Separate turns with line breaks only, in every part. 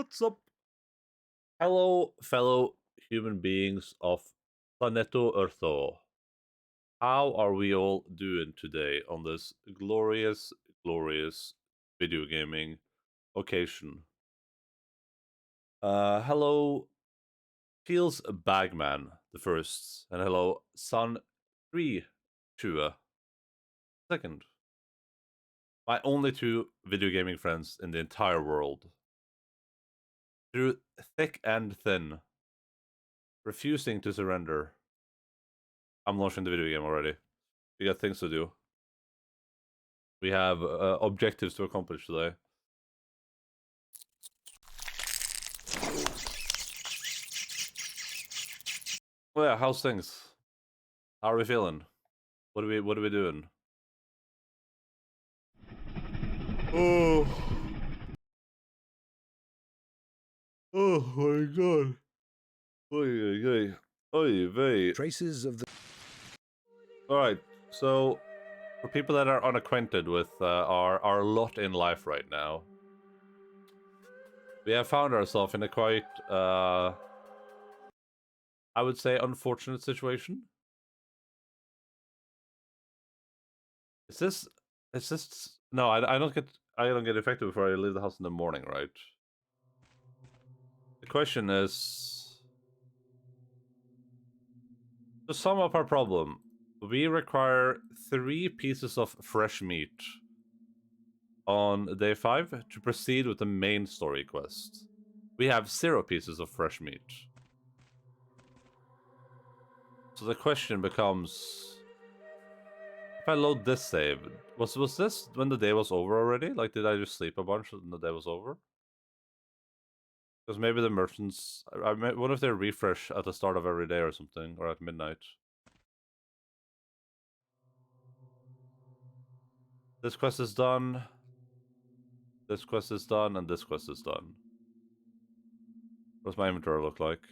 What's up? Hello, fellow human beings of Planeto Eartho. How are we all doing today on this glorious, glorious video gaming occasion? Hello, Feels Bagman the first, and hello, Sun 320 second. My only two video gaming friends in the entire world. Through thick and thin, refusing to surrender. I'm launching the video game already. We got things to do. We have objectives to accomplish today. Oh yeah, how's things? How are we feeling? What are we doing? Oh. Oh my god. Oy, oy, oy, oy.
Traces of the...
Alright, so for people that are unacquainted with our lot in life right now, we have found ourselves in a quite, I would say, unfortunate situation. Is this... No, I don't get affected before I leave the house in the morning, right? The question is, to sum up our problem, we require 3 pieces of fresh meat on day 5 to proceed with the main story quest. We have 0 pieces of fresh meat. So the question becomes, if I load this save, was this when the day was over already? Like, did I just sleep a bunch and the day was over? Because maybe the merchants... what if they refresh at the start of every day or something, or at midnight? This quest is done. This quest is done, and this quest is done. What's my inventory look like?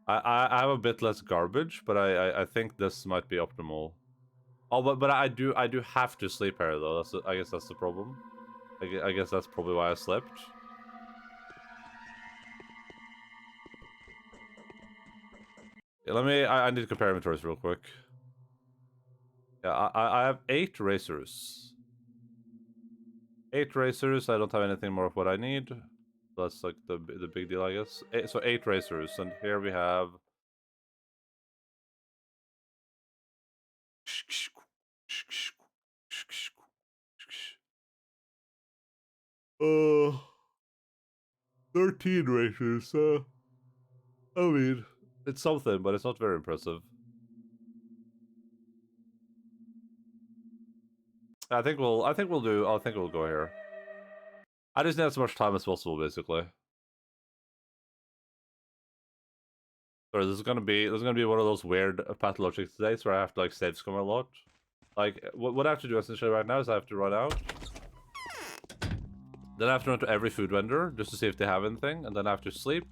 I have a bit less garbage, but I think this might be optimal. Oh, but I do have to sleep here though. I guess that's the problem. I guess that's probably why I slept. Yeah, I need to compare inventories real quick. Yeah, I have 8 racers. 8 racers. I don't have anything more of what I need. That's like the big deal, I guess. So 8 racers, and here we have. Uh, 13 racers. I mean, it's something, but it's not very impressive. I think we'll go here. I just need as much time as possible, basically. Sorry, this is gonna be one of those weird pathologic days where I have to like save scum a lot. Like what I have to do essentially right now is I have to run out. Then I have to run to every food vendor just to see if they have anything, and then I have to sleep.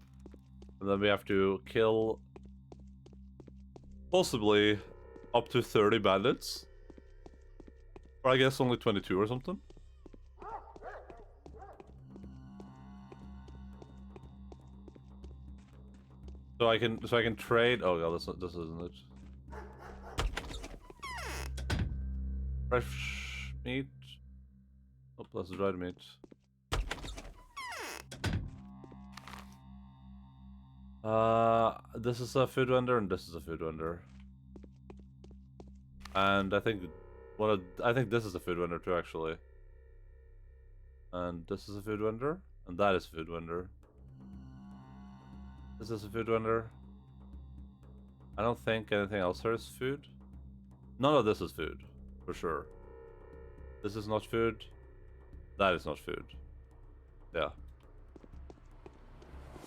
And then we have to kill possibly up to 30 bandits. Or I guess only 22 or something. So I can trade. Oh god, this isn't it. Fresh meat. Oh, plus dried meat. This is a food vendor and this is a food vendor. And I think this is a food vendor too, actually. And this is a food vendor, and that is a food vendor. This is a food vendor. I don't think anything else here is food. None of this is food, for sure. This is not food. That is not food. Yeah.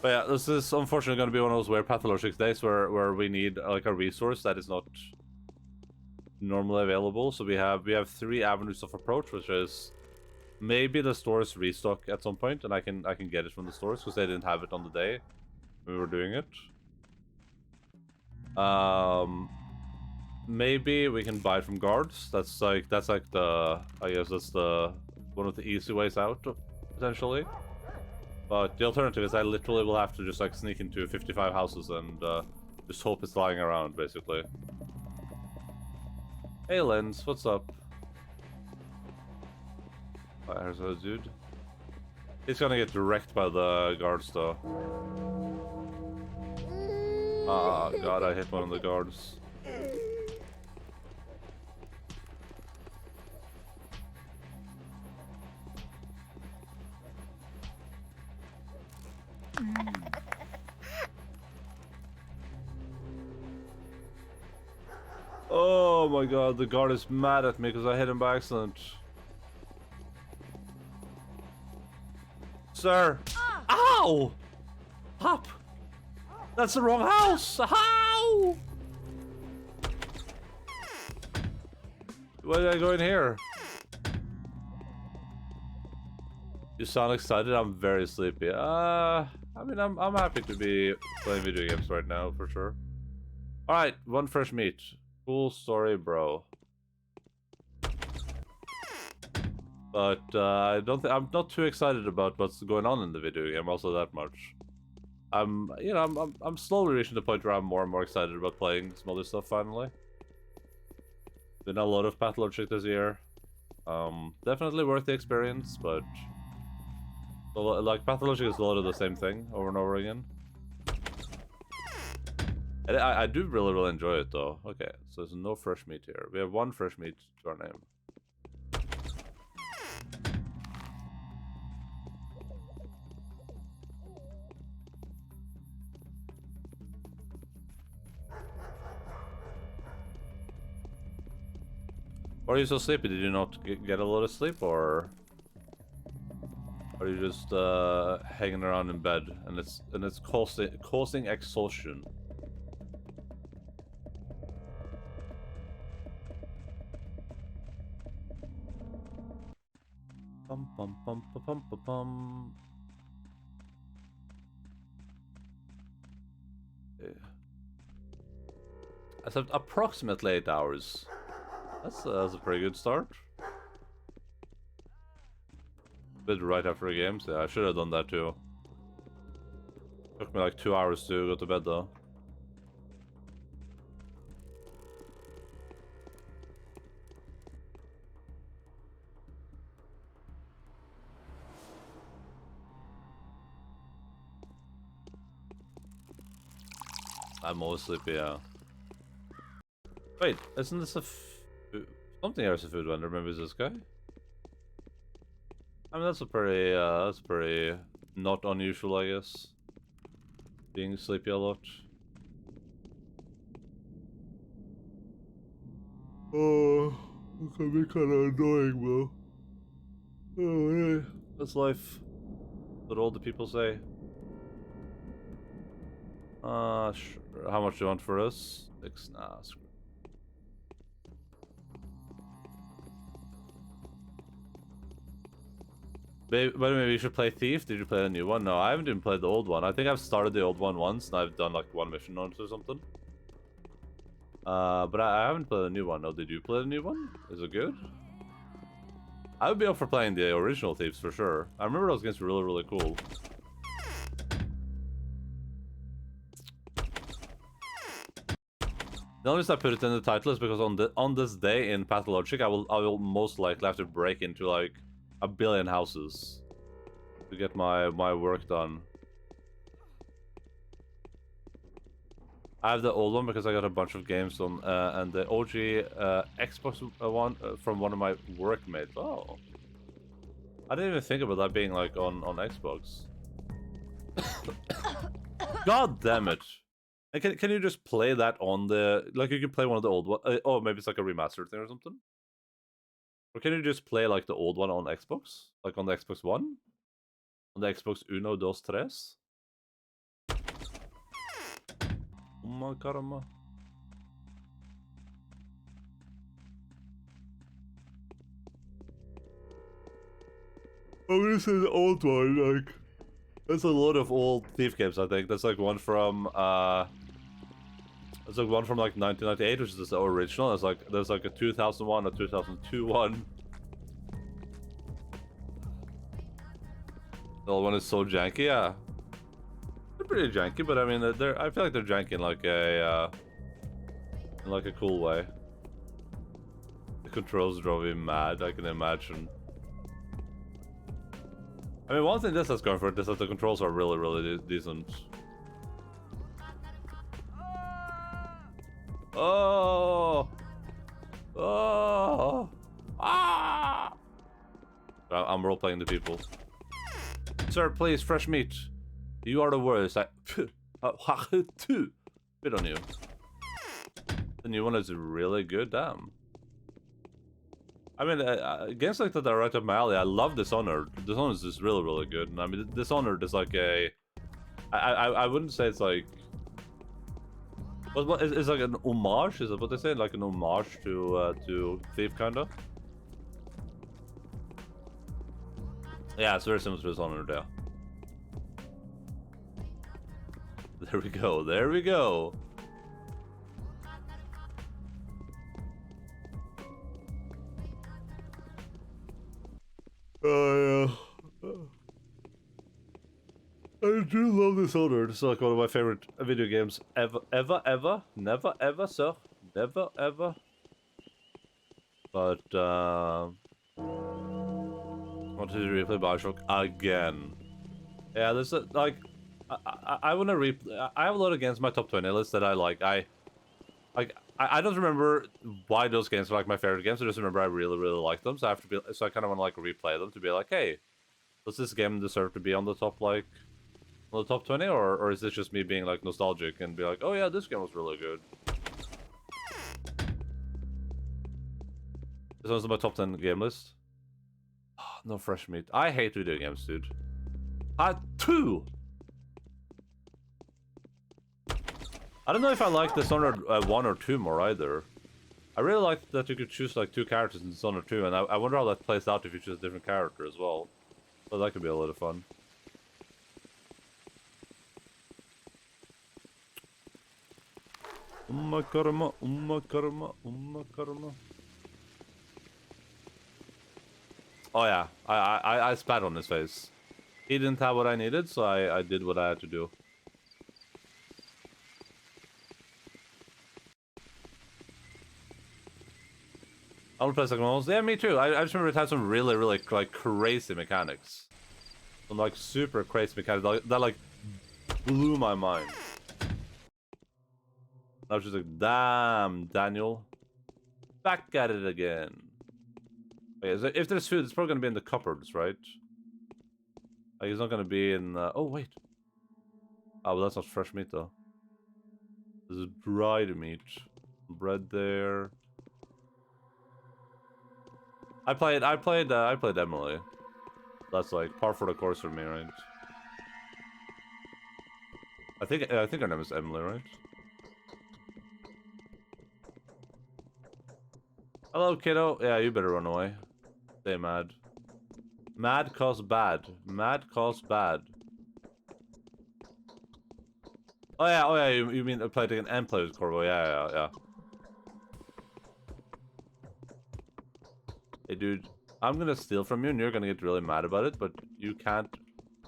But yeah, this is unfortunately going to be one of those weird pathologic days where we need like a resource that is not normally available. So we have 3 avenues of approach, which is maybe the stores restock at some point, and I can get it from the stores because they didn't have it on the day we were doing it. Maybe we can buy it from guards. That's like the, I guess that's the one of the easy ways out, potentially. But the alternative is I literally will have to just like sneak into 55 houses and just hope it's lying around, basically. Hey Lens, what's up? Oh, there's a dude. He's gonna get wrecked by the guards though. Ah, god, I hit one of the guards. Oh my god, the guard is mad at me because I hit him by accident. Sir! Ow! Hop! That's the wrong house! How? Why did I go in here? You sound excited. I'm very sleepy. I mean, I'm happy to be playing video games right now for sure. All right, one fresh meat. Cool story, bro. But I don't think I'm not too excited about what's going on in the video game also that much. You know, I'm slowly reaching the point where I'm more and more excited about playing some other stuff finally. Been a lot of Pathologic this year. Definitely worth the experience, but like Pathologic is a lot of the same thing over and over again. And I do really enjoy it though. Okay, so there's no fresh meat here. We have one fresh meat to our name. Why are you so sleepy? Did you not get a lot of sleep, or are you just hanging around in bed and it's causing exhaustion? Bum bum bum bum bum bum bum. I slept approximately 8 hours. That's a pretty good start. Bit right after the games. Yeah, I should have done that too. Took me like 2 hours to go to bed though. I'm always sleepy, yeah. Wait, isn't this a something else a food vendor? Maybe it's this guy? I mean, that's pretty not unusual, I guess. Being sleepy a lot. Oh, it can be kind of annoying, though. Oh, yeah. That's life. What all the people say. Sure. How much do you want for us? 6. Nah, screw. Maybe you should play Thief. Did you play the new one? No, I haven't even played the old one. I think I've started the old one once, and I've done like one mission on it or something. But I haven't played the new one. No, did you play the new one? Is it good? I would be up for playing the original Thieves for sure. I remember those games were really cool. The only reason I put it in the title is because on this day in Pathologic, I will most likely have to break into like 1 billion houses to get my work done. I have the old one because I got a bunch of games on and the OG Xbox one from one of my workmates. Oh, I didn't even think about that being like on Xbox. God damn it! And can you just play that on the like you can play one of the old one? Oh, maybe it's like a remastered thing or something. Or can you just play like the old one on Xbox, like on the Xbox One, on the Xbox Uno, dos, tres? Oh my caramba. I'm gonna say the old one, like... There's a lot of old Thief games, I think. There's like one from, there's like one from like 1998, which is the original. There's like a 2001, a 2002 one. The other one is so janky, yeah. They're pretty janky, but I mean, I feel like they're janky in like a cool way. The controls drove me mad, I can imagine. I mean, one thing this has going for it is that the controls are really, really decent. Oh! Oh! Ah! I'm role-playing the people. Sir, please, fresh meat. You are the worst. Spit on you. The new one is really good, damn. I mean, games like that are right up my alley. I love Dishonored. Dishonored is just really, really good. And I mean, Dishonored is like a... I wouldn't say it's like... What is like an homage? Is that what they say? Like an homage to Thief, kinda? Yeah, it's very similar to Dishonored, yeah. There we go, there we go. Oh, yeah. I do love Dishonored. It's like one of my favorite video games ever, ever. Never, ever, sir. Never, ever. But, want to replay Bioshock again. Yeah, there's a, like, I want to replay. I have a lot of games in my top 20 list that I like. I don't remember why those games are like my favorite games. I just remember I really, really like them. So I have to be. So I kind of want to like replay them to be like, hey, does this game deserve to be on the top on the top 20, or is this just me being like nostalgic and be like, oh yeah, this game was really good. This one's on my top 10 game list. No fresh meat. I hate video games, dude. Two. I don't know if I like Dishonored 1 or 2 more either. I really like that you could choose like 2 characters in Dishonored 2, and I wonder how that plays out if you choose a different character as well. So that could be a lot of fun. Karma, karma, karma. Oh yeah, I spat on his face. He didn't have what I needed, so I did what I had to do. I want to play second ones. Yeah, me too. I just remember it had some really, really like crazy mechanics. Some like super crazy mechanics that like blew my mind. I was just like, damn, Daniel. Back at it again. Okay, so if there's food, it's probably gonna be in the cupboards, right? Like, it's not gonna be in. Oh wait. Oh, well, that's not fresh meat though. This is dried meat. Bread there. I played Emily. That's like par for the course for me, right? I think her name is Emily, right? Hello, kiddo. Yeah, you better run away. Stay mad. Mad cause bad. Mad cause bad. Oh yeah, you mean play it again and play with Corvo. Yeah. Hey, dude. I'm gonna steal from you and you're gonna get really mad about it, but you can't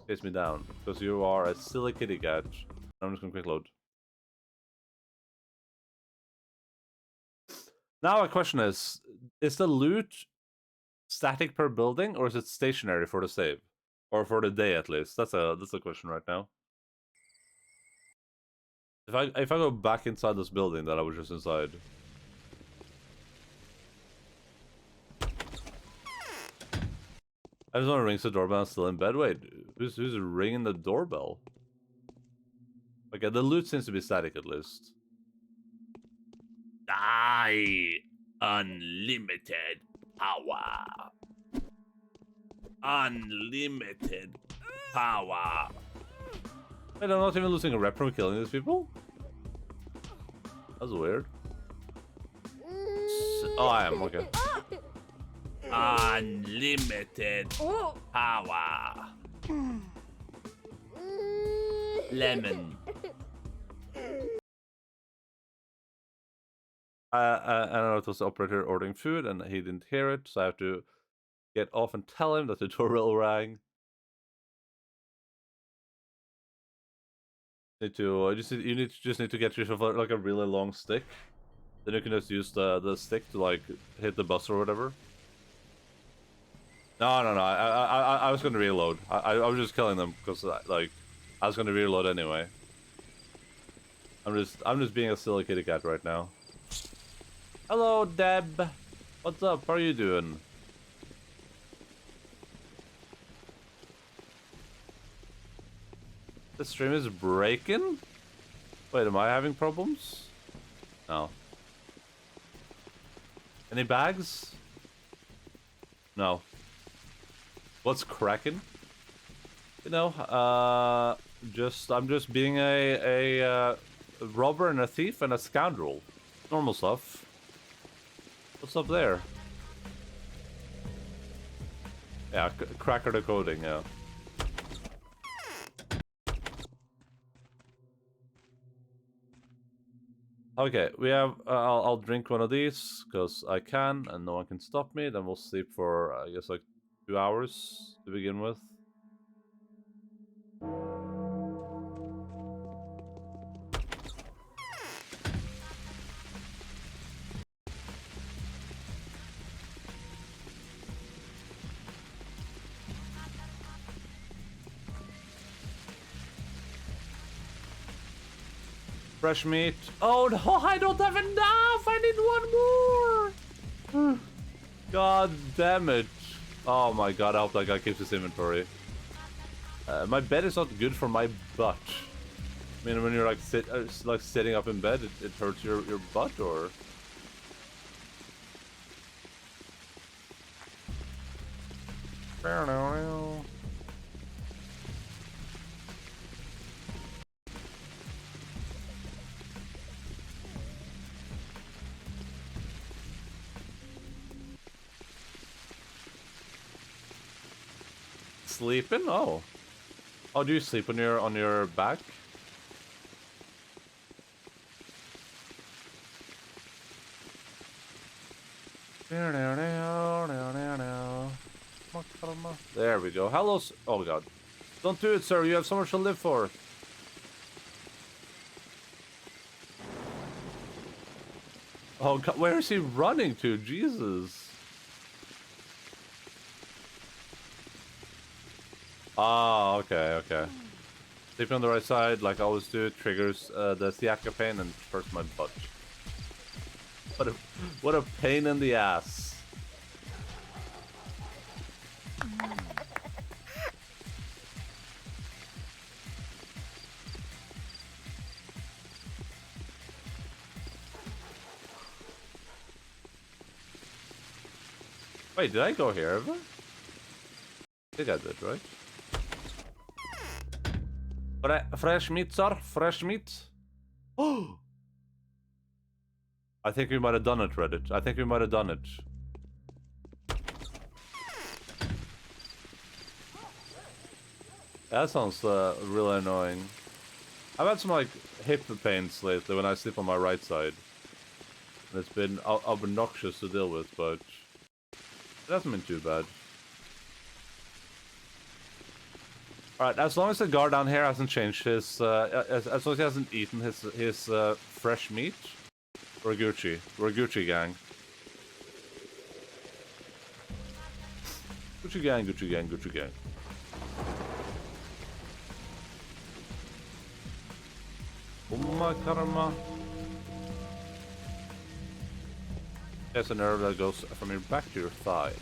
chase me down. Because you are a silly kitty cat. I'm just gonna quick load. Now my question is the loot static per building, or is it stationary for the save? Or for the day at least? That's a question right now. If I go back inside this building that I was just inside. I just want to ring the doorbell. I'm still in bed. Wait, who's ringing the doorbell? Okay, the loot seems to be static at least. Die! Unlimited power. Unlimited power. Wait, I'm not even losing a rep from killing these people? That's weird. Oh, I am, okay. Unlimited power. Lemon. I don't know, it was the operator ordering food and he didn't hear it, so I have to get off and tell him that the doorbell rang. Need to just need to get yourself like a really long stick. Then you can just use the stick to like hit the bus or whatever. No, no, no. I was gonna reload. I was just killing them because like I was gonna reload anyway. I'm just being a silly kitty cat right now. Hello, Deb. What's up? How are you doing? The stream is breaking? Wait, am I having problems? No. Any bags? No. What's cracking? You know, I'm just being a robber and a thief and a scoundrel. Normal stuff. What's up there? Yeah, cracker the coding, yeah. Okay, we have. I'll drink one of these because I can, and no one can stop me. Then we'll sleep for I guess like 2 hours to begin with. Fresh meat. Oh no, I don't have enough. I need one more. God damn it. Oh my god, I hope that guy keeps his inventory. My bed is not good for my butt. I mean, when you're like sitting up in bed, it hurts your butt, or? Sleeping? Oh. Oh, do you sleep on your back? There we go. Hello. Oh god. Don't do it, sir. You have so much to live for. Oh god, where is he running to? Jesus. Ah, okay, okay. Sleeping on the right side, like I always do, triggers the sciatica pain and hurts my butt. What a pain in the ass. Wait, did I go here ever? I think I did, right? Fresh meat, sir. Fresh meat. Oh! I think we might have done it, Reddit. I think we might have done it. That sounds really annoying. I've had some like hip pains lately when I sleep on my right side. And it's been obnoxious to deal with, but it hasn't been too bad. Alright, as long as the guard down here hasn't changed his, as long as he hasn't eaten his fresh meat, we're Gucci. We're Gucci gang. Gucci gang, Gucci gang, Gucci gang. Oh my karma. There's a nerve that goes from your back to your thigh.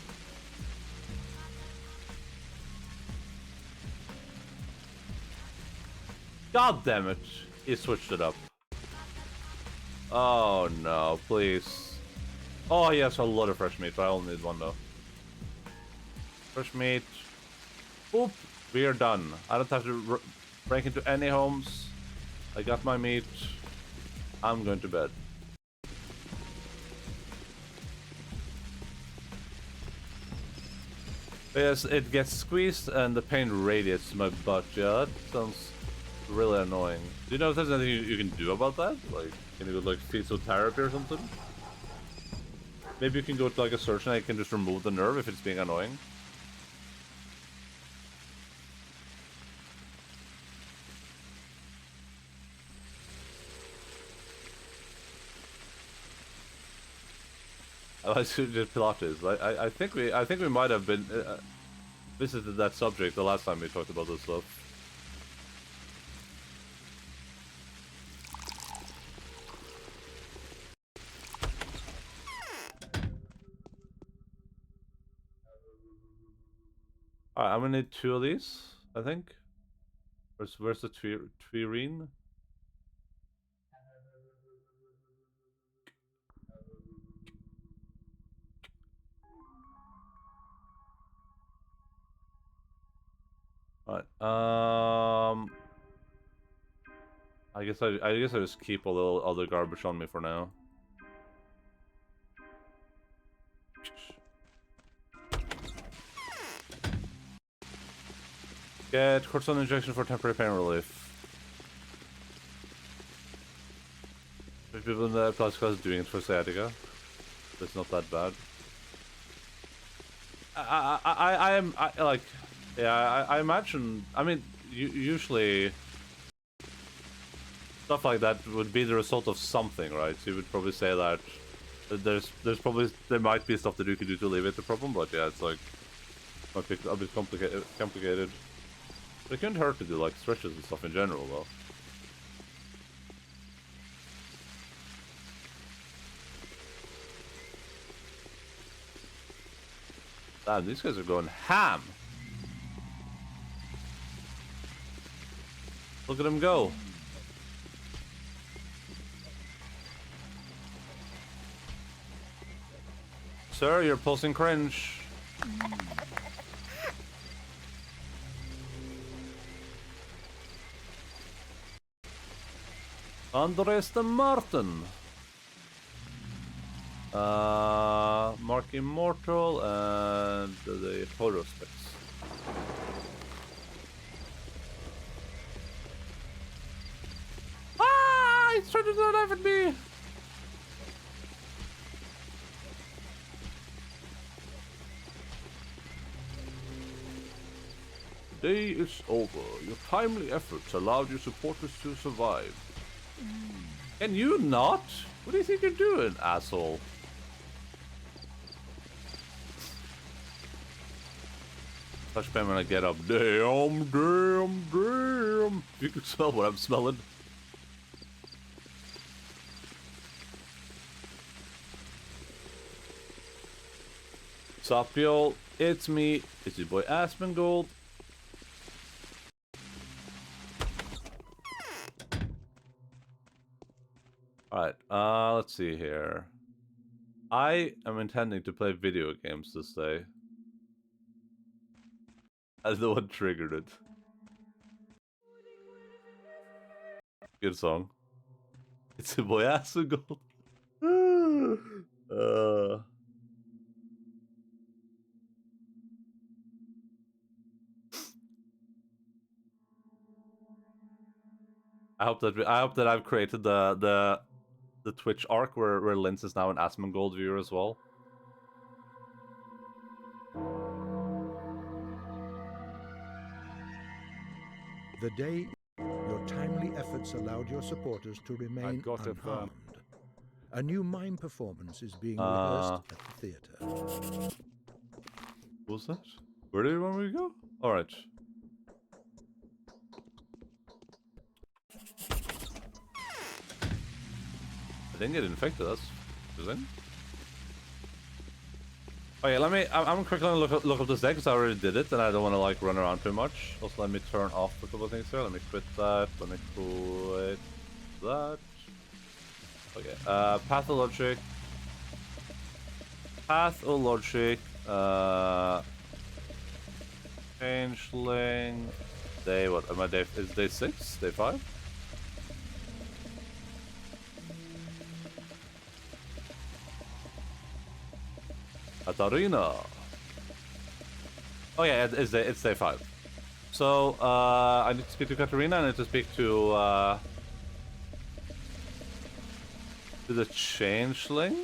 God damn it! He switched it up. Oh no, please. Oh yes, a lot of fresh meat, but I only need one though. Fresh meat. Oop! We are done. I don't have to break into any homes. I got my meat. I'm going to bed. Yes, it gets squeezed and the pain radiates to my butt. Yeah, that sounds really annoying. Do you know if there's anything you can do about that? Like, can you go like physiotherapy or something? Maybe you can go to like a surgeon and I can just remove the nerve if it's being annoying. I should did Pilates. I think we might have been visited that subject the last time we talked about this stuff. Alright, I'm gonna need 2 of these, I think. Where's the Twirine? Alright, I guess I just keep a little other garbage on me for now. Get cortisone injection for temporary pain relief. People in the plastic class doing it for sciatica. It's not that bad. I imagine. I mean, usually stuff like that would be the result of something, right? So you would probably say that there might be stuff that you could do to alleviate the problem, but yeah, it's like a bit complicated. But it couldn't hurt to do like stretches and stuff in general, though. Damn, these guys are going ham. Look at them go. Sir, you're pulsing cringe. Andres de Martin. Mark Immortal and the photo specs. Ah! He's trying to do a knife at me! The day is over. Your timely efforts allowed your supporters to survive. Can you not? What do you think you're doing, asshole? Touch pain when I get up. Damn. You can smell what I'm smelling. Sup, y'all? It's me. It's your boy Asmongold. Alright, let's see here. I am intending to play video games this day. As the one triggered it. Good song. It's a boy Asmongold. I hope that I've created the Twitch arc where Linz is now an Asmongold viewer as well.
The day your timely efforts allowed your supporters to remain unharmed. A new mime performance is being rehearsed at the theater.
What was that? Where do you want me to go? Alright. I didn't get infected, that's interesting. Okay, I'm quickly gonna look up this deck because I already did it and I don't want to like run around too much. Also, let me turn off a couple of things here. Let me quit that. Let me quit that. Okay, Pathologic. Changeling. Day, what am I day? Is day 6? Day 5? Katarina. Oh yeah, it's day 5. So I need to speak to Katarina. I need to speak to the Changeling.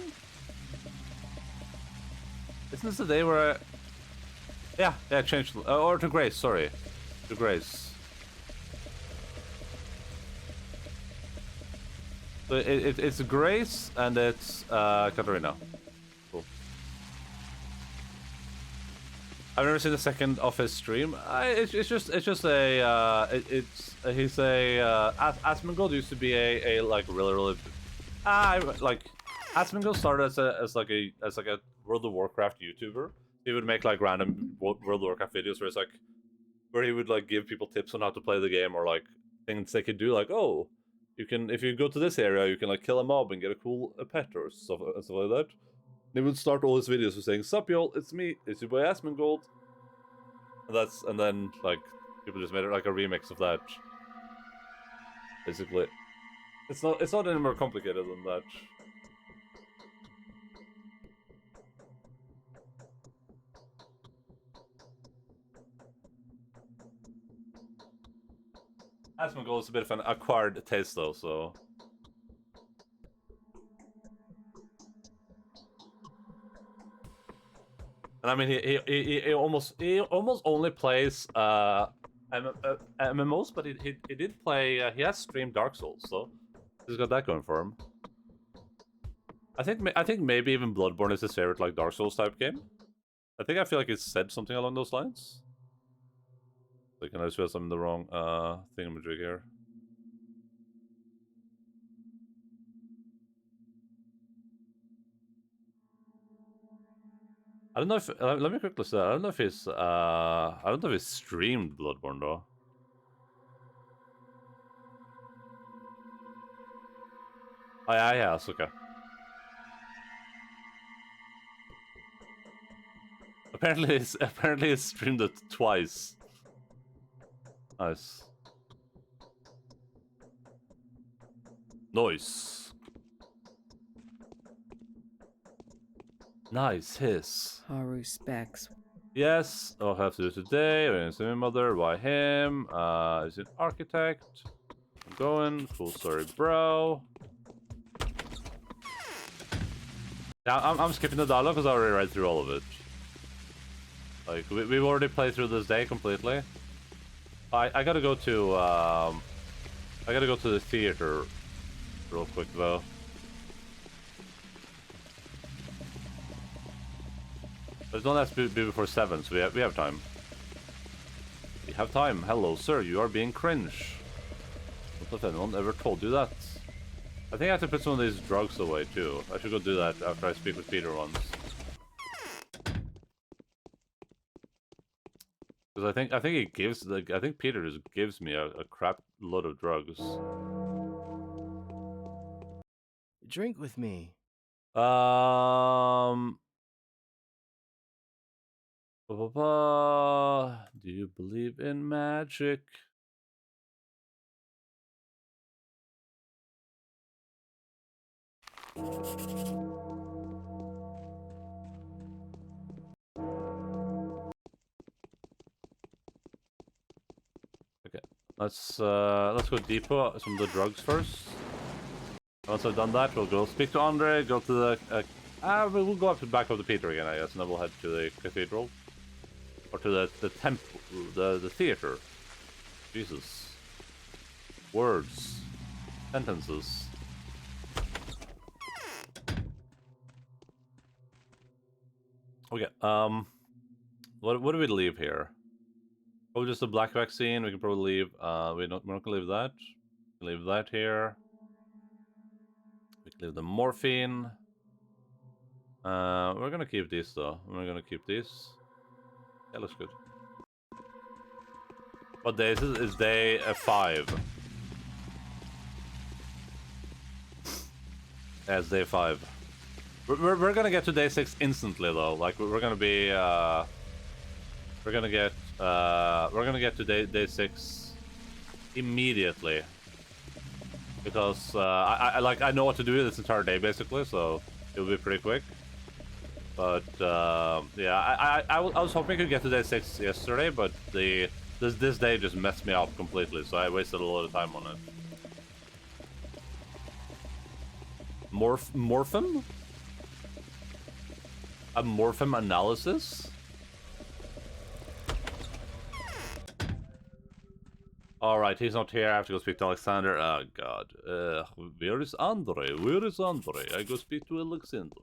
Isn't this the day where I... Yeah, Changeling. Or to Grace, sorry. To Grace. So it's Grace and it's Katarina. Cool. I've never seen the second of his stream. It's just a he's a Asmongold used to be a like really like Asmongold started as like a World of Warcraft YouTuber. He would make like random World of Warcraft videos where he would like give people tips on how to play the game or like things they could do, like, oh, you can, if you go to this area, you can like kill a mob and get a cool pet or stuff like that. They would start all his videos with saying, "Sup y'all, it's me, it's your boy Asmongold." And then like people just made it like a remix of that. Basically, it's not any more complicated than that. Asmongold is a bit of an acquired taste though, so. And I mean, he almost only plays MMOs, but he did play. He has streamed Dark Souls, so he's got that going for him. I think maybe even Bloodborne is his favorite like Dark Souls type game. I feel like he said something along those lines. Like, can I just realize I'm in the wrong thingamajig here? I don't know if let me quickly say. I don't know if he's streamed Bloodborne though. Oh yeah, it's okay. Apparently he's streamed it twice. Nice. Nice. Nice hiss.
Haru specs.
Yes, I'll have to do today. I'm a mother. Why him? Is an architect. I'm going. Cool story, bro. Now I'm skipping the dialogue because I already read through all of it. Like we've already played through this day completely. I gotta go to the theater real quick though. But it don't have to be before 7, so we have time. We have time. Hello, sir. You are being cringe. What if anyone ever told you that? I think I have to put some of these drugs away too. I should go do that after I speak with Peter once. Because I think he gives like I think Peter just gives me a crap load of drugs.
Drink with me.
Do you believe in magic? Okay, let's go deeper some of the drugs first. Once I've done that, we'll go speak to Andre, go to the we'll go back up to Peter again, I guess, and then we'll head to the cathedral. Or to the temple, the theater. Jesus. Words. Sentences. Okay, what do we leave here? Probably just a black vaccine. We can probably leave, we're not gonna leave that. We can leave that here. We can leave the morphine. We're gonna keep these though. We're gonna keep these. Yeah, looks good. What day is it? It's day 5. Yeah, it's day 5. We're gonna get to day 6 instantly though. Like we're gonna be we're gonna get to day 6 immediately. Because I know what to do this entire day basically, so it'll be pretty quick. But yeah, I was hoping I could get to day 6 yesterday, but this day just messed me up completely, so I wasted a lot of time on it. Morphem? A morphem analysis? Alright, he's not here. I have to go speak to Alexander. Oh god. Where is Andre? Where is Andre? I go speak to Alexander.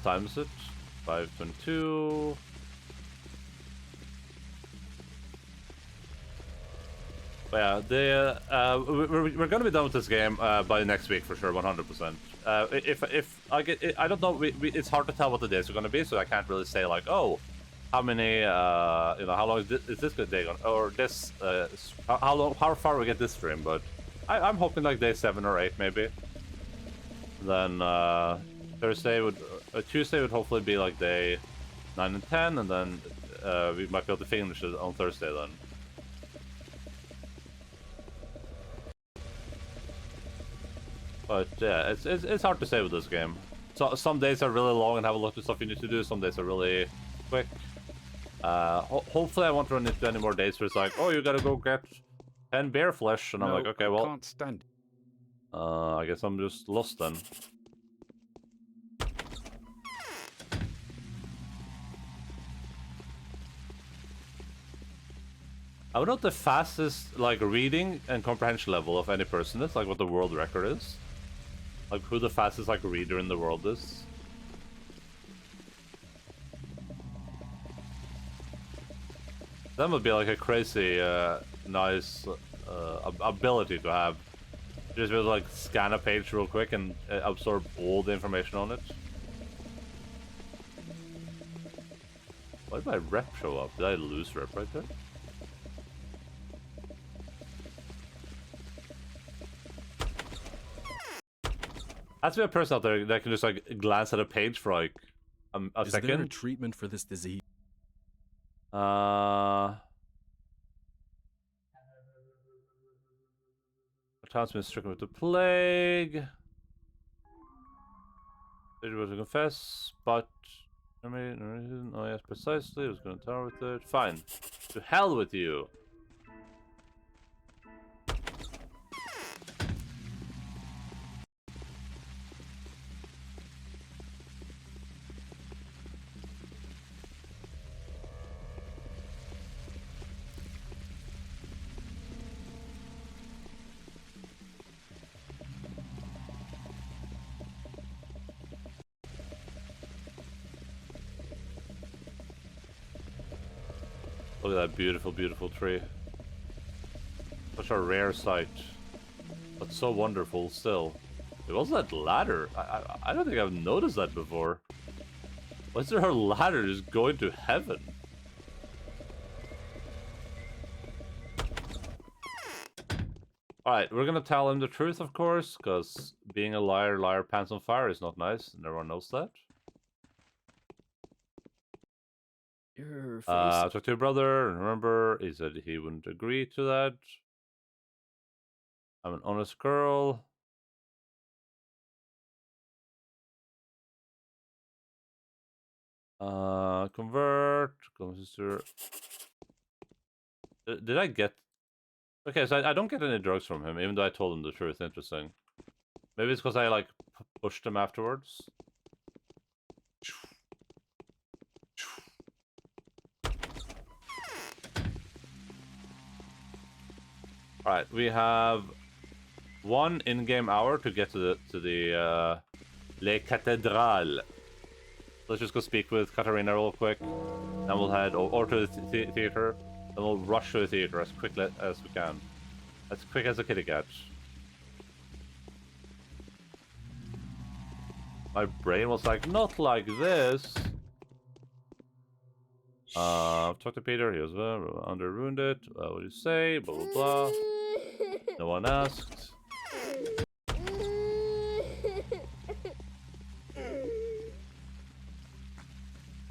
What time is it? 5:22. But yeah, we're gonna be done with this game by next week for sure, 100%. If I get, I don't know. It's hard to tell what the days are gonna be, so I can't really say like, oh, how many, you know, how long is this day going, or this, how far we get this stream. But I'm hoping like day 7 or 8 maybe. Then Tuesday would hopefully be like day 9 and 10, and then we might be able to finish it on Thursday then. But yeah, it's hard to say with this game. So some days are really long and have a lot of stuff you need to do. Some days are really quick. Hopefully I won't run into any more days where it's like, oh, you gotta go get 10 bear flesh, and I'm like, okay, well,
can't stand.
I guess I'm just lost then. I would know what the fastest like reading and comprehension level of any person is, like what the world record is. Like who the fastest like reader in the world is. That would be like a crazy nice ability to have. Just be able to like scan a page real quick and absorb all the information on it. Why did my rep show up? Did I lose rep right there? Has to be a person out there that can just like glance at a page for like a
Is
second.
there a treatment for this disease?
A town's been stricken with the plague. They were to confess, but no reason. Oh yes, precisely. I was going to tower with it. Fine. To hell with you. Look at that beautiful, beautiful tree. Such a rare sight. But so wonderful still. It was that ladder. I don't think I've noticed that before. Why is there a ladder just going to heaven? Alright, we're gonna tell him the truth, of course, because being a liar, liar pants on fire is not nice, and everyone knows that.
Your face.
I talked to your brother, and remember, he said he wouldn't agree to that. I'm an honest girl. Convert. Sister. Did I get... Okay, so I don't get any drugs from him, even though I told him the truth. Interesting. Maybe it's because I, like, pushed him afterwards. Alright, we have 1 in-game hour to get to the Le Cathédrale. Let's just go speak with Katarina real quick. Then we'll head over to the theater. Then we'll rush to the theater as quickly as we can. As quick as a kitty cat. My brain was like, not like this. Talk to Peter. He was under wounded. What would you say? Blah blah blah. No one asked.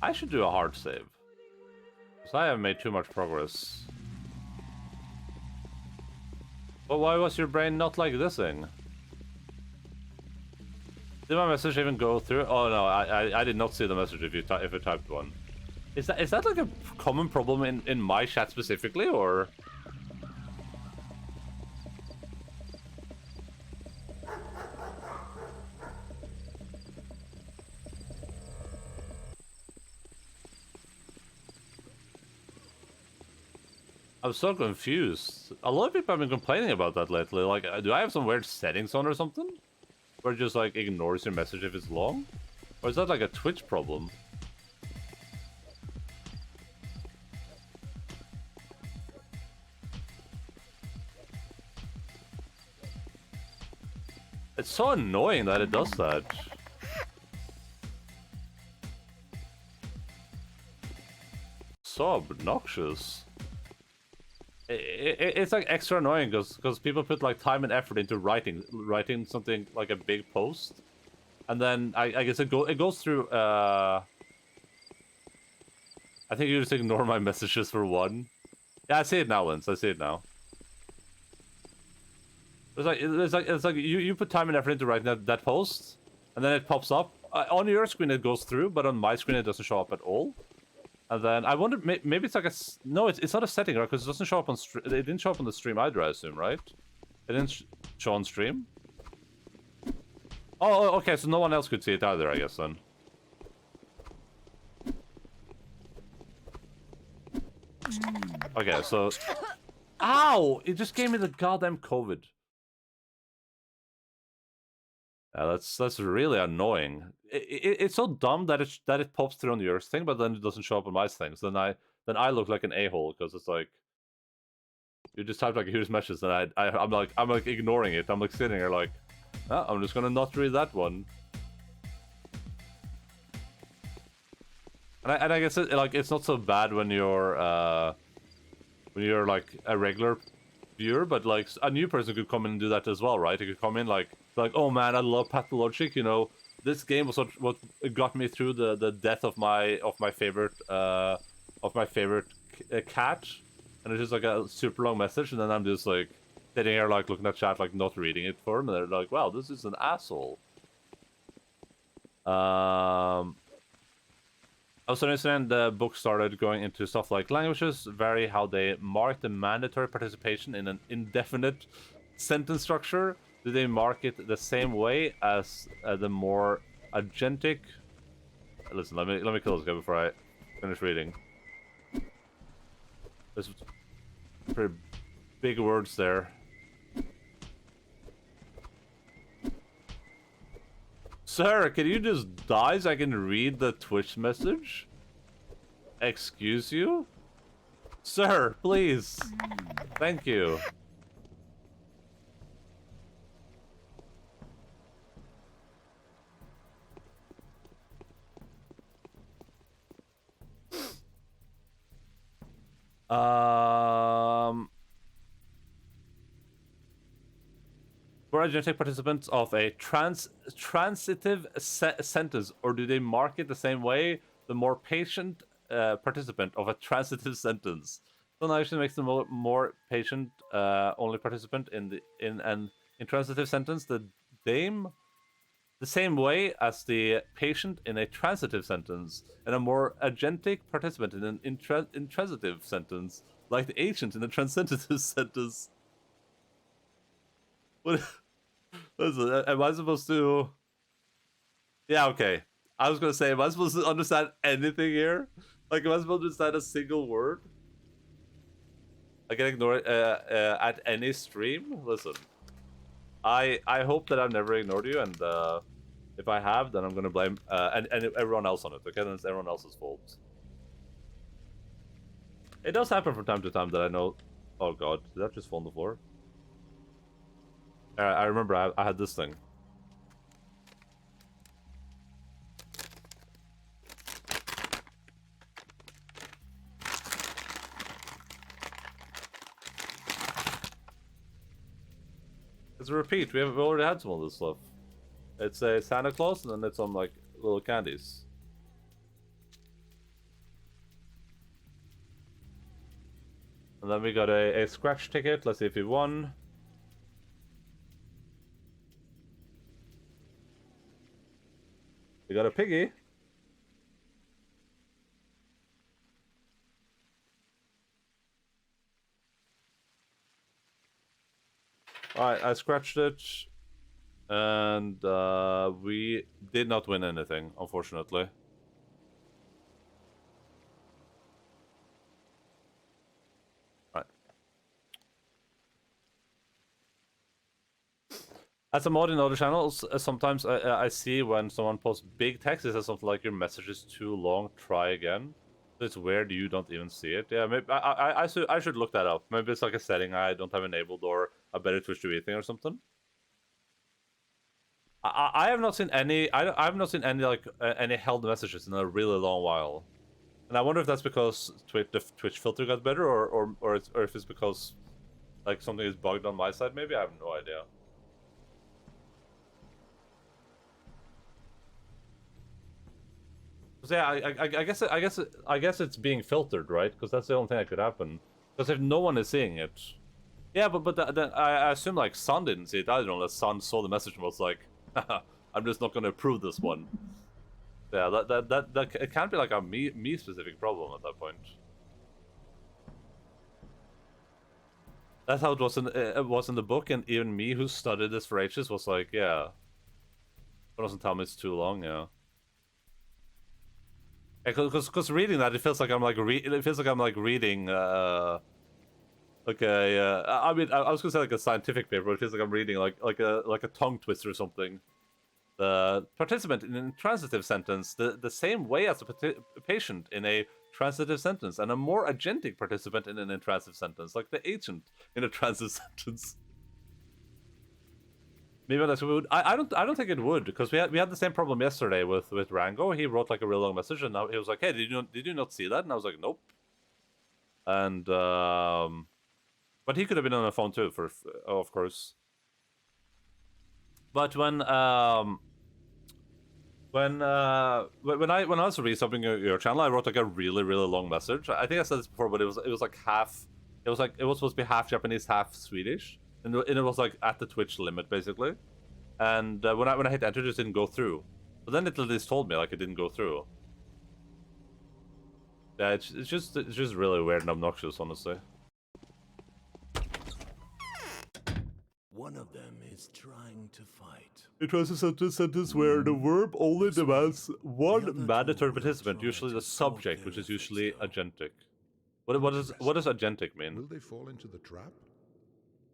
I should do a hard save. Because I have made too much progress. But why was your brain not like this thing? Did my message even go through? Oh no, I did not see the message if you typed one. Is that like a common problem in my chat specifically, or? I'm so confused. A lot of people have been complaining about that lately. Like, do I have some weird settings on or something? Where it just like ignores your message if it's long? Or is that like a Twitch problem? It's so annoying that it does that. So obnoxious. It's like extra annoying because people put like time and effort into writing something like a big post, and then I guess it goes through. I think you just ignore my messages for one. Yeah, I see it now, Linz. I see it now. It's like you put time and effort into writing that post, and then it pops up on your screen. It goes through, but on my screen it doesn't show up at all. And then I wonder, maybe it's like a no, it's not a setting, right? Because it doesn't show up on it didn't show up on the stream either, I assume, right? It didn't show on stream. Oh, okay, so no one else could see it either, I guess then. Okay, so ow! It just gave me the goddamn COVID. Yeah, that's really annoying. It's so dumb that it pops through on yours thing, but then it doesn't show up on my things. Then I look like an a-hole because it's like you just type like a huge message, and I'm like ignoring it. I'm like sitting here like, oh, I'm just gonna not read that one. And I guess it's not so bad when you're like a regular viewer, but like a new person could come in and do that as well, right? It could come in like, oh man, I love Pathologic, you know, this game was what got me through the death of my favorite cat, and it's just like a super long message, and then I'm just like sitting here like looking at chat, like not reading it for them, and they're like, wow, this is an asshole. I was understanding the book started going into stuff like languages vary how they mark the mandatory participation in an indefinite sentence structure. Do they mark it the same way as the more agentic? Listen, let me kill this guy before I finish reading. There's pretty big words there. Sir, can you just die so I can read the Twitch message? Excuse you? Sir, please. Thank you. For agentic participants of a transitive sentence, or do they mark it the same way? The more patient participant of a transitive sentence. So now actually makes the more patient only participant in an intransitive sentence the same way as the patient in a transitive sentence, and a more agentic participant in an intransitive sentence, like the agent in a transitive sentence. What? Listen, am I supposed to? Yeah, okay. I was gonna say, am I supposed to understand anything here? Like, am I supposed to understand a single word? I can ignore it at any stream. Listen, I hope that I've never ignored you, and if I have, then I'm gonna blame and everyone else on it. Okay, then it's everyone else's fault. It does happen from time to time that I know. Oh god, did that just fall on the floor? I remember I had this thing. It's a repeat. We've already had some of this stuff. It's a Santa Claus, and then it's some like little candies. And then we got a scratch ticket. Let's see if he won. We got a piggy. Alright, I scratched it. And we did not win anything, unfortunately. Right. As a mod in other channels, sometimes I see when someone posts big text, it says something like your message is too long, try again. So it's weird you don't even see it. Yeah, maybe I should look that up. Maybe it's like a setting I don't have enabled or a better Twitch TV thing or something. I have not seen any. I have not seen any like any held messages in a really long while, and I wonder if that's because the Twitch filter got better, or if it's because like something is bugged on my side. Maybe I have no idea. So yeah, I guess it's being filtered, right? Because that's the only thing that could happen. Because if no one is seeing it, yeah, but then I assume like Sun didn't see it either, unless Sun saw the message and was like, I'm just not gonna approve this one. Yeah, that it can't be like a me specific problem at that point. That's how it was in the book, and even me, who studied this for ages, was like, yeah, it doesn't tell me it's too long, yeah. Because reading that, it feels like I'm like reading okay, I mean, I was gonna say like a scientific paper, but it feels like I'm reading like a tongue twister or something. The participant in an intransitive sentence the same way as a patient in a transitive sentence, and a more agentic participant in an intransitive sentence, like the agent in a transitive sentence. Maybe that's what we would. I don't think it would, because we had the same problem yesterday with Rango. He wrote like a real long message, and now he was like, "Hey, did you not see that?" And I was like, "Nope." And but he could have been on the phone too, of course. But when I was resubbing your channel, I wrote like a really long message. I think I said this before, but it was like half. It was supposed to be half Japanese, half Swedish, and it was like at the Twitch limit basically. And when I hit enter, it just didn't go through. But then it at least told me like it didn't go through. Yeah, it's just really weird and obnoxious, honestly.
One of them is trying to fight.
It was a sentence where the verb only demands one mandatory participant, usually the subject, which is usually agentic. What does agentic mean?
Will they fall into the trap?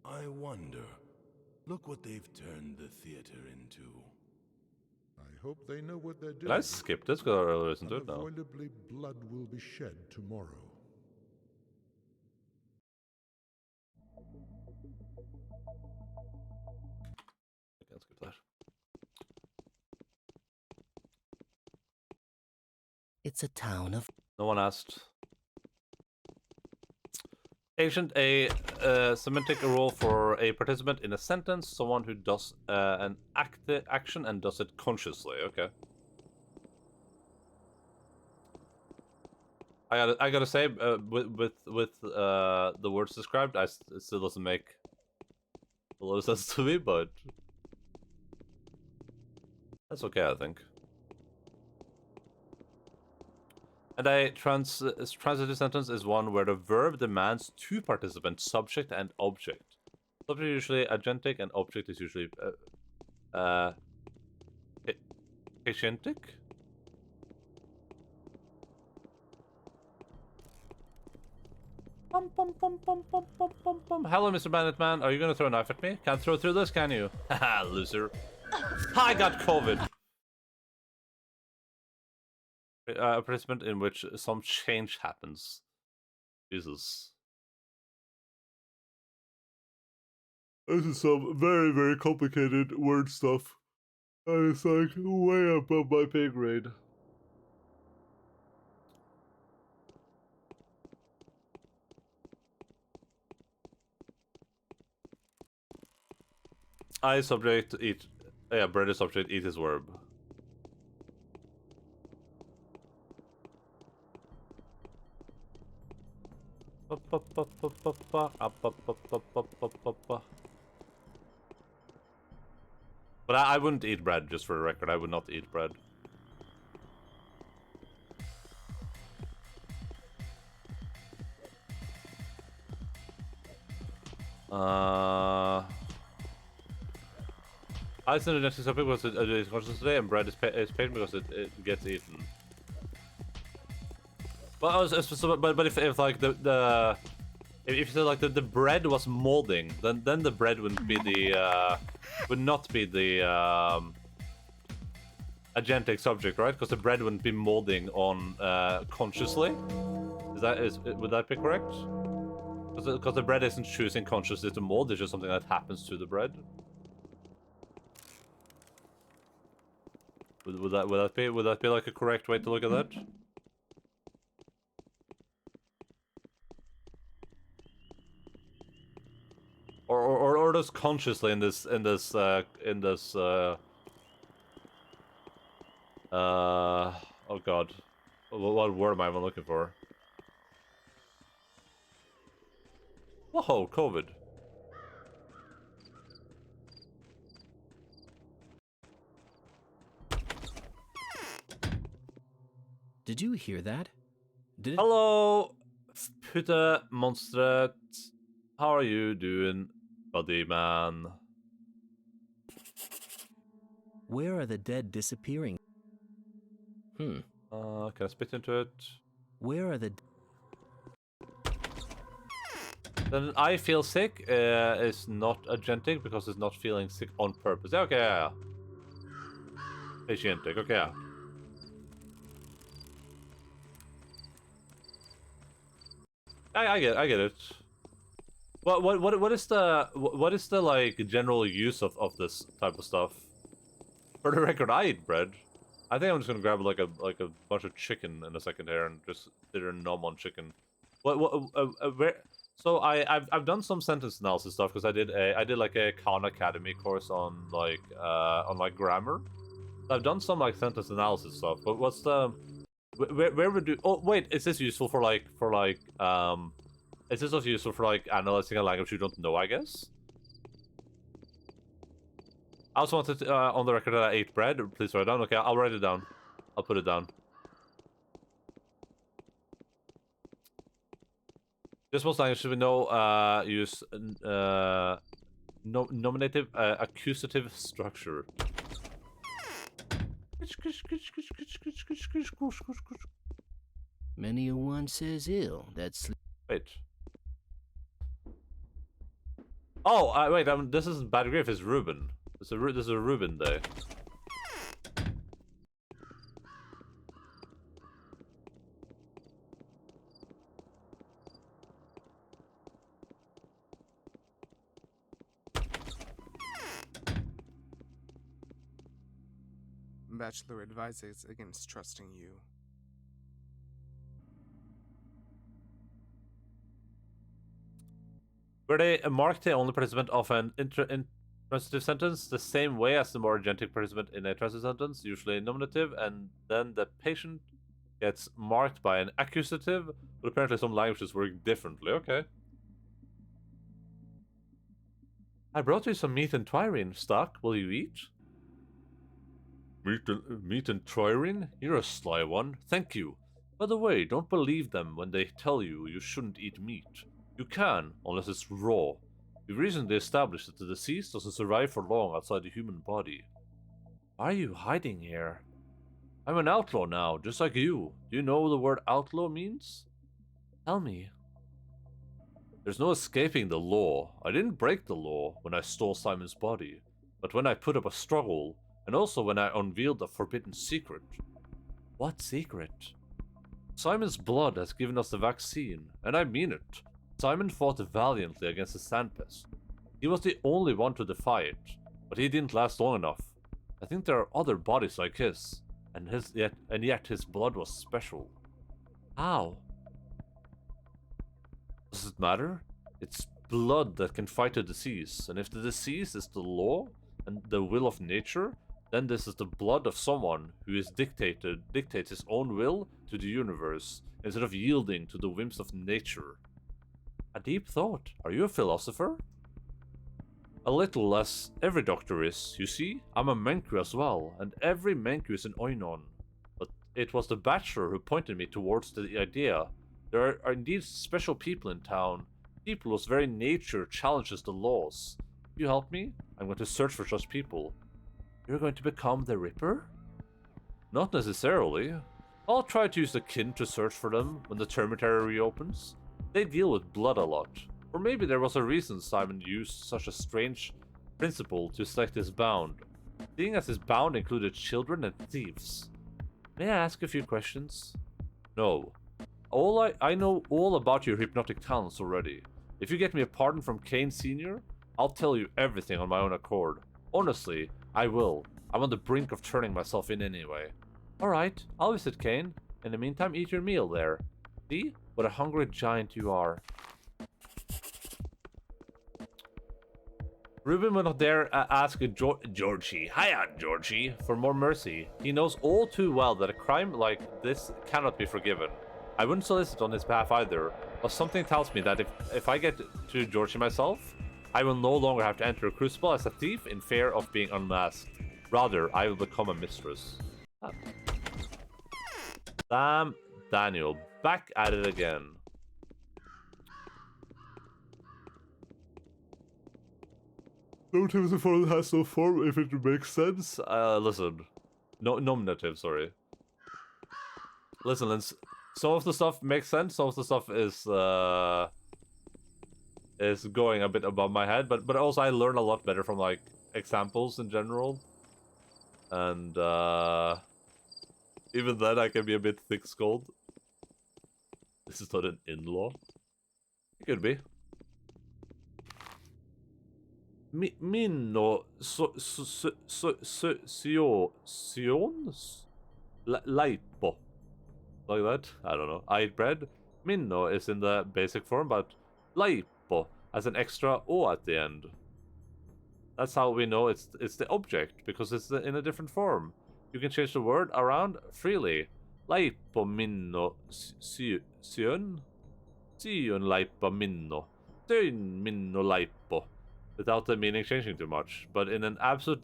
I wonder. Look what they've turned the theater into.
I hope they know what they're doing.
Did I skip this? Because I really listened to it now.
Unavoidably, blood will be shed tomorrow.
I can't skip that.
It's a town of...
No one asked. Agent, a semantic role for a participant in a sentence, someone who does an action and does it consciously. Okay. I gotta say, with the words described, it still doesn't make a lot of sense to me, but that's okay, I think. And a transitive sentence is one where the verb demands two participants, subject and object. Subject is usually agentic, and object is usually agentic. Hello, Mr. Bandit Man. Are you gonna throw a knife at me? Can't throw through this, can you? Haha, loser. I got COVID. A participant in which some change happens. Jesus. This is some very complicated word stuff. It's like way above my pay grade. I subject eat. Yeah, bread is subject, eat is verb. But I wouldn't eat bread, just for the record. I would not eat bread. I sent a next topic because it is conscious today, and bread is paid because it gets eaten. But if like the If you said like the bread was molding, then the bread wouldn't be the would not be the agentic subject, right? Because the bread wouldn't be molding on consciously. Would that be correct? Because the bread isn't choosing consciously to mold; it's just something that happens to the bread. Would that be like a correct way to look at that? Or does consciously in this oh god, what word am I even looking for? Whoa, COVID.
Did you hear that? Did it?
Hello, Putte Monstret. How are you doing, buddy man?
Where are the dead disappearing?
Can I spit into it?
Where are the...
Then I feel sick is not agentic because it's not feeling sick on purpose. Yeah, okay, yeah. Agentic, okay, yeah. I get it. What is the like general use of this type of stuff? For the record, I eat bread. I think I'm just gonna grab like a bunch of chicken in a second here and just sit there and nom on chicken. Where? So I've done some sentence analysis stuff because I did like a Khan Academy course on like grammar. So I've done some like sentence analysis stuff. But what's the where would you? Oh wait, is this useful for like is this also useful for like analyzing a language you don't know? I guess. I also wanted to, on the record that I ate bread. Please write it down. Okay, I'll write it down. I'll put it down. Just most language should we know use nominative accusative structure.
Many a one says ill. That's...
Wait. Oh, wait. This isn't Bad Griff. It's Ruben. This is a Ruben day.
Bachelor advises against trusting you.
Were they marked the only participant of an intransitive sentence the same way as the more agentic participant in a transitive sentence, usually nominative, and then the patient gets marked by an accusative, but apparently some languages work differently. Okay. I brought you some meat and twirine stock. Will you eat? Meat and twirine? You're a sly one. Thank you. By the way, don't believe them when they tell you you shouldn't eat meat. You can, unless it's raw. We recently established that the deceased doesn't survive for long outside the human body. Why are you hiding here? I'm an outlaw now, just like you. Do you know what the word outlaw means? Tell me. There's no escaping the law. I didn't break the law when I stole Simon's body, but when I put up a struggle, and also when I unveiled a forbidden secret. What secret? Simon's blood has given us the vaccine, and I mean it. Simon fought valiantly against the sandpest. He was the only one to defy it, but he didn't last long enough. I think there are other bodies like his, and yet his blood was special. How? Does it matter? It's blood that can fight a disease, and if the disease is the law and the will of nature, then this is the blood of someone who dictates his own will to the universe, instead of yielding to the whims of nature. A deep thought. Are you a philosopher? A little, as every doctor is. You see, I'm a Menku as well, and every Menku is an Oinon. But it was the Bachelor who pointed me towards the idea. There are indeed special people in town. People whose very nature challenges the laws. If you help me, I'm going to search for such people. You're going to become the Ripper? Not necessarily. I'll try to use the kin to search for them when the Termitary reopens. They deal with blood a lot. Or maybe there was a reason Simon used such a strange principle to select his bound, seeing as his bound included children and thieves. May I ask a few questions? No. I know all about your hypnotic talents already. If you get me a pardon from Kane Sr., I'll tell you everything on my own accord. Honestly, I will. I'm on the brink of turning myself in anyway. Alright, I'll visit Kane. In the meantime, eat your meal there. See? What a hungry giant you are. Ruben will not dare ask Georgie, hiya Georgie, for more mercy. He knows all too well that a crime like this cannot be forgiven. I wouldn't solicit on his behalf either, but something tells me that if I get to Georgie myself, I will no longer have to enter a crucible as a thief in fear of being unmasked. Rather, I will become a mistress. Ah. Damn, Daniel, back at it again. Nominative form has no form if it makes sense. Listen. No, nominative, sorry. Listen, some of the stuff makes sense, some of the stuff is going a bit above my head, but also I learn a lot better from, like, examples in general. And, even then I can be a bit thick-skulled. This is not an in-law. It could be. Minno Leipo. Like that? I don't know. I eat bread. Minno is in the basic form, but Leipo has an extra O at the end. That's how we know it's the object, because it's in a different form. You can change the word around freely. Leipo minno Sion Leipo minno. Sion minno Leipo. Without the meaning changing too much. But in an absolute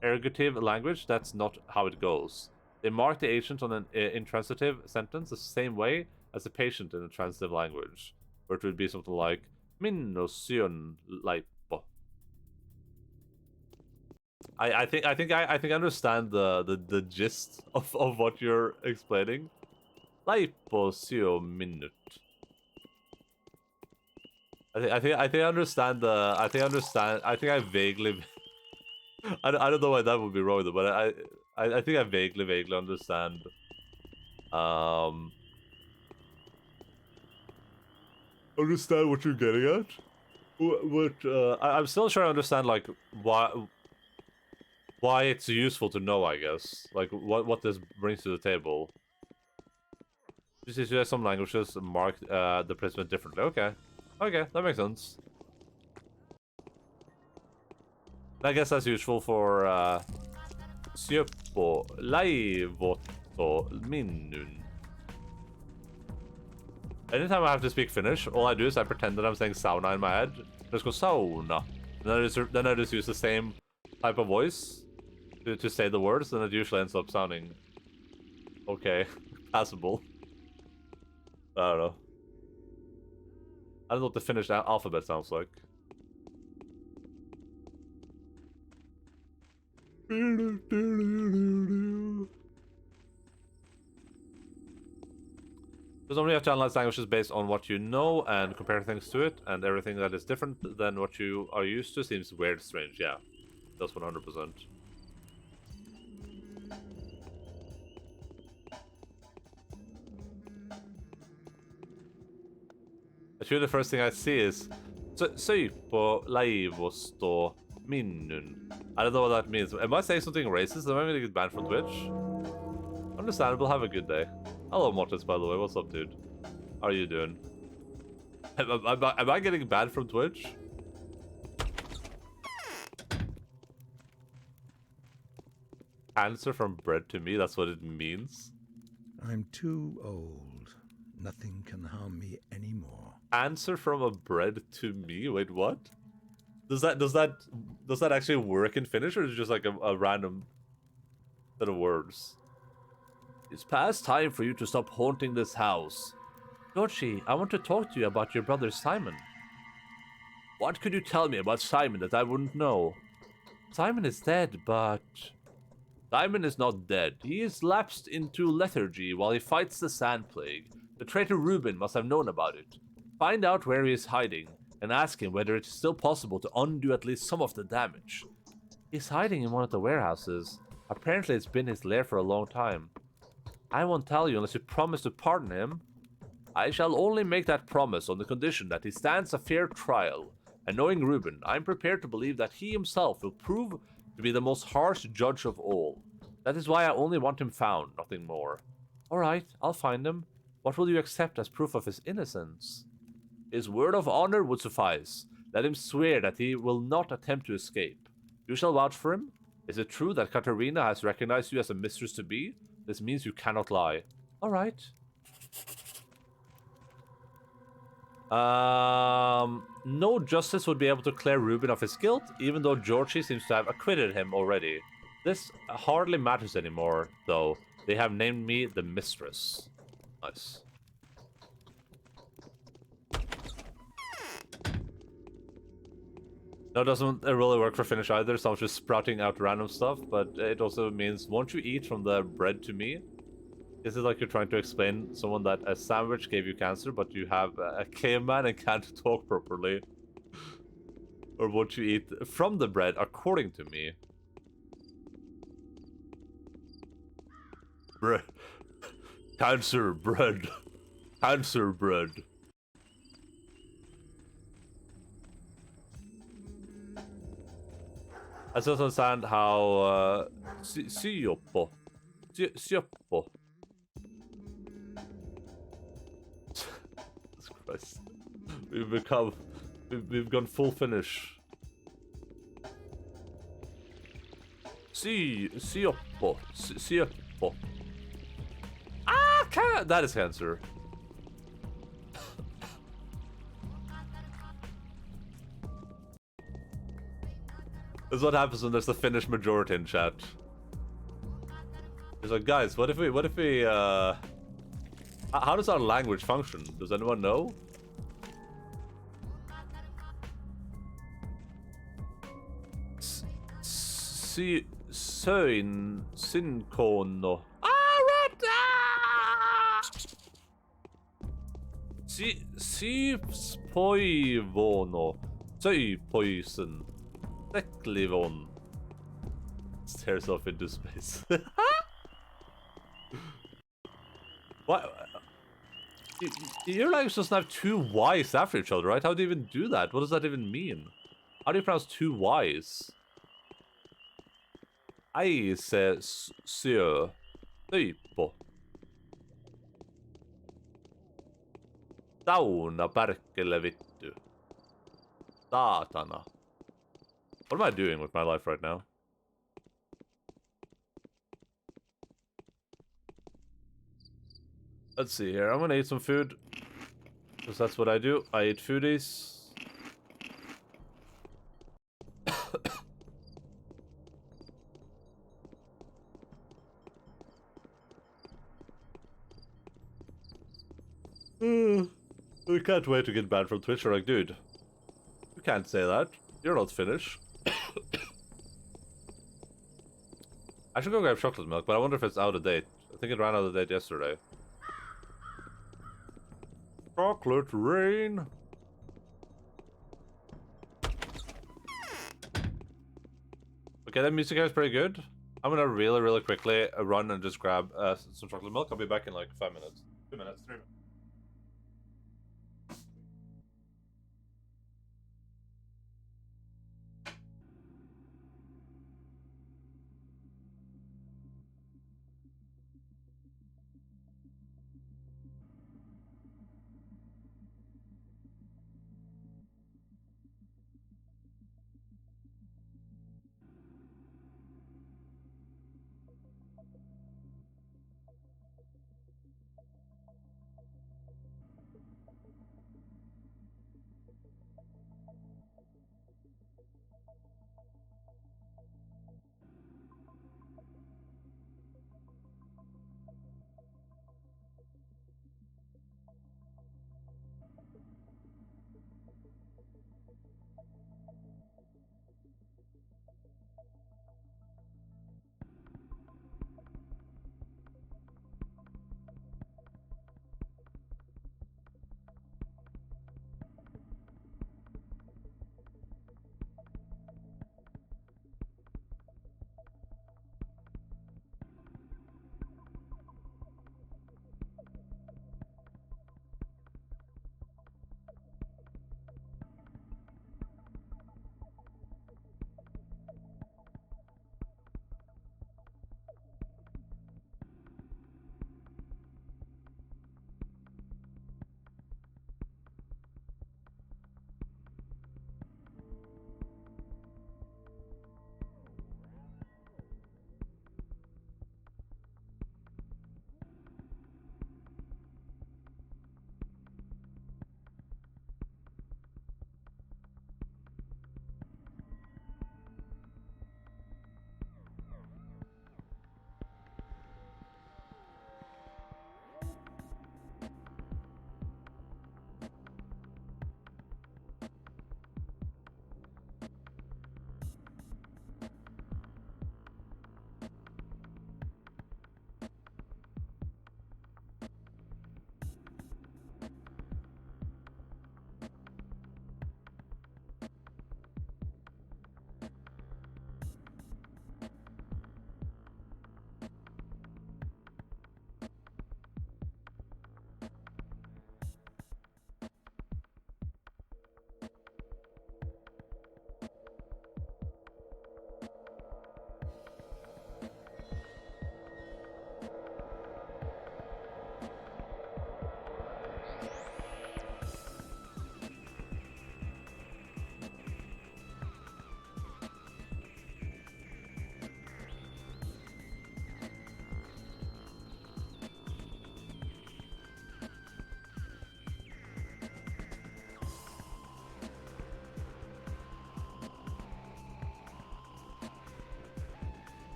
ergative language, that's not how it goes. They mark the agent on an intransitive sentence the same way as the patient in a transitive language, where it would be something like Minno Sion Leipo. I think I understand the gist of what you're explaining. Leipo Sion Minut. I think I understand the I think I vaguely I don't know why that would be wrong though, but I think I vaguely understand understand what you're getting at. I'm still trying to understand, like, why it's useful to know, I guess. Like what this brings to the table. Just you have some languages mark the placement differently. Okay, that makes sense. I guess that's useful for Syöpo Laivoto Minnun. Anytime I have to speak Finnish, all I do is I pretend that I'm saying sauna in my head. Just go sauna. And then I just use the same type of voice to say the words, and it usually ends up sounding okay, passable. I don't know. I don't know what the Finnish alphabet sounds like. Because only have to analyze languages based on what you know and compare things to it, and everything that is different than what you are used to seems weird, strange. Yeah, that's 100%. Actually, the first thing I see is Syöpo Laivosto Minnun. I don't know what that means. Am I saying something racist? Am I going to get banned from Twitch? Understandable. Have a good day. Hello, Mortis, by the way. What's up, dude? How are you doing? Am I getting banned from Twitch? Answer from bread to me? That's what it means?
I'm too old. Nothing can harm me anymore.
Answer from a bread to me? Wait, what? Does that actually work in Finnish, or is it just like a random set of words? It's past time for you to stop haunting this house. Georgie, I want to talk to you about your brother Simon. What could you tell me about Simon that I wouldn't know? Simon is dead, but... Simon is not dead. He is lapsed into lethargy while he fights the sand plague. The traitor Reuben must have known about it. Find out where he is hiding, and ask him whether it is still possible to undo at least some of the damage. He's hiding in one of the warehouses. Apparently it's been his lair for a long time. I won't tell you unless you promise to pardon him. I shall only make that promise on the condition that he stands a fair trial. And knowing Reuben, I'm prepared to believe that he himself will prove to be the most harsh judge of all. That is why I only want him found, nothing more. Alright, I'll find him. What will you accept as proof of his innocence? His word of honor would suffice. Let him swear that he will not attempt to escape. You shall vouch for him? Is it true that Katerina has recognized you as a mistress-to-be? This means you cannot lie. Alright. No justice would be able to clear Reuben of his guilt, even though Georgie seems to have acquitted him already. This hardly matters anymore, though. They have named me the Mistress. Nice. No, it doesn't really work for Finnish either, so I'm just sprouting out random stuff, but it also means, won't you eat from the bread to me? This is like you're trying to explain someone that a sandwich gave you cancer, but you have a caveman and can't talk properly. Or won't you eat from the bread according to me? Bread. Cancer bread. Cancer bread. I still don't understand how sioppo. Sioppo. Jesus Christ. We've gone full Finnish. Sioppo. Sioppo. Ah, that is cancer. This is what happens when there's the Finnish majority in chat. It's like, guys, what if we, how does our language function? Does anyone know? Synkono. Poivono. Poison. Teklivon. Stares off into space. What? Your language doesn't have two Y's after each other, right? How do you even do that? What does that even mean? How do you pronounce two Y's? I say sö. Typo. Sauna perkele vittu. Saatana. What am I doing with my life right now? Let's see here. I'm gonna eat some food. Because that's what I do. I eat foodies. We can't wait to get banned from Twitch. Or like, dude, you can't say that. You're not Finnish. I should go grab chocolate milk, but I wonder if it's out of date. I think it ran out of date yesterday. Chocolate rain. Okay, that music here is pretty good. I'm gonna really quickly run and just grab some chocolate milk. I'll be back in like 5 minutes. 2 minutes, 3 minutes.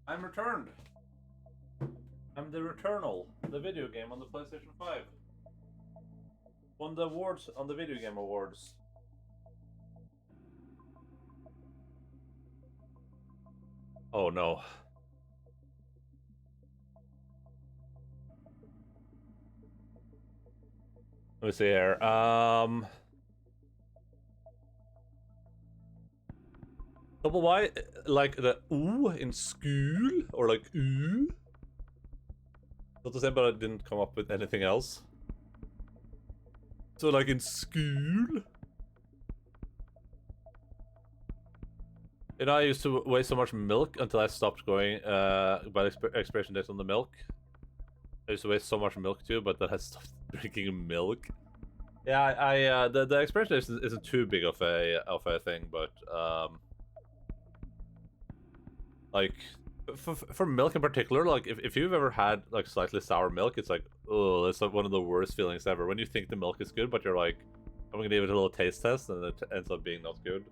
I'm returned. I'm the Returnal, the video game on the PlayStation 5. Won the awards on the Video Game Awards. Oh no. Let me see here. Double Y, like the ooh in school, or like ooh. Not the same, but I didn't come up with anything else. So like in school. You know, I used to waste so much milk until I stopped going by the expiration date on the milk. I used to waste so much milk too, but then I stopped drinking milk. Yeah, the expiration date isn't too big of a thing, but like for milk in particular, like if you've ever had like slightly sour milk, it's like, oh, it's like one of the worst feelings ever. When you think the milk is good, but you're like, I'm gonna give it a little taste test, and it ends up being not good.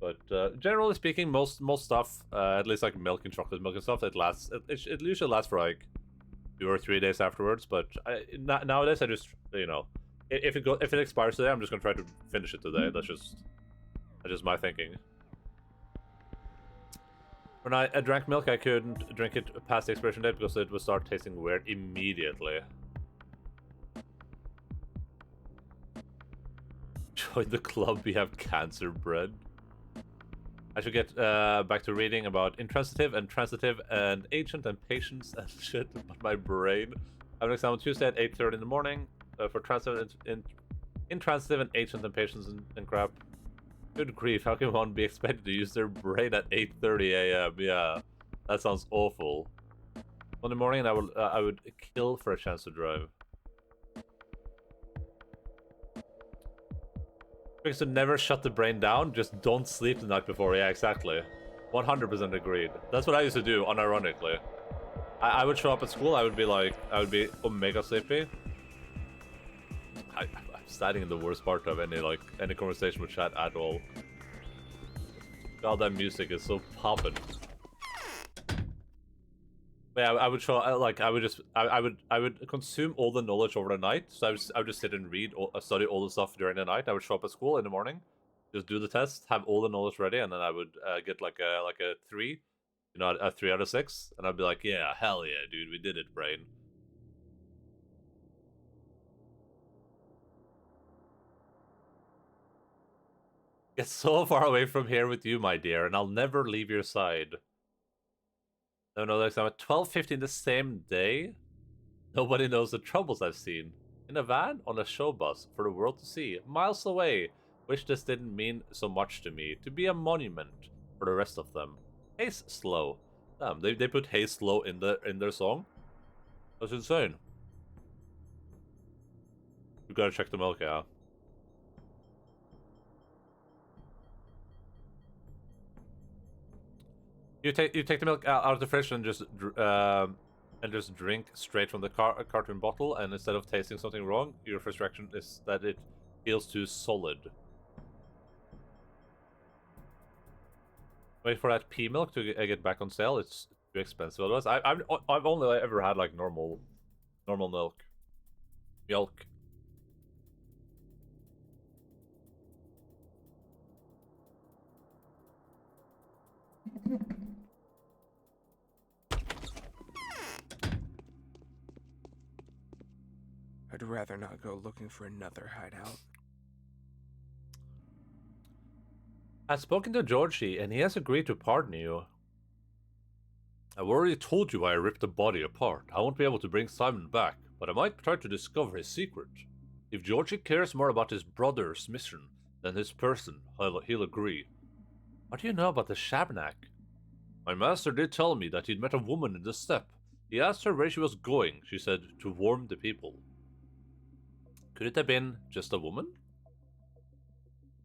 But generally speaking, most stuff, at least like milk and chocolate milk and stuff, it usually lasts for like 2 or 3 days afterwards. But nowadays, I just, you know, if it expires today, I'm just gonna try to finish it today. That's just my thinking. When I drank milk, I couldn't drink it past the expiration date because it would start tasting weird immediately. Join the club, we have cancer bread. I should get back to reading about intransitive and transitive and ancient and patience and shit, but my brain. I have an exam on Tuesday at 8:30 in the morning for transitive intransitive and ancient and patience and crap. Good grief, how can one be expected to use their brain at 8:30 a.m.? Yeah, that sounds awful. Monday morning, I would kill for a chance to drive. Because to never shut the brain down, just don't sleep the night before. Yeah, exactly. 100% agreed. That's what I used to do, unironically. I would show up at school, I would be omega sleepy. I'm standing in the worst part of any conversation with chat at all. God, that music is so poppin'. Yeah, I would show I would consume all the knowledge over the night. So I would just sit and study all the stuff during the night. I would show up at school in the morning, just do the test, have all the knowledge ready, and then I would get like a 3, you know, a 3 out of 6, and I'd be like, yeah, hell yeah, dude, we did it, brain. Get so far away from here with you, my dear, and I'll never leave your side. No, exam at 12:15 the same day? Nobody knows the troubles I've seen. In a van, on a show bus, for the world to see, miles away. Wish this didn't mean so much to me. To be a monument for the rest of them. Haze slow. Damn, they put Haze slow in their song? That's insane. You gotta check the milk out. You take the milk out of the fridge and just drink straight from the cartoon bottle, and instead of tasting something wrong, your first reaction is that it feels too solid. Wait for that pea milk to get back on sale. It's too expensive otherwise. I've only ever had like normal milk.
I'd rather not go looking for another hideout.
I've spoken to Georgie, and he has agreed to pardon you. I've already told you why I ripped the body apart. I won't be able to bring Simon back, but I might try to discover his secret. If Georgie cares more about his brother's mission than his person, he'll agree. What do you know about the Shabnak? My master did tell me that he'd met a woman in the steppe. He asked her where she was going. She said, to warm the people. Could it have been just a woman?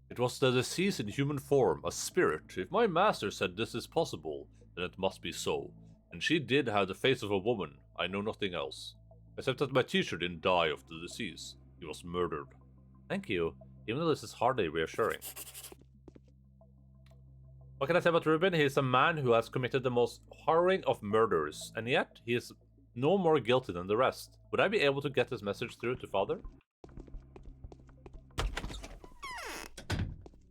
It was the deceased in human form, a spirit. If my master said this is possible, then it must be so. And she did have the face of a woman. I know nothing else. Except that my teacher didn't die of the disease. He was murdered. Thank you, even though this is hardly reassuring. What can I say about Ruben? He is a man who has committed the most harrowing of murders, and yet he is no more guilty than the rest. Would I be able to get this message through to father?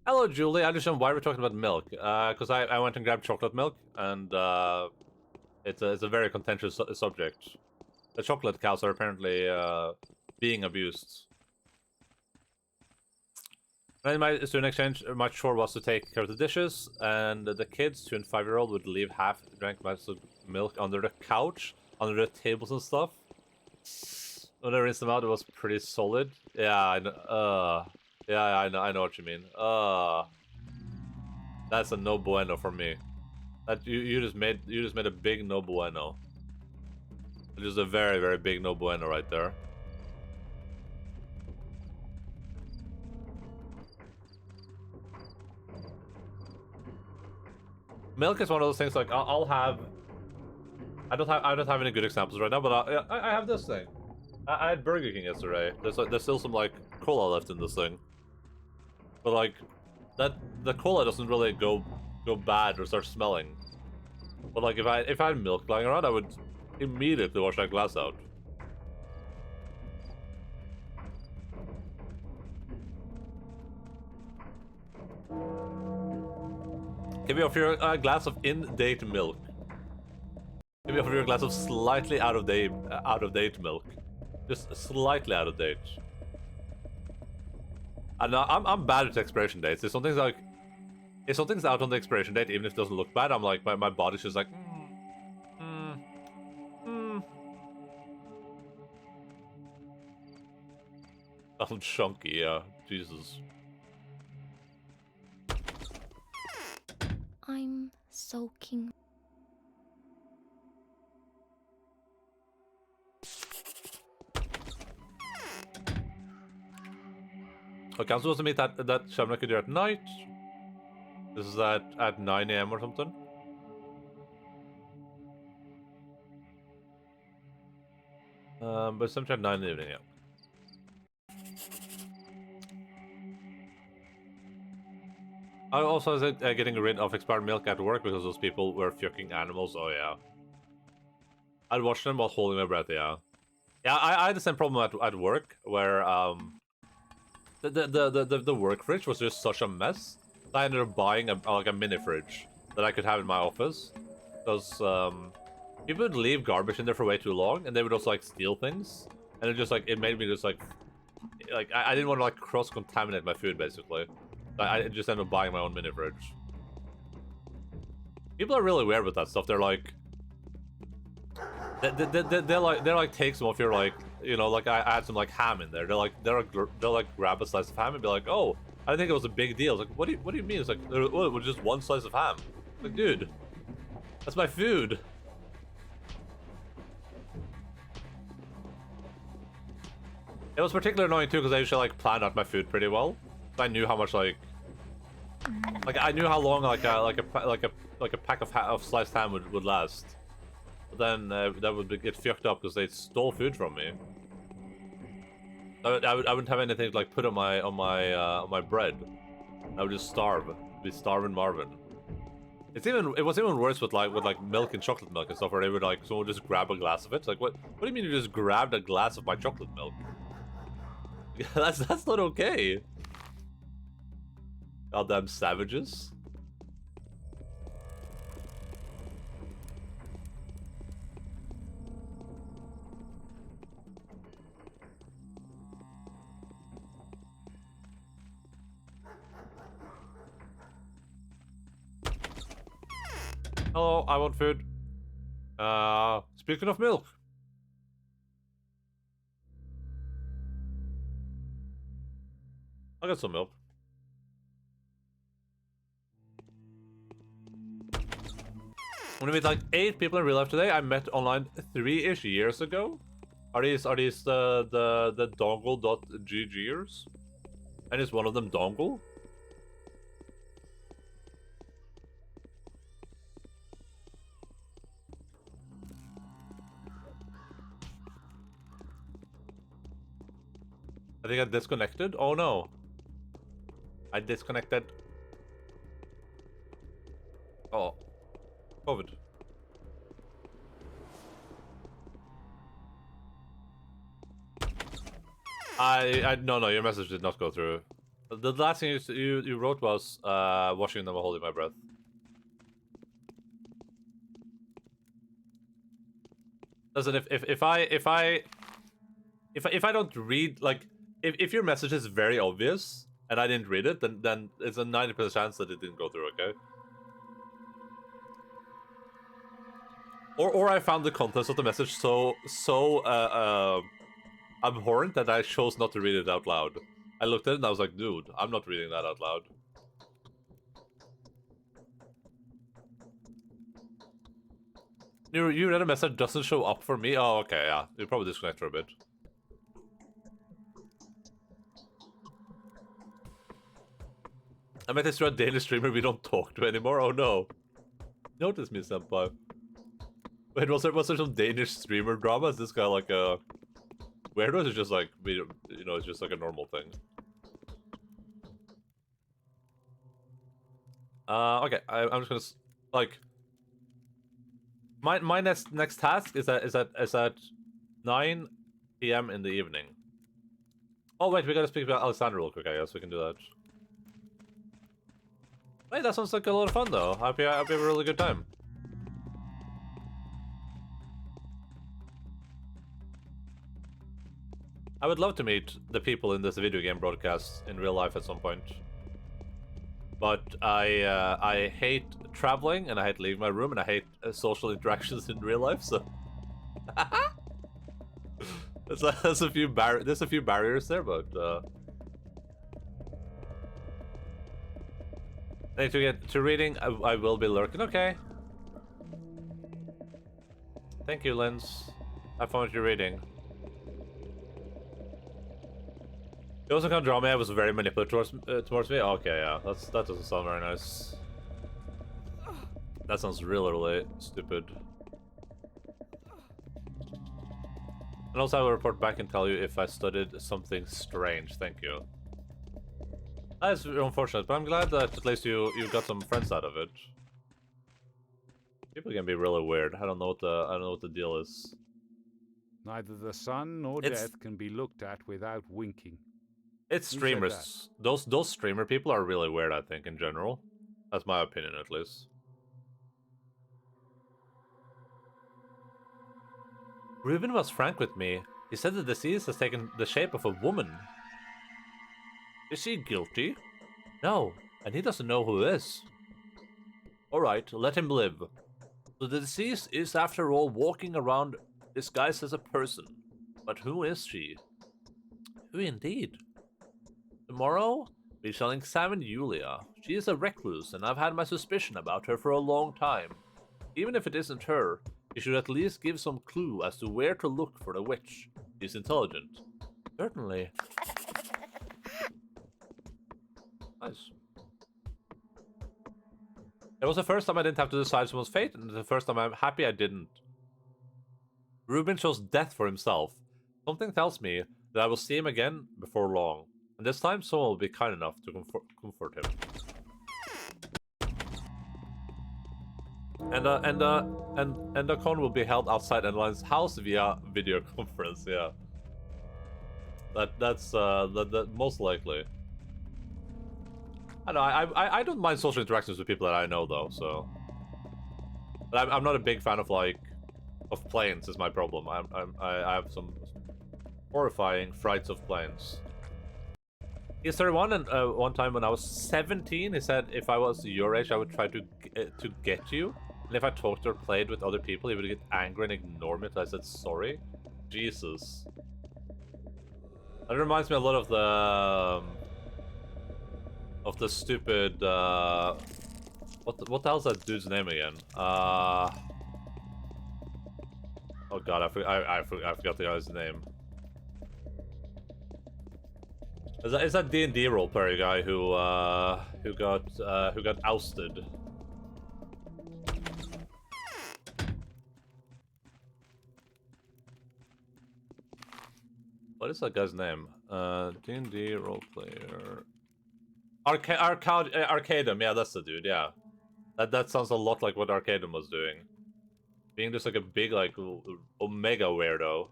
Hello, Julie. I understand why we're talking about milk. Because I went and grabbed chocolate milk, and it's a very contentious subject. The chocolate cows are apparently being abused. And in my student exchange, my chore was to take care of the dishes, and the kids, 2 and 5-year-old, would leave half drank glasses of milk under the couch, under the tables and stuff. When I rinsed them out, it was pretty solid. Yeah, I know. Yeah, I know what you mean. That's a no bueno for me. That you just made a big no bueno. Just a very, very big no bueno right there. Milk is one of those things like I'll have. I don't have any good examples right now, but I have this thing. I had Burger King yesterday. There's still some like cola left in this thing, but like the cola doesn't really go bad or start smelling. But like if I had milk lying around, I would immediately wash that glass out. Give me offer you a glass of in-date milk. Give me offer you a glass of slightly out of date milk. Just slightly out of date. And I'm bad at expiration dates. If something's out on the expiration date, even if it doesn't look bad, I'm like my body's just like. I'm chunky, yeah. Jesus.
I'm soaking.
Okay, I'm supposed to meet that Shamrock could do at night. This is at 9 AM or something. But sometime 9 in the evening, yeah. I also was getting rid of expired milk at work because those people were fucking animals. Oh yeah. I'd watch them while holding my breath. Yeah. Yeah, I had the same problem at work where the work fridge was just such a mess. I ended up buying a mini fridge that I could have in my office because people would leave garbage in there for way too long, and they would also like steal things, and it made me just like I didn't want to like cross contaminate my food basically. I just ended up buying my own mini fridge. People are really weird with that stuff. They're like, they like take some of your like, you know, like I had some like ham in there. They'll like grab a slice of ham and be like, oh, I didn't think it was a big deal. It's like, what do you mean? It's like, well, it was just one slice of ham. Like, dude, that's my food. It was particularly annoying too because I usually like planned out my food pretty well. I knew how much like I knew how long like a pack of sliced ham would last. But then that would get fucked up because they stole food from me. I wouldn't have anything to like put on my bread. I would just starve. Be starving Marvin. It was even worse with like milk and chocolate milk and stuff, where they would like someone would just grab a glass of it. It's like what do you mean you just grabbed a glass of my chocolate milk? that's not okay. Goddamn savages. Hello, I want food. Speaking of milk. I'll get some milk. I'm gonna meet like 8 people in real life today. I met online 3-ish years ago. Are these the dongle.ggers? And is one of them dongle? I think I disconnected. Oh no. I disconnected. COVID. No, your message did not go through. The last thing you wrote was washing them while holding my breath. Listen, if I don't read, like, if your message is very obvious and I didn't read it, then it's a 90% chance that it didn't go through. Okay. Or I found the contents of the message so abhorrent that I chose not to read it out loud. I looked at it and I was like, dude, I'm not reading that out loud. You read a message doesn't show up for me? Oh, okay, yeah. You probably disconnect for a bit. I met this through a Danish streamer we don't talk to anymore. Oh no. Notice me, senpai. Wait, was there some Danish streamer drama? Is this guy like a weirdo? It's just like, you know, it's just like a normal thing. Okay, I'm just gonna like my next task is at 9 p.m. in the evening. Oh wait, we gotta speak about Alexander real quick. I guess we can do that. Wait, that sounds like a lot of fun though. I hope you have a really good time. I would love to meet the people in this video game broadcast in real life at some point. But I hate traveling, and I hate leaving my room, and I hate social interactions in real life, so... there's a few barriers there, but... I need to get to reading. I will be lurking. Okay. Thank you, Linz. Have fun with your reading. It wasn't kind of drama. It was very manipulative towards me. Okay, yeah, that doesn't sound very nice. That sounds really stupid. And also, I will report back and tell you if I studied something strange. Thank you. That is unfortunate, but I'm glad that at least you got some friends out of it. People can be really weird. I don't know what the deal is.
Neither the sun nor death can be looked at without winking.
It's streamers. Those streamer people are really weird, I think, in general. That's my opinion, at least. Ruben was frank with me. He said the disease has taken the shape of a woman. Is he guilty? No, and he doesn't know who is. Alright, let him live. So the disease is, after all, walking around disguised as a person. But who is she? Who indeed? Tomorrow, we shall examine Yulia. She is a recluse, and I've had my suspicion about her for a long time. Even if it isn't her, she should at least give some clue as to where to look for the witch. She's intelligent. Certainly. Nice. It was the first time I didn't have to decide someone's fate, and the first time I'm happy I didn't. Ruben chose death for himself. Something tells me that I will see him again before long. And this time, someone will be kind enough to comfort him. And the con will be held outside Endaline's house via video conference. Yeah, that's most likely. I know. I don't mind social interactions with people that I know though. So, but I'm not a big fan of planes. Is my problem. I have some horrifying frights of planes. He's 31, and one time when I was 17, he said if I was your age, I would try to get you. And if I talked or played with other people, he would get angry and ignore me until I said sorry. Jesus. That reminds me a lot of the stupid what the hell's that dude's name again? Oh god, I forgot the guy's name. Is that D&D roleplayer guy who got ousted? What is that guy's name? D&D roleplayer. Arcadum, yeah, that's the dude, yeah. That sounds a lot like what Arcadum was doing. Being just like a big, like, omega weirdo.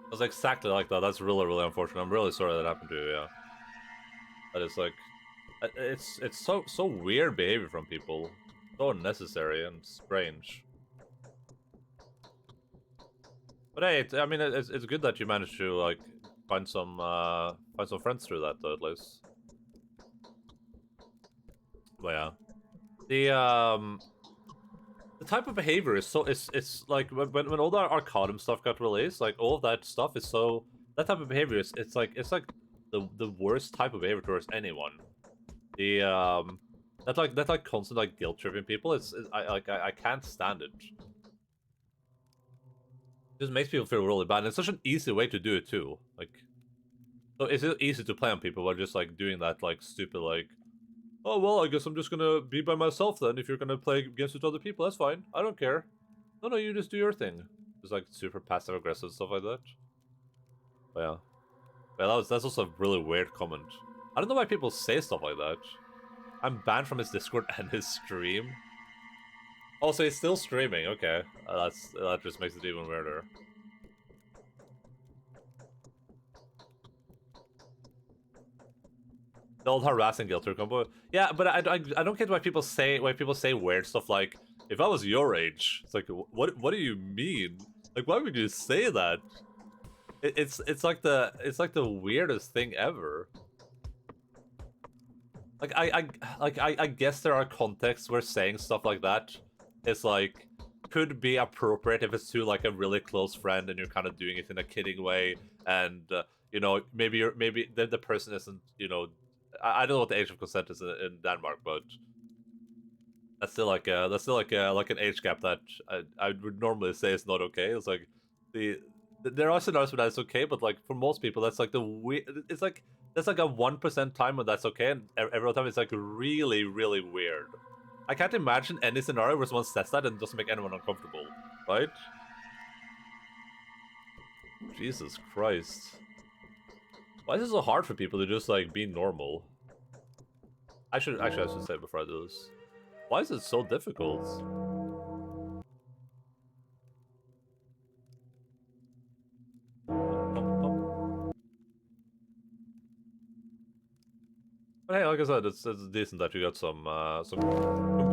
It was exactly like that. That's really, really unfortunate. I'm really sorry that happened to you, yeah. That is like... It's so weird behavior from people. So unnecessary and strange. But hey, I mean, it's good that you managed to, like, find some friends through that, though, at least. But yeah. The type of behavior is so it's like when all the Arcadum stuff got released, like all of that stuff is so that type of behavior is it's like the worst type of behavior towards anyone. The that like constant like guilt tripping people. I can't stand it. It just makes people feel really bad. And it's such an easy way to do it too. Like, so it's easy to play on people by just like doing that like stupid like. Oh, well, I guess I'm just gonna be by myself then. If you're gonna play games with other people, that's fine. I don't care. No, you just do your thing. Just like super passive-aggressive stuff like that. But yeah. But that's also a really weird comment. I don't know why people say stuff like that. I'm banned from his Discord and his stream. Oh, so he's still streaming. Okay. That just makes it even weirder. The old harassing guilter combo. Yeah, but I don't get why people say weird stuff like, if I was your age. It's like, what do you mean? Like, why would you say that? It's like the weirdest thing ever. Like I guess there are contexts where saying stuff like that is like could be appropriate if it's to like a really close friend and you're kind of doing it in a kidding way, and you know, maybe the person isn't, you know, I don't know what the age of consent is in Denmark, but that's still like an age gap that I would normally say is not okay. It's like there are scenarios where that's okay, but like for most people that's like it's like there's like a 1% time when that's okay, and every other time it's like really, really weird. I can't imagine any scenario where someone says that and doesn't make anyone uncomfortable, right? Jesus Christ. Why is it so hard for people to just like be normal? I should say it before I do this. Why is it so difficult? But hey, like I said, it's decent that you got some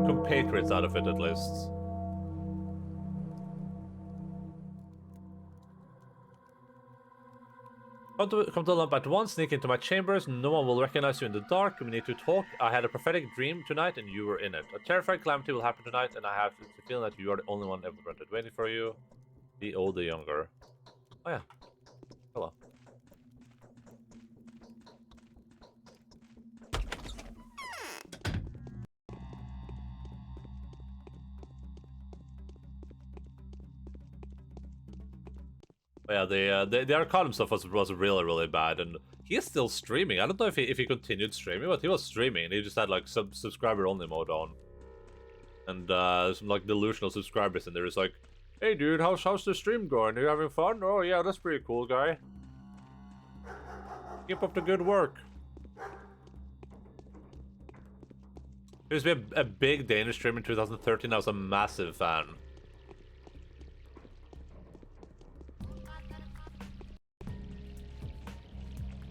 compatriots out of it at least. Come to lump at once, sneak into my chambers, no one will recognize you in the dark, we need to talk. I had a prophetic dream tonight and you were in it. A terrifying calamity will happen tonight and I have the feeling that you are the only one ever prevented. Waiting for you. The old, the younger. Oh yeah. Hello. But yeah, the Arcanum stuff was really, really bad, and he is still streaming. I don't know if he continued streaming, but he was streaming, and he just had like subscriber only mode on, and some like delusional subscribers, and they're just like, "Hey, dude, how's the stream going? Are you having fun? Oh yeah, that's pretty cool, guy. Keep up the good work." He used to be a big Danish streamer in 2013. I was a massive fan.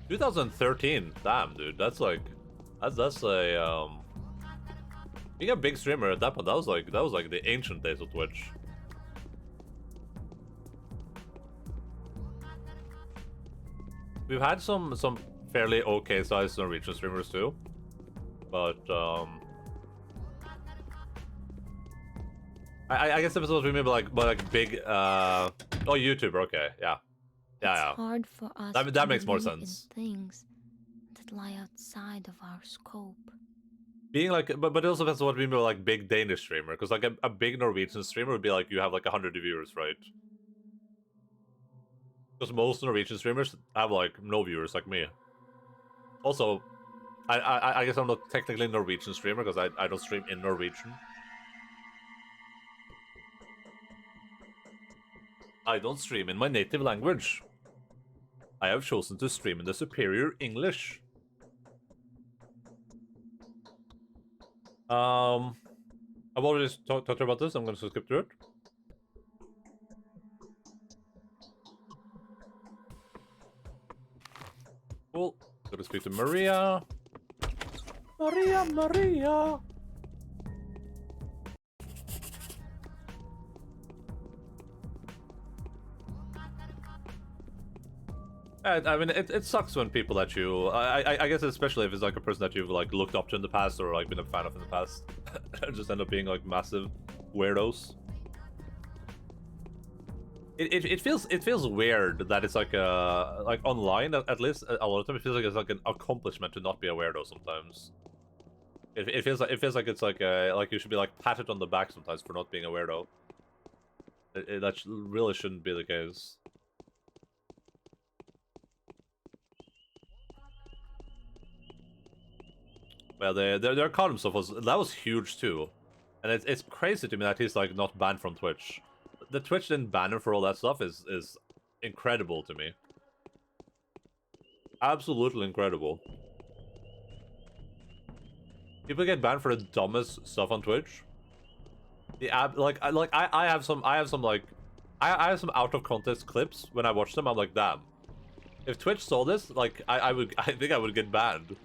"2013, damn, dude, that's a being a big streamer at that point. That was like the ancient days of Twitch. We've had some fairly okay sized Norwegian streamers too, but I guess it was maybe like big oh, YouTuber. Okay, yeah.
It's hard for us
that makes more
believe
sense.
in things that lie outside of our scope.
Being like, but it also depends on what we mean by like big Danish streamer, because like a big Norwegian streamer would be like you have like 100 viewers, right? Because most Norwegian streamers have like no viewers, like me. Also, I guess I'm not technically a Norwegian streamer because I don't stream in Norwegian. I don't stream in my native language. I have chosen to stream in the superior English. I've already talked about this. I'm going to skip through it. Cool. Gotta speak to Maria. Maria. I mean, it sucks when people that you... I guess especially if it's like a person that you've like looked up to in the past or like been a fan of in the past, just end up being like massive weirdos. It feels weird that it's like online at least a lot of time it feels like it's like an accomplishment to not be a weirdo sometimes. It feels like it's like you should be like patted on the back sometimes for not being a weirdo. That really shouldn't be the case. Well, their condom stuff was huge too, and it's crazy to me that he's like not banned from Twitch. The Twitch didn't ban him for all that stuff is incredible to me. Absolutely incredible. People get banned for the dumbest stuff on Twitch. I have some like I have some out of context clips when I watch them. I'm like, damn. If Twitch saw this, like I think I would get banned.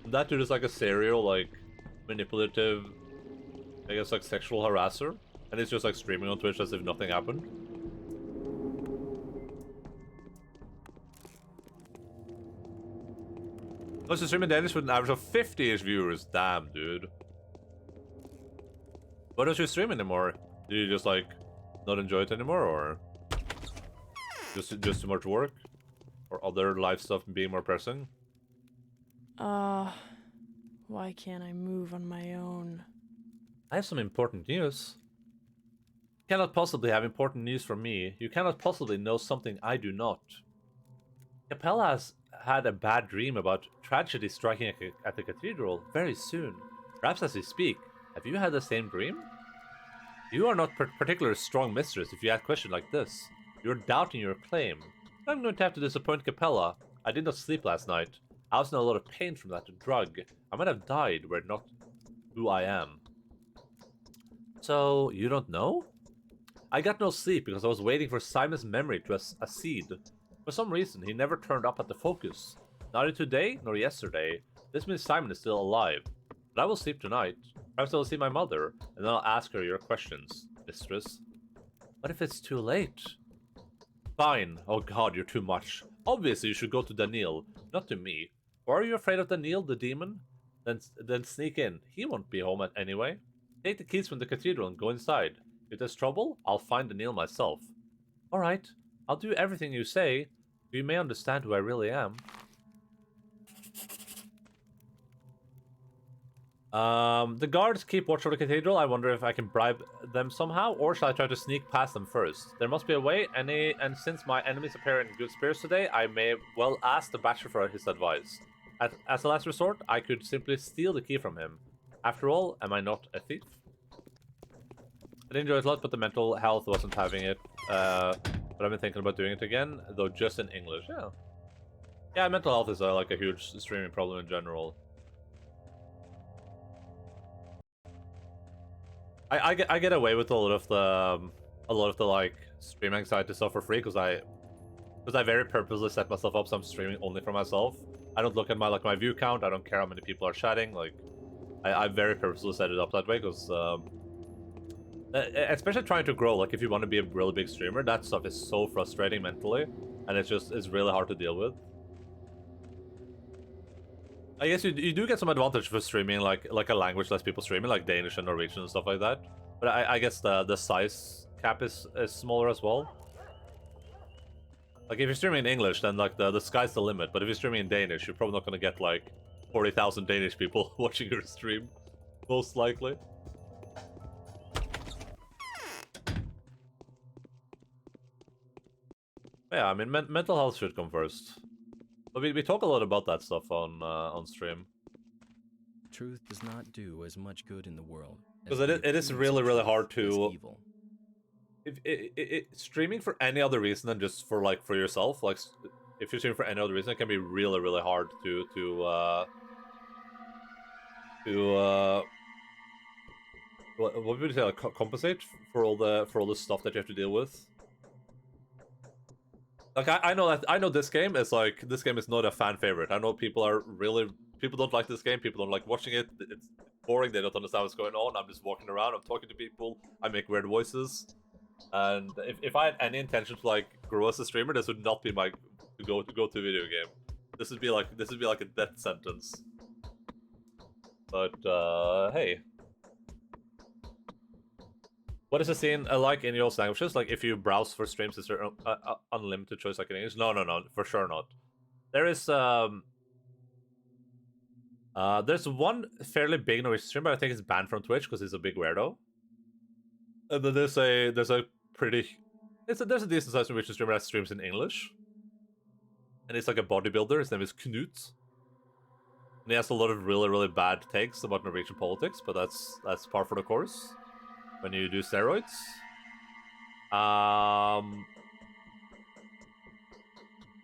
That dude is like a serial like manipulative, I guess like sexual harasser, and he's just like streaming on Twitch as if nothing happened. Plus, the streaming Danish with an average of 50-ish viewers. Damn, dude. Why don't you stream anymore? Do you just like not enjoy it anymore, or just too much work, or other life stuff being more pressing?
Why can't I move on my own?
I have some important news. You cannot possibly have important news from me. You cannot possibly know something I do not. Capella has had a bad dream about tragedy striking at the cathedral very soon. Perhaps as we speak. Have you had the same dream? You are not particularly strong mistress if you ask a question like this. You're doubting your claim. I'm going to have to disappoint Capella. I did not sleep last night. I was in a lot of pain from that drug. I might have died were it not who I am. So, you don't know? I got no sleep because I was waiting for Simon's memory to accede. For some reason, he never turned up at the focus. Neither today nor yesterday. This means Simon is still alive. But I will sleep tonight. Perhaps I will see my mother, and then I'll ask her your questions, mistress. What if it's too late? Fine. Oh god, you're too much. Obviously, you should go to Daniel, not to me. Or are you afraid of Daniel, the demon? Then sneak in. He won't be home anyway. Take the keys from the cathedral and go inside. If there's trouble, I'll find Daniel myself. Alright, I'll do everything you say. You may understand who I really am. The guards keep watch over the cathedral. I wonder if I can bribe them somehow, or shall I try to sneak past them first? There must be a way, and since my enemies appear in good spirits today, I may well ask the Bachelor for his advice. As a last resort, I could simply steal the key from him. After all, am I not a thief? I did enjoy it a lot, but the mental health wasn't having it. But I've been thinking about doing it again, though just in English. Yeah, yeah. Mental health is like a huge streaming problem in general. I get away with a lot of the like stream anxiety stuff for free because I very purposely set myself up so I'm streaming only for myself. I don't look at my view count. I don't care how many people are chatting. Like I very purposely set it up that way because especially trying to grow. Like if you want to be a really big streamer, that stuff is so frustrating mentally, and it's really hard to deal with. I guess you do get some advantage for streaming like a language less people streaming, like Danish and Norwegian and stuff like that. But I guess the size cap is smaller as well. Like if you're streaming in English, then like the sky's the limit. But if you're streaming in Danish, you're probably not gonna get like 40,000 Danish people watching your stream, most likely. Yeah, I mean mental health should come first. But we talk a lot about that stuff on stream.
Truth does not do as much good in the world.
Because it is really hard to... streaming for any other reason than just for like for yourself, like if you're streaming for any other reason, it can be really hard to what would you say, like compensate for all the stuff that you have to deal with. Like I know this game is not a fan favorite. I know people don't like this game. People don't like watching it. It's boring. They don't understand what's going on. I'm just walking around. I'm talking to people. I make weird voices. And if I had any intention to like grow as a streamer, this would not be my go to video game. This would be like a death sentence. But hey, what is the scene like in your languages? Like if you browse for streams, is there unlimited choice like in English? No, for sure not. There is there's one fairly big Norwegian streamer. I think it's banned from Twitch because he's a big weirdo. And then there's a decent sized Norwegian streamer that streams in English. And he's like a bodybuilder. His name is Knut. And he has a lot of really bad takes about Norwegian politics, but that's par for the course when you do steroids.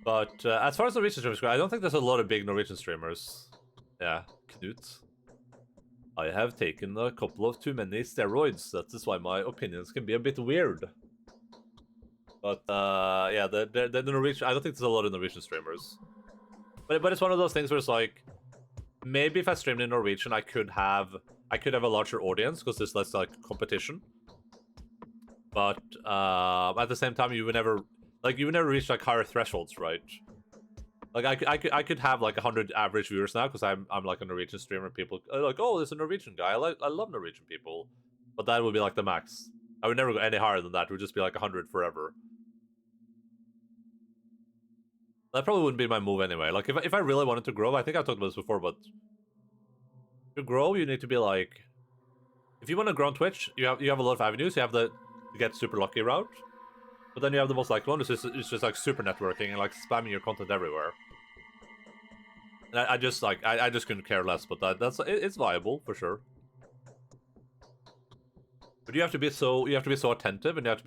But as far as Norwegian streamers go, I don't think there's a lot of big Norwegian streamers. Yeah, Knut. I have taken a couple of too many steroids. That is why my opinions can be a bit weird. But yeah, the Norwegian. I don't think there's a lot of Norwegian streamers. But it's one of those things where it's like, maybe if I streamed in Norwegian, I could have a larger audience because there's less like competition. But at the same time, you would never reach like higher thresholds, right? Like I could have like 100 average viewers now because I'm like a Norwegian streamer. People are like, oh, there's a Norwegian guy. I love Norwegian people, but that would be like the max. I would never go any higher than that. It would just be like 100 forever. That probably wouldn't be my move anyway. Like if I really wanted to grow, I think I've talked about this before, but to grow, you need to be like, if you want to grow on Twitch, you have a lot of avenues. You have the get super lucky route, but then you have the most likely one. It's just like super networking and like spamming your content everywhere. And I just couldn't care less. But it's viable for sure. But you have to be so attentive, and you have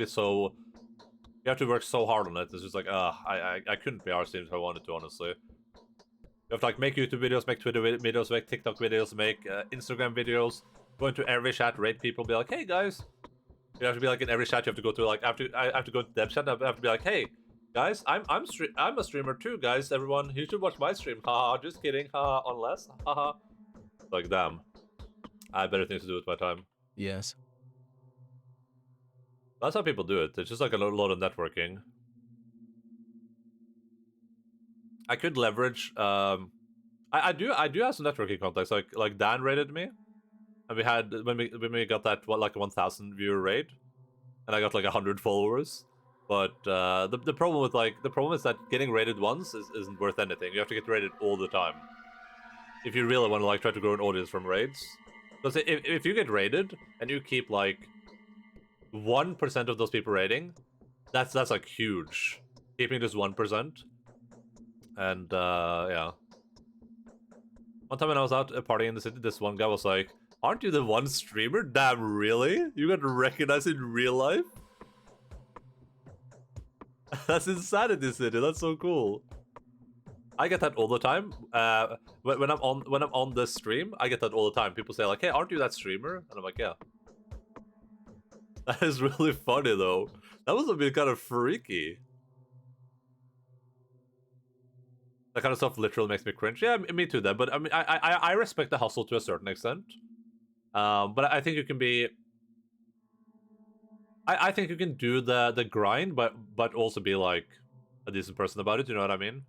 to work so hard on it. It's just like I couldn't be arsed if I wanted to, honestly. You have to like make YouTube videos, make Twitter videos, make TikTok videos, make Instagram videos, go into every chat, rate people, be like, hey guys. You have to be like in every chat. You have to go to like I have to go to dev chat. I have to be like, hey guys, I'm a streamer too, guys. Everyone, you should watch my stream. Haha, just kidding. Haha, unless haha. Like damn, I have better things to do with my time.
Yes.
That's how people do it. It's just like a lot of networking. I could leverage. I do have some networking contacts. Like Dan raided me, and we had when we got that like 1,000 viewer raid, and I got like 100 followers. But the problem is that getting raided once isn't worth anything. You have to get raided all the time if you really want to like try to grow an audience from raids. Because if you get raided and you keep like 1% of those people raiding, that's like huge. Keeping just 1%. And yeah. One time when I was out partying in the city, this one guy was like, aren't you the one streamer? Damn, really? You got recognized in real life? That's insanity, city. That's so cool. I get that all the time. When I'm on this stream, I get that all the time. People say like, hey, aren't you that streamer? And I'm like, yeah. That is really funny, though. That must have been kind of freaky. That kind of stuff literally makes me cringe. Yeah, me too, then. But I mean, I respect the hustle to a certain extent. But I think you can be. I think you can do the grind, but also be like a decent person about it. You know what I mean?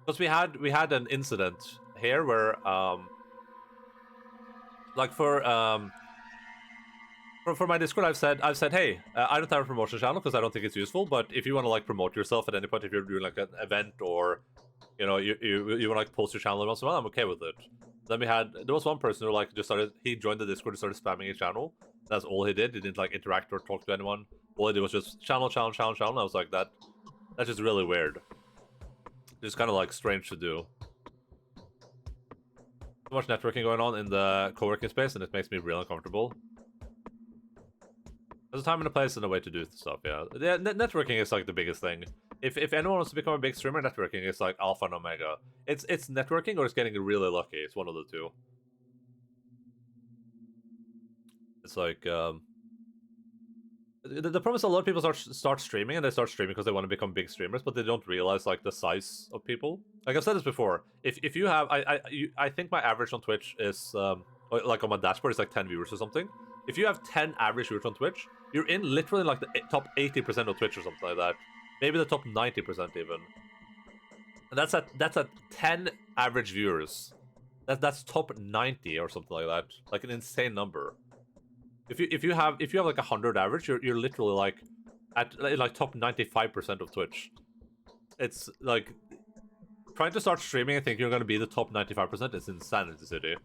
Because we had an incident here where like for my Discord, I've said, hey, I don't have a promotion channel because I don't think it's useful. But if you want to like promote yourself at any point, if you're doing like an event or, you know, you want to like post your channel once in a while, I'm okay with it. Then there was one person who like he joined the Discord and started spamming his channel. That's all he did. He didn't like interact or talk to anyone. All he did was just channel. I was like, that's just really weird. Just kind of like strange to do. So much networking going on in the co-working space, and it makes me real uncomfortable. There's a time and a place and a way to do stuff, yeah. Networking is like the biggest thing. If anyone wants to become a big streamer, networking is like alpha and omega. It's networking or it's getting really lucky. It's one of the two. It's like the problem is a lot of people start streaming, and they start streaming because they want to become big streamers, but they don't realize like the size of people. Like I've said this before, if you have I think my average on Twitch is like on my dashboard is like 10 viewers or something. If you have 10 average viewers on Twitch, you're in literally like the top 80% of Twitch or something like that, maybe the top 90% even. And that's at 10 average viewers. That's top 90 or something like that, like an insane number. If you have like 100 average, you're literally like at like top 95% of Twitch. It's like trying to start streaming and think you're gonna be the top 95% is insanity city.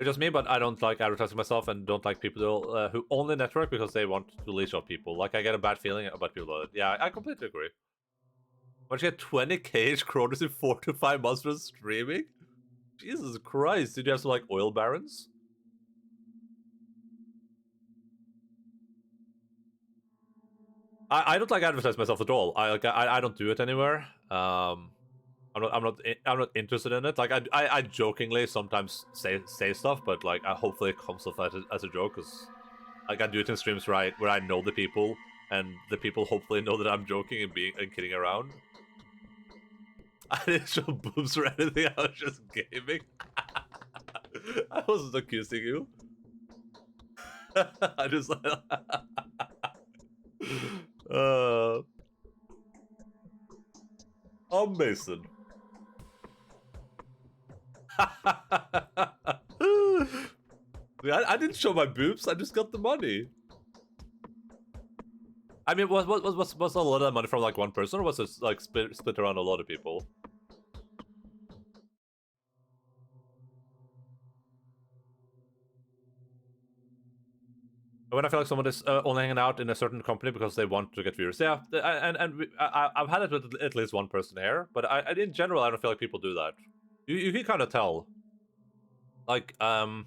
It's just me, but I don't like advertising myself and don't like people who only network because they want to leash off people. Like I get a bad feeling about people. Yeah, I completely agree. Once you get 20k kroners in 4 to 5 months for streaming? Jesus Christ, did you have some like oil barons? I don't like advertise myself at all. I don't do it anywhere. I'm not interested in it. Like I jokingly sometimes say stuff, but like hopefully it comes off as a joke, because like I do it in streams where I know the people, and the people hopefully know that I'm joking and kidding around. I didn't show boobs or anything, I was just gaming. I wasn't accusing you. I just I'm Mason. I didn't show my boobs, I just got the money. I mean, was a lot of that money from like one person, or was it like split around a lot of people? When I feel like someone is only hanging out in a certain company because they want to get viewers, yeah, I've had it with at least one person here, but in general I don't feel like people do that. You can kind of tell, like you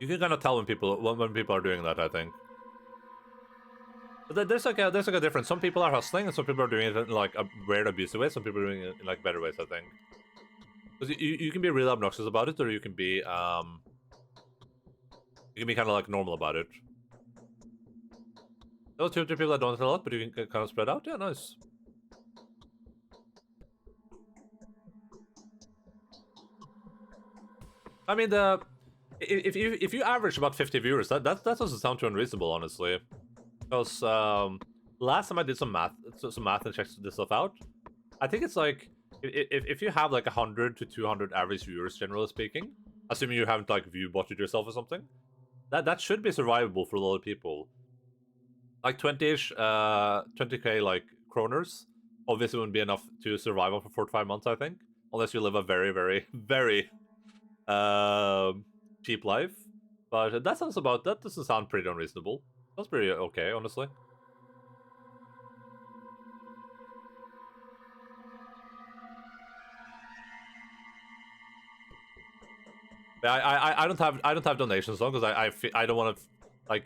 can kind of tell when people are doing that, I think. But there's like a difference. Some people are hustling, and some people are doing it in like a weird, abusive way. Some people are doing it in like better ways, I think. Because you can be really obnoxious about it, or you can be kind of like normal about it. Those 2 or 3 people that don't a lot, but you can kind of spread out. Yeah, nice. I mean, if you average about 50 viewers, that doesn't sound too unreasonable, honestly. Because last time I did some math and checked this stuff out, I think it's like if you have like 100 to 200 average viewers, generally speaking, assuming you haven't like view botted yourself or something, that should be survivable for a lot of people. Like 20-ish, 20k like kroners, obviously wouldn't be enough to survive on for 4 to 5 months, I think, unless you live a very, very, very cheap life. But that doesn't sound pretty unreasonable. That's pretty okay, honestly. I don't have donations though, because I don't want to like,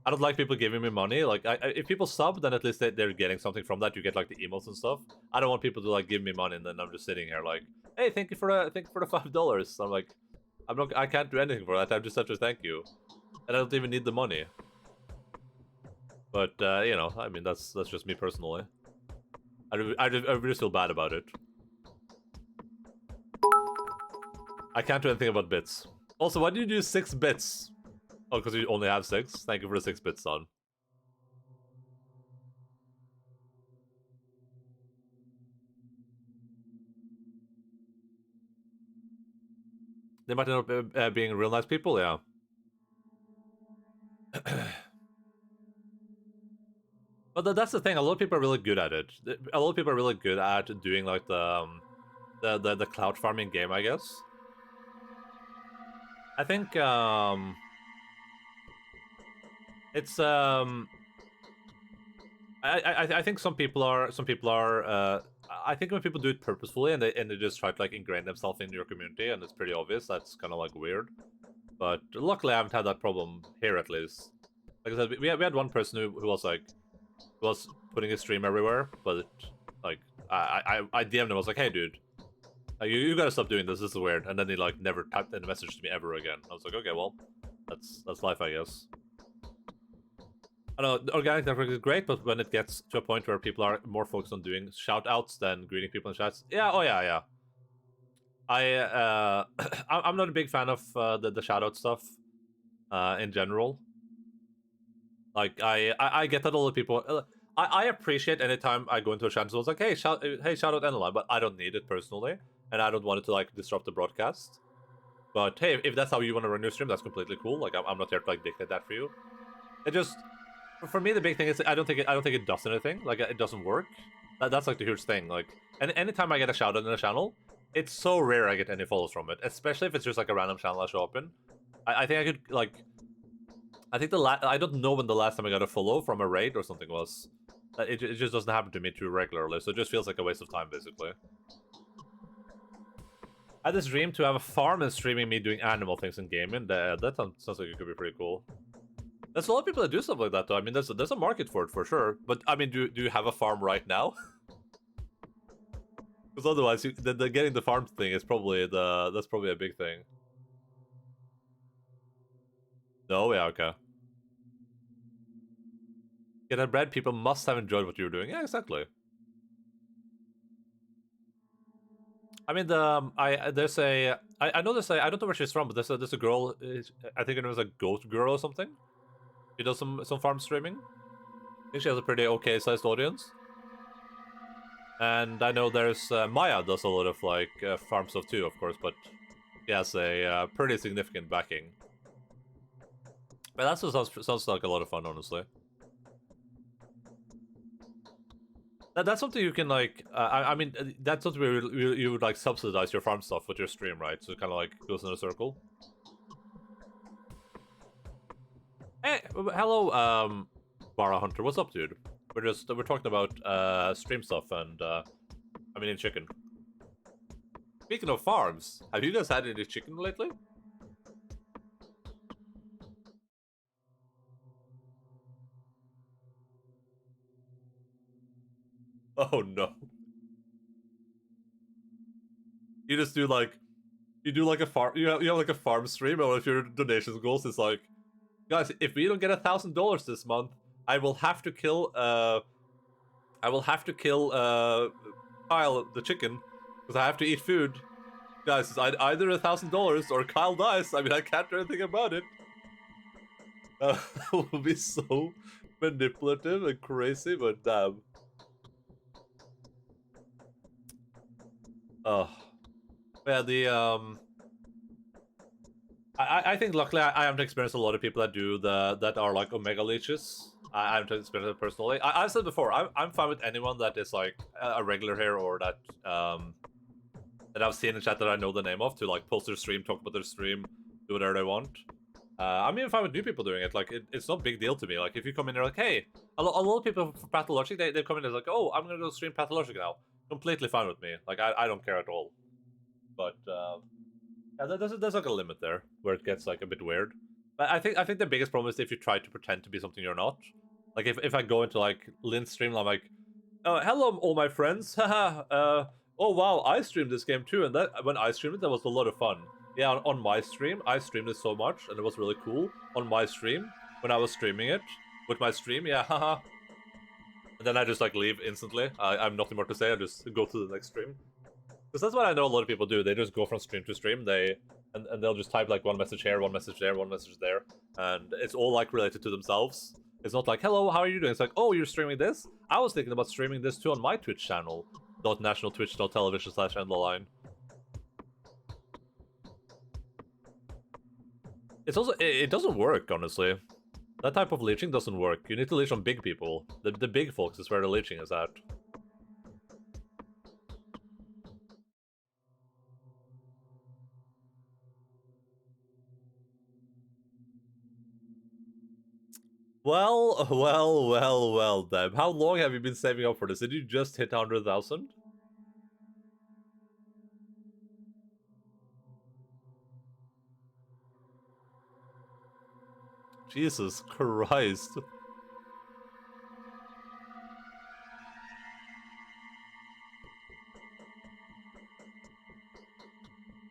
I don't like people giving me money. Like if people sub, then at least they're getting something from that. You get like the emotes and stuff. I don't want people to like give me money and then I'm just sitting here like, hey, thank you for the $5. I'm like, I can't do anything for that. I just have to thank you, and I don't even need the money. But you know, I mean, that's just me personally. I really feel bad about it. I can't do anything about bits. Also, why do you do 6 bits? Oh, because you only have 6? Thank you for the 6 bits, son. They might end up being real nice people, yeah. But that's the thing, a lot of people are really good at it. A lot of people are really good at doing like the cloud farming game, I guess. I think it's I think some people are I think when people do it purposefully and they just try to like ingrain themselves in your community, and it's pretty obvious, that's kind of like weird. But luckily I haven't had that problem here, at least. Like I said, we had one person who was like, was putting his stream everywhere, but like I DM'd him. I was like, hey, dude, like, you gotta stop doing this. This is weird. And then he like never typed in a message to me ever again. I was like, okay, well, that's life, I guess. I know organic network is great, but when it gets to a point where people are more focused on doing shout outs than greeting people in chats, yeah, oh yeah. I'm not a big fan of the shout out stuff in general. Like I get that a lot of people. I appreciate anytime I go into a chat and someone's like, hey, shout out Endaline, but I don't need it personally, and I don't want it to like disrupt the broadcast. But hey, if that's how you want to run your stream, that's completely cool. Like I'm not here to like dictate that for you. It just, for me, the big thing is I don't think it does anything. Like it doesn't work. That's like the huge thing. Like, and anytime I get a shout out in a channel, it's so rare I get any follows from it. Especially if it's just like a random channel I show up in. I think I could like. I think I don't know when the last time I got a follow from a raid or something was. It just doesn't happen to me too regularly, so it just feels like a waste of time, basically. I had this dream to have a farm and streaming me doing animal things in gaming. That sounds like it could be pretty cool. There's a lot of people that do stuff like that, though. I mean, there's a market for it, for sure. But, I mean, do you have a farm right now? Because otherwise, the getting the farm thing is probably that's probably a big thing. No? Yeah, okay. Get that bread, people must have enjoyed what you were doing. Yeah, exactly. I mean, I know there's I don't know where she's from, but there's a girl. I think her name is a Goat Girl or something. She does some farm streaming. I think she has a pretty okay sized audience. And I know there's Maya does a lot of like farm stuff too, of course, but she has a pretty significant backing. But that sounds like a lot of fun, honestly. That's something you can like. I mean, that's something where you would like subsidize your farm stuff with your stream, right? So it kind of like goes in a circle. Hey, hello, Bara Hunter. What's up, dude? We're talking about stream stuff and I mean, chicken. Speaking of farms, have you guys had any chicken lately? Oh no. You just do like a farm. You have like a farm stream, or if your donations goals is like, guys, if we don't get $1,000 this month, I will have to kill Kyle the chicken because I have to eat food. Guys, it's either $1,000 or Kyle dies. I mean, I can't do anything about it. That would be so manipulative and crazy, but damn. Oh, yeah. I think luckily I haven't experienced a lot of people that do that are like Omega leeches. I haven't experienced it personally. I've said before, I'm fine with anyone that is like a regular here or that I've seen in chat that I know the name of to like post their stream, talk about their stream, do whatever they want. I'm even fine with new people doing it. Like it's not a big deal to me. Like if you come in and like, hey, a lot of people for Pathologic, they come in and like, oh, I'm gonna go stream Pathologic now. Completely fine with me. Like I don't care at all. But yeah, there's like a limit there where it gets like a bit weird. But I think the biggest problem is if you try to pretend to be something you're not. Like if I go into like Lynn's stream, I'm like, hello all my friends, haha. Oh wow, I streamed this game too, and that when I streamed it, that was a lot of fun. Yeah, on my stream, I streamed it so much, and it was really cool on my stream when I was streaming it with my stream. Yeah, haha. And then I just like leave instantly. I have nothing more to say. I just go to the next stream. Because that's what I know a lot of people do. They just go from stream to stream. And they'll just type like one message here, one message there, one message there, and it's all like related to themselves. It's not like, hello, how are you doing? It's like, oh, you're streaming this? I was thinking about streaming this too on my Twitch channel. .nationaltwitch.television/Endaline. It's also it doesn't work, honestly. That type of leeching doesn't work. You need to leech on big people. The big folks is where the leeching is at. Well, Deb. How long have you been saving up for this? Did you just hit 100,000? Jesus Christ.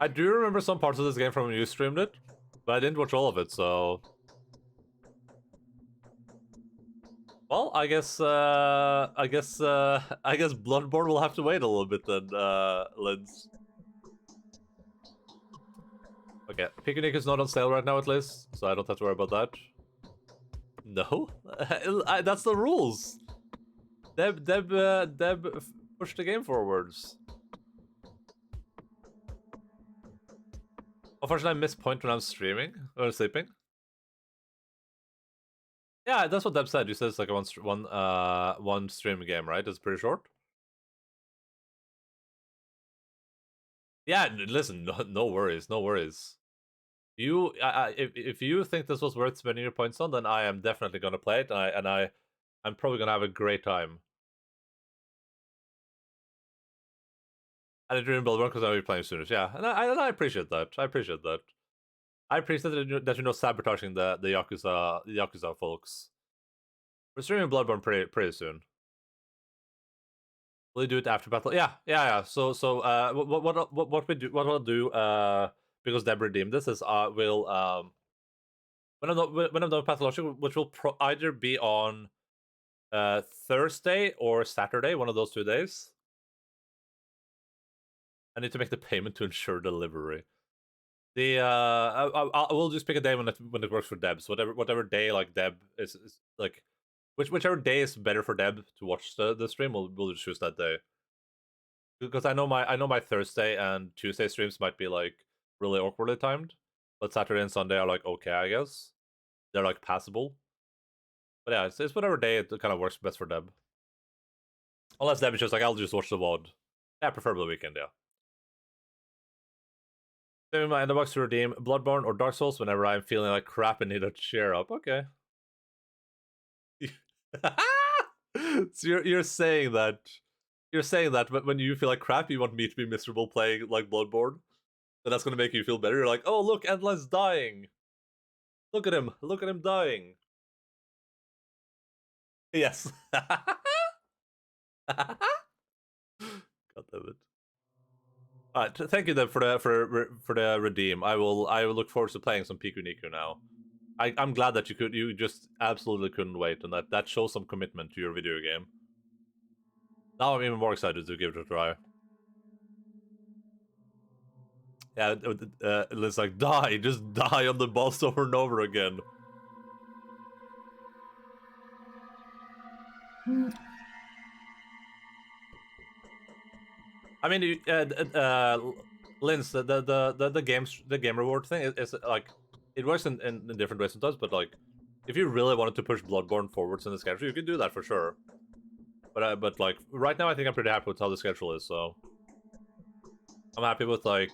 I do remember some parts of this game from when you streamed it, but I didn't watch all of it, so... Well, I guess Bloodborne will have to wait a little bit then, Linz. Okay, Picnic is not on sale right now at least, so I don't have to worry about that. No? That's the rules! Deb pushed the game forwards. Unfortunately, I miss point when I'm streaming or sleeping. Yeah, that's what Deb said. You said it's like a one stream game, right? It's pretty short. Yeah, listen, no worries, no worries. You, if you think this was worth spending your points on, then I am definitely gonna play it, I'm probably gonna have a great time. I did dream Bloodborne because I'll be playing soon. Yeah, and I appreciate that. I appreciate that. I appreciate that you're not sabotaging the Yakuza folks. We're streaming Bloodborne pretty soon. Will you do it after battle? Yeah. So what I'll do because Deb redeemed this is we'll when I'm done with Pathologic, which will either be on Thursday or Saturday, one of those 2 days. I need to make the payment to ensure delivery. The I will just pick a day when it works for Deb. So whatever day like Deb is like whichever day is better for Deb to watch the stream, we'll just choose that day. Because I know my Thursday and Tuesday streams might be like really awkwardly timed, but Saturday and Sunday are like okay, I guess. They're like passable. But yeah, it's whatever day it kind of works best for Deb. Unless Deb is just like, I'll just watch the VOD. Yeah, preferably weekend, yeah. Saving my Endabox to redeem Bloodborne or Dark Souls whenever I'm feeling like crap and need to cheer up. Okay. So you're saying that when you feel like crap, you want me to be miserable playing like Bloodborne, and that's gonna make you feel better. You're like, oh look, Endline's dying. Look at him dying. Yes. God damn it. Alright, thank you then for the redeem. I will look forward to playing some Piku Niku now. I'm glad that you just absolutely couldn't wait, and that shows some commitment to your video game. Now I'm even more excited to give it a try. Yeah, it's like just die on the boss over and over again. I mean, Linz, the game reward thing is like it works in different ways sometimes, but like if you really wanted to push Bloodborne forwards in the schedule, you can do that for sure. But like right now, I think I'm pretty happy with how the schedule is, so I'm happy with like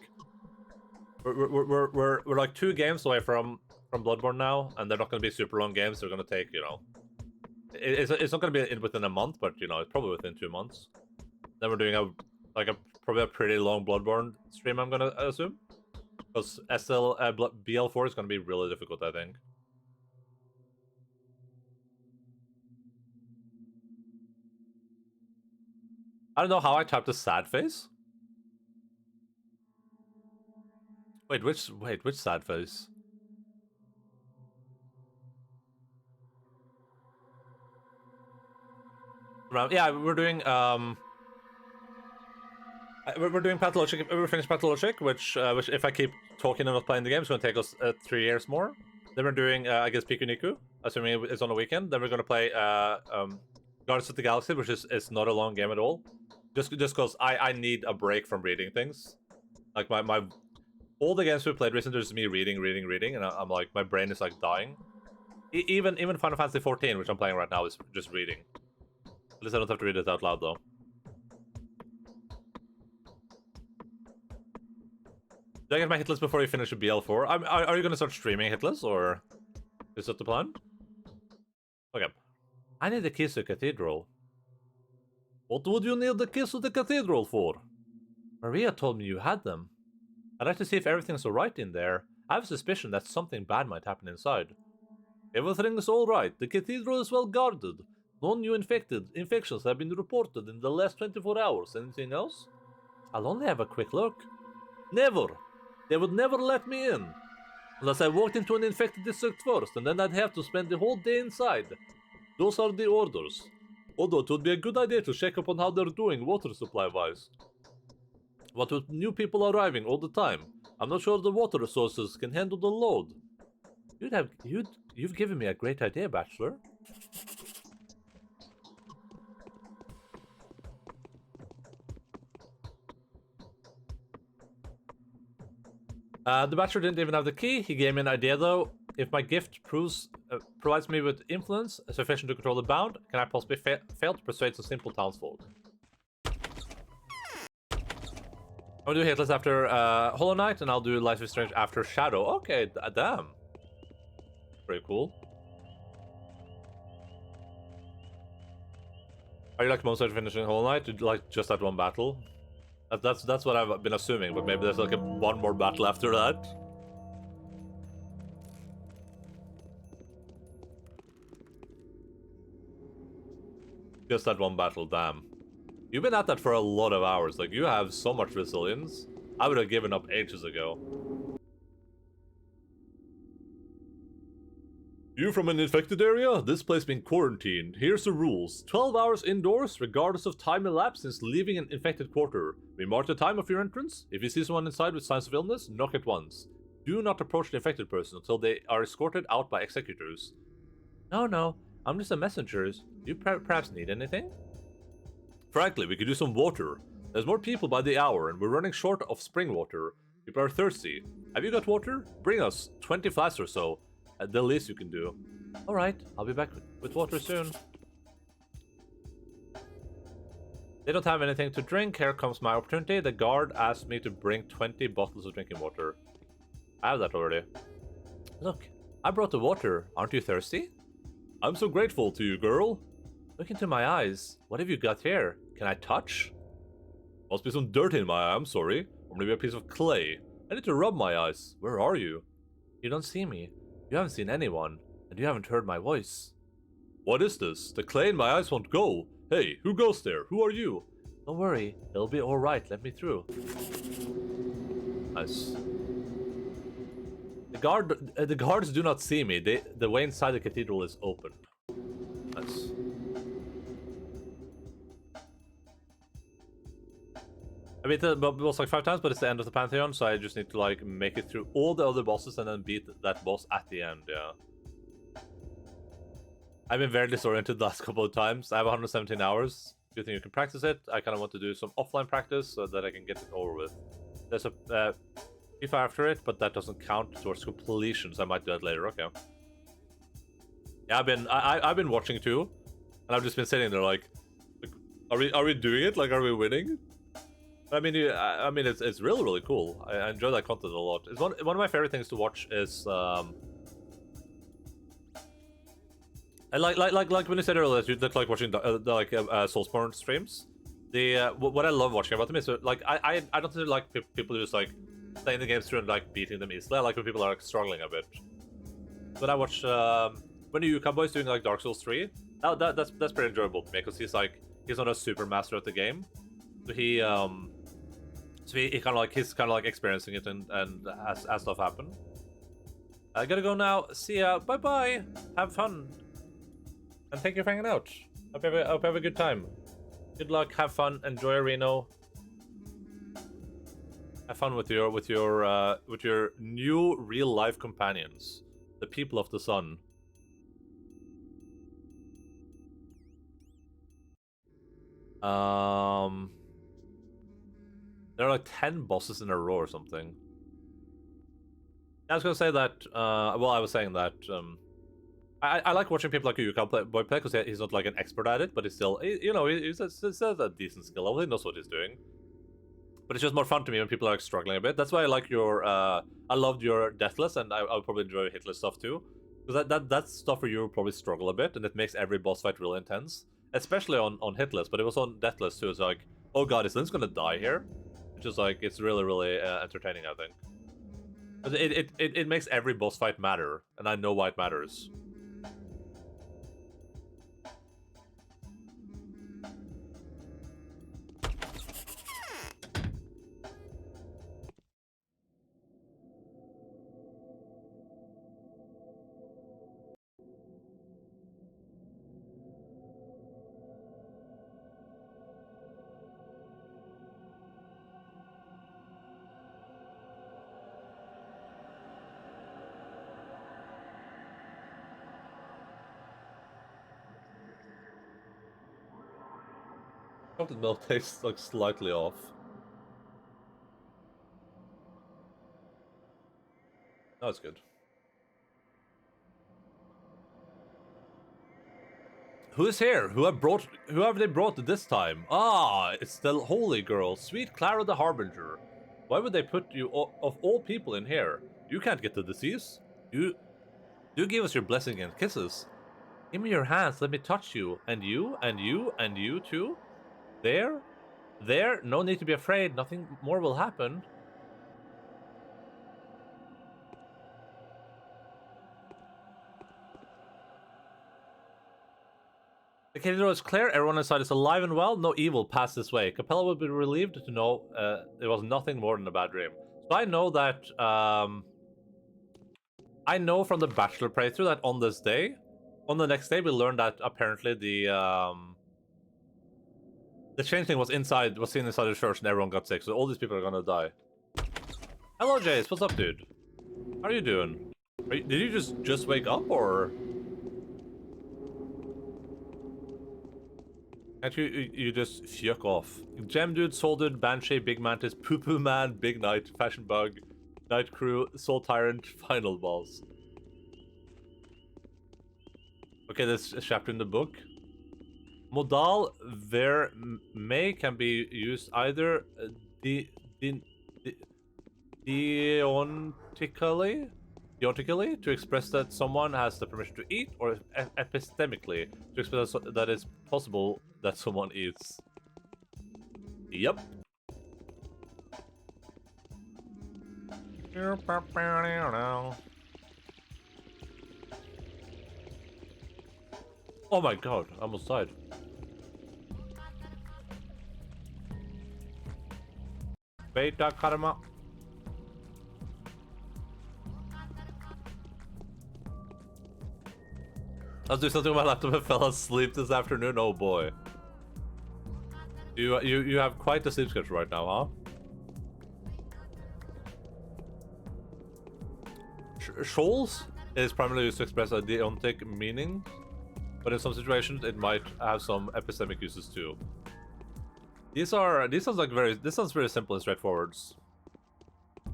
we're like 2 games away from Bloodborne now, and they're not going to be super long games. They're going to take, you know, it's not going to be within a month, but you know, it's probably within 2 months. Then we're doing probably a pretty long Bloodborne stream, I'm gonna assume, because BL4 is gonna be really difficult, I think. I don't know how I tapped a sad face. Wait, which sad face? Yeah, we're doing we're doing Pathologic. We're finished Pathologic, which if I keep talking and not playing the game, it's going to take us 3 years more. Then we're doing, I guess, Piku Niku, assuming it's on a weekend. Then we're going to play Guardians of the Galaxy, which is not a long game at all. Just because I need a break from reading things. Like all the games we played recently, there's me reading, and I'm like, my brain is like dying. Even Final Fantasy 14, which I'm playing right now, is just reading. At least I don't have to read it out loud though. Do I get my hit list before you finish a BL4? Are you going to start streaming hit lists, or is that the plan? Okay. I need the keys to the cathedral. What would you need the keys to the cathedral for? Maria told me you had them. I'd like to see if everything's alright in there. I have a suspicion that something bad might happen inside. Everything's alright. The cathedral is well guarded. No new infections have been reported in the last 24 hours. Anything else? I'll only have a quick look. Never! They would never let me in. Unless I walked into an infected district first, and then I'd have to spend the whole day inside. Those are the orders. Although it would be a good idea to check up on how they're doing water supply-wise. What with new people arriving all the time, I'm not sure the water resources can handle the load. You've given me a great idea, Bachelor. The Bachelor didn't even have the key. He gave me an idea though. If my gift provides me with influence sufficient to control the bound, can I possibly fail to persuade some simple townsfolk? I'll do Hitless after Hollow Knight, and I'll do Life is Strange after Shadow. Okay, damn. Pretty cool. Are you like most after finishing Hollow Knight? Did you like just that one battle? That's what I've been assuming, but maybe there's like one more battle after that. Just that one battle, damn. You've been at that for a lot of hours. Like, you have so much resilience. I would have given up ages ago. You from an infected area? This place been quarantined. Here's the rules. 12 hours indoors, regardless of time elapsed since leaving an infected quarter. We mark the time of your entrance. If you see someone inside with signs of illness, knock at once. Do not approach the infected person until they are escorted out by executors. No, I'm just a messenger. Do you perhaps need anything? Frankly, we could use some water. There's more people by the hour, and we're running short of spring water. People are thirsty. Have you got water? Bring us 20 flasks or so. At the least you can do. Alright, I'll be back with water soon. They don't have anything to drink. Here comes my opportunity. The guard asked me to bring 20 bottles of drinking water. I have that already. Look, I brought the water. Aren't you thirsty? I'm so grateful to you, girl. Look into my eyes. What have you got here? Can I touch? Must be some dirt in my eye, I'm sorry. Or maybe a piece of clay. I need to rub my eyes. Where are you? You don't see me. You haven't seen anyone. And you haven't heard my voice. What is this? The clay in my eyes won't go. Hey, who goes there? Who are you? Don't worry. It'll be alright. Let me through. Nice. The guards do not see me. The way inside the cathedral is open. Nice. I beat the boss like 5 times, but it's the end of the Pantheon, so I just need to like make it through all the other bosses and then beat that boss at the end, yeah. I've been very disoriented the last couple of times. I have 117 hours. Do you think you can practice it? I kind of want to do some offline practice so that I can get it over with. There's a FIFA after it, but that doesn't count towards completion, so I might do that later, okay. Yeah, I've been watching too, and I've just been sitting there like are we doing it? Like, are we winning? I mean, it's really cool. I enjoy that content a lot. It's one of my favorite things to watch is I like when you said earlier that like watching Soulsborne streams. What I love watching about them is like I don't like people just like playing the games through and like beating them easily. I like when people are like struggling a bit. When I watch when you Cowboy's doing like Dark Souls 3, that's pretty enjoyable to me because he's not a super master at the game, so he kind of like he's experiencing it and as stuff happen. I gotta go now. See ya. Bye bye. Have fun. And thank you for hanging out. Hope you have a good time. Good luck. Have fun. Enjoy Reno. Have fun with your new real life companions, the people of the sun. There are like 10 bosses in a row or something. I was gonna say that. Well, I was saying that. I like watching people like you play because he's not like an expert at it, but he's still, he's a decent skill level. He knows what he's doing. But it's just more fun to me when people are like struggling a bit. That's why I like your. I loved your Deathless, and I'll probably enjoy Hitless stuff too, because that's stuff where you probably struggle a bit, and it makes every boss fight really intense, especially on Hitless. But it was on Deathless too. It's like, oh god, is Lynn's gonna die here? Which is like, it's really entertaining, I think. It makes every boss fight matter, and I know why it matters. Chocolate milk tastes like slightly off. No, it's good. Who is here? Who have they brought this time? Ah, it's the holy girl, sweet Clara the Harbinger. Why would they put you of all people in here? You can't get the disease. You do give us your blessing and kisses. Give me your hands, let me touch you. And you, and you, and you too? There? There? No need to be afraid, nothing more will happen. The cathedral is clear, everyone inside is alive and well, no evil passed this way. Capella would be relieved to know it was nothing more than a bad dream. So I know that, I know from the Bachelor playthrough that on this day, on the next day, we learned that apparently the Changeling was seen inside the church and everyone got sick, so all these people are gonna die. Hello, Jace, what's up, dude? How are you doing? Did you just wake up, or...? Can't you just fuck off? Gem Dude, Soul Dude, Banshee, Big Mantis, Poo Poo Man, Big Knight, Fashion Bug, Night Crew, Soul Tyrant, Final Boss. Okay, there's a chapter in the book. Modal ver may can be used either deontically to express that someone has the permission to eat, or epistemically to express that it's possible that someone eats. Yep. Oh my god, I almost died. Beta karma. I was doing something on my laptop and fell asleep this afternoon. Oh boy. You have quite the sleep schedule right now, huh? Shoals is primarily used to express a deontic meaning, but in some situations it might have some epistemic uses too. These sounds very simple and straightforward. I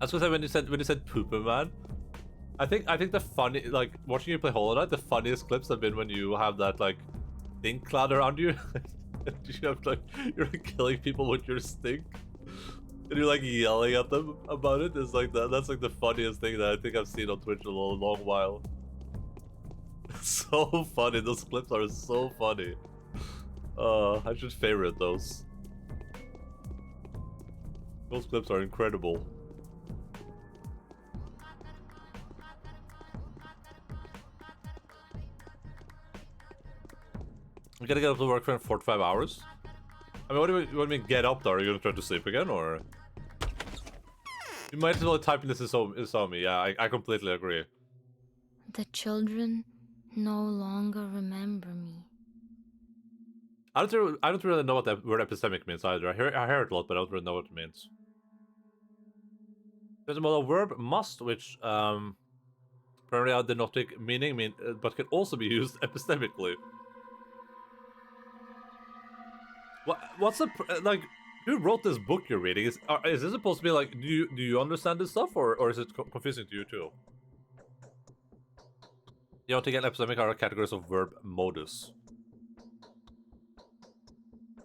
was gonna say when you said pooper man, I think the funny, like, watching you play Hollow Knight, the funniest clips have been when you have that like stink cloud around you. You have like, you're like killing people with your stink, and you're like yelling at them about it. It's like that's like the funniest thing that I think I've seen on Twitch in a long while. It's so funny. Those clips are so funny. I should favorite those. Those clips are incredible. You gotta get up to work for 4 to 5 hours? I mean, what do you mean get up there? Are you gonna try to sleep again, or? You might as well type in this is me. Yeah, I completely agree.
The children no longer remember me.
I don't really know what that word epistemic means either. I hear it a lot, but I don't really know what it means. There's a modal verb must, which primarily a denotic meaning, but can also be used epistemically. What's the like? Who wrote this book you're reading? Is this supposed to be like? Do you understand this stuff, or is it confusing to you too? Deontic and epistemic are categories of verb modus.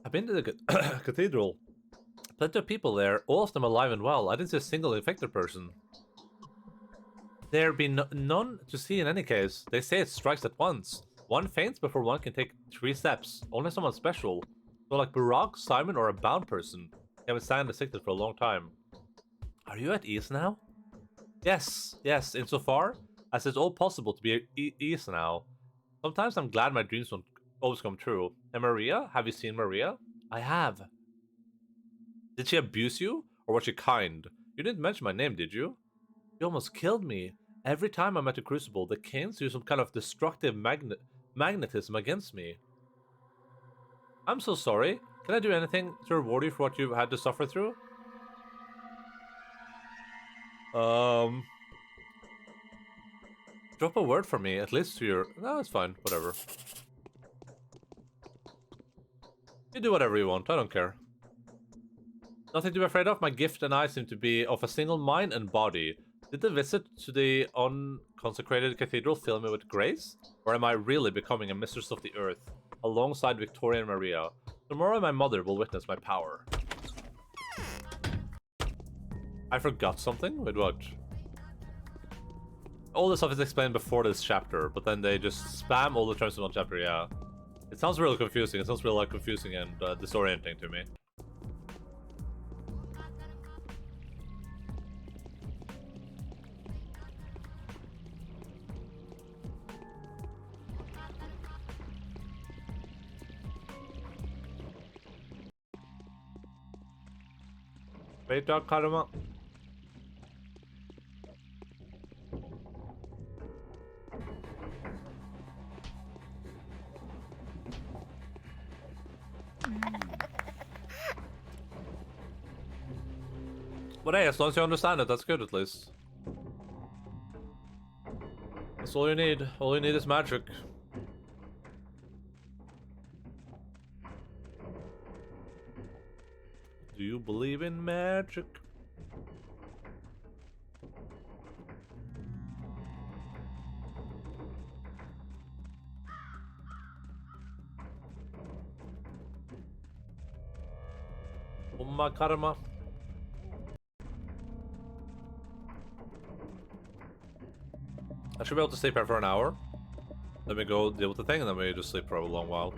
I've been to the cathedral. Plenty of people there, all of them alive and well. I didn't see a single infected person. There be none to see in any case. They say it strikes at once. One faints before one can take 3 steps. Only someone special. So like Barack, Simon, or a bound person. They haven't stand the sickness for a long time. Are you at ease now? Yes, insofar as it's all possible to be at ease now. Sometimes I'm glad my dreams don't always come true. And Maria? Have you seen Maria? I have. Did she abuse you? Or was she kind? You didn't mention my name, did you? You almost killed me. Every time I'm at a crucible, the Canes use some kind of destructive magnetism against me. I'm so sorry. Can I do anything to reward you for what you've had to suffer through? Drop a word for me, at least to your... No, it's fine. Whatever. You do whatever you want, I don't care. Nothing to be afraid of. My gift and I seem to be of a single mind and body. Did the visit to the unconsecrated cathedral fill me with grace? Or am I really becoming a mistress of the earth, alongside Victoria and Maria? Tomorrow my mother will witness my power. I forgot something? Wait, what? All this stuff is explained before this chapter, but then they just spam all the terms in one chapter, yeah. It sounds really confusing. It sounds really like confusing and disorienting to me. Beta karma. But hey, as long as you understand it, that's good at least. That's all you need. All you need is magic. Do you believe in magic? Umma karma. I should be able to sleep here for an hour. Let me go deal with the thing and then we just sleep for a long while.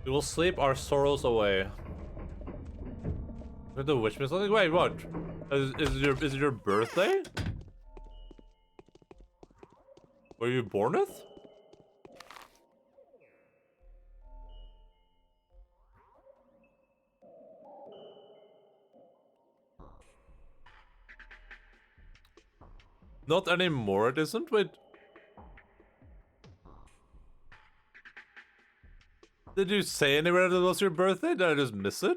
We will sleep our sorrows away. The witch miss something? Wait, what? Is it your birthday? Were you born it? Not anymore, it isn't? Wait. Did you say anywhere that it was your birthday? Did I just miss it?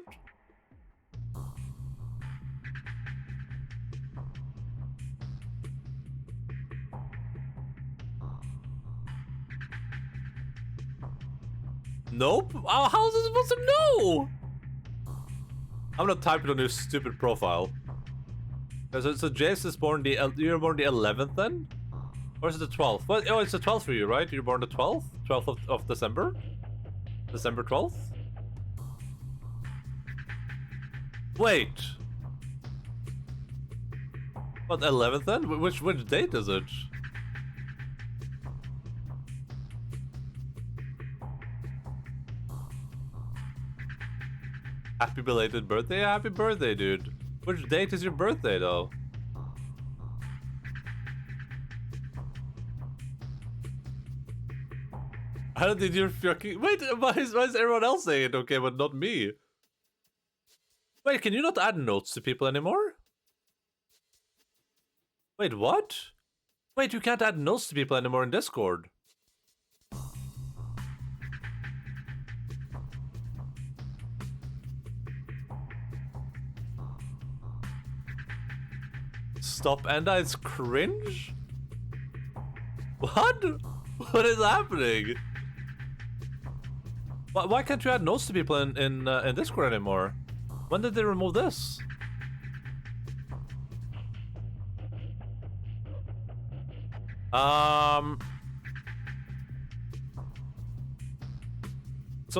Nope. How is it supposed to know? I'm gonna type it on your stupid profile. So Jace is born you're born the 11th then? Or is it the 12th? Well, oh, it's the 12th for you, right? You're born the 12th? 12th of December? December 12th? Wait. What, 11th then? Which date is it? Happy belated birthday? Happy birthday, dude. Which date is your birthday, though? How did you fucking... Wait, why is everyone else saying it okay, but not me? Wait, can you not add notes to people anymore? Wait, what? Wait, you can't add notes to people anymore in Discord. Stop Enda, it's cringe? What? What is happening? Why can't you add notes to people in Discord anymore? When did they remove this? Some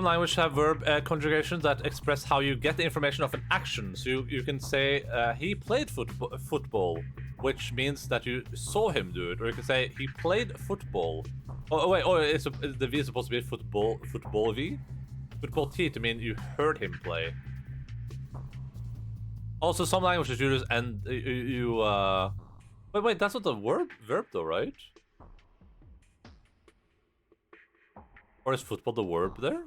languages have verb conjugations that express how you get the information of an action. So you can say, he played football, which means that you saw him do it. Or you can say, he played football. Oh wait, the V is supposed to be football V? Football T to mean you heard him play. Also, some languages you just end, Wait, that's not the verb though, right? Or is football the verb there?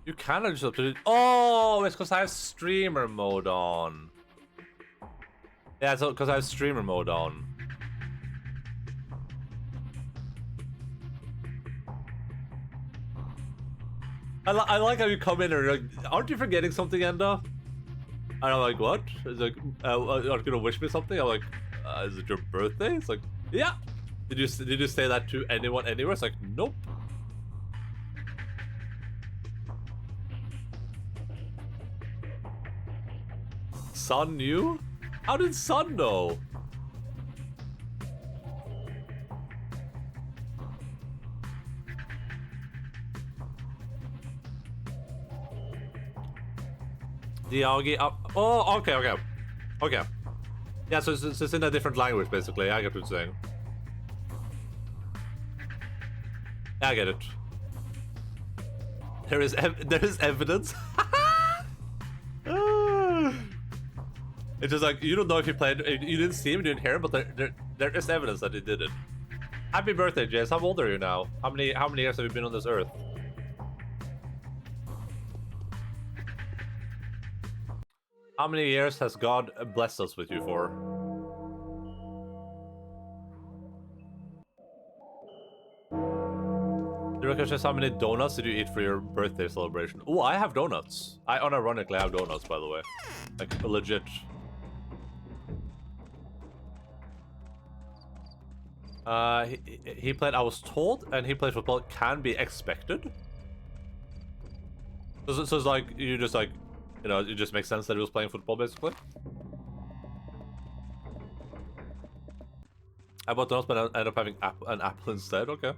You cannot just update it. Oh, it's because I have streamer mode on. Yeah, it's because I have streamer mode on. I like how you come in and you're like, aren't you forgetting something, Enda? And I'm like, what? It's like, are you gonna wish me something? I'm like, is it your birthday? It's like, yeah. Did you say that to anyone anywhere? It's like, nope. Son knew? How did Son know? Diagi up. Oh, okay. Yeah, so it's in a different language, basically. I get what you're saying. I get it. There is evidence. It's just like, you don't know if he played. You didn't see him, you didn't hear him, but there is evidence that he did it. Happy birthday, Jace. How old are you now? How many years have you been on this earth? How many years has God blessed us with you for? Do you reckon just how many donuts did you eat for your birthday celebration? Oh, I have donuts. I unironically have donuts, by the way. Like, legit. He played, I was told, and he played football can be expected. So it's like, you just like, you know, it just makes sense that he was playing football, basically. I bought donuts, but I ended up having an apple instead. Okay.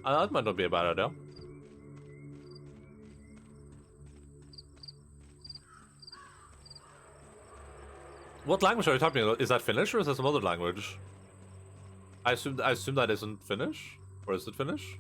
That might not be a bad idea. What language are you talking about? Is that Finnish or is that some other language? I assume that isn't Finnish, or is it Finnish?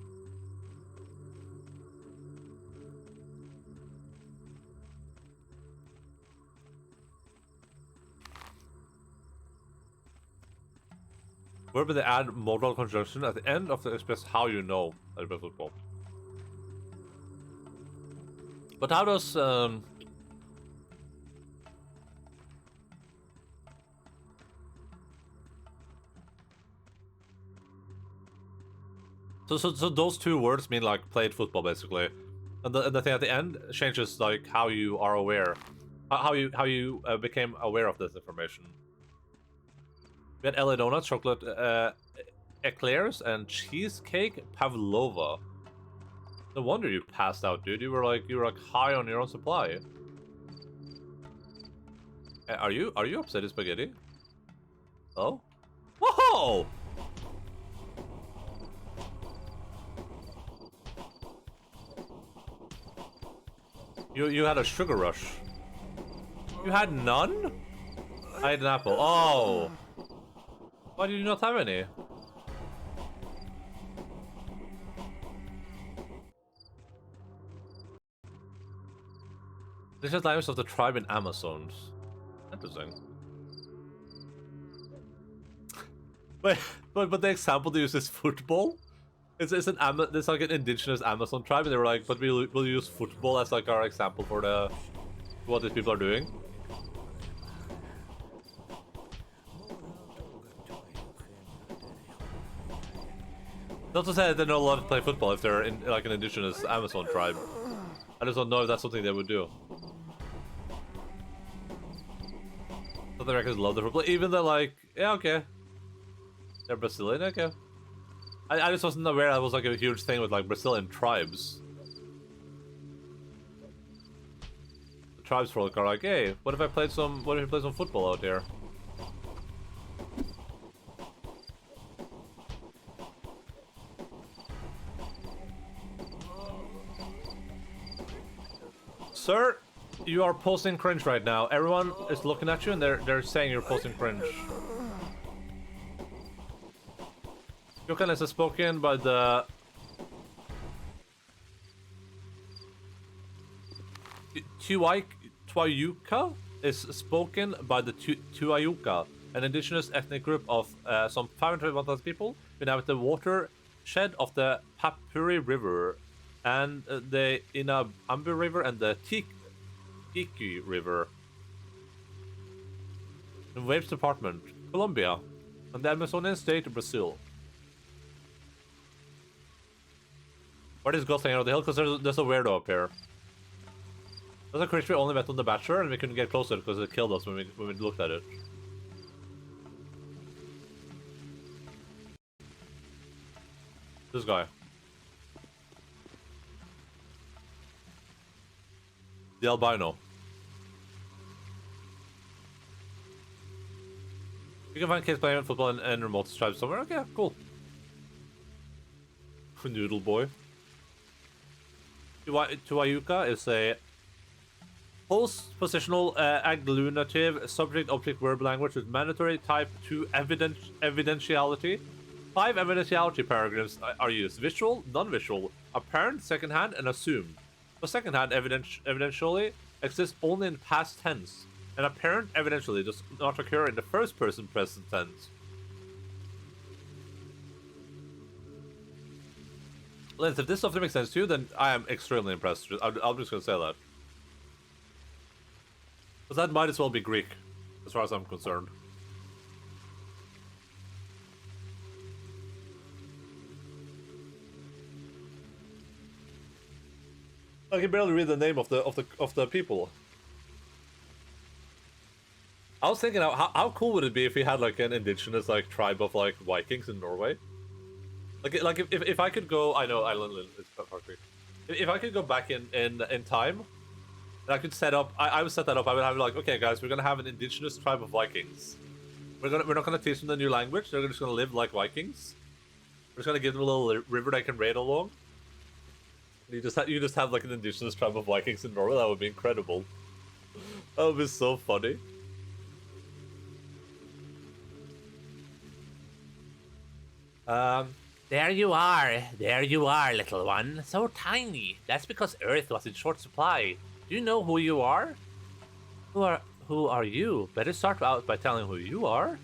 Where would they add modal conjunction at the end of the express how you know that you play football? But how does So those two words mean like played football, basically, and the thing at the end changes like how you are aware, how you became aware of this information. We had LA donuts, chocolate eclairs, and cheesecake pavlova. No wonder you passed out, dude. You were like high on your own supply. Are you upset with spaghetti? Oh, whoa! You had a sugar rush. You had none? I had an apple. Oh. Why did you not have any? This is language of the tribe in Amazons. Interesting. But the example they use is football. It's like an indigenous Amazon tribe, and they were like, but we'll use football as like our example for what these people are doing. Not to say that they're not allowed to play football if they're in like an indigenous Amazon tribe. I just don't know if that's something they would do. South Americans love the football, even though like, yeah, okay, they're Brazilian, okay. I just wasn't aware that was like a huge thing with like Brazilian tribes. The tribes folk are like, hey, what if I played some football out here? Sir, you are posting cringe right now. Everyone is looking at you and they're saying you're posting cringe. Yukan is spoken by the Tuayuka is spoken by the Tuayuka, an indigenous ethnic group of some 500,000 people who inhabit the watershed of the Papuri River and the Inabambu River and the Tiki River. In Waves Department, Colombia, and the Amazonian state of Brazil. Where is Ghost hanging out the hill? Because there's a weirdo up here. That's a creature we only met on the Bachelor, and we couldn't get closer because it killed us when we looked at it. This guy. The albino. You can find kids playing football in remote tribes somewhere. Okay, cool. Noodle boy. Tuayuka is a post-positional agglutinative subject-object verb language with mandatory type 2 evidentiality. 5 evidentiality paragraphs are used: visual, non-visual, apparent, second-hand, and assumed. For second-hand, evidentially exists only in past tense, and apparent evidentially does not occur in the first-person present tense. Lance, if this stuff makes sense to you, then I am extremely impressed. I'm just gonna say that. Because that might as well be Greek, as far as I'm concerned. I can barely read the name of the people. I was thinking, how cool would it be if we had like an indigenous like tribe of like Vikings in Norway? Like if I could go, I know Island is Greek. If I could go back in time, and I could set up, I would set that up. I would have like, okay, guys, we're gonna have an indigenous tribe of Vikings. We're not gonna teach them the new language. They're just gonna live like Vikings. We're just gonna give them a little river they can raid along. You just have like an indigenous tribe of Vikings in Norway. That would be incredible. That would be so funny. There you are, little one. So tiny. That's because Earth was in short supply. Do you know who you are? Who are you? Better start out by telling who you are.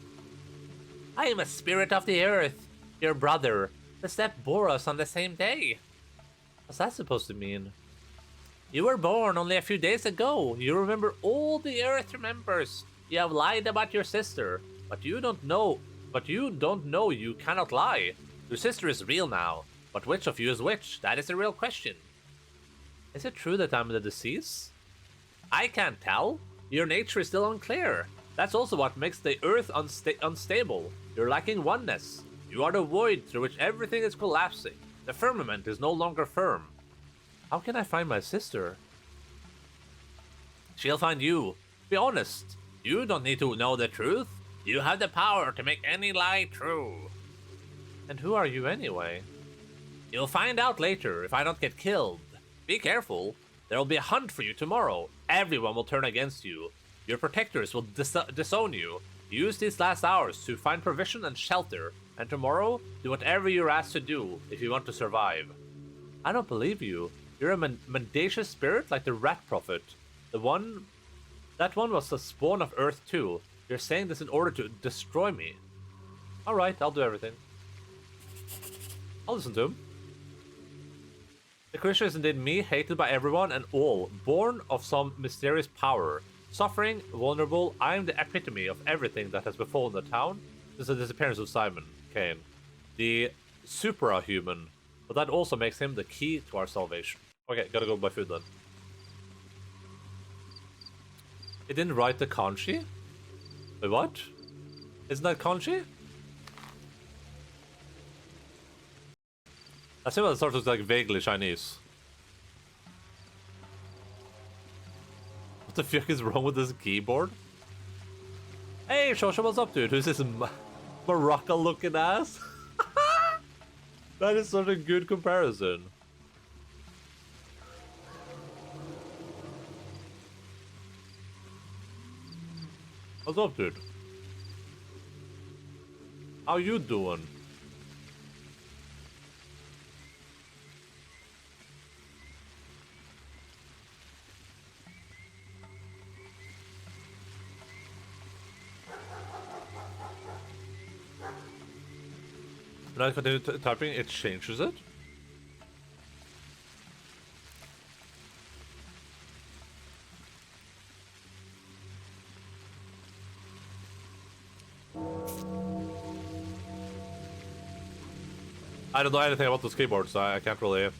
I am a spirit of the Earth, your brother. The step bore us on the same day. What's that supposed to mean? You were born only a few days ago. You remember all the Earth remembers. You have lied about your sister, but you don't know you cannot lie. Your sister is real now, but which of you is which? That is a real question. Is it true that I'm the disease? I can't tell. Your nature is still unclear. That's also what makes the Earth unstable. You're lacking oneness. You are the void through which everything is collapsing. The firmament is no longer firm. How can I find my sister? She'll find you. Be honest. You don't need to know the truth. You have the power to make any lie true. And who are you anyway? You'll find out later if I don't get killed. Be careful. There will be a hunt for you tomorrow. Everyone will turn against you. Your protectors will disown you. Use these last hours to find provision and shelter. And tomorrow, do whatever you're asked to do if you want to survive. I don't believe you. You're a mendacious spirit like the rat prophet. That one was the spawn of Earth too. You're saying this in order to destroy me. Alright, I'll do everything. I'll listen to him. The creature is indeed me, hated by everyone and all, born of some mysterious power. Suffering, vulnerable, I am the epitome of everything that has befallen the town since the disappearance of Simon Kane. The supra-human, but that also makes him the key to our salvation. Okay, gotta go buy food then. It didn't write the kanji? Wait, what? Isn't that kanji? I see what it starts with like vaguely Chinese. What the fuck is wrong with this keyboard? Hey, Shosha, what's up, dude? Who's this Morocco looking ass? That is such a good comparison. What's up, dude? How you doing? When I continue typing, it changes it. I don't know anything about those keyboards, so I can't really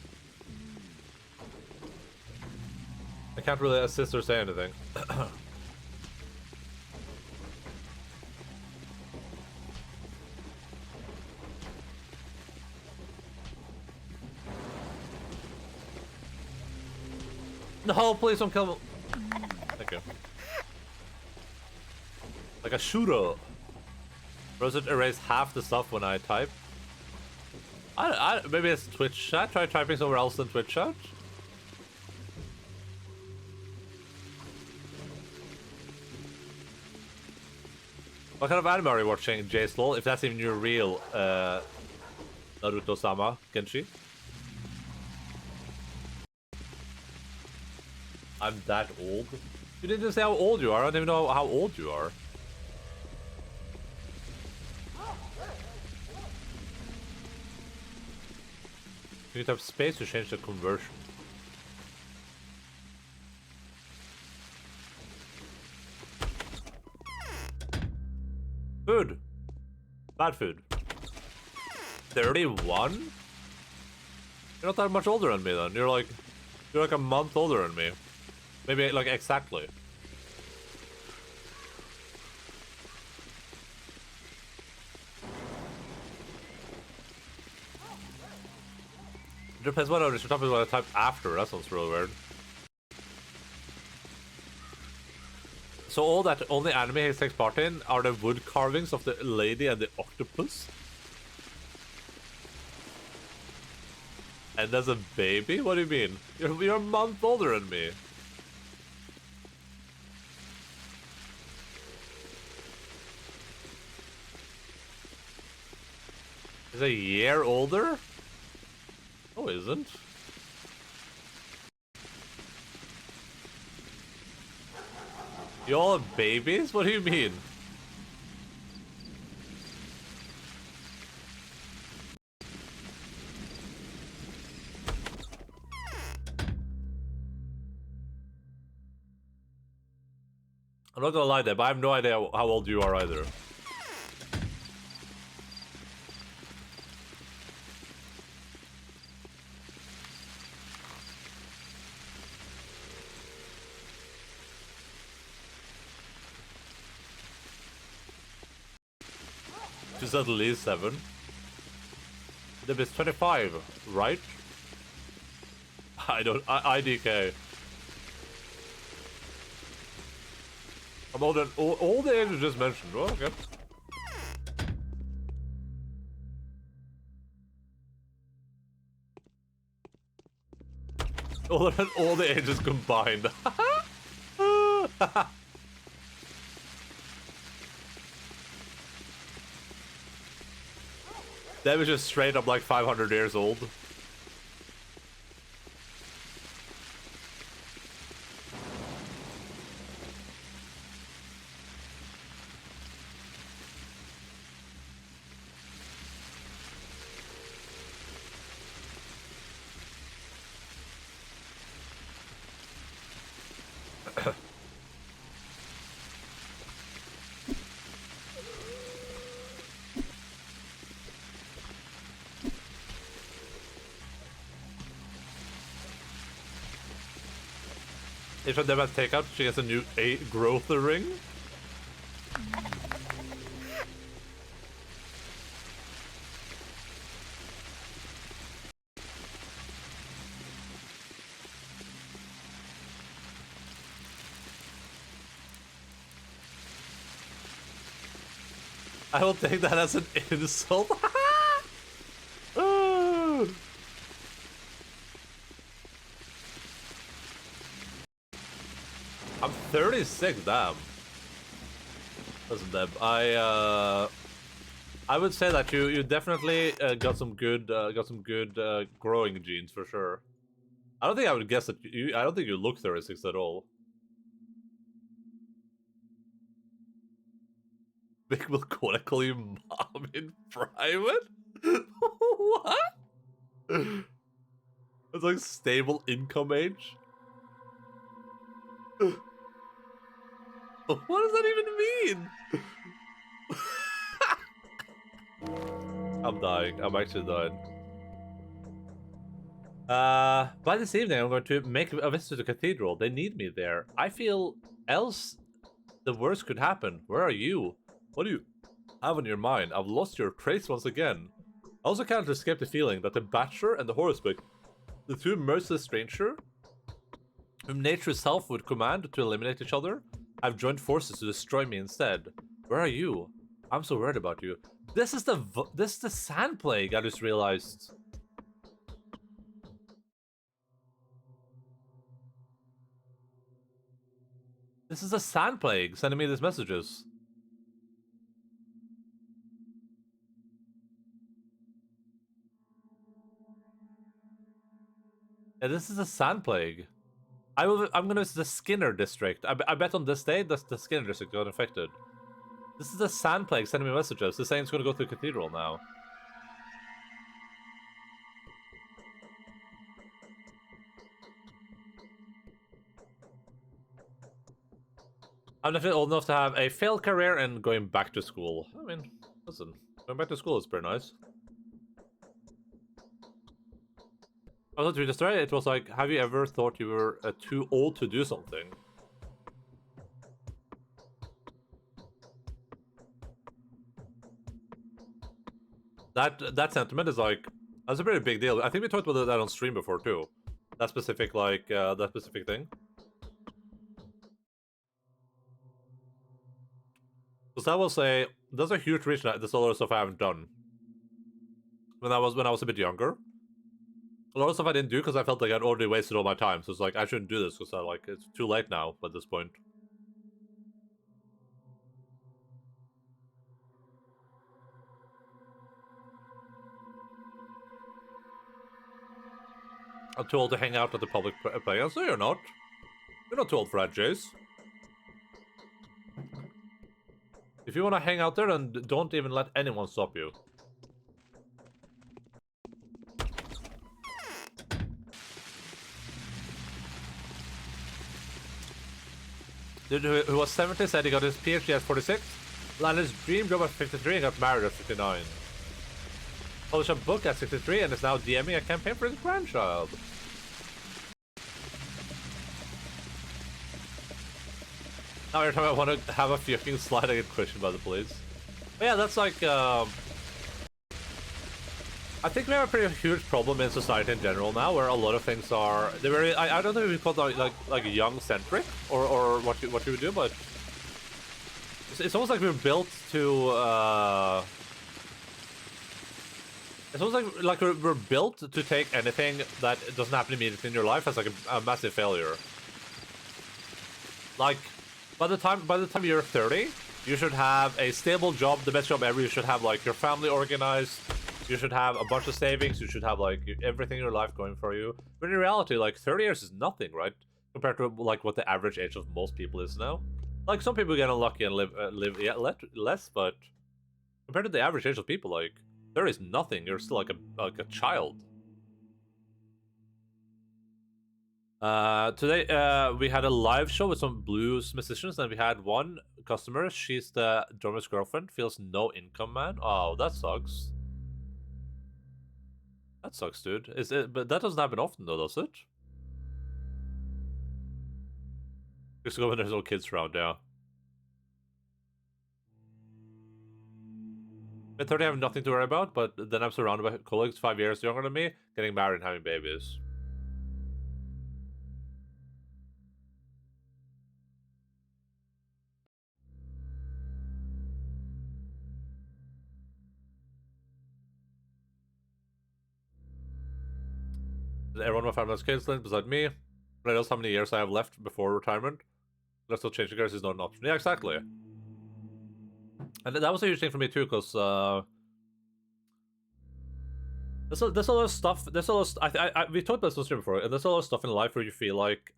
I can't really assist or say anything. No, please don't kill me. Thank you. Like a shooter. Does it erase half the stuff when I type? Maybe it's Twitch chat. Try typing somewhere else than Twitch chat. What kind of anime are you watching, J-Slow? If that's even your real Naruto-sama, Kenshi? I'm that old? You didn't say how old you are. I don't even know how old you are. You need to have space to change the conversion. Food. Bad food. 31? You're not that much older than me then. You're like a month older than me. Maybe like exactly. It depends what I was talking about. I type after. That sounds real weird. So all that only anime he takes part in are the wood carvings of the lady and the octopus. And as a baby? What do you mean? You're a month older than me. He's a year older? No, he isn't. You all have babies? What do you mean? I'm not gonna lie there, but I have no idea how old you are either. She's at least 7. The is 25, right? IDK. I'm older than all the ages just mentioned. Oh, okay. Older than all the ages combined. That was just straight up like 500 years old. If I never take out, she gets a new growth ring. I will take that as an insult. I'm 36, damn. Listen, Deb, I would say that you definitely got some good growing genes for sure. I don't think I would guess that I don't think you look 36 at all. Vic will call you mom in private? What? It's like stable income age? What does that even mean? I'm dying. I'm actually dying. By this evening, I'm going to make a visit to the cathedral. They need me there. I feel else the worst could happen. Where are you? What do you have on your mind? I've lost your trace once again. I also can't escape the feeling that the Bachelor and the Horosbook, the two merciless strangers, whom nature itself would command to eliminate each other, have joined forces to destroy me instead. Where are you? I'm so worried about you. This is the sand plague, I just realized. This is the sand plague sending me these messages. Yeah, this is a sand plague. I'm gonna visit the Skinner district. I bet on this day the Skinner district got infected. This is a sand plague sending me messages. It's saying it's gonna go to the cathedral now. I'm definitely old enough to have a failed career and going back to school. I mean, listen, going back to school is pretty nice. I was just right. It was like, have you ever thought you were too old to do something? That sentiment is like, that's a pretty big deal. I think we talked about that on stream before too. That specific that specific thing. Because that was that's a huge reason there's a lot of stuff I haven't done. When I was a bit younger. A lot of stuff I didn't do because I felt like I'd already wasted all my time. So it's like, I shouldn't do this because it's too late now at this point. I'm too old to hang out at the public playground. No, you're not. You're not too old for that, Jace. If you want to hang out there, then don't even let anyone stop you. Dude who was 70 said he got his PhD at 46, landed his dream job at 53 and got married at 59. Published a book at 63 and is now DMing a campaign for his grandchild. Now every time I want to have a fucking slide, I get questioned by the police. But yeah, that's like, I think we have a pretty huge problem in society in general now, where a lot of things are... They're very... I don't know if we call it like young-centric, or what you would do, but... It's almost like we're built to, It's almost like we're built to take anything that doesn't happen immediately in your life as like a massive failure. Like, by the time you're 30, you should have a stable job, the best job ever. You should have like your family organized. You should have a bunch of savings. You should have like everything in your life going for you. But in reality, like 30 years is nothing, right? Compared to like what the average age of most people is now. Like some people get unlucky and live less, but compared to the average age of people, like 30 is nothing. You're still like a child. Today we had a live show with some blues musicians, and we had one customer. She's the drummer's girlfriend. Feels no income, man. Oh, that sucks. That sucks, dude. But that doesn't happen often, though, does it? Just go when there's no kids around, yeah. At 30, I have nothing to worry about, but then I'm surrounded by colleagues 5 years younger than me, getting married and having babies. Everyone in my family has kids beside me. But I know how many years I have left before retirement. Let's still change the cars is not an option. Yeah, exactly. And that was a huge thing for me too, because there's a lot of stuff. There's a lot. We talked about this before, and there's a lot of stuff in life where you feel like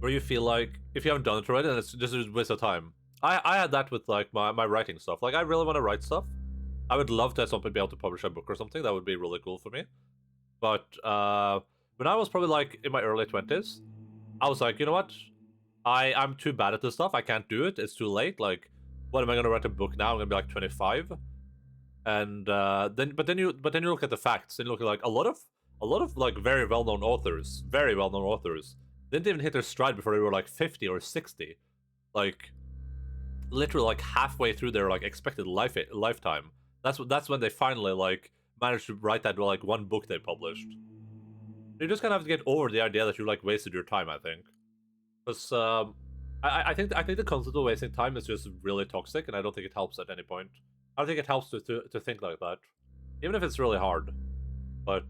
if you haven't done it already, then it's just a waste of time. I had that with like my writing stuff. Like I really want to write stuff. I would love to at some point be able to publish a book or something. That would be really cool for me. But when I was probably like in my early 20s, I was like, you know what? I'm too bad at this stuff. I can't do it. It's too late. Like, what am I gonna write a book now? I'm gonna be like 25. And then you look at the facts, and you look at like a lot of like very well-known authors, didn't even hit their stride before they were like 50 or 60, like literally like halfway through their like expected lifetime. That's when they finally like managed to write that like one book they published. You just kind of have to get over the idea that you like wasted your time, I think. Because I think the concept of wasting time is just really toxic, and I don't think it helps at any point. I don't think it helps to think like that, even if it's really hard. But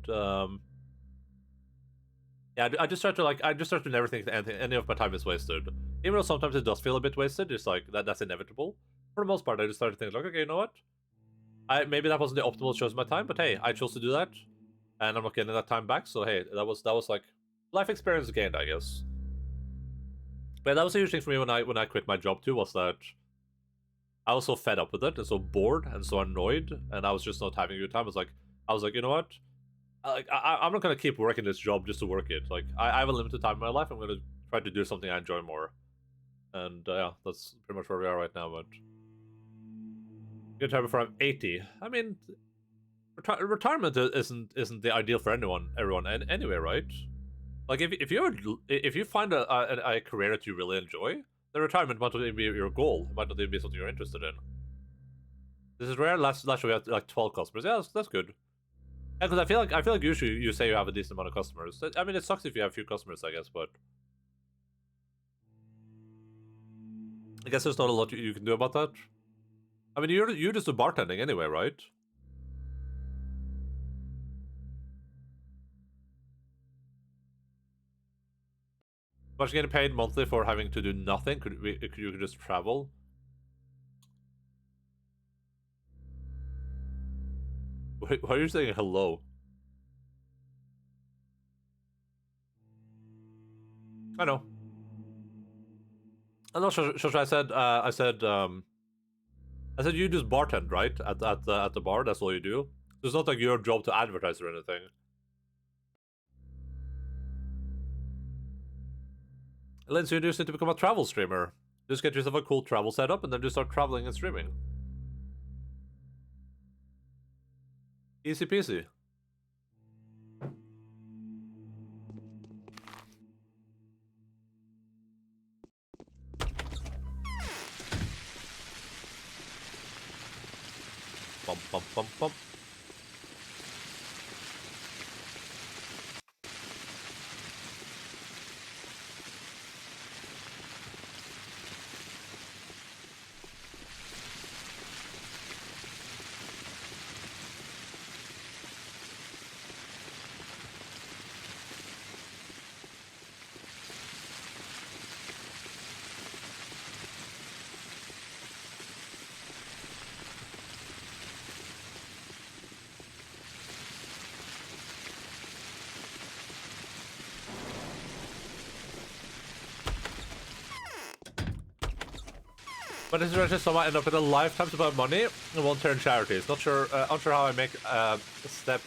yeah, I just start to never think that any of my time is wasted. Even though sometimes it does feel a bit wasted, just like that's inevitable. For the most part, I just started thinking like, okay, you know what? Maybe that wasn't the optimal choice of my time, but hey, I chose to do that, and I'm not getting that time back. So hey, that was like life experience gained, I guess. But that was a huge thing for me when I quit my job too, was that I was so fed up with it and so bored and so annoyed, and I was just not having a good time. I was like, you know what? I'm not gonna keep working this job just to work it. Like I have a limited time in my life. I'm gonna try to do something I enjoy more. And yeah, that's pretty much where we are right now. But good time before I'm 80. I mean, retirement isn't the ideal for everyone anyway, right? Like if you find a career that you really enjoy, then retirement might not even be your goal. It might not even be something you're interested in. This is rare. Last show we had like 12 customers. Yeah, that's good. Yeah, because I feel like usually you say you have a decent amount of customers. I mean, it sucks if you have few customers, I guess, but I guess there's not a lot you can do about that. I mean, you just do bartending anyway, right? Much getting paid monthly for having to do nothing? Could you just travel? Why are you saying hello? I know. I know. I said you just bartend, right? At the bar. That's all you do. So it's not like your job to advertise or anything. Lindsay, you just need to become a travel streamer. Just get yourself a cool travel setup and then just start traveling and streaming. Easy peasy. Bump, bump, bump, bump. But this is just so I end up with a lifetime supply of money and won't turn charities. Not sure how I make step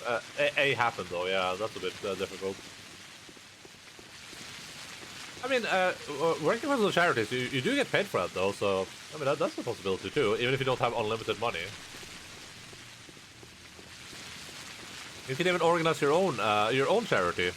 A happen though. Yeah, that's a bit difficult. I mean, working for those charities, you do get paid for that though. So I mean that's a possibility too, even if you don't have unlimited money. You can even organize your own charity.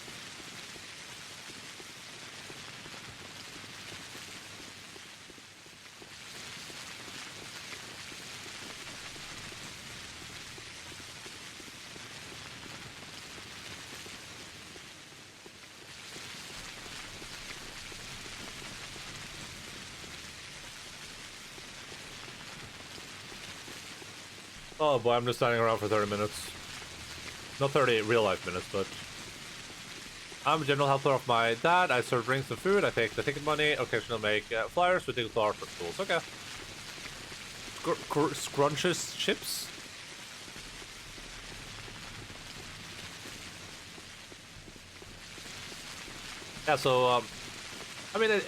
Oh boy, I'm just standing around for 30 minutes. Not 30 real life minutes, but... I'm a general helper of my dad. I serve drinks and food. I take the ticket money. Occasionally make flyers with digital art tools. Okay. Scrunches chips? Yeah, so, I mean,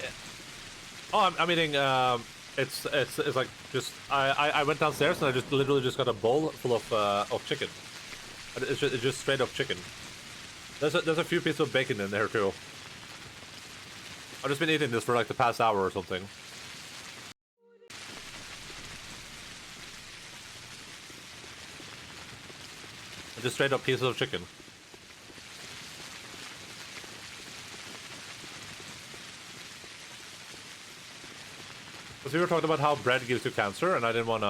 I'm eating, it's like just, I went downstairs and I just literally just got a bowl full of chicken. It's just straight up chicken. There's a few pieces of bacon in there too. I've just been eating this for like the past hour or something. Just straight up pieces of chicken. Because we were talking about how bread gives you cancer, and I didn't want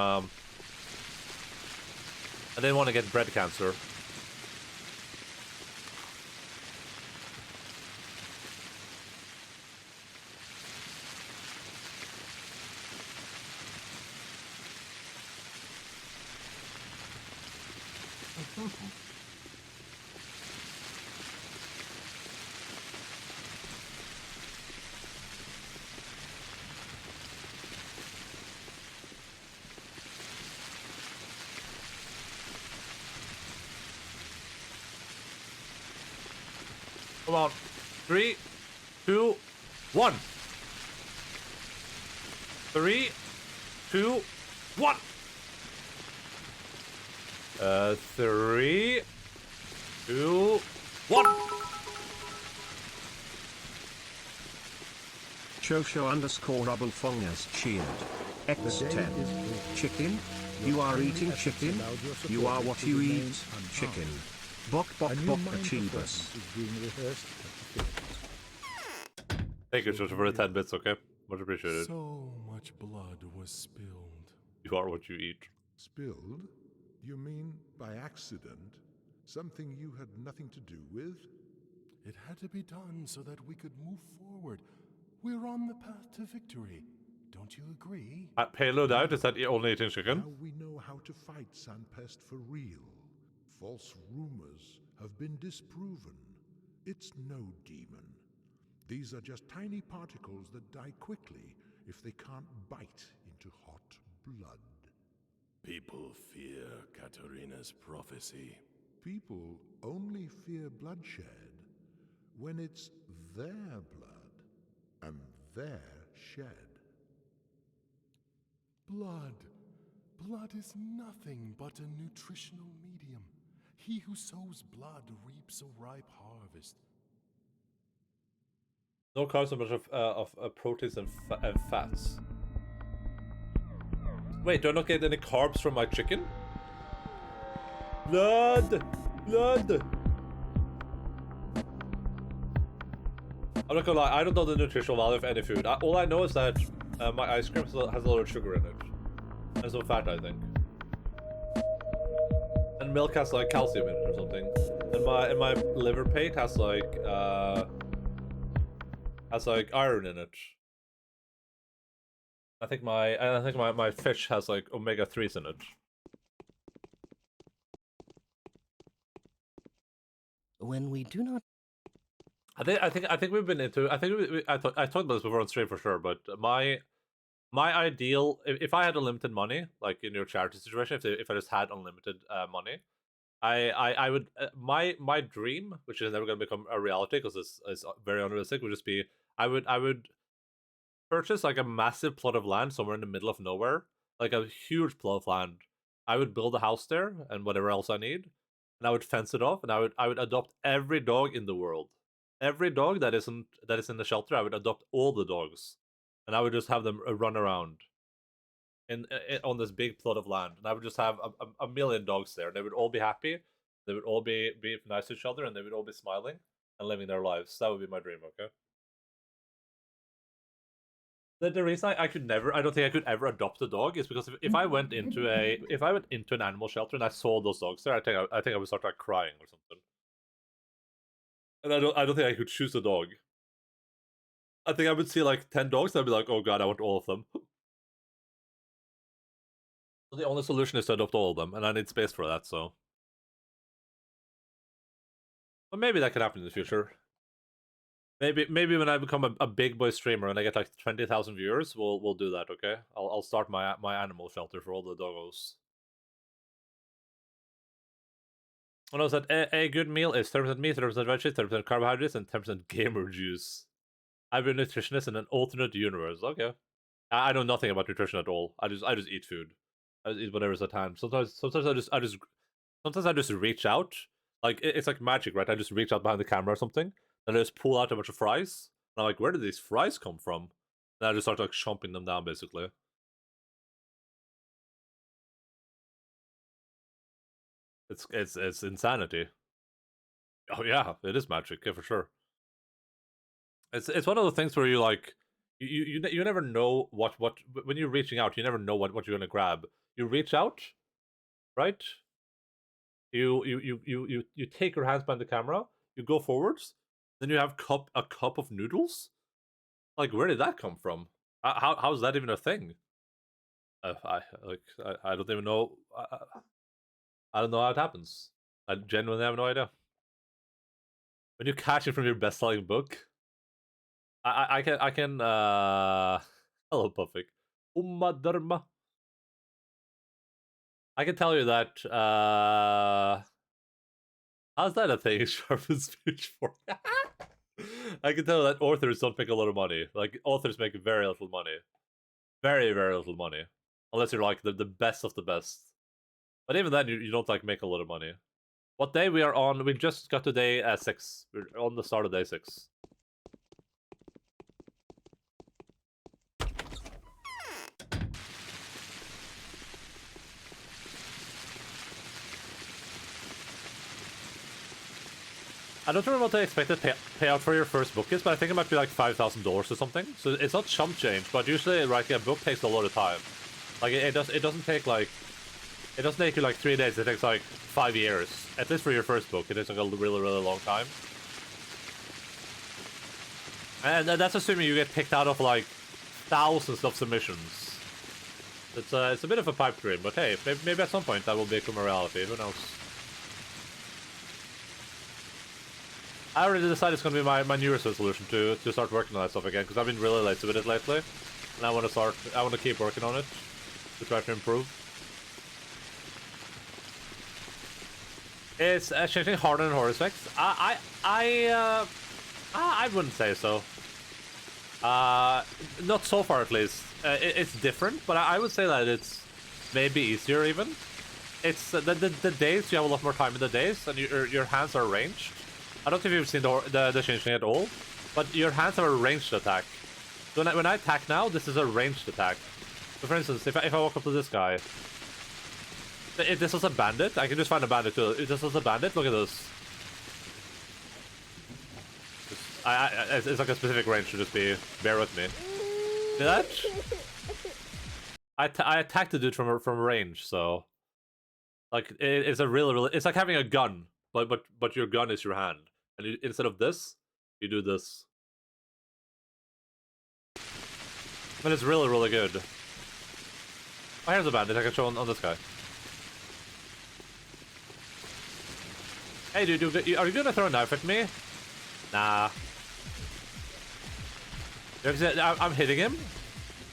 to get bread cancer. Come on. 3, 2, 1. 3, 2, 1. 3, 2, 1.
Shosho_Rubblefong has cheered. X10. Chicken? You are eating chicken? You are what you eat, chicken. Bok bok bok achievus.
Thank you, Joshua, for the 10 bits, okay? Much appreciated.
So much blood was spilled.
You are what you eat.
Spilled? You mean by accident? Something you had nothing to do with?
It had to be done so that we could move forward. We're on the path to victory. Don't you agree?
Payload out, is that only eating chicken?
Now we know how to fight Sanpest for real. False rumors have been disproven. It's no demon. These are just tiny particles that die quickly if they can't bite into hot blood.
People fear Katarina's prophecy.
People only fear bloodshed when it's their blood and their shed.
Blood. Blood is nothing but a nutritional medium. He who sows blood reaps a ripe harvest.
No carbs, so much of proteins and fats. Wait, do I not get any carbs from my chicken? Blood! Blood! I'm not gonna lie, I don't know the nutritional value of any food. All I know is that my ice cream has a lot of sugar in it. And some fat, I think. And milk has like calcium in it or something. And my liver plate has like iron in it. I think my fish has like omega-3s in it.
When we do not...
I think we've been into. I talked about this before on stream for sure. But my ideal, if I had unlimited money, like in your charity situation, if I just had unlimited money, I would my dream, which is never going to become a reality because it's very unrealistic, would just be I would purchase like a massive plot of land somewhere in the middle of nowhere, like a huge plot of land. I would build a house there and whatever else I need, and I would fence it off, and I would adopt every dog in the world. Every dog that is in the shelter, I would adopt all the dogs, and I would just have them run around in on this big plot of land, and I would just have a million dogs there. They would all be happy, they would all be nice to each other, and they would all be smiling and living their lives. That would be my dream. Okay. The reason I don't think I could ever adopt a dog is because if I went into an animal shelter and I saw those dogs there, I think I would start like crying or something. And I don't think I could choose a dog. I think I would see like 10 dogs and I'd be like, oh god, I want all of them. So the only solution is to adopt all of them, and I need space for that, so. But maybe that can happen in the future. Maybe when I become a big boy streamer and I get like 20,000 viewers, we'll do that, okay? I'll start my animal shelter for all the doggos. I know that a good meal is 30% meat, 30% veggies, 30% carbohydrates, and 10% gamer juice. I'm a nutritionist in an alternate universe. Okay. I know nothing about nutrition at all. I just eat food. I just eat whatever's at hand. Sometimes I just reach out. Like it's like magic, right? I just reach out behind the camera or something, and I just pull out a bunch of fries. And I'm like, where did these fries come from? And I just start like chomping them down, basically. It's insanity. Oh yeah, it is magic, yeah, for sure. It's one of the things where you like you never know what when you're reaching out, you never know what you're gonna grab. You reach out, right? You take your hands behind the camera, you go forwards, then you have a cup of noodles. Like, where did that come from? How's that even a thing? I don't even know. I don't know how it happens. I genuinely have no idea. When you catch it from your best-selling book, I can hello Puffik. Dharma. I can tell you that how's that a thing? Sharpen speech for I can tell that authors don't make a lot of money. Like, authors make very little money. Very, very little money. Unless you're like the best of the best. But even then, you don't like make a lot of money. What day we are on? We just got to day 6. We're on the start of day 6. I don't remember what the expected payout for your first book is, but I think it might be like $5,000 or something. So it's not chump change, but usually writing a book takes a lot of time. Like it doesn't take like it doesn't take you like 3 days. It takes like 5 years. At least for your first book, it takes like a really long time. And that's assuming you get picked out of like thousands of submissions. It's a bit of a pipe dream, but hey, maybe at some point that will become a reality. Who knows? I already decided it's gonna be my New Year's resolution to start working on that stuff again, because I've been really lazy with it lately, and I want to keep working on it to try to improve. It's changing harder than horror specs. I wouldn't say so. Not so far at least. It's different, but I would say that it's maybe easier even. It's the days you have a lot more time in the days, and your hands are ranged. I don't know if you've seen the Changeling at all, but your hands have a ranged attack. So when I attack now, this is a ranged attack. So for instance, if I walk up to this guy, if this was a bandit, I can just find a bandit too. If this was a bandit, look at this. It's like a specific range, to just bear with me. See that? I attacked the dude from range, so like it's a really it's like having a gun, but your gun is your hand. And instead of this, you do this. And it's really good. Oh, here's a bandit I can show on this guy. Hey, dude, are you gonna throw a knife at me? Nah. I'm hitting him,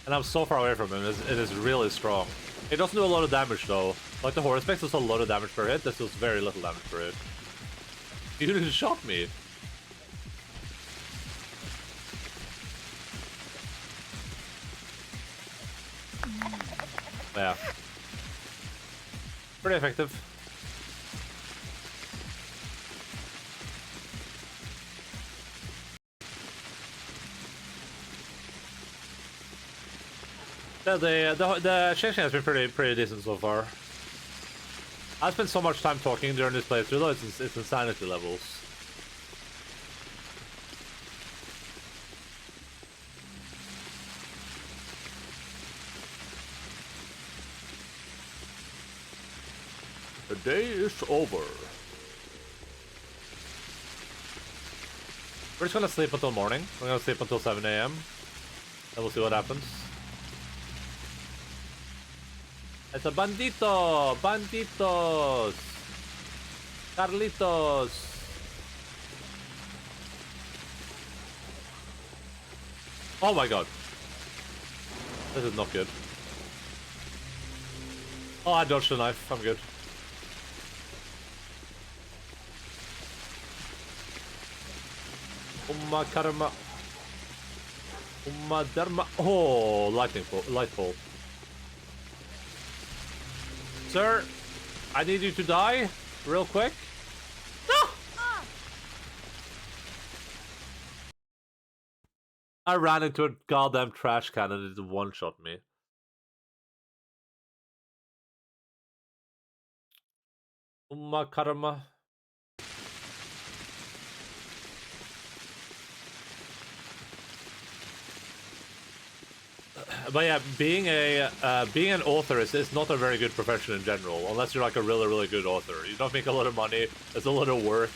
and I'm so far away from him. It is really strong. It doesn't do a lot of damage, though. Like, the horror specs does a lot of damage per hit. This does very little damage per hit. You didn't shot me. Yeah. Pretty effective. The Changeling has been pretty decent so far. I spent so much time talking during this playthrough, though it's insanity levels. The day is over. We're just gonna sleep until morning. We're gonna sleep until 7 AM. And we'll see what happens. It's a bandito! Banditos! Carlitos! Oh my god. This is not good. Oh, I dodged the knife. I'm good. Umma karma. Umma dharma. Oh, light bolt. Sir, I need you to die real quick. No! I ran into a goddamn trash can and it one-shot me. Karma. But yeah, being an author is not a very good profession in general, unless you're like a really good author. You don't make a lot of money. It's a lot of work.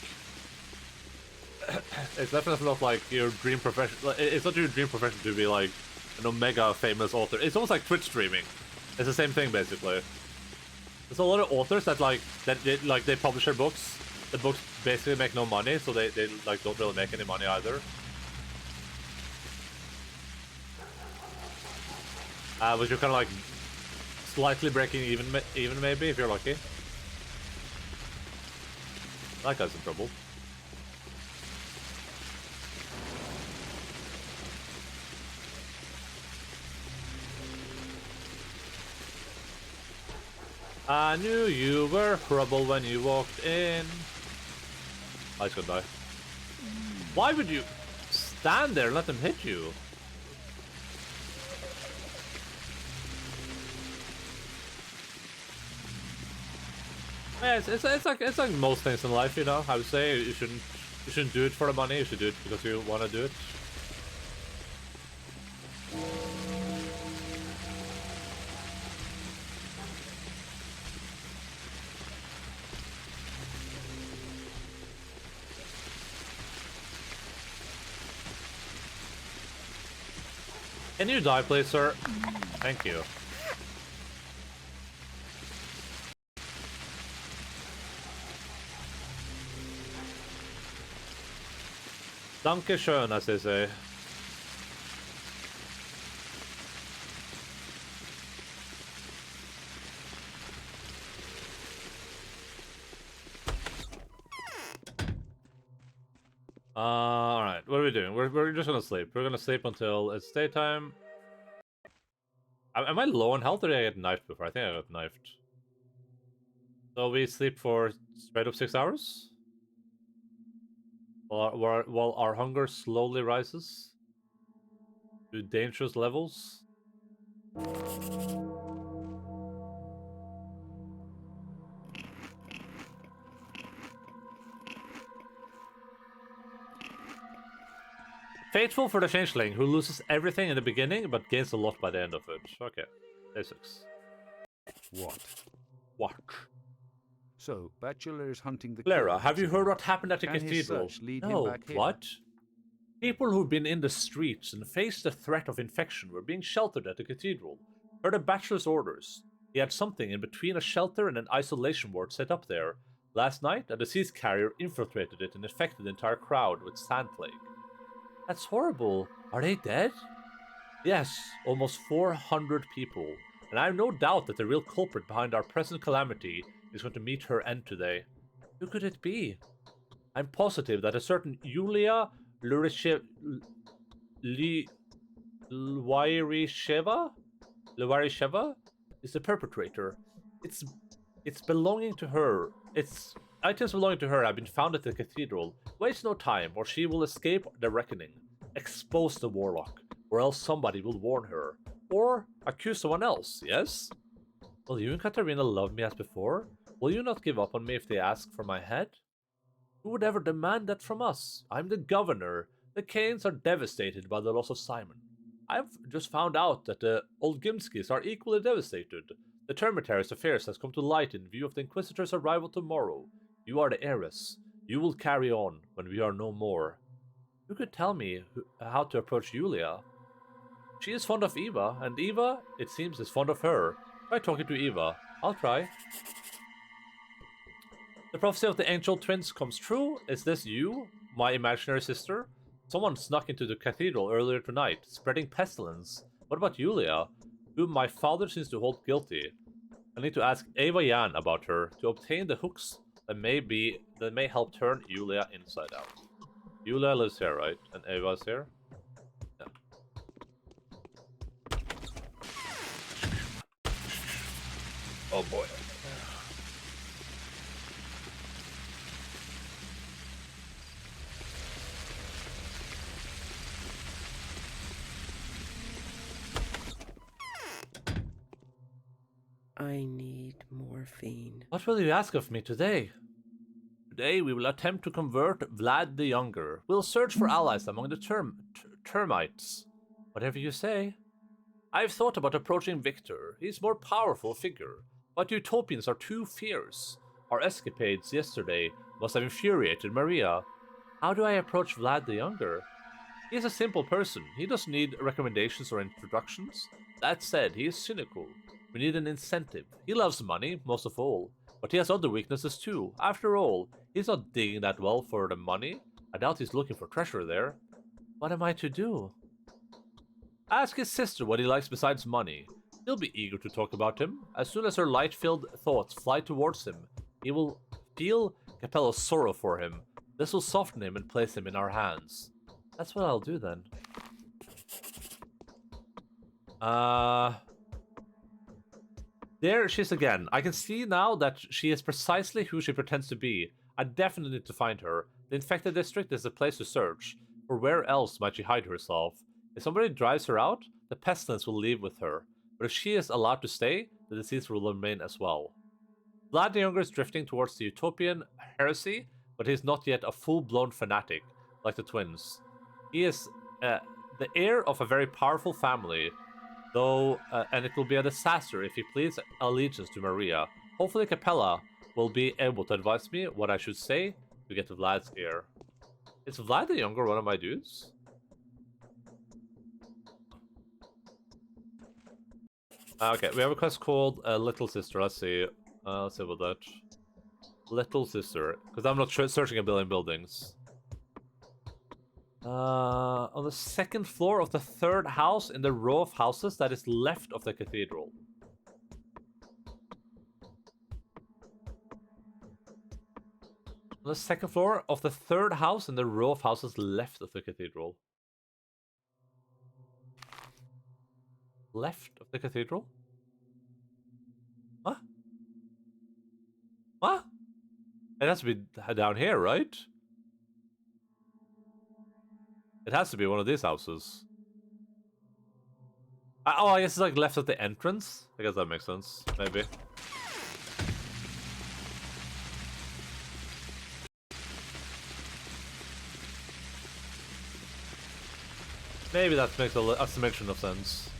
It's definitely not like your dream profession. It's not your dream profession to be like an omega famous author. It's almost like Twitch streaming. It's the same thing basically. There's a lot of authors that they publish their books. The books basically make no money, so they like don't really make any money either. But you're kind of like slightly breaking even maybe if you're lucky. That guy's in trouble. I knew you were trouble when you walked in. I was gonna die. Why would you stand there and let them hit you? Yeah, it's like most things in life, you know. I would say you shouldn't do it for the money. You should do it because you want to do it. Can you die, please, sir? Thank you. Danke schön, as they say. Alright, what are we doing? We're just gonna sleep. We're gonna sleep until it's daytime. Am I low on health or did I get knifed before? I think I got knifed. So we sleep for straight up 6 hours? While our hunger slowly rises to dangerous levels. Faithful for the Changeling, who loses everything in the beginning, but gains a lot by the end of it. Okay, day 6. What?
So, Bachelor is hunting the
Clara,
killer
have you
once
heard
again.
what happened at the
Can his
cathedral?
search lead him
No,
back here?
what? People who've been in the streets and faced the threat of infection were being sheltered at the cathedral. Per the Bachelor's orders, he had something in between a shelter and an isolation ward set up there. Last night, a disease carrier infiltrated it and infected the entire crowd with sand plague. That's horrible. Are they dead? Yes, almost 400 people. And I have no doubt that the real culprit behind our present calamity is going to meet her end today. Who could it be? I'm positive that a certain Yulia Luarisheva is the perpetrator. It's belonging to her. Items belonging to her have been found at the cathedral. Waste no time, or she will escape the reckoning. Expose the warlock, or else somebody will warn her. Or accuse someone else, yes? Will you and Katarina love me as before? Will you not give up on me if they ask for my head? Who would ever demand that from us? I'm the governor. The Canes are devastated by the loss of Simon. I've just found out that the Olgimskis are equally devastated. The Termitary's affairs has come to light in view of the Inquisitor's arrival tomorrow. You are the heiress. You will carry on when we are no more. Who could tell me how to approach Yulia? She is fond of Eva, and Eva, it seems, is fond of her. Try talking to Eva. I'll try. The prophecy of the angel twins comes true. Is this you, my imaginary sister? Someone snuck into the cathedral earlier tonight, spreading pestilence. What about Yulia, whom my father seems to hold guilty? I need to ask Eva Yan about her to obtain the hooks that may help turn Yulia inside out. Yulia lives here, right? And Eva's here? Yeah. Oh boy.
I need morphine.
What will you ask of me today? Today we will attempt to convert Vlad the Younger. We'll search for allies among the termites. Whatever you say. I've thought about approaching Victor. He's a more powerful figure, but utopians are too fierce. Our escapades yesterday must have infuriated Maria. How do I approach Vlad the Younger? He is a simple person. He doesn't need recommendations or introductions. That said, he is cynical. We need an incentive. He loves money, most of all, but he has other weaknesses too. After all, he's not digging that well for the money. I doubt he's looking for treasure there. What am I to do? Ask his sister what he likes besides money. He'll be eager to talk about him. As soon as her light-filled thoughts fly towards him, he will feel Capella's sorrow for him. This will soften him and place him in our hands. That's what I'll do then. There she is again. I can see now that she is precisely who she pretends to be. I definitely need to find her. The infected district is a place to search. For where else might she hide herself? If somebody drives her out, the pestilence will leave with her. But if she is allowed to stay, the disease will remain as well. Vlad the Younger is drifting towards the utopian heresy, but he is not yet a full-blown fanatic, like the twins. He is the heir of a very powerful family, though, and it will be a disaster if he pleads allegiance to Maria. Hopefully Capella will be able to advise me what I should say to get to Vlad's ear. Is Vlad the Younger one of my dudes? Okay, we have a quest called Little Sister. Let's see about that. Little Sister, because I'm not searching a billion buildings. On the second floor of the third house in the row of houses that is left of the cathedral. On the second floor of the third house in the row of houses left of the cathedral. Left of the cathedral? What? What? It has to be down here, right? It has to be one of these houses. Oh, I guess it's like left at the entrance? I guess that makes sense, maybe. Maybe that makes a summation of sense.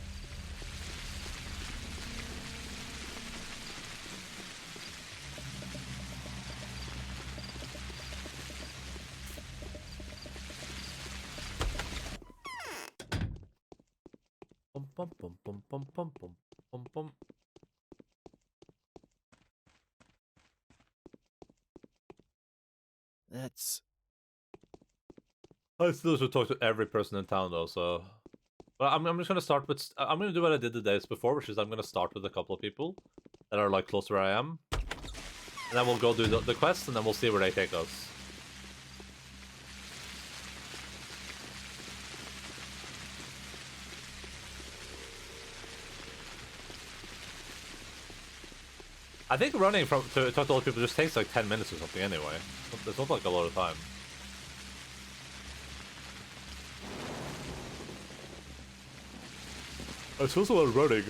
Bum bum bum bum bum bum bum bum.
That's...
I still should talk to every person in town though, so... Well, I'm just gonna start with... I'm gonna do what I did the days before, which is I'm gonna start with a couple of people that are like close to where I am. And then we'll go do the quest, and then we'll see where they take us. I think running to talk to other people just takes like 10 minutes or something anyway. It's not like a lot of time. It's also a lot of running.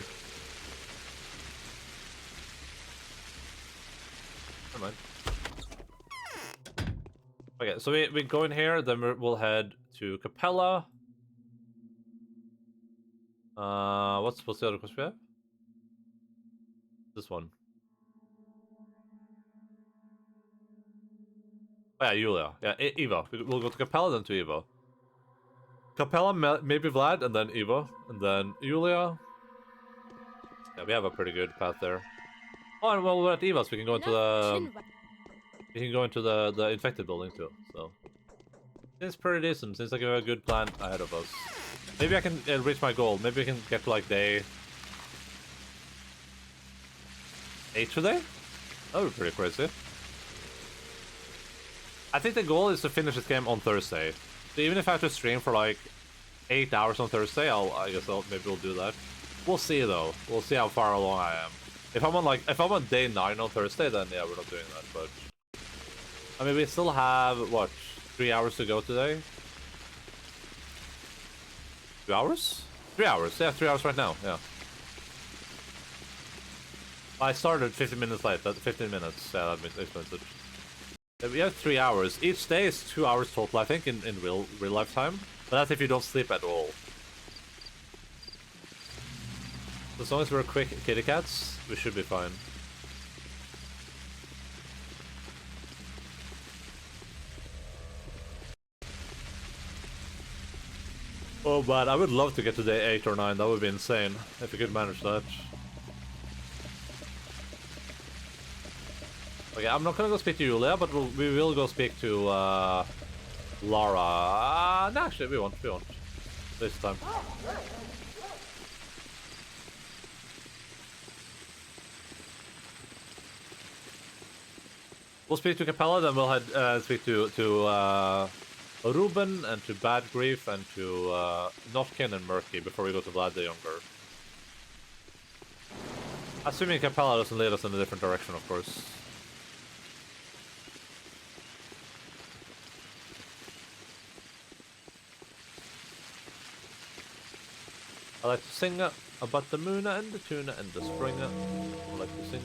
Never mind. Okay, so we go in here, then we'll head to Capella. What's the other quest we have? This one. Oh, yeah, Yulia. Yeah, Eva. We'll go to Capella, then to Eva. Capella, maybe Vlad, and then Eva, and then Yulia. Yeah, we have a pretty good path there. Oh, and while we're at Eva's, we can go into the... We can go into the infected building too, so... It's pretty decent. Seems like we have a good plan ahead of us. Maybe I can reach my goal. Maybe I can get to like day... 8 today? That would be pretty crazy. I think the goal is to finish this game on Thursday. So even if I have to stream for like 8 hours on Thursday, maybe we'll do that. We'll see though. We'll see how far along I am. If I'm on day 9 on Thursday, then yeah, we're not doing that. But I mean, we still have what, 3 hours to go today? 2 hours? 3 hours. Yeah, 3 hours right now. Yeah. I started 15 minutes late. 15 minutes. Yeah, that explains it. We have 3 hours. Each day is 2 hours total, I think, in real life time. But that's if you don't sleep at all. As long as we're quick kitty cats, we should be fine. Oh man, I would love to get to day 8 or 9. That would be insane if we could manage that. Okay, I'm not gonna go speak to Julia, but we will go speak to Lara. No, actually, we won't. This time. We'll speak to Capella, then we'll head speak to Ruben and to Bad Grief and to Notkin and Murky before we go to Vlad the Younger. Assuming Capella doesn't lead us in a different direction, of course. I like to sing about the moon and the tuna and the spring. I like to sing.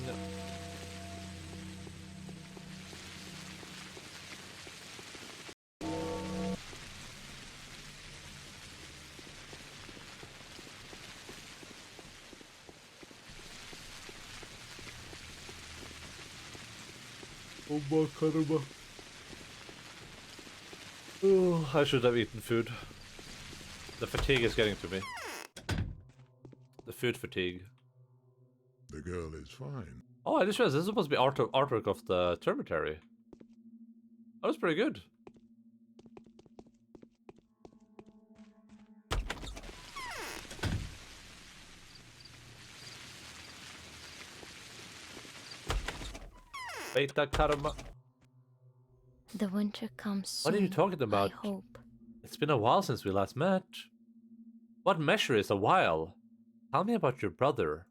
Oh, I should have eaten food. The fatigue is getting to me. The food fatigue.
The girl is fine.
Oh, I just realized this is supposed to be artwork of the Termitary. That was pretty good. Beta karma.
The winter comes soon.
What are you talking about?
I hope.
It's been a while since we last met. What measure is a while? Tell me about your brother.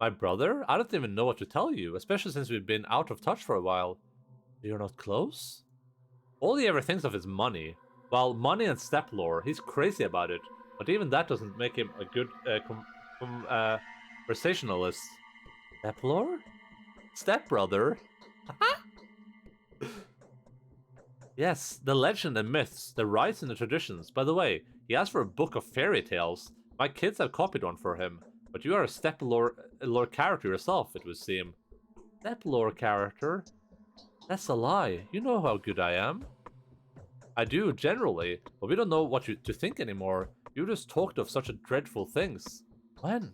My brother? I don't even know what to tell you, especially since we've been out of touch for a while. You're not close? All he ever thinks of is money. Well, money and step lore. He's crazy about it, but even that doesn't make him a good conversationalist. Step lore? Step brother? Yes, the legend and myths, the rites and the traditions. By the way, he asked for a book of fairy tales. My kids have copied one for him, but you are a step lore character yourself, it would seem. Step lore character? That's a lie. You know how good I am. I do, generally, but we don't know what to think anymore. You just talked of such dreadful things. When?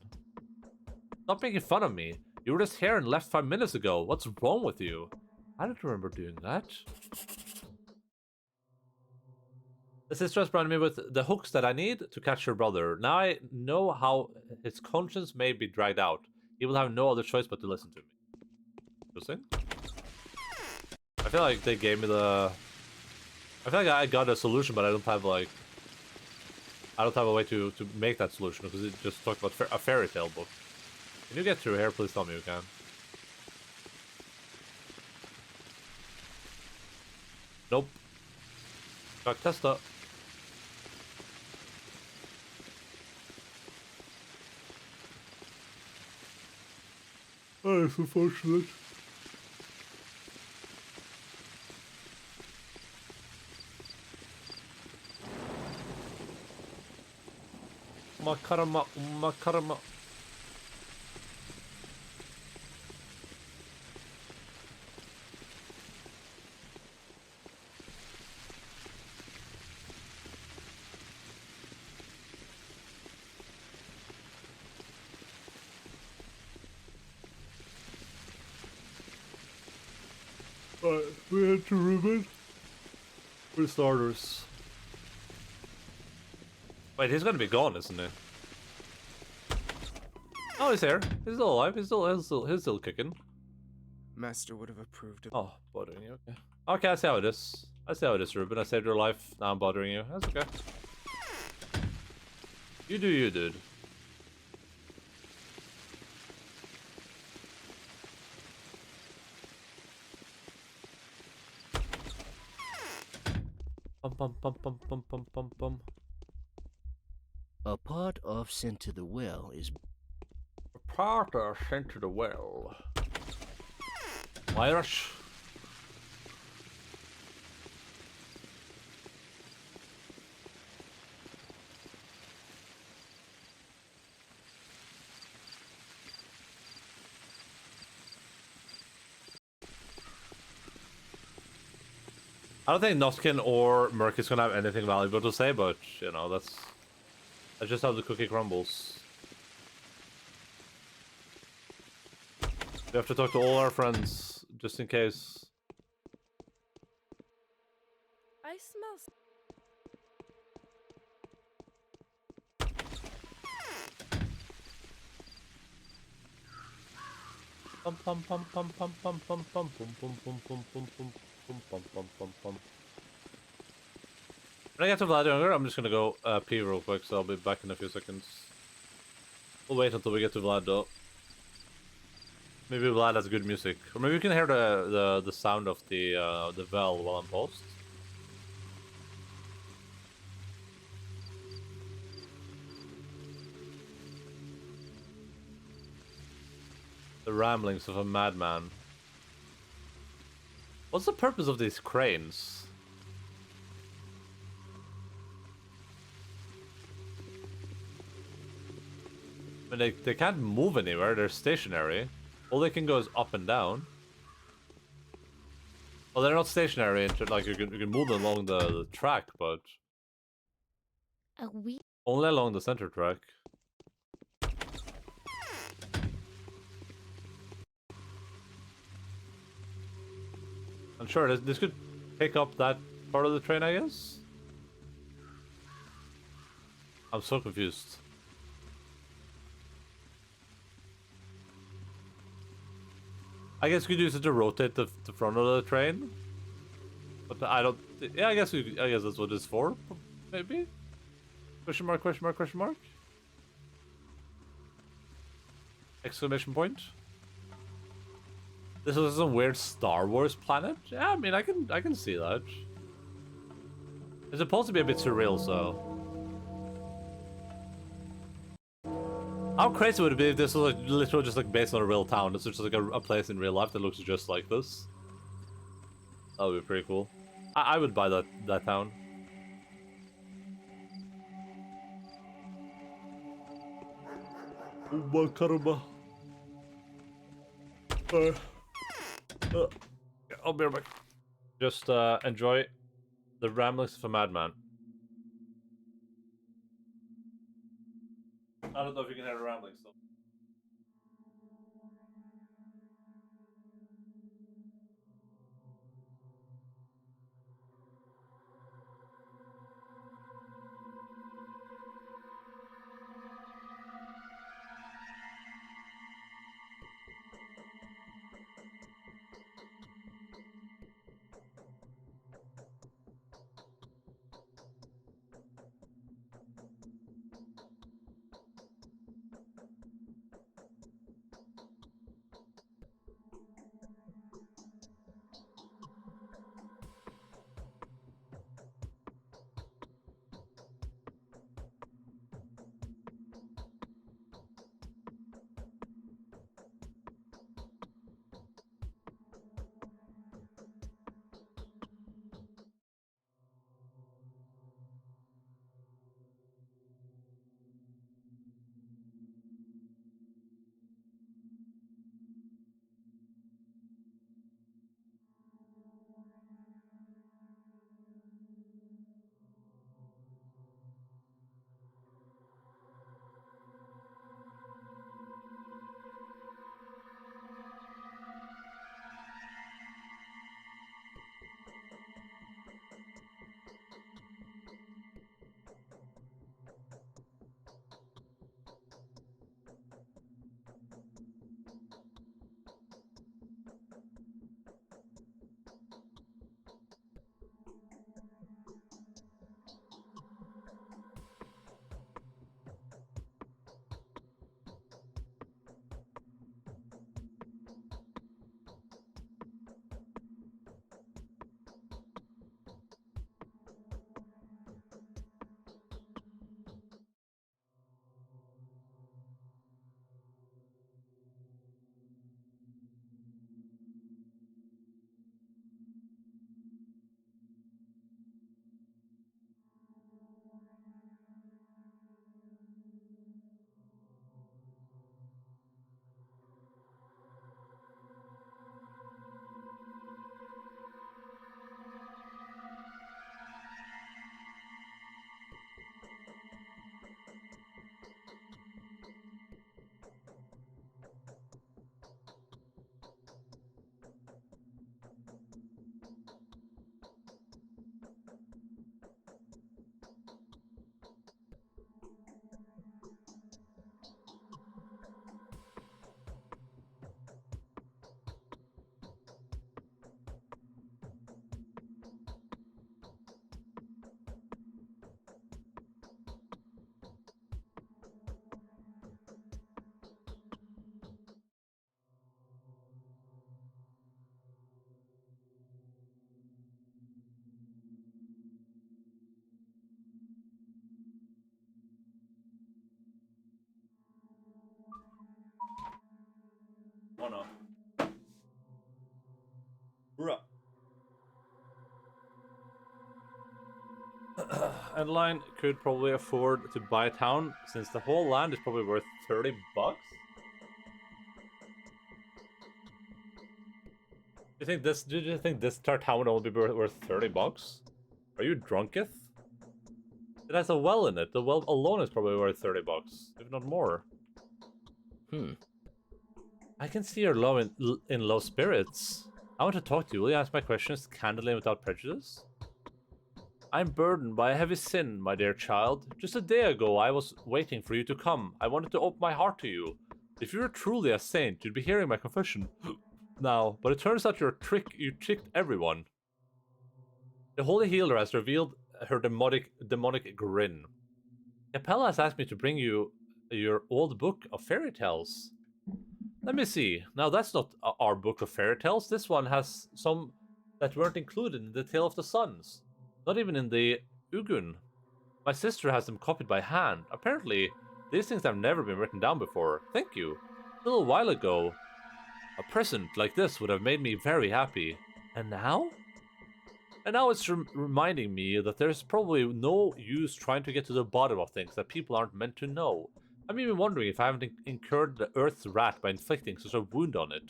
Stop making fun of me. You were just here and left 5 minutes ago. What's wrong with you? I don't remember doing that. The sister has provided me with the hooks that I need to catch your brother. Now I know how his conscience may be dragged out. He will have no other choice but to listen to me. Interesting. I feel like they gave me the... I feel like I got a solution, but I don't have like... I don't have a way to make that solution, because it just talked about a fairy tale book. Can you get through here? Please tell me you can. Nope. Got Testa. Oh, it's unfortunate. Makarama, makarama. Alright, we head to Ruben. For starters. Wait, he's gonna be gone, isn't he? Oh, he's here. He's still alive. He's still kicking.
Master would have approved of.
Oh, bothering you. Okay. Okay, I see how it is. I see how it is, Ruben. I saved your life. Now I'm bothering you. That's okay. You do you, dude. Pum pum pum pum pum pum pum pum.
A pot off sent to the well is...
Part us into the well. Irish. I don't think Notkin or Merc is gonna have anything valuable to say, but you know, that's just how the cookie crumbles. We have to talk to all our friends, just in case.
I smell.
Pum pum pum pum pum pum pum pum pum pum pum pum pum pum pum pum pum pum. When I get to Vlad Younger, I'm just gonna go pee real quick, so I'll be back in a few seconds. We'll wait until we get to Vlad though. Maybe Vlad has good music, or maybe you can hear the sound of the bell while I'm paused. The ramblings of a madman. What's the purpose of these cranes? I mean, they can't move anywhere, they're stationary. All they can go is up and down. Well, they're not stationary, like you can move them along the track, but only along the center track. I'm sure this could pick up that part of the train, I guess? I'm so confused. I guess you could use it to rotate the front of the train. But I don't... Yeah, I guess that's what it's for, maybe? Question mark, question mark, question mark? Exclamation point? This was some weird Star Wars planet? Yeah, I mean, I can see that. It's supposed to be a bit surreal, so... How crazy would it be if this was like literally just like based on a real town? This is just like a place in real life that looks just like this. That would be pretty cool. I would buy that town. Caramba. I'll be right back. Just enjoy the ramblings of a madman. I don't know if you can hear the ramblings though. Oh no. Bruh. Endaline could probably afford to buy a town since the whole land is probably worth 30 bucks. Do you think this entire town would only be worth 30 bucks? Are you drunketh? It has a well in it. The well alone is probably worth 30 bucks, if not more. I can see you're in low spirits. I want to talk to you. Will you answer my questions candidly and without prejudice? I'm burdened by a heavy sin, my dear child. Just a day ago, I was waiting for you to come. I wanted to open my heart to you. If you were truly a saint, you'd be hearing my confession now. But it turns out you tricked everyone. The Holy Healer has revealed her demonic grin. Capella has asked me to bring you your old book of fairy tales. Let me see. Now, that's not our book of fairy tales. This one has some that weren't included in the Tale of the Sons. Not even in the Ugun. My sister has them copied by hand. Apparently, these things have never been written down before. Thank you. A little while ago, a present like this would have made me very happy. And now? And now it's reminding me that there's probably no use trying to get to the bottom of things that people aren't meant to know. I'm even wondering if I haven't incurred the Earth's wrath by inflicting such a wound on it.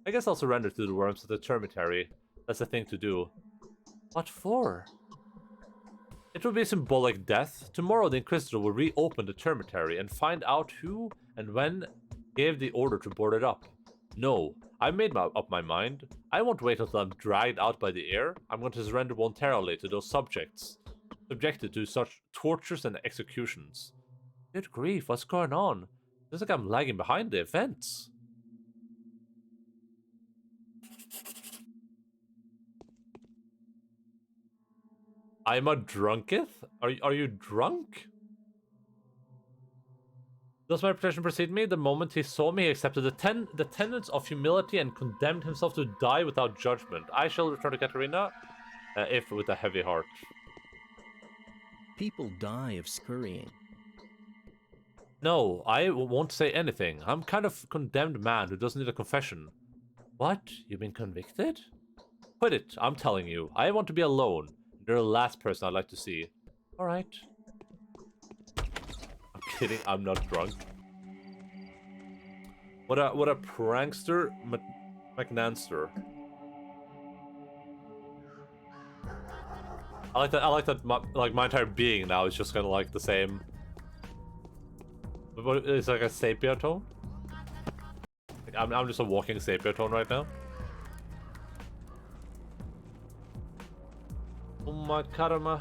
I guess I'll surrender to the worms of the Termitary. That's the thing to do. What for? It will be symbolic death. Tomorrow the Inquisitor will reopen the Termitary and find out who and when gave the order to board it up. No, I made up my mind. I won't wait until I'm dragged out by the air. I'm going to surrender voluntarily to those subjected to such tortures and executions. Good grief, what's going on? Feels like I'm lagging behind the events. I'm a drunketh? Are you drunk? Does my reputation precede me? The moment he saw me, he accepted the tenets of humility and condemned himself to die without judgment. I shall return to Katarina, if with a heavy heart.
People die of scurrying.
No, I won't say anything. I'm kind of condemned man who doesn't need a confession. What? You've been convicted? Quit it, I'm telling you. I want to be alone. You're the last person I'd like to see. Alright. I'm kidding, I'm not drunk. What a prankster McNanster. I like that my entire being now is just kinda like the same. It's like a sepia tone? Like I'm just a walking sepia tone right now. Oh my karma.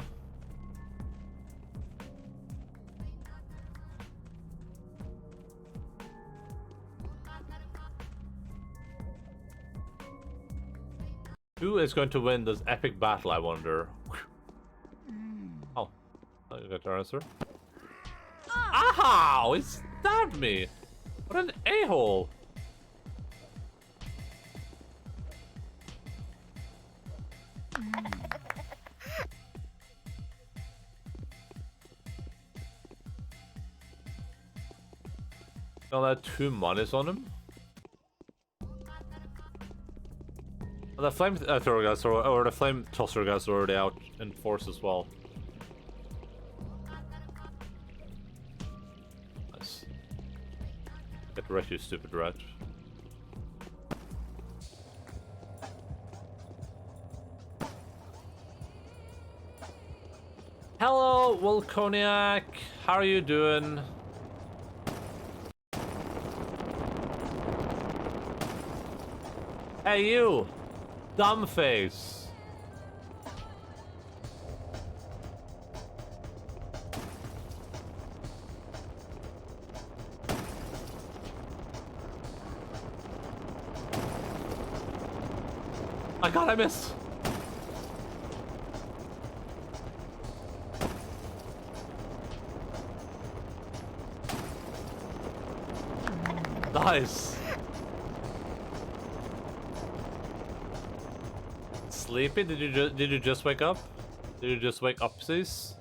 Who is going to win this epic battle, I wonder? Oh, I got your answer. Ow! It stabbed me! What an a-hole! Gonna have 2 monies on him. Oh, the flame thrower guys or the flame tosser guys are already out in force as well. Nice. Get wrecked, you stupid rat. Hello, Volconiac. How are you doing? Hey, you! Dumb face! My god, I missed! Nice! Sleepy? Did you just wake up? Did you just wake up, sis?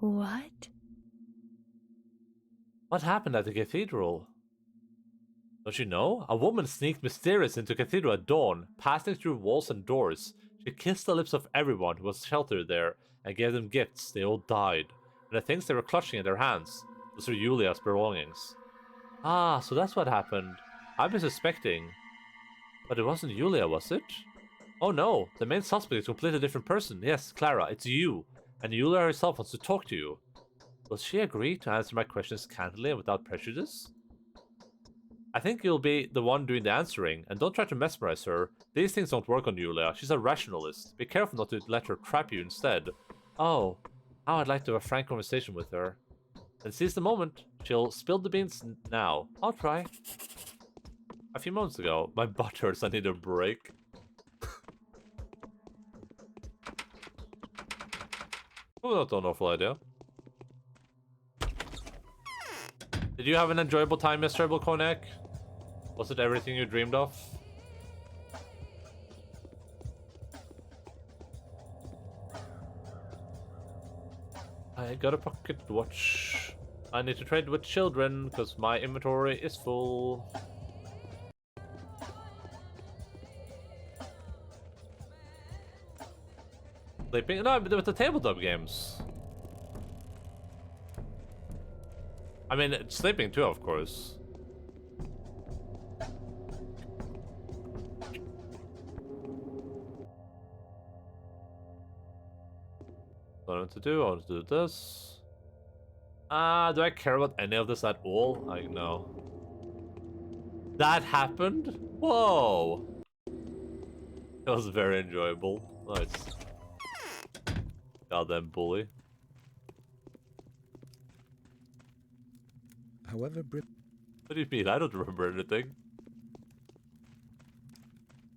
What?
What happened at the cathedral? Don't you know? A woman sneaked mysterious into cathedral at dawn, passing through walls and doors. She kissed the lips of everyone who was sheltered there and gave them gifts. They all died. And the things they were clutching in their hands, those were Julia's belongings. Ah, so that's what happened. I've been suspecting. But it wasn't Julia, was it? Oh no, the main suspect is a completely different person. Yes, Clara, it's you. And Julia herself wants to talk to you. Will she agree to answer my questions candidly and without prejudice? I think you'll be the one doing the answering, and don't try to mesmerize her. These things don't work on Julia. She's a rationalist. Be careful not to let her trap you instead. Oh, how I'd like to have a frank conversation with her. Then seize the moment. She'll spill the beans now. I'll try. A few moments ago, my butt hurts. I need a break. Oh, not an awful idea. Did you have an enjoyable time, Mr. Cognac? Was it everything you dreamed of? I got a pocket watch. I need to trade with children because my inventory is full. Sleeping? No, with the tabletop games. I mean, sleeping too, of course. What I want to do? I want to do this. Do I care about any of this at all? I know. That happened? Whoa! It was very enjoyable. Nice. Goddamn bully.
However,
What do you mean? I don't remember anything.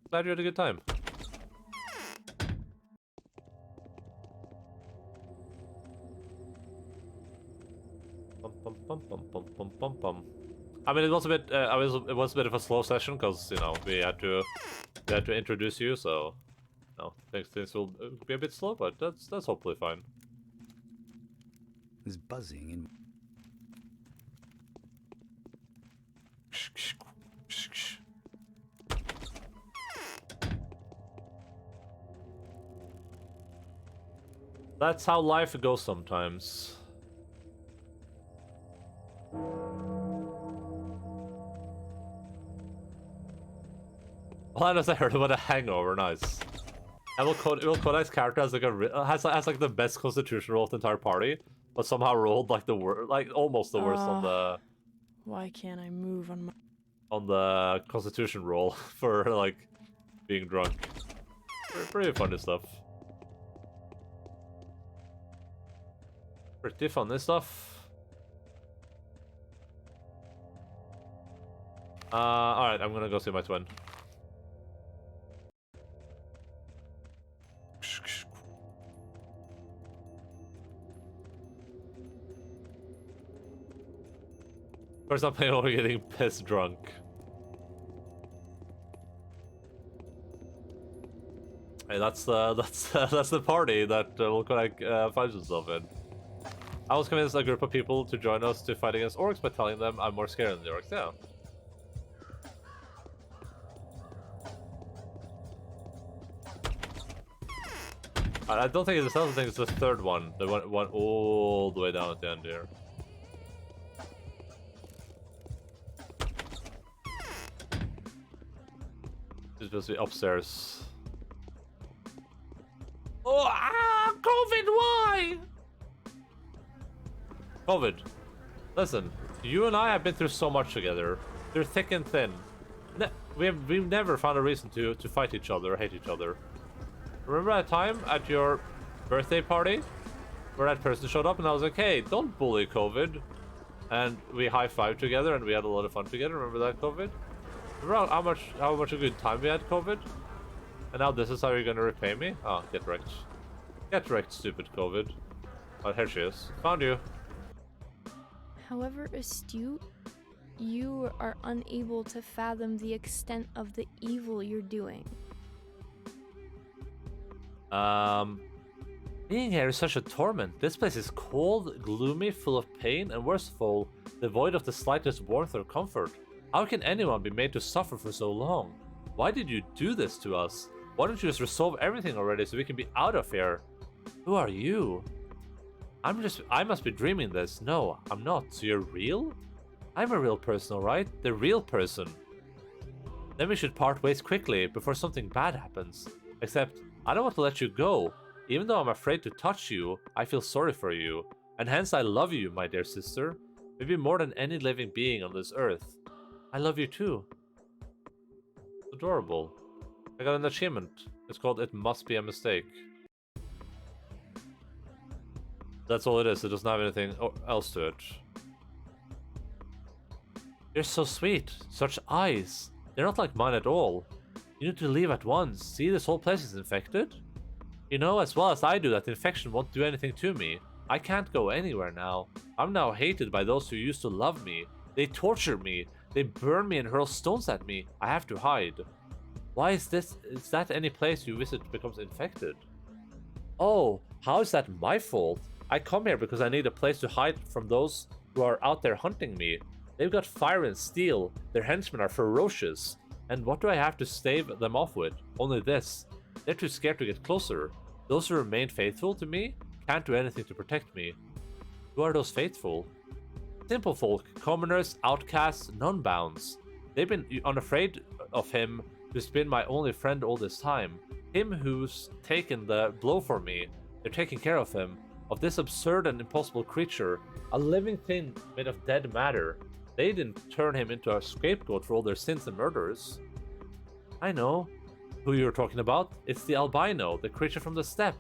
Glad you had a good time. I mean, it was a bit. It was a bit of a slow session because you know we had to introduce you, so no, things will be a bit slow, but that's hopefully fine.
is buzzing in.
That's how life goes sometimes. Well, I just heard about a hangover. Nice. And Will Kodak's character has like has like the best constitution roll of the entire party, but somehow rolled like the worst, like almost the worst on the.
Why can't I move on my...
On the constitution roll for like being drunk. Pretty funny stuff. Pretty funny stuff. Alright, I'm gonna go see my twin. First I'm playing over getting piss drunk. Hey, that's the party that Wilconek finds himself in. I was convinced a group of people to join us to fight against orcs by telling them I'm more scared than the orcs. Yeah. I don't think it's the second thing, it's the third one. The one all the way down at the end here. It's supposed to be upstairs. Oh, COVID, why? COVID. Listen, you and I have been through so much together. Through thick and thin. We've never found a reason to fight each other or hate each other. Remember that time at your birthday party where that person showed up and I was like, hey, don't bully COVID. And we high-fived together and we had a lot of fun together. Remember that, COVID? Remember how much a good time we had, COVID? And now this is how you're gonna repay me? Oh, get wrecked. Get wrecked, stupid COVID. Oh, here she is. Found you.
However astute, you are unable to fathom the extent of the evil you're doing.
Being here is such a torment. This place is cold, gloomy, full of pain, and worst of all, devoid of the slightest warmth or comfort. How can anyone be made to suffer for so long? Why did you do this to us? Why don't you just resolve everything already so we can be out of here? Who are you? I must be dreaming this. No, I'm not. So you're real? I'm a real person, alright? The real person. Then we should part ways quickly before something bad happens. Except, I don't want to let you go. Even though I'm afraid to touch you, I feel sorry for you. And hence I love you, my dear sister. Maybe more than any living being on this earth. I love you too. Adorable. I got an achievement. It's called It Must Be a Mistake. That's all it is. It doesn't have anything else to it. You're so sweet. Such eyes. They're not like mine at all. You need to leave at once. See, this whole place is infected? You know as well as I do that the infection won't do anything to me. I can't go anywhere now. I'm now hated by those who used to love me. They torture me. They burn me and hurl stones at me. I have to hide. Why is this? Is that any place you visit becomes infected? Oh, how is that my fault? I come here because I need a place to hide from those who are out there hunting me. They've got fire and steel. Their henchmen are ferocious. And what do I have to stave them off with? Only this. They're too scared to get closer. Those who remain faithful to me can't do anything to protect me. Who are those faithful? Simple folk, commoners, outcasts, non-bounds. They've been unafraid of him who's been my only friend all this time. Him who's taken the blow for me. They're taking care of him. Of this absurd and impossible creature. A living thing made of dead matter. They didn't turn him into a scapegoat for all their sins and murders. I know who you're talking about. It's the albino, the creature from the steppe.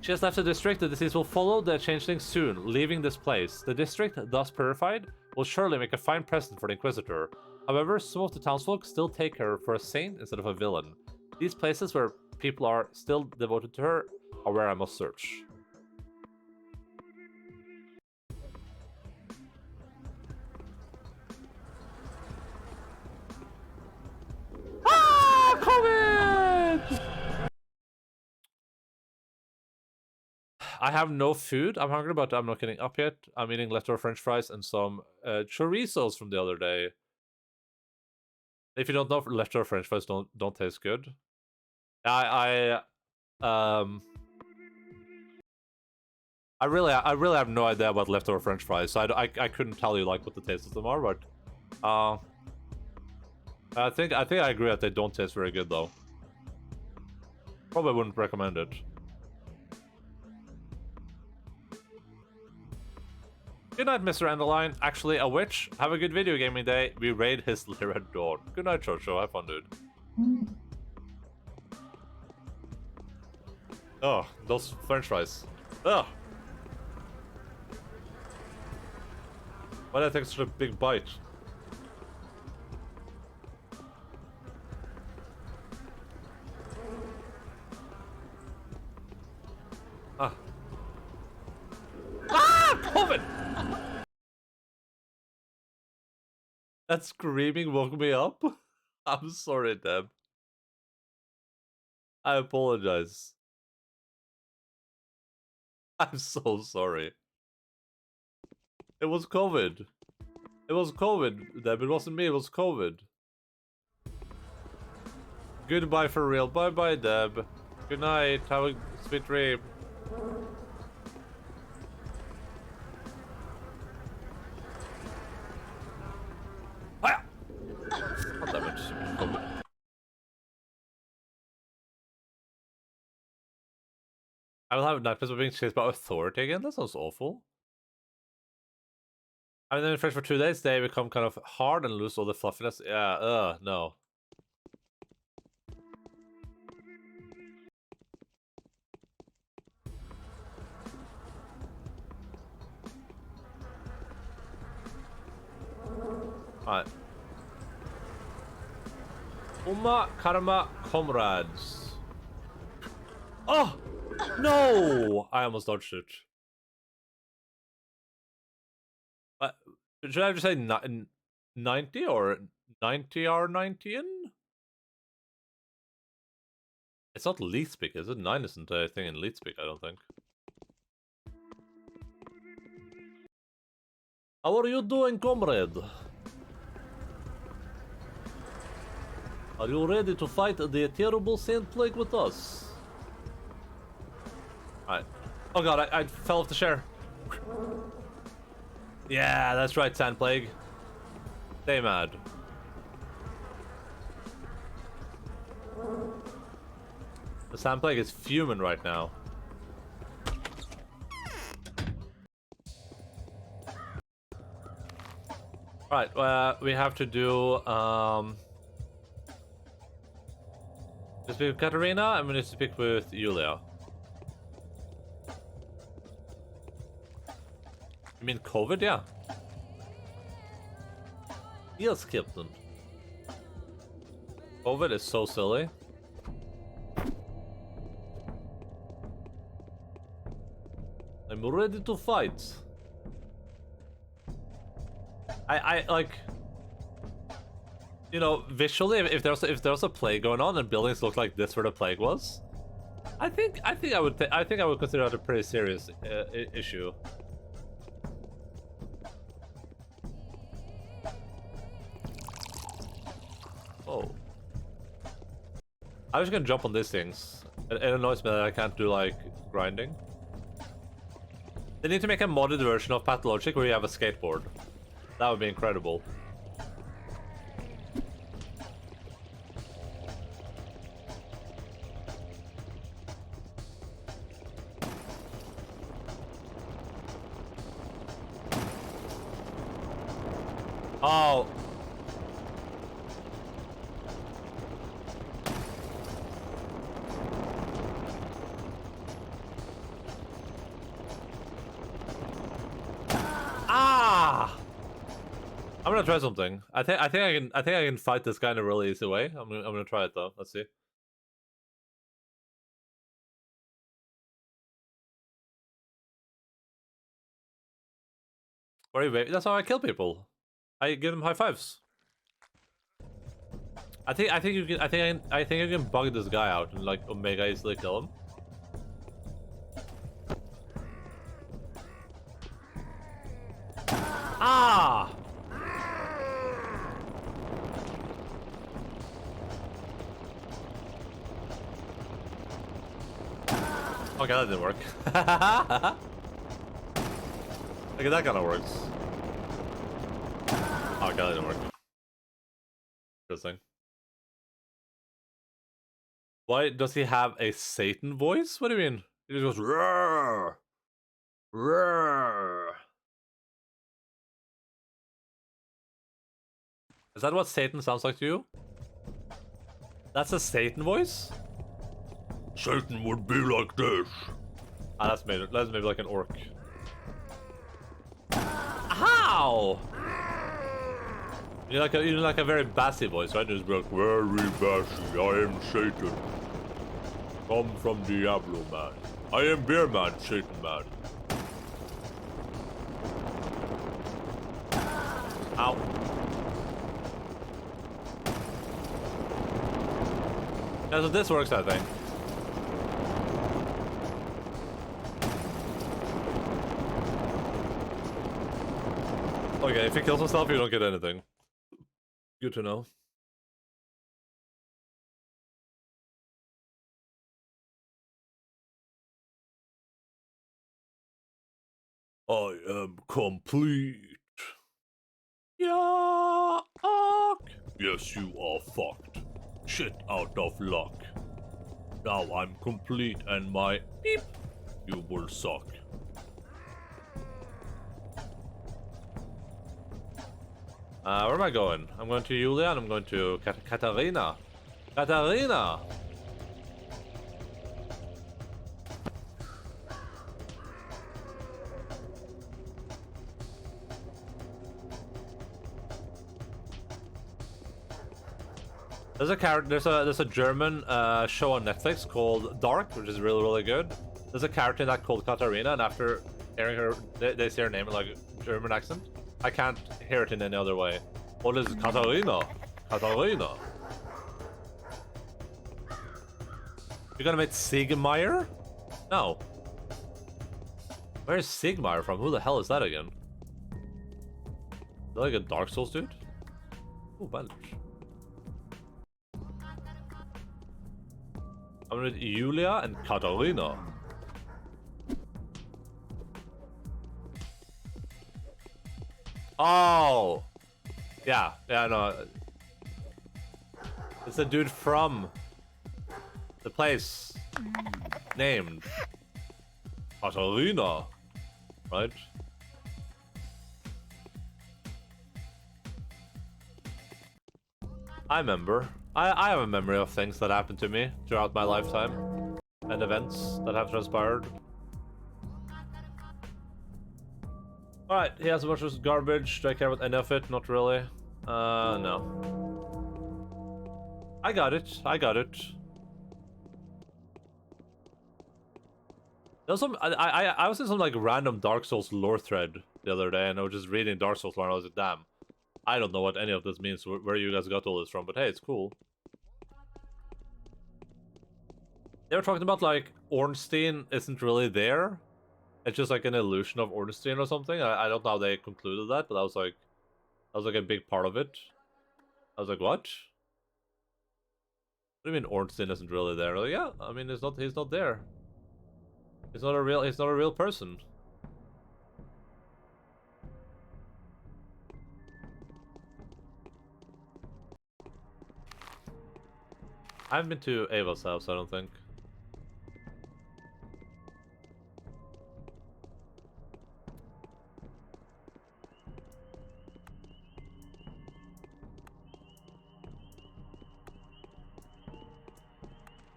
She has left the district. The disease will follow the changeling soon, leaving this place. The district, thus purified, will surely make a fine present for the Inquisitor. However, some of the townsfolk still take her for a saint instead of a villain. These places where people are still devoted to her are where I must search. Ah, COVID! I have no food. I'm hungry, but I'm not getting up yet. I'm eating leftover French fries and some chorizos from the other day. If you don't know, leftover French fries don't taste good. I really have no idea about leftover French fries, so I couldn't tell you like what the taste of them are, but I think I agree that they don't taste very good though. Probably wouldn't recommend it. Good night, Mr. Endaline. Actually, a witch. Have a good video gaming day. We raid his lair at dawn. Good night, Chocho. Have fun, dude. Oh, those French fries. Ugh. Why did I take such a big bite? Ah. Ah! COVID! That screaming woke me up. I'm sorry, Deb. I apologize. I'm so sorry. It was COVID. It was COVID, Deb. It wasn't me, it was COVID. Goodbye for real. Bye-bye, Deb. Good night. Have a sweet dream. Ah! God damn it. I will have nightmares of being chased by authority again? That sounds awful. And then fresh for 2 days, they become kind of hard and lose all the fluffiness. Yeah, no. Alright. Uma Karma Comrades. Oh! No! I almost dodged it. Should I just say 90 or 90 R19? It's not lead speak, is it? 9 isn't a thing in lead speak, I don't think. How are you doing, comrade? Are you ready to fight the terrible Saint Plague with us? Alright. Oh god, I fell off the chair. Yeah, that's right, Sand Plague. Stay mad. The Sand Plague is fuming right now. Right, we have to do to speak with Katarina, and we need to speak with Julia. You mean COVID? Yeah. Yes, Captain. COVID is so silly. I'm ready to fight. I like, you know, visually, if there's a plague going on and buildings look like this where the plague was, I think I would consider that a pretty serious issue. Oh, I was gonna jump on these things. It annoys me that I can't do like grinding. They need to make a modded version of Pathologic where you have a skateboard. That would be incredible. Oh. Ah! I'm gonna try something. I think I can fight this guy in a really easy way. I'm gonna try it though. Let's see. Where are you, baby? That's how I kill people. I give them high fives. I think you can. I think you can bug this guy out and like Omega easily kill him. Ah! Okay, that didn't work. Okay, that kind of works. Okay, that didn't work. Interesting. Why does he have a Satan voice? What do you mean? He just goes roar, roar. Is that what Satan sounds like to you? That's a Satan voice? Satan would be like this. Ah, that's maybe like an orc. How? You need like a very bassy voice, right? Just be like, very bassy. I am Satan. Come from Diablo, man. I am Beer Man, Satan man. Ow. Yeah, so this works, I think. Okay, if he kills himself, you don't get anything. Good to know. I am complete. Yeah. Yes, you are fucked. Shit out of luck. Now I'm complete and my beep, you will suck. Where am I going? I'm going to Julia and I'm going to Katarina. Katarina! There's a German show on Netflix called Dark, which is really good. There's a character in that called Katarina, and after hearing her, they say her name in like a German accent. I can't hear it in any other way. What is Katarina? Katarina. You're gonna make Sigmire? No. Where's Sigmire from? Who the hell is that again? Is that like a Dark Souls dude? Oh, bench. I'm with Julia and Katarina. Oh! Yeah, no. It's a dude from the place named Katarina, right? I remember. I have a memory of things that happened to me throughout my lifetime and events that have transpired. Alright, he has a bunch of garbage. Do I care about any of it? Not really. No. I got it. I got it. There's some. I was in some like random Dark Souls lore thread the other day, and I was just reading Dark Souls lore, and I was like, damn. I don't know what any of this means, where you guys got all this from, but hey, it's cool. They were talking about like Ornstein isn't really there. It's just like an illusion of Ornstein or something. I don't know how they concluded that, but that was like a big part of it. I was like, what? What do you mean Ornstein isn't really there? Like, yeah, I mean he's not there. He's not a real person. I haven't been to Ava's house, I don't think.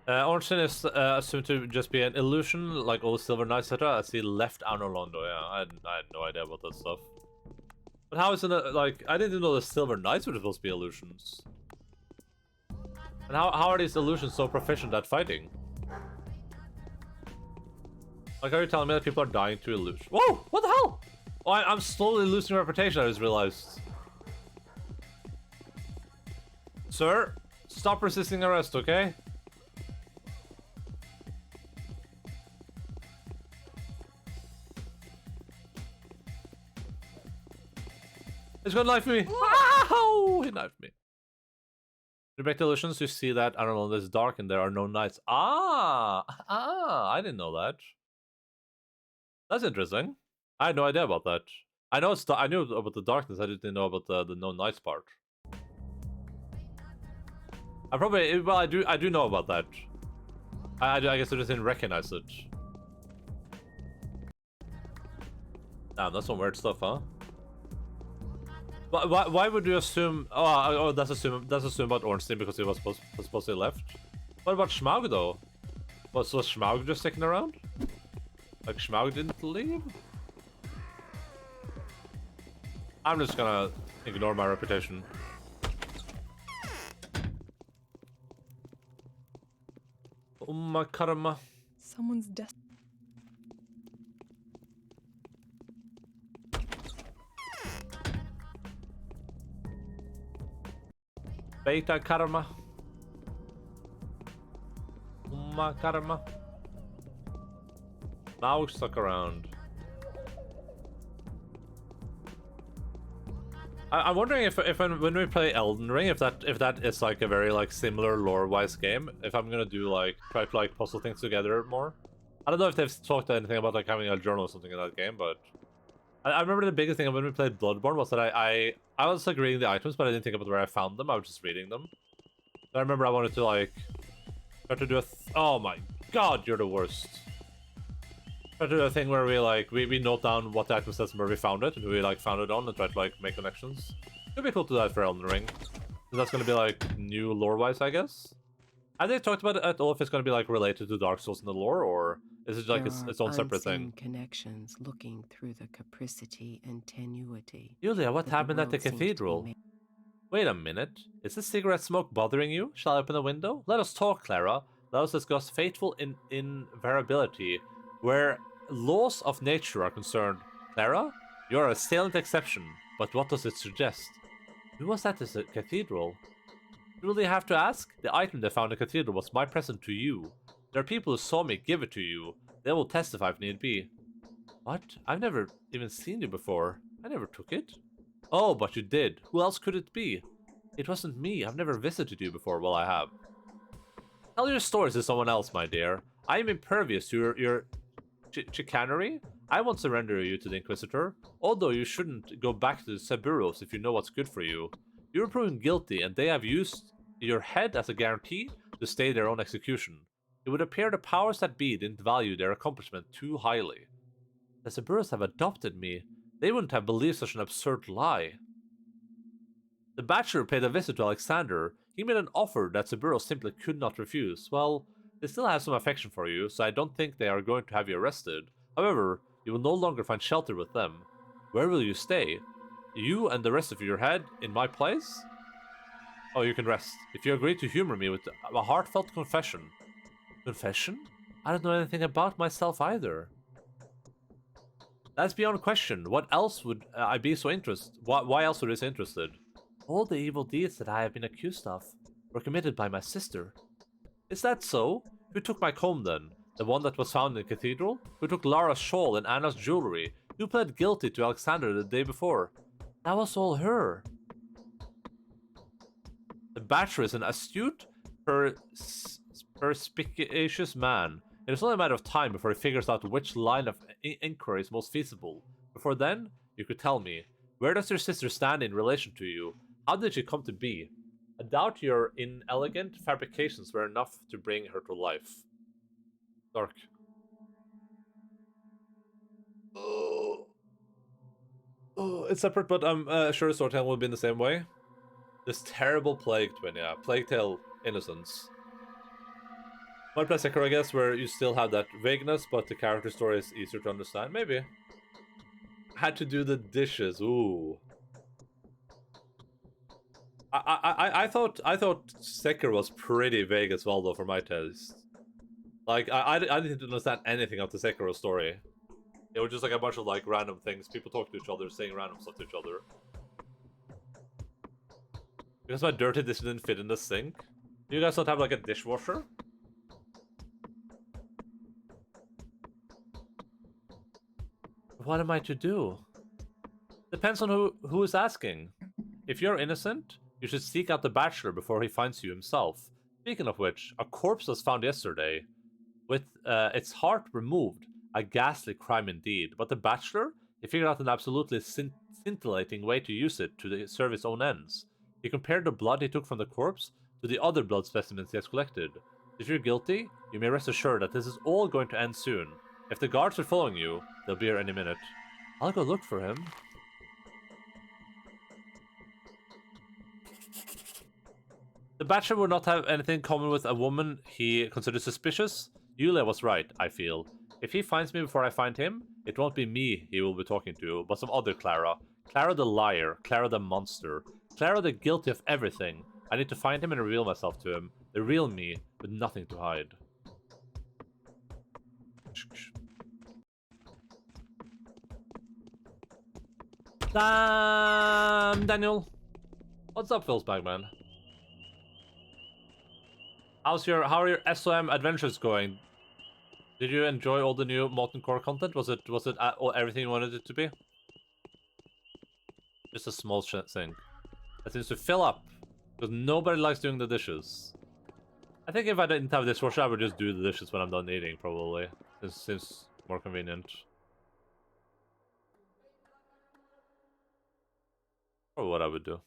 Ornstein is assumed to just be an illusion, like all the Silver Knights, etc. As he left Anor Londo. Yeah, I had no idea about that stuff. But how is it like? I didn't know the Silver Knights were supposed to be illusions. And how are these illusions so proficient at fighting? Like, are you telling me that people are dying to illusion? Whoa! What the hell? Oh, I'm slowly losing reputation. I just realized. Sir, stop resisting arrest, okay? He's gonna knife me! Wow! He knifed me. Direct illusions, you see that, I don't know, it's dark and there are no knights. I didn't know that. That's interesting. I had no idea about that. I knew about the darkness, I didn't know about the no knights part. I do know about that. I guess I just didn't recognize it. Damn, that's some weird stuff, huh? Why would you assume? Oh, that's assume about Ornstein because he was supposed to be left. What about Smaug though? Was Smaug just sticking around? Like Smaug didn't leave? I'm just gonna ignore my reputation. Oh my karma!
Someone's death.
Beta karma. My karma. Now stuck around. I'm wondering if when we play Elden Ring, if that is like a very like similar lore-wise game. If I'm gonna do like try to like puzzle things together more. I don't know if they've talked anything about like having a journal or something in that game, but I remember the biggest thing when we played Bloodborne was that I was like reading the items, but I didn't think about where I found them. I was just reading them. I remember I wanted to like try to do oh my god, you're the worst. Try to do a thing where we note down what the item says and where we found it, and who we like found it on, and try to like make connections. It'd be cool to do that for Elden Ring. So that's gonna be like new lore-wise, I guess. Have they talked about it at all if it's gonna be like related to Dark Souls in the lore, or is it like its own separate thing?
Connections looking through the capricity and tenuity.
Julia, what happened at the cathedral? Wait a minute. Is the cigarette smoke bothering you? Shall I open the window? Let us talk, Clara. Let us discuss fateful invariability, where laws of nature are concerned. Clara, you are a salient exception, but what does it suggest? Who was at the cathedral? You really have to ask? The item they found in the cathedral was my present to you. There are people who saw me give it to you. They will testify if need be. What? I've never even seen you before. I never took it. Oh, but you did. Who else could it be? It wasn't me. I've never visited you before. Well, I have. Tell your stories to someone else, my dear. I am impervious to your chicanery. I won't surrender you to the Inquisitor, although you shouldn't go back to the Cerberus if you know what's good for you. You were proven guilty, and they have used your head as a guarantee to stay their own execution. It would appear the powers that be didn't value their accomplishment too highly. The Cerberus have adopted me. They wouldn't have believed such an absurd lie. The Bachelor paid a visit to Alexander. He made an offer that Cerberus simply could not refuse. Well, they still have some affection for you, so I don't think they are going to have you arrested. However, you will no longer find shelter with them. Where will you stay? You and the rest of your head in my place? Oh, you can rest. If you agree to humor me with a heartfelt confession. Confession? I don't know anything about myself either. That's beyond question. What else would I be so interested? Why else would I be so interested? All the evil deeds that I have been accused of were committed by my sister. Is that so? Who took my comb then? The one that was found in the cathedral? Who took Lara's shawl and Anna's jewelry? Who pled guilty to Alexander the day before? That was all her. The Bachelor is an astute, perspicacious man. It is only a matter of time before he figures out which line of inquiry is most feasible. Before then, you could tell me, where does your sister stand in relation to you? How did she come to be? I doubt your inelegant fabrications were enough to bring her to life. Dark. Oh, it's separate, but I'm sure Storytelling will be in the same way. This terrible Plague Twin, yeah. Plague Tale Innocence. Might play Sekiro, I guess, where you still have that vagueness, but the character story is easier to understand. Maybe. Had to do the dishes. Ooh. I thought Sekiro was pretty vague as well, though, for my taste. Like, I didn't understand anything of the Sekiro story. It was just like a bunch of like random things. People talk to each other, saying random stuff to each other. Because my dirty dish didn't fit in the sink. Do you guys not have like a dishwasher? What am I to do? Depends on who is asking. If you're innocent, you should seek out the Bachelor before he finds you himself. Speaking of which, a corpse was found yesterday, with its heart removed. A ghastly crime indeed. But the Bachelor, he figured out an absolutely scintillating way to use it to serve his own ends. He compared the blood he took from the corpse to the other blood specimens he has collected. If you're guilty, you may rest assured that this is all going to end soon. If the guards are following you, they'll be here any minute. I'll go look for him. The Bachelor would not have anything in common with a woman he considers suspicious. Yulia was right, I feel. If he finds me before I find him, it won't be me he will be talking to, but some other Clara. Clara the liar, Clara the monster, Clara the guilty of everything. I need to find him and reveal myself to him. The real me, with nothing to hide. Damn, Daniel. What's up, Phil's Bagman? How are your SOM adventures going? Did you enjoy all the new Molten Core content? Was it everything you wanted it to be? Just a small thing that seems to fill up because nobody likes doing the dishes. I think if I didn't have a dishwasher, I would just do the dishes when I'm done eating, probably. This seems more convenient. Or what I would do.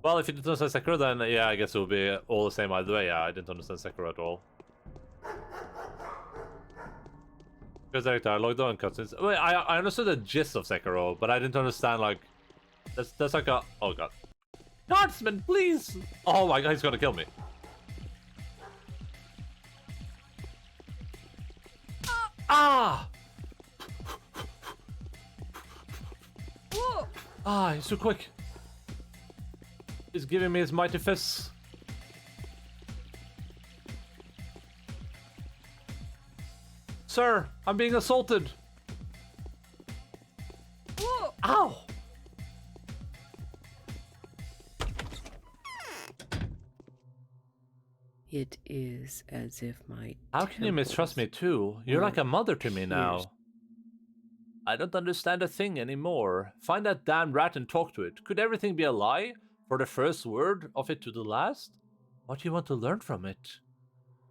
Well, if you didn't understand Sekiro, then yeah, I guess it would be all the same either way. Yeah, I didn't understand Sekiro at all. Because direct dialogue though and cutscenes. Wait, I understood the gist of Sekiro, but I didn't understand like that's like a oh god. Guardsman, please! Oh my god, he's gonna kill me. Ah! Ah, he's too quick. He's giving me his mighty fists. Sir, I'm being assaulted. Ow!
is as if my
How can you mistrust me too? You're like a mother to me now. I don't understand a thing anymore. Find that damn rat and talk to it. Could everything be a lie? For the first word of it to the last? What do you want to learn from it?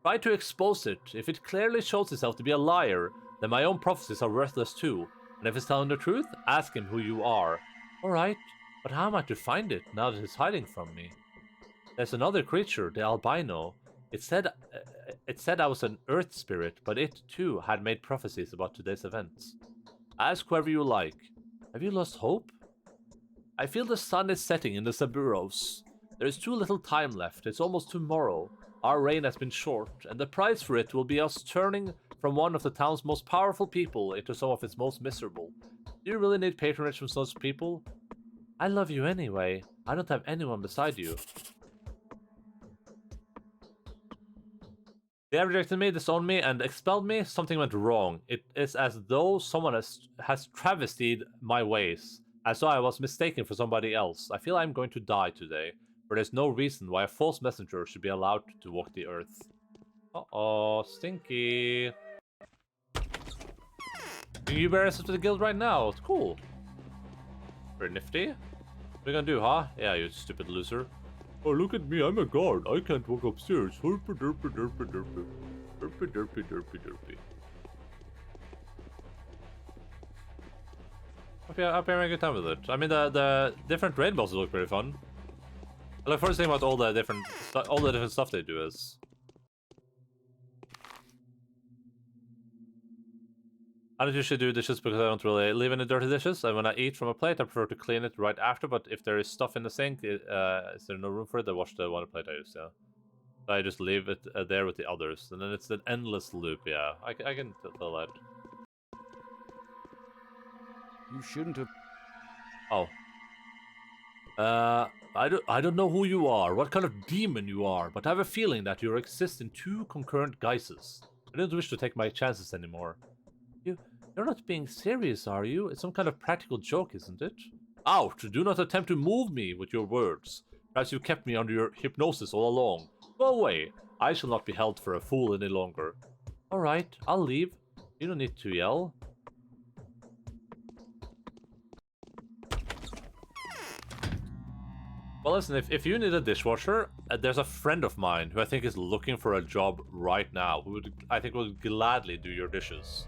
Try to expose it. If it clearly shows itself to be a liar, then my own prophecies are worthless too. And if it's telling the truth, ask him who you are. Alright, but how am I to find it now that it's hiding from me? There's another creature, the albino. It said I was an earth spirit, but it too had made prophecies about today's events. Ask whoever you like. Have you lost hope? I feel the sun is setting in the Saburos. There is too little time left. It's almost tomorrow. Our reign has been short, and the price for it will be us turning from one of the town's most powerful people into some of its most miserable. Do you really need patronage from such people? I love you anyway. I don't have anyone beside you. They have rejected me, disowned me, and expelled me. Something went wrong. It is as though someone has travestied my ways, as though I was mistaken for somebody else. I feel I'm going to die today, but there's no reason why a false messenger should be allowed to walk the earth. Uh-oh, stinky. You bear us to the guild right now. It's cool. Very nifty. What are you gonna do, huh? Yeah, you stupid loser. Oh, look at me, I'm a guard. I can't walk upstairs. Herpy derpy derpy derpy. Herpy derpy derpy derpy. Okay, I'm having a good time with it. I mean, the different raid bosses look pretty fun. I look forward to seeing what all the different stuff they do is. I don't usually do dishes because I don't really leave any dirty dishes, and when I eat from a plate, I prefer to clean it right after, but if there is stuff in the sink, is there no room for it? I wash the one plate I use, yeah. So I just leave it there with the others, and then it's an endless loop, yeah. I can tell that.
You shouldn't have...
Oh. I don't know who you are, what kind of demon you are, but I have a feeling that you exist in two concurrent guises. I don't wish to take my chances anymore. You're not being serious, are you? It's some kind of practical joke, isn't it? Out! Do not attempt to move me with your words. Perhaps you kept me under your hypnosis all along. Go away. I shall not be held for a fool any longer. Alright, I'll leave. You don't need to yell. Well, listen, if you need a dishwasher, there's a friend of mine who I think is looking for a job right now, who I think will gladly do your dishes.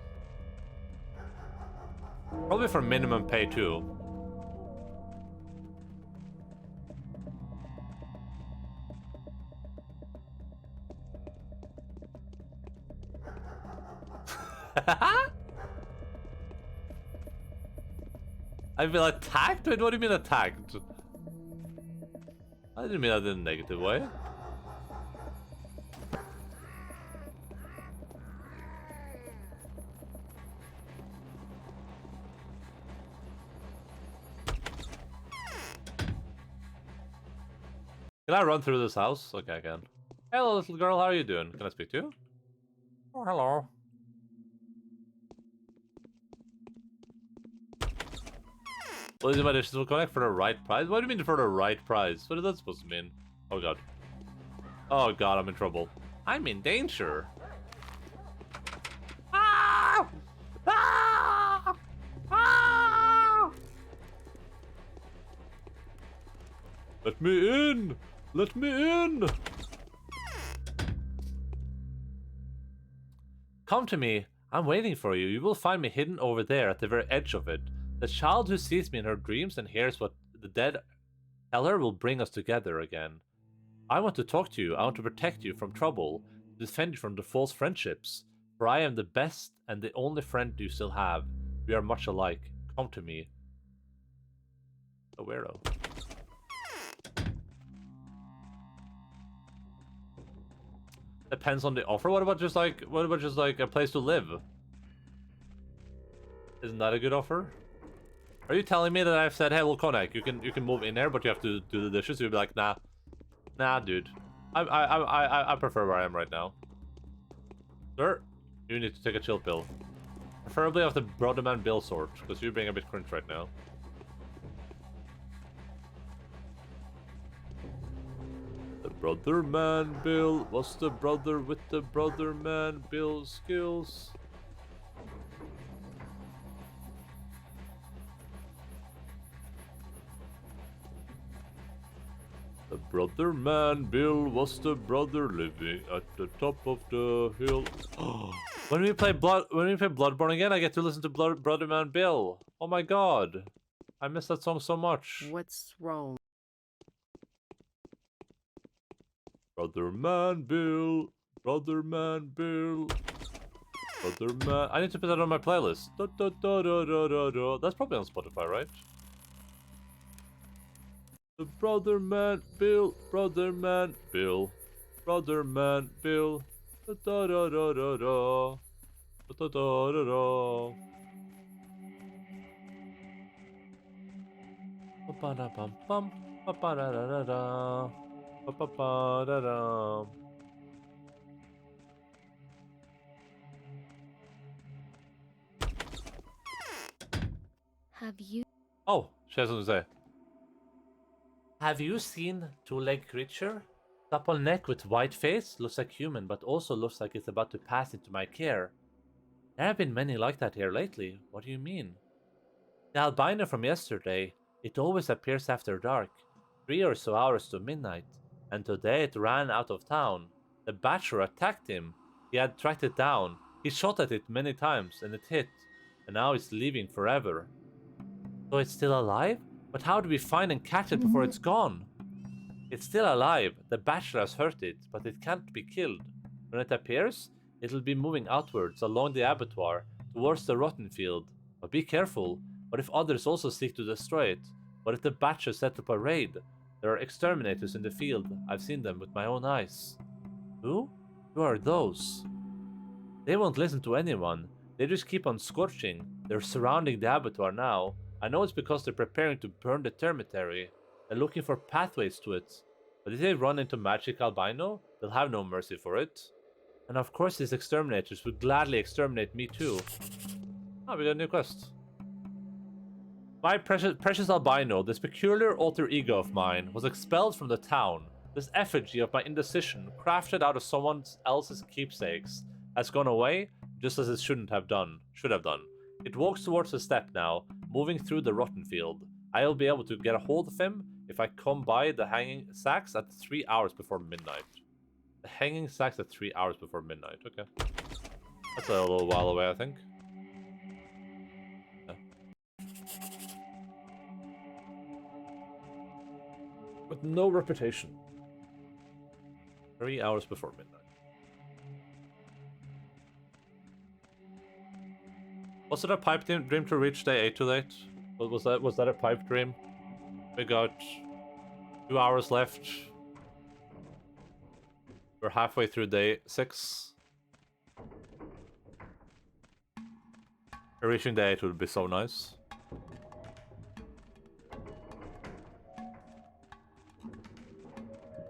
Probably for minimum pay, too. I feel attacked? Wait, what do you mean attacked? I didn't mean that in a negative way. Can I run through this house? Okay, I can. Hello, little girl. How are you doing? Can I speak to you? Oh, hello. Well, these my dishes will connect for the right prize? What do you mean for the right prize? What is that supposed to mean? Oh, God. Oh, God, I'm in trouble. I'm in danger. Ah! Ah! Ah! Let me in! Let me in! Come to me. I'm waiting for you. You will find me hidden over there at the very edge of it. The child who sees me in her dreams and hears what the dead tell her will bring us together again. I want to talk to you. I want to protect you from trouble, to defend you from the false friendships. For I am the best and the only friend you still have. We are much alike. Come to me. A weirdo. Depends on the offer. What about just like a place to live? Isn't that a good offer? Are you telling me that I've said, hey, well, Konak, you can move in there, but you have to do the dishes? You'd be like, nah, dude. I prefer where I am right now. Sir, you need to take a chill pill, preferably of the brother man Bill sort, because you're being a bit cringe right now. The Brother Man Bill was the brother with the Brother Man Bill skills. The Brother Man Bill was the brother living at the top of the hill. When we play Bloodborne again, I get to listen to Brother Man Bill. Oh my god. I miss that song so much.
What's wrong?
Brother Man Bill, Brother Man Bill, Brother Man. I need to put that on my playlist. Da, da, da, da, da, da, da. That's probably on Spotify, right? The Brother Man Bill, Brother Man Bill, Brother Man Bill. Da, da, da, da, da, da. Da, da, da, da, da. Ba-ba-da-bum-bum, ba-ba-da-da-da-da, ba-ba-ba-da-da.
Have you?
Oh, she has something to say. Have you seen two-legged creature? Supple neck with white face, looks like human, but also looks like it's about to pass into my care. There have been many like that here lately. What do you mean? The albino from yesterday, it always appears after dark, 3 or so hours to midnight, and today it ran out of town. The bachelor attacked him. He had tracked it down. He shot at it many times, and it hit, and now it's leaving forever. So it's still alive? But how do we find and catch it before it's gone? It's still alive. The bachelor has hurt it, but it can't be killed. When it appears, it'll be moving outwards along the abattoir towards the rotten field. But be careful. What if others also seek to destroy it? What if the bachelor set up a raid? There are exterminators in the field. I've seen them with my own eyes. Who? Who are those? They won't listen to anyone. They just keep on scorching. They're surrounding the abattoir now. I know it's because they're preparing to burn the termitary. They're looking for pathways to it. But if they run into magic albino, they'll have no mercy for it. And of course these exterminators would gladly exterminate me too. Oh, we got a new quest. My precious albino, this peculiar alter ego of mine, was expelled from the town. This effigy of my indecision, crafted out of someone else's keepsakes, has gone away just as it should have done. It walks towards the step now, moving through the rotten field. I'll be able to get a hold of him if I come by the hanging sacks at 3 hours before midnight. The hanging sacks at 3 hours before midnight. Okay. That's a little while away, I think. Yeah. With no reputation. 3 hours before midnight. Was it a pipe dream to reach day 8 too late? Was that a pipe dream? We got 2 hours left. We're halfway through day 6. Reaching day 8 would be so nice.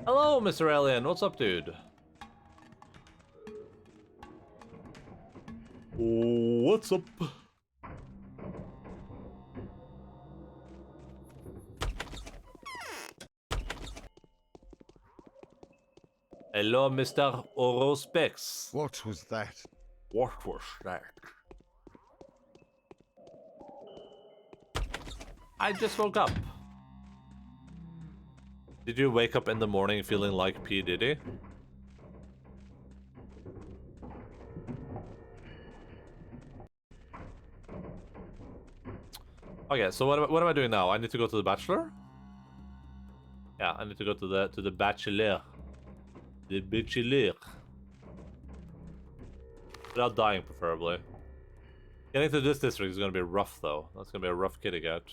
Hello, Mr. Alien. What's up, dude? What's up? Hello, Mr. Orospex.
What was that?
What was that? I just woke up. Did you wake up in the morning feeling like P. Diddy? Okay, so what am I doing now? I need to go to the bachelor? Yeah, I need to go to the bachelor. The bachelor. Without dying, preferably. Getting to this district is gonna be rough, though. That's gonna be a rough kitty cat.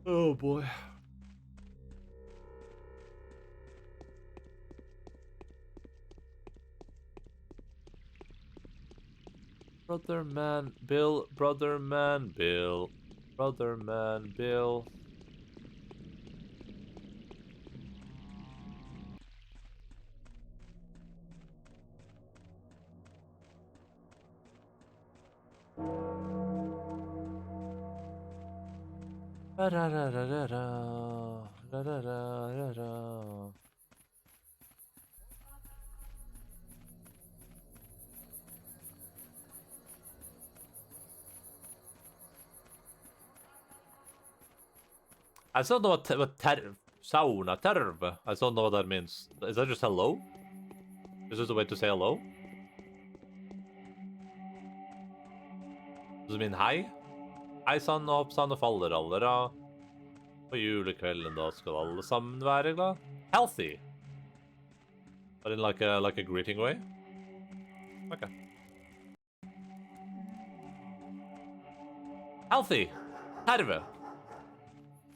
Oh boy. Brother man Bill, brother man Bill, brother man Bill. I don't know what sauna terve. I don't know what that means. Is that just hello? Is this a way to say hello? Does it mean hi? Hei sann og hopp sann og faller alle da. På julekvelden da skal alle sammen være glad. Healthy. But in like a greeting way? Okay. Healthy. Terve.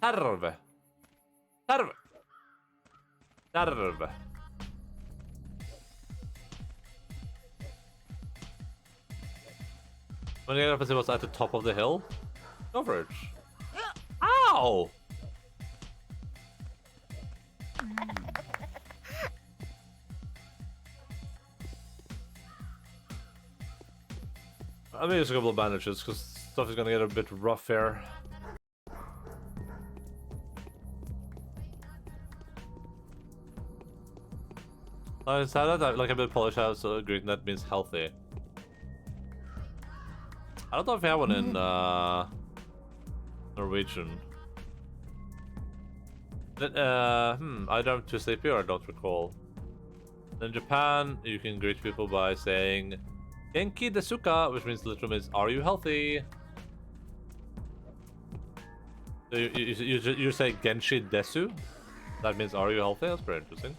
Terve. Terve. Terve. When you get up was at the top of the hill? Go for it. Ow! I'm gonna use a couple of bandages because stuff is gonna get a bit rough here. I said that like a bit polished out, so greeting that means healthy. I don't know if we have one in Norwegian. I don't too sleepy or I don't recall. In Japan, you can greet people by saying Genki desuka, which means literally means are you healthy? So you say Genshi desu? That means are you healthy? That's pretty interesting.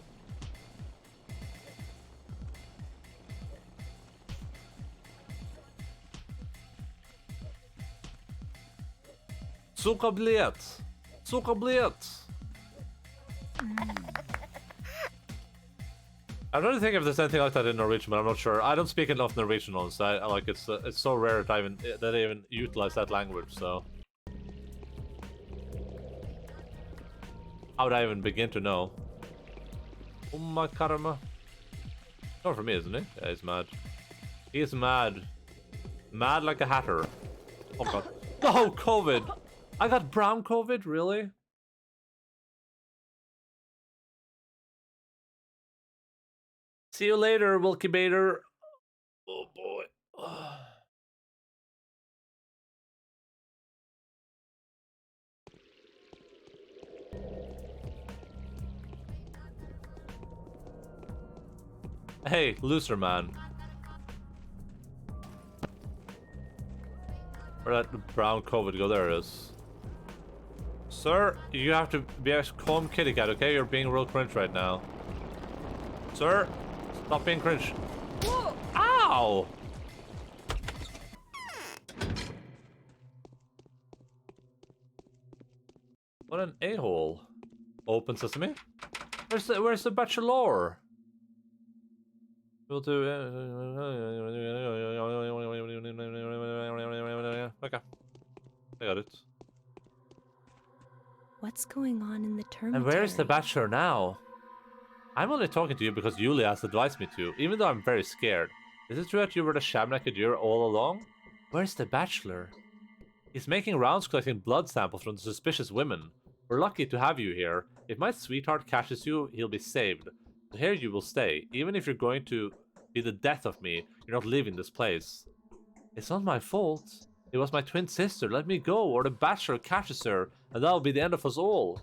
Zuckerbliet! Zuckerbliet! I'm trying to think if there's anything like that in Norwegian, but I'm not sure. I don't speak enough Norwegian, so I like it's so rare that I even utilize that language. So how would I even begin to know? Oh my karma! Not for me, isn't he? Yeah, he's mad. He is mad. Mad like a hatter. Oh god. Oh, COVID! I got brown COVID, really? See you later, Wilkie Bader. Oh boy. Hey, looser man. Where'd that brown COVID go? There it is. Sir, you have to be a calm kitty cat, okay? You're being real cringe right now. Sir, stop being cringe. Whoa. Ow! What an a-hole. Open sesame? Where's the bachelor? We'll do okay. I got it.
What's going on in the termitary?
And where is the bachelor now? I'm only talking to you because Julia has advised me to, even though I'm very scared. Is it true that you were the Shamnakadur all along? Where's the bachelor? He's making rounds collecting blood samples from the suspicious women. We're lucky to have you here. If my sweetheart catches you, he'll be saved. So here you will stay. Even if you're going to be the death of me, you're not leaving this place. It's not my fault. It was my twin sister. Let me go, or the bachelor catches her, and that'll be the end of us all.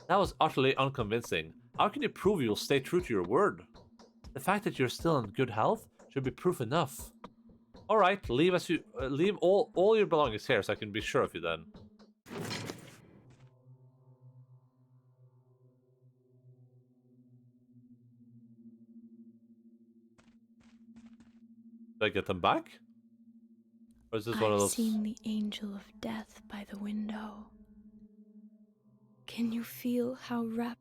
That was utterly unconvincing. How can you prove you'll stay true to your word? The fact that you're still in good health should be proof enough. All right, leave all your belongings here, so I can be sure of you then. Did I get them back? Or is this one of those?
I've seen the angel of death by the window. Can you feel how rapid?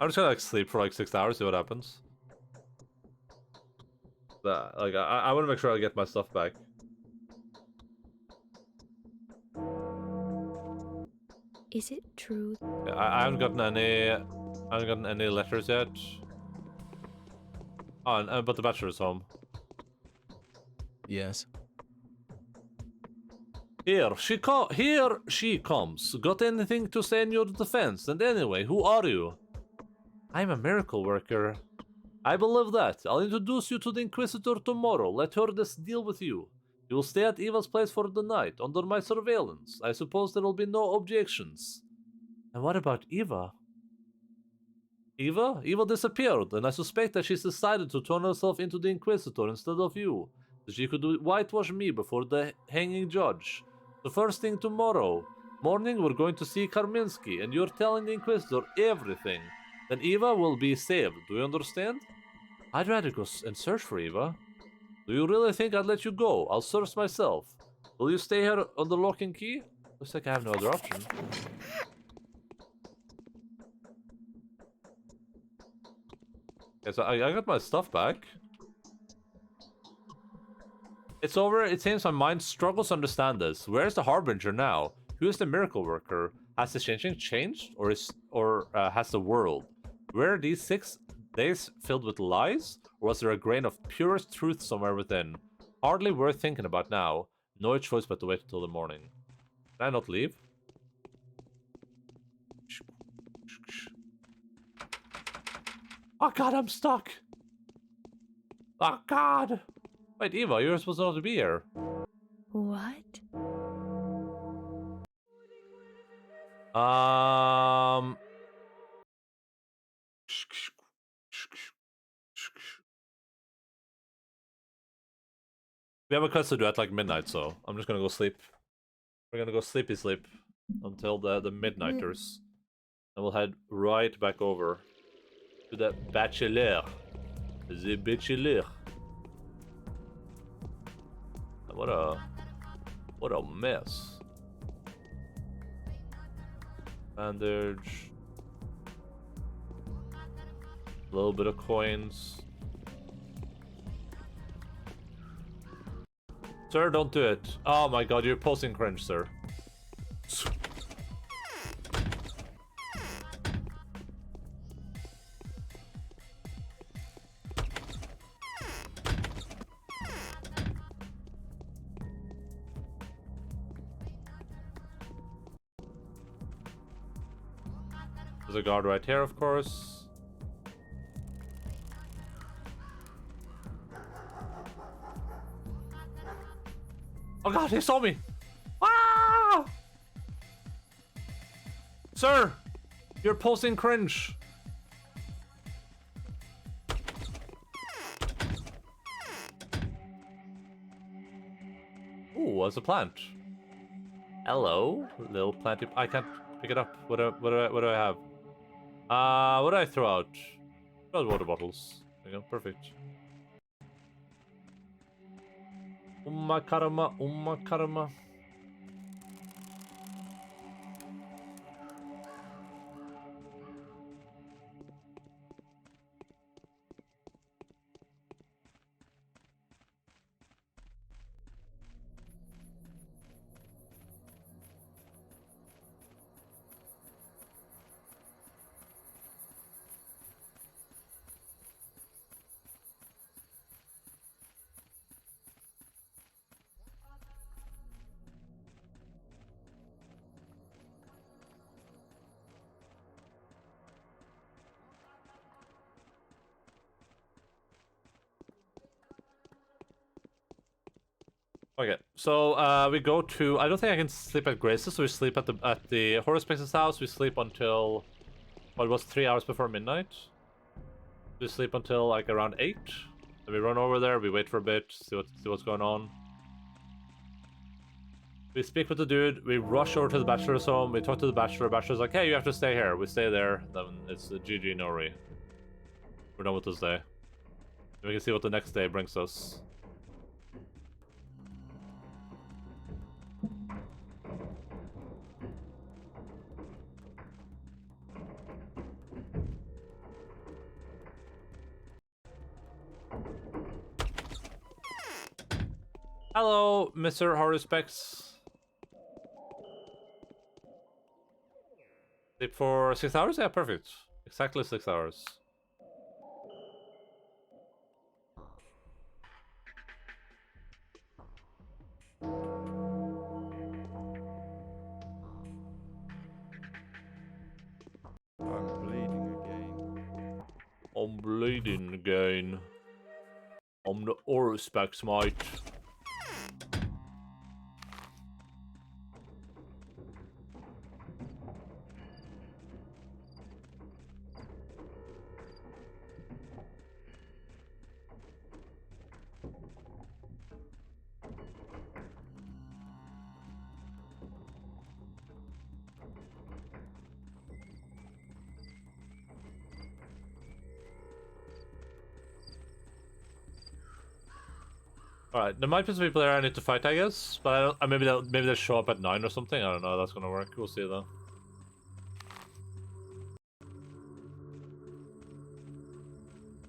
I'm just gonna like sleep for like 6 hours, see what happens. Like I want to make sure I get my stuff back.
Is it true?
I haven't gotten any. I haven't gotten any letters yet. Oh, but the bachelor's home.
Yes.
Here she comes. Got anything to say in your defense? And anyway, who are you? I'm a miracle worker. I believe that. I'll introduce you to the Inquisitor tomorrow. Let her deal with you. You will stay at Eva's place for the night, under my surveillance. I suppose there will be no objections. And what about Eva? Eva? Eva disappeared, and I suspect that she's decided to turn herself into the Inquisitor instead of you, so she could whitewash me before the hanging judge. The first thing tomorrow morning, we're going to see Karminski, and you're telling the Inquisitor everything. Then Eva will be saved. Do you understand? I'd rather go and search for Eva. Do you really think I'd let you go? I'll search myself. Will you stay here on the lock and key? Looks like I have no other option. Okay, so I got my stuff back. It's over. It seems my mind struggles to understand this. Where's the Harbinger now? Who is the miracle worker? Has the Changeling changed? Or has the world? Were these 6 days filled with lies? Or was there a grain of purest truth somewhere within? Hardly worth thinking about now. No choice but to wait until the morning. Can I not leave? Oh god, I'm stuck! Oh god! Wait, Eva, you're supposed not to be here.
What?
We have a quest to do at like midnight, so I'm just gonna go sleep. We're gonna go sleepy sleep until the midnighters. And we'll head right back over to the Bachelor. The Bachelor. What a mess. Bandage. A little bit of coins. Sir, don't do it. Oh my god, you're posting cringe, sir. There's a guard right here, of course. Oh god, he saw me! Ah! Sir! You're posting cringe! Ooh, what's a plant? Hello, little planty. I can't pick it up. What do I have? What do I throw out? Throw out water bottles. There you go, perfect. Karma. Okay, so we go to. I don't think I can sleep at Grace's, so we sleep at the Horospace's house. We sleep until what was 3 hours before midnight. We sleep until like around 8. Then we run over there. We wait for a bit, see what's going on. We speak with the dude. We rush over to the bachelor's home. We talk to the bachelor. Bachelor's like, "Hey, you have to stay here." We stay there. Then it's a GG Nori. We're done with this day. And we can see what the next day brings us. Hello, Mr. Horospex. Sleep for 6 hours? Yeah, perfect. Exactly 6 hours.
I'm bleeding again.
I'm bleeding again. I'm the Oruspex, mate. Alright, there might be some people there I need to fight, I guess. But I don't, maybe they'll show up at 9 or something. I don't know how that's gonna work. We'll see though.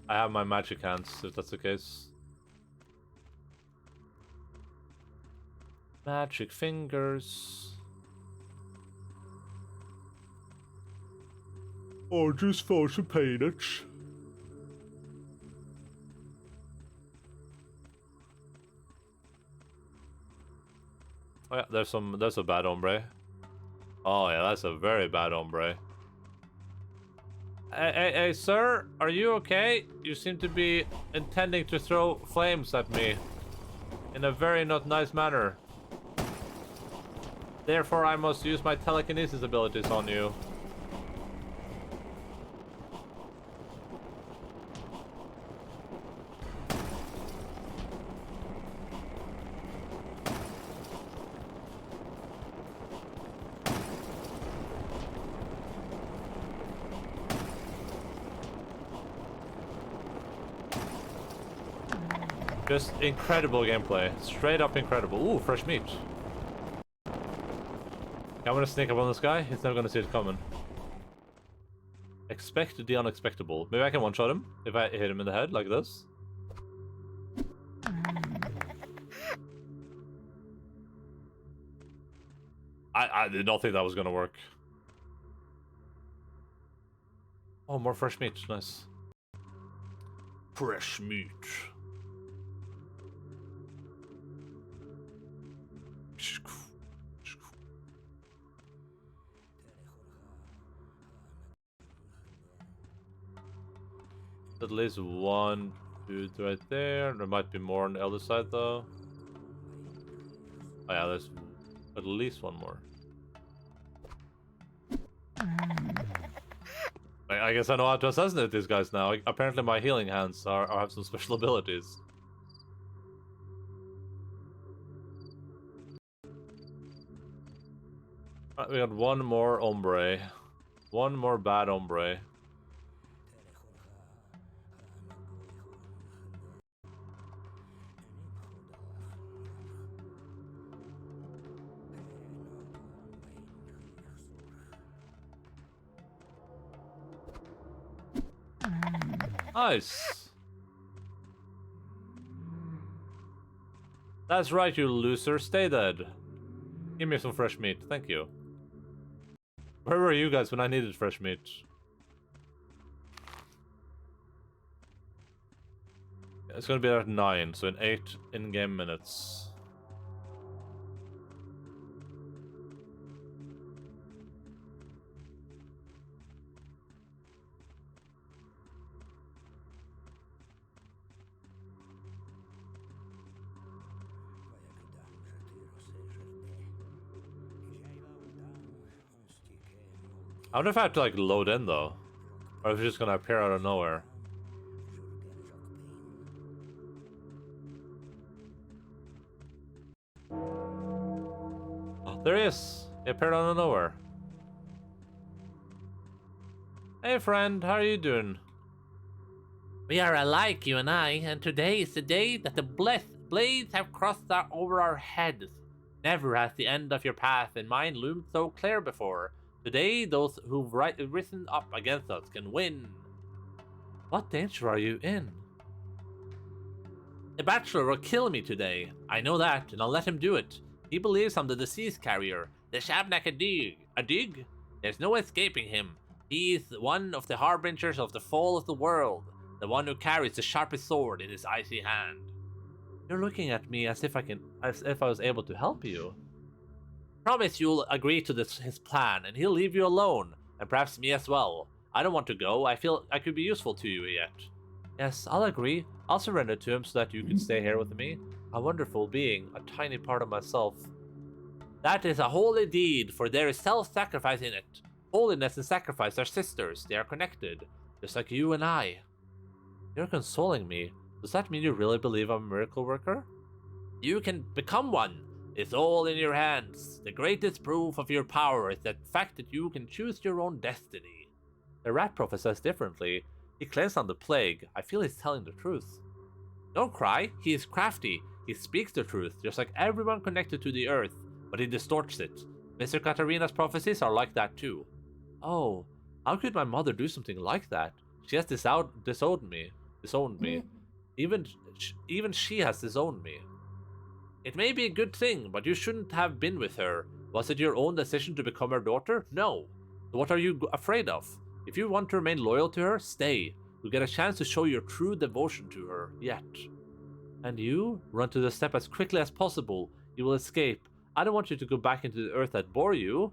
I have my magic hands, if that's the case. Magic fingers. Or just for some peanuts. Oh yeah, there's a bad hombre. Oh yeah, that's a very bad hombre. Hey, sir, are you okay? You seem to be intending to throw flames at me in a very not nice manner. Therefore, I must use my telekinesis abilities on you. Just incredible gameplay. Straight up incredible. Ooh, fresh meat. I'm gonna sneak up on this guy. He's never gonna see it coming. Expect the unexpectable. Maybe I can one-shot him if I hit him in the head like this. I did not think that was gonna work. Oh, more fresh meat. Nice. Fresh meat. At least one dude right there. There might be more on the other side though. Oh yeah, there's at least one more. I guess I know how to assassinate these guys now. Apparently my healing hands have some special abilities. Alright, we got one more hombre. One more bad hombre. Nice. That's right, you loser. Stay dead. Give me some fresh meat. Thank you. Where were you guys when I needed fresh meat? It's gonna be at 9, so in 8 in-game minutes. I wonder if I have to like load in though, or if it's just gonna appear out of nowhere. Oh, there he is. He appeared out of nowhere. Hey friend, how are you doing? We are alike, you and I, and today is the day that the blades have crossed over our heads. Never has the end of your path in mind loomed so clear before. Today, those who've risen up against us can win. What danger are you in? The Bachelor will kill me today. I know that, and I'll let him do it. He believes I'm the disease carrier, the Shabnak Adig. Adig?
There's no escaping him. He's one of the harbingers of the fall of the world, the one who carries the sharpest sword in his icy hand.
You're looking at me as if I was able to help you.
Promise you'll agree to his plan, and he'll leave you alone, and perhaps me as well. I don't want to go. I feel I could be useful to you yet.
Yes, I'll agree. I'll surrender to him so that you can stay here with me. A wonderful being, a tiny part of myself.
That is a holy deed, for there is self-sacrifice in it. Holiness and sacrifice are sisters. They are connected, just like you and I.
You're consoling me. Does that mean you really believe I'm a miracle worker?
You can become one. It's all in your hands. The greatest proof of your power is the fact that you can choose your own destiny.
The rat prophet says differently. He claims I'm the plague. I feel he's telling the truth.
Don't cry. He is crafty. He speaks the truth, just like everyone connected to the earth, but he distorts it. Mr. Katarina's prophecies are like that too.
Oh, how could my mother do something like that? She has disowned me. Even she has disowned me.
It may be a good thing, but you shouldn't have been with her. Was it your own decision to become her daughter? No. So what are you afraid of? If you want to remain loyal to her, stay. You'll get a chance to show your true devotion to her, yet.
And you? Run to the step as quickly as possible. You will escape. I don't want you to go back into the earth that bore you.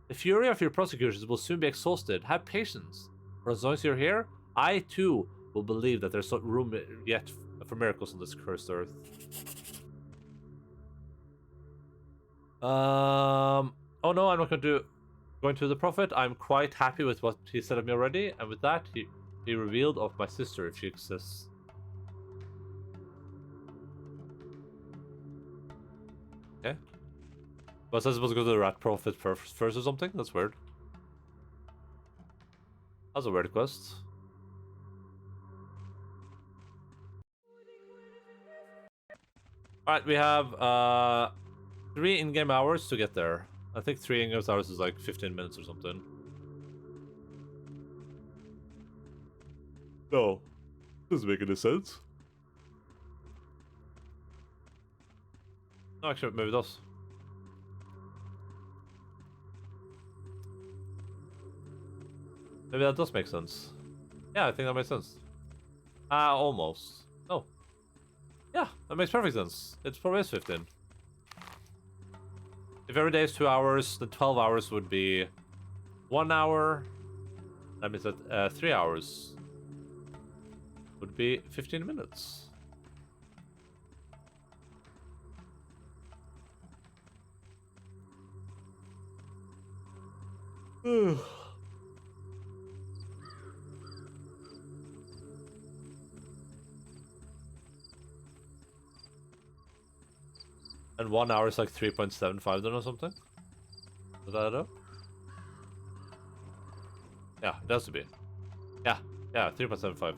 The fury of your prosecutors will soon be exhausted. Have patience. For as long as you're here, I too will believe that there's room yet for miracles on this cursed earth. Oh no, I'm not going to the prophet. I'm quite happy with what he said of me already, and with that, he revealed of my sister if she exists. Okay. Was I supposed to go to the rat prophet first or something? That's weird. That's a weird quest. Alright, we have 3 in-game hours to get there. I think 3 in-game hours is like 15 minutes or something. No. Doesn't make any sense. No, actually, maybe it does. Maybe that does make sense. Yeah, I think that makes sense. Almost. No. Yeah, that makes perfect sense. It probably is 15. If every day is 2 hours, then 12 hours would be 1 hour. That means that 3 hours would be 15 minutes. And 1 hour is like 3.75 then or something? Does that add up? Yeah, it has to be. Yeah, 3.75.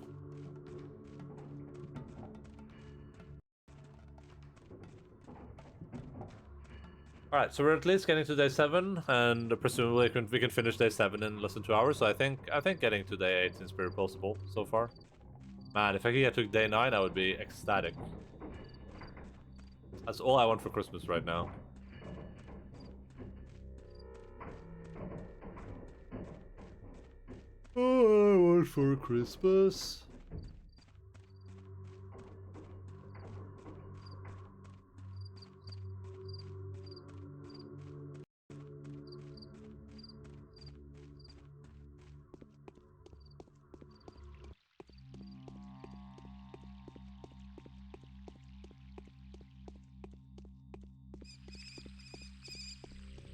Alright, so we're at least getting to day 7, and presumably we can finish day 7 in less than 2 hours, so I think getting to day 8 seems very possible so far. Man, if I could get to day 9, I would be ecstatic. That's all I want for Christmas right now. All I want for Christmas.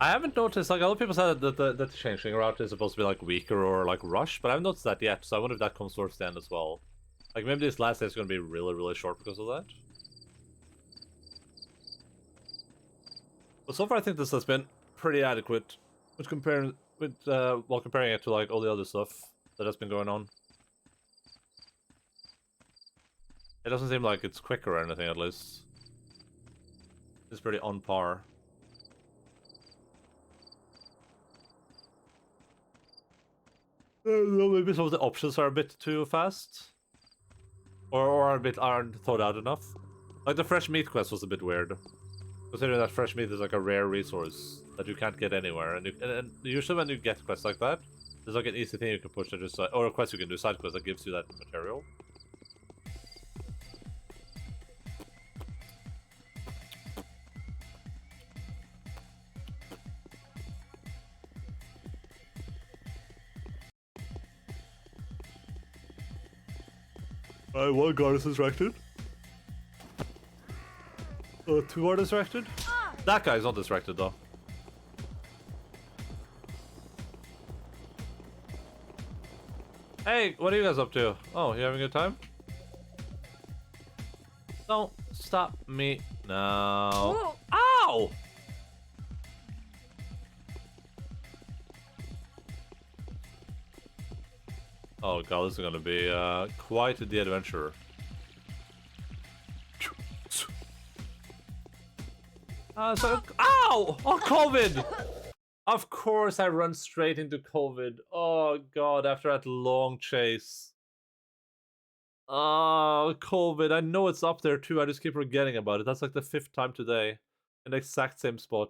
I haven't noticed, like, a lot of people said that the Changeling route is supposed to be, like, weaker or, like, rush, but I haven't noticed that yet, so I wonder if that comes towards the end as well. Like, maybe this last day is going to be really, really short because of that. But so far I think this has been pretty adequate while comparing it to, like, all the other stuff that has been going on. It doesn't seem like it's quicker or anything, at least. It's pretty on par. Maybe some of the options are a bit too fast, or aren't thought out enough. Like the fresh meat quest was a bit weird, considering that fresh meat is like a rare resource
that you can't get anywhere. And usually when you get quests like that, there's like an easy thing you can push that just or a quest you can do, side quest that gives you that material. Alright, one guard is distracted. 2 are distracted. That guy's not distracted though. Hey, what are you guys up to? Oh, you having a good time? Don't stop me now. Ow! Oh god, this is gonna be quite the adventure. Ow! Oh, COVID! Of course I run straight into COVID. Oh god, after that long chase. Oh, COVID. I know it's up there too. I just keep forgetting about it. That's like the 5th time today. In the exact same spot.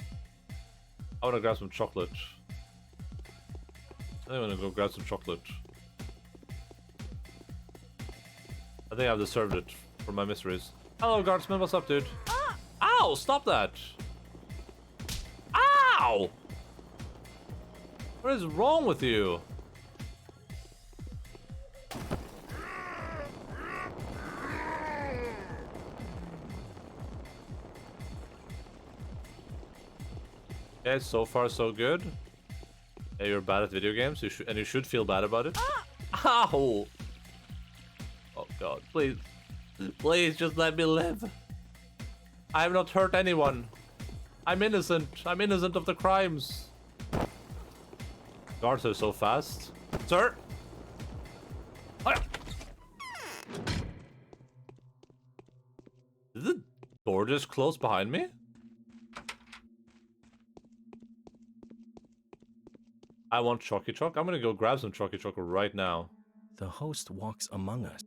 I wanna grab some chocolate. I wanna go grab some chocolate. I think I've deserved it for my miseries. Hello, guardsman. What's up, dude? Ow! Stop that! Ow! What is wrong with you? Okay, so far so good. Yeah, you're bad at video games, and you should feel bad about it. Ow! Oh god, please. Please just let me live. I have not hurt anyone. I'm innocent. I'm innocent of the crimes. Guards are so fast. Sir? Did the door just close behind me? I want Chocky Choc. I'm gonna go grab some Chocky Choc right now.
The host walks among us.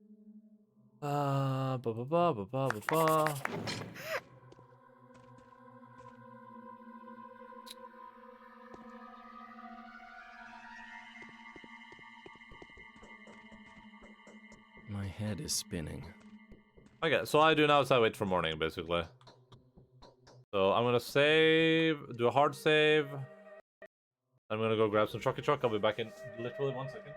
Ba ba ba ba ba ba ba.
My head is spinning.
Okay, so all I do now is I wait for morning, basically. So I'm gonna save, do a hard save. I'm gonna go grab some Chocky Choc. I'll be back in literally 1 second.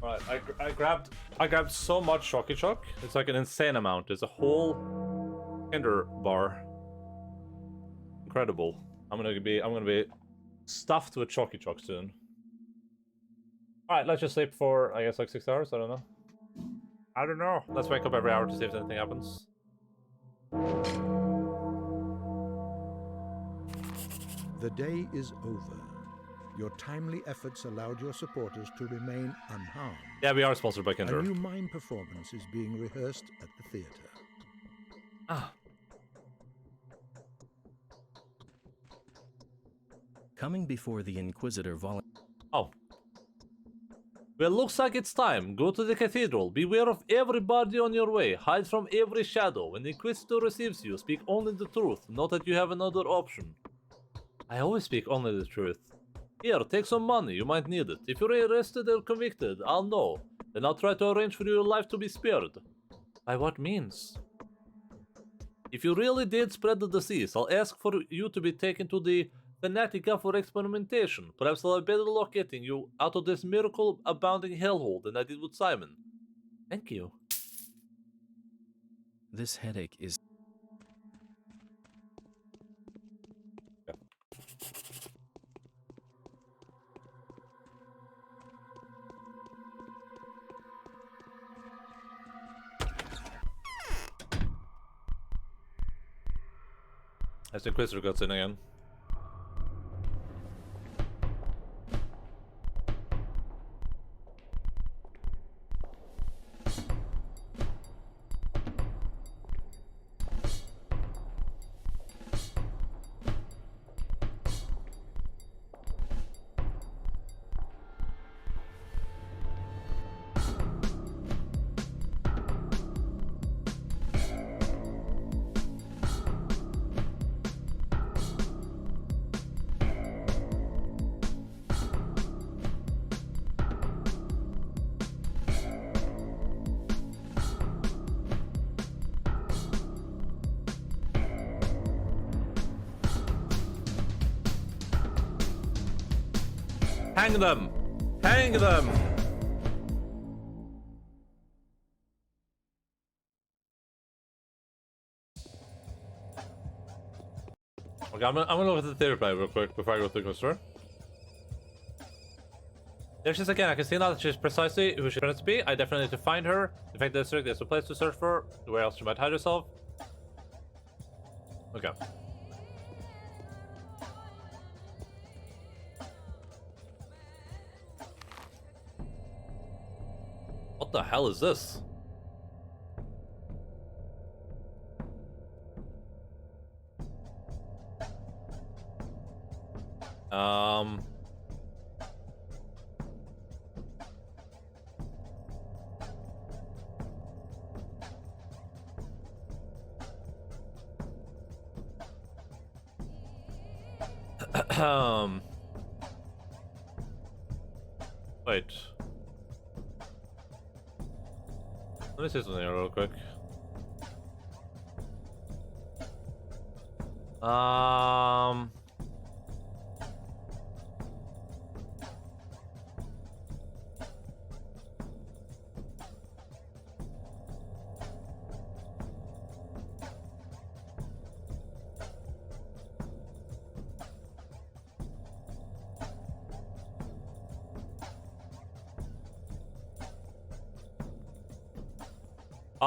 Alright, I grabbed so much Chocky Choc. It's like an insane amount. There's a whole Kinder bar. Incredible. I'm gonna be stuffed with Chocky Choc soon. Alright, let's just sleep for I guess like 6 hours, I don't know. I don't know. Let's wake up every hour to see if anything happens.
The day is over. Your timely efforts allowed your supporters to remain unharmed.
Yeah, we are sponsored by
A
Kinder.
new mime performance is being rehearsed at the theater.
Ah.
Coming before the Inquisitor
Oh. Well, looks like it's time. Go to the cathedral. Beware of everybody on your way. Hide from every shadow. When the Inquisitor receives you, speak only the truth. Not that you have another option. I always speak only the truth. Here, take some money. You might need it. If you're arrested or convicted, I'll know. Then I'll try to arrange for your life to be spared. By what means? If you really did spread the disease, I'll ask for you to be taken to the Fanatica for experimentation. Perhaps I'll have better luck getting you out of this miracle-abounding hellhole than I did with Simon. Thank you.
This headache is...
As the Inquisitor gets in again. Hang them! Hang them! Okay, I'm gonna look at the theater play real quick before I go through the store. There she is again. I can see now that she's precisely who she's meant to be. I definitely need to find her. In fact, there's a place to search for. Where else she might hide herself. Okay. What the hell is this? Wait. Let me say something real quick.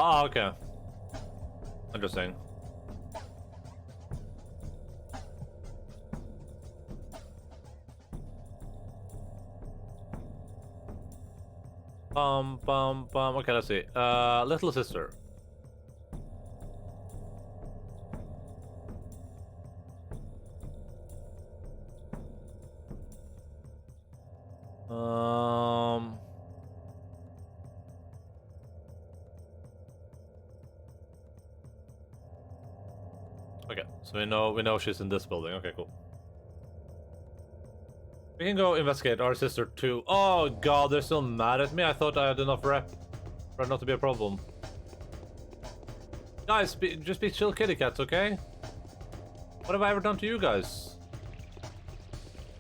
Oh, okay. Interesting. Okay, let's see. Little sister. Okay, so we know she's in this building. Okay, cool. We can go investigate our sister too. Oh god, they're still mad at me. I thought I had enough rep for it not to be a problem. Guys, just be chill kitty cats, okay? What have I ever done to you guys?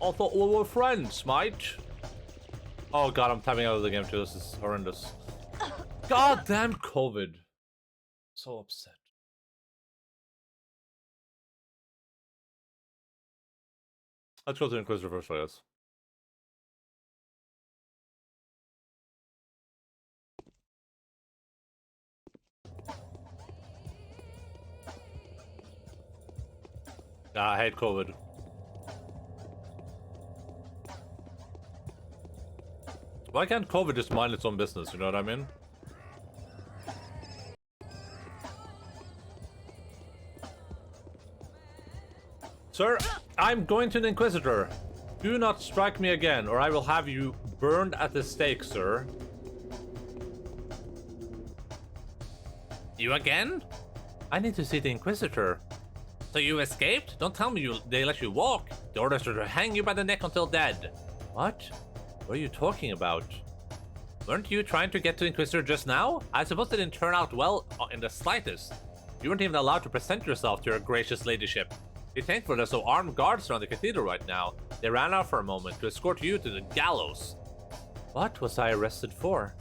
I thought we were friends, mate. Oh god, I'm tapping out of the game too. This is horrendous. God damn COVID. So upset. Let's go to the Inquisitor first, I guess. I hate COVID. Why can't COVID just mind its own business, you know what I mean? Sir, I'm going to the Inquisitor. Do not strike me again, or I will have you burned at the stake, sir. You again? I need to see the Inquisitor. So you escaped? Don't tell me they let you walk. The orders are to hang you by the neck until dead. What? What are you talking about? Weren't you trying to get to Inquisitor just now? I suppose it didn't turn out well in the slightest. You weren't even allowed to present yourself to your gracious ladyship. Be thankful there's no armed guards around the cathedral right now. They ran out for a moment to escort you to the gallows. What was I arrested for?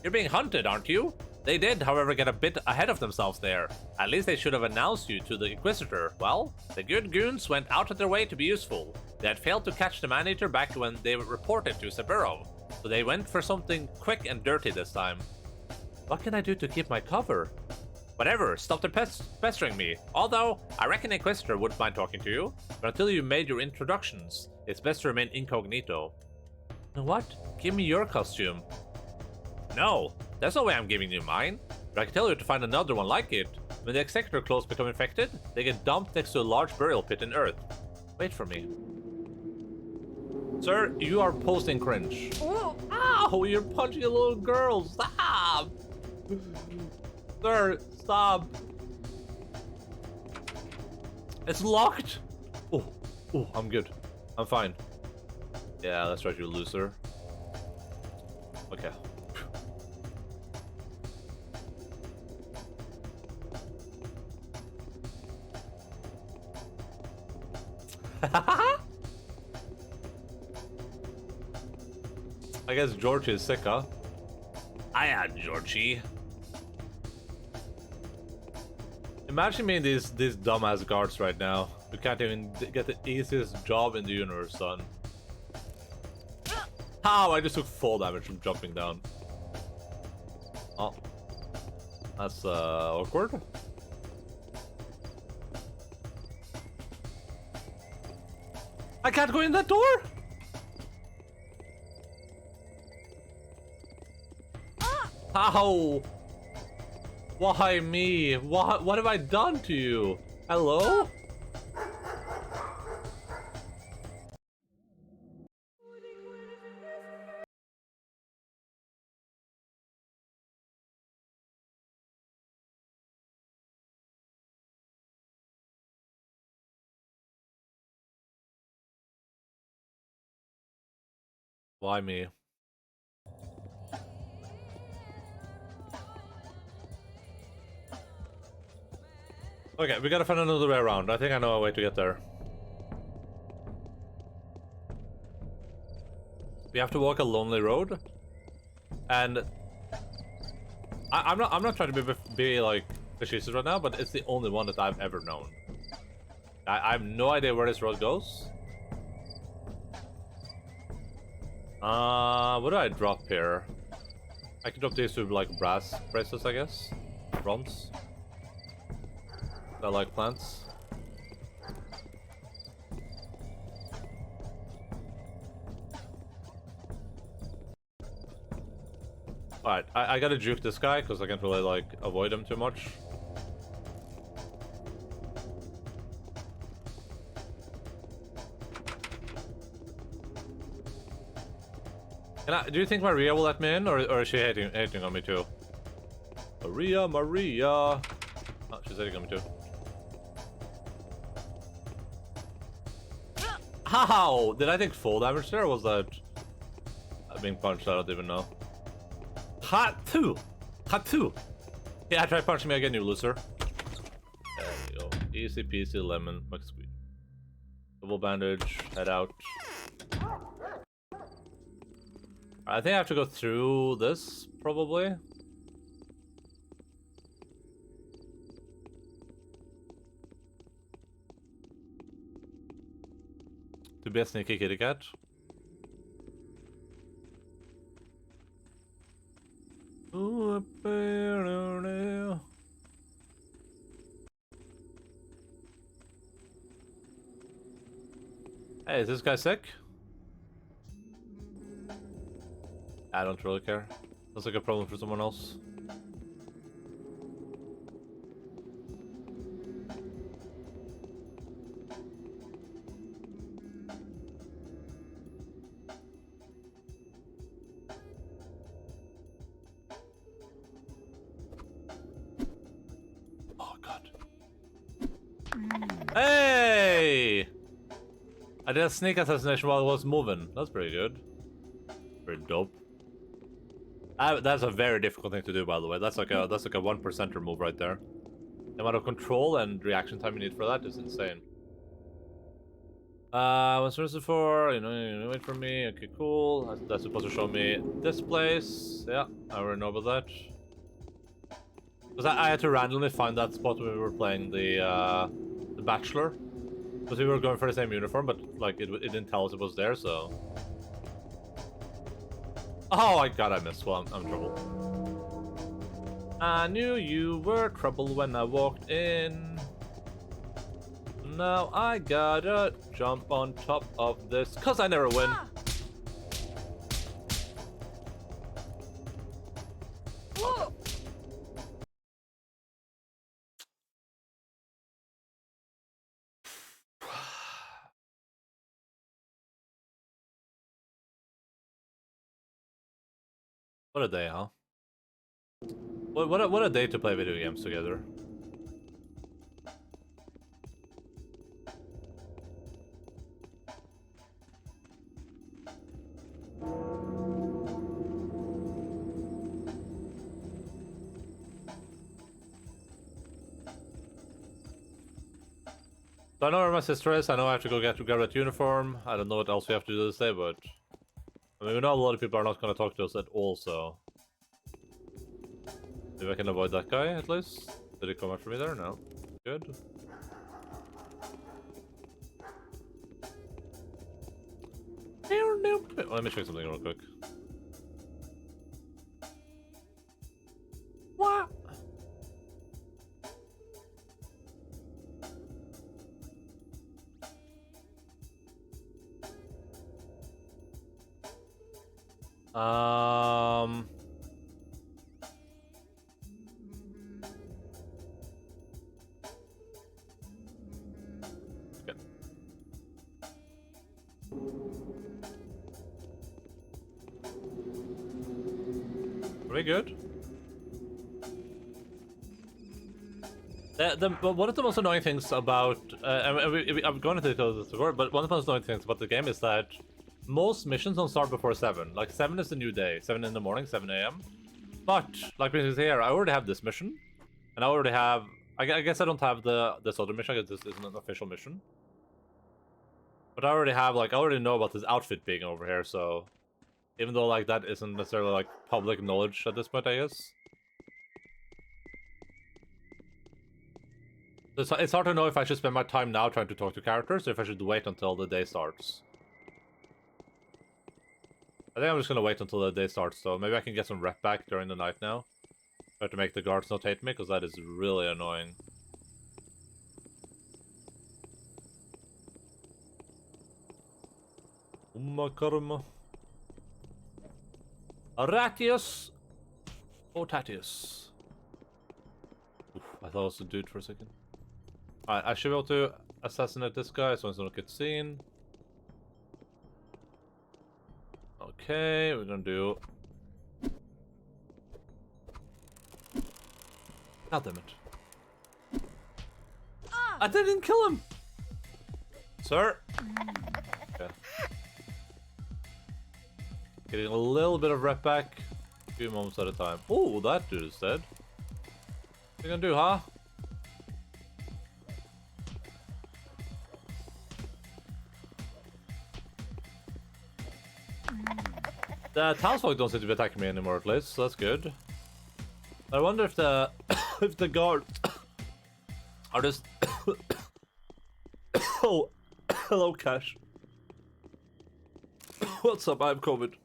You're being hunted, aren't you? They did, however, get a bit ahead of themselves there. At least they should have announced you to the Inquisitor. Well, the good goons went out of their way to be useful. They had failed to catch the man-eater back when they reported to Saburo, so they went for something quick and dirty this time. What can I do to keep my cover?
Whatever, stop the pestering me. Although, I reckon Inquisitor wouldn't mind talking to you, but until you made your introductions, it's best to remain incognito. You know what? Give me your costume. No, there's no way I'm giving you mine. But I can tell you to find another one like it. When the Executor clones become infected, they get dumped next to a large burial pit in Earth. Wait for me. Sir, you are posting cringe. Oh, ow, you're punching a little girl. Stop! Sir, stop. It's locked. Oh, I'm good. I'm fine. Yeah, that's right, you loser. Okay. I guess Georgie is sick, huh? Hiya, Georgie. Imagine being these dumbass guards right now who can't even get the easiest job in the universe done. How? I just took fall damage from jumping down. Oh. That's awkward. I can't go in that door! How? Why me? What have I done to you? Hello? Why me? Okay, we gotta find another way around. I think I know a way to get there. We have to walk a lonely road, and I'm not trying to be like facetious right now, but it's the only one that I've ever known. I have no idea where this road goes. What do I drop here? I can drop these two like brass bracelets, I guess. Bronze. I like plants. Alright, I gotta juke this guy because I can't really like avoid him too much. Do you think Maria will let me in, or is she hating on me too? Maria! Oh, she's hating on me too. How? Did I take full damage there, or was that being punched? I don't even know. Hatu! Yeah, try punching me again, you loser. There you go. Easy peasy lemon McSqueak. Double bandage, head out. I think I have to go through this, probably. To be a sneaky kitty cat. Hey, is this guy sick? I don't really care. Looks like a problem for someone else. Oh god. Hey! I did a sneak assassination while I was moving. That's pretty good. Pretty dope. That's a very difficult thing to do, by the way. That's like a 1%er move right there. The amount of control and reaction time you need for that is insane. What's this for? You know, wait for me. Okay, cool. That's supposed to show me this place. Yeah, I already know about that. Because I had to randomly find that spot when we were playing the Bachelor. Because we were going for the same uniform, but like it didn't tell us it was there, so. Oh my god, I missed. Well, I'm in trouble. I knew you were trouble when I walked in. Now I gotta jump on top of this, cause I never win.
Whoa!
What a day, huh? What a day to play video games together. So I know where my sister is. I know I have to go grab that uniform. I don't know what else we have to do this day, but I mean, we know a lot of people are not going to talk to us at all, so maybe I can avoid that guy at least. Did he come after me there? No. Good. Let me check something real quick. What? Okay. Are we good? One of the most annoying things about I'm going to tell this before, but one of the most annoying things about the game is that most missions don't start before 7. Like 7 is the new day, 7 in the morning, 7 a.m. But like we say here, I already have this mission, and I already have. I guess I don't have this other mission. I guess this isn't an official mission. But I already have I already know about this outfit being over here, so even though like that isn't necessarily like public knowledge at this point, I guess. It's hard to know if I should spend my time now trying to talk to characters or if I should wait until the day starts. I think I'm just gonna wait until the day starts, so maybe I can get some rep back during the night now. Try to make the guards not hate me, because that is really annoying. Karma. Aratius. Otatius. Oof, I thought it was a dude for a second. Alright, I should be able to assassinate this guy so he's not get seen. Okay, we're gonna do... God damn it. I didn't kill him! Sir? Okay. Getting a little bit of rep back. A few moments at a time. Oh, that dude is dead. What are you gonna do, huh? The townsfolk don't seem to be attacking me anymore, at least, so that's good. I wonder if the if the guards are just oh, hello, Cash. What's up? I'm COVID.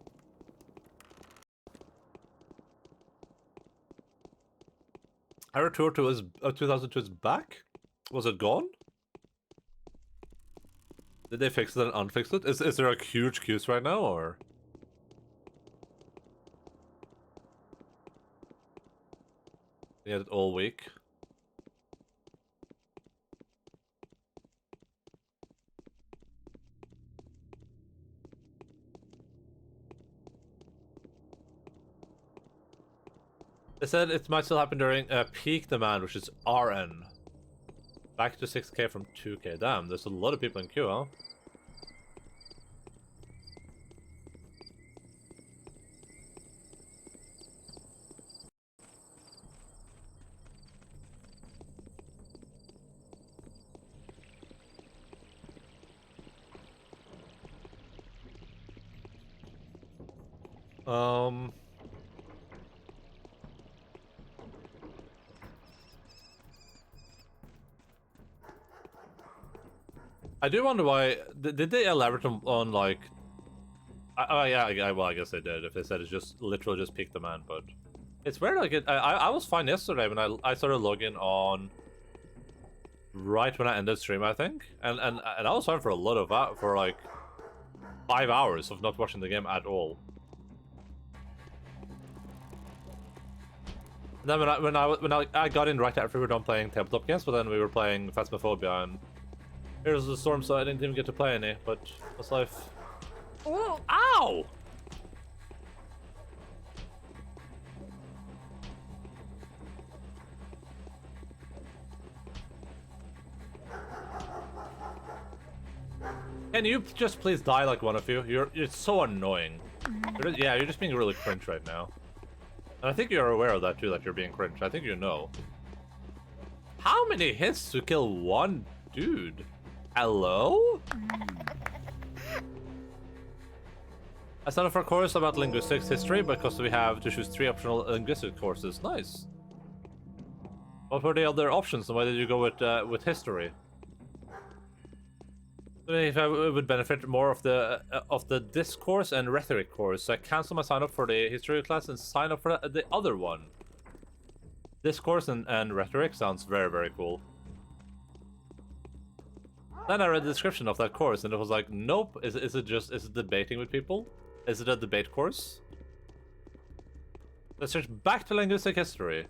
Error Tour to his 2002 is back. Was it gone? Did they fix it and unfix it? Is there a huge queues right now, or? They had it all week. They said it might still happen during peak demand, which is RN. Back to 6k from 2k. Damn, there's a lot of people in queue, huh? I do wonder why. Did they elaborate on like? Oh yeah, well I guess they did. If they said it's just literally just peak demand, but It's weird, like, I was fine yesterday when I started logging on right when I ended stream, I think. And I was fine for a lot of for like 5 hours of not watching the game at all. And then when I got in right after we were done playing tabletop games, but then we were playing Phasmophobia, and here's the storm, so I didn't even get to play any, but that's life. Oh, ow! Can you just please die like one of you? You're so annoying. You're just being really cringe right now. And I think you're aware of that too, that you're being cringe. I think you know. How many hits to kill one dude? Hello? I signed up for a course about linguistics history because we have to choose 3 optional linguistic courses. Nice. What were the other options and why did you go with history? If I would benefit more of the discourse and rhetoric course, so I cancel my sign up for the history class and sign up for the other one. Discourse and rhetoric sounds very, very cool. Then I read the description of that course and it was like, nope. Is it debating with people? Is it a debate course? Let's switch back to linguistic history.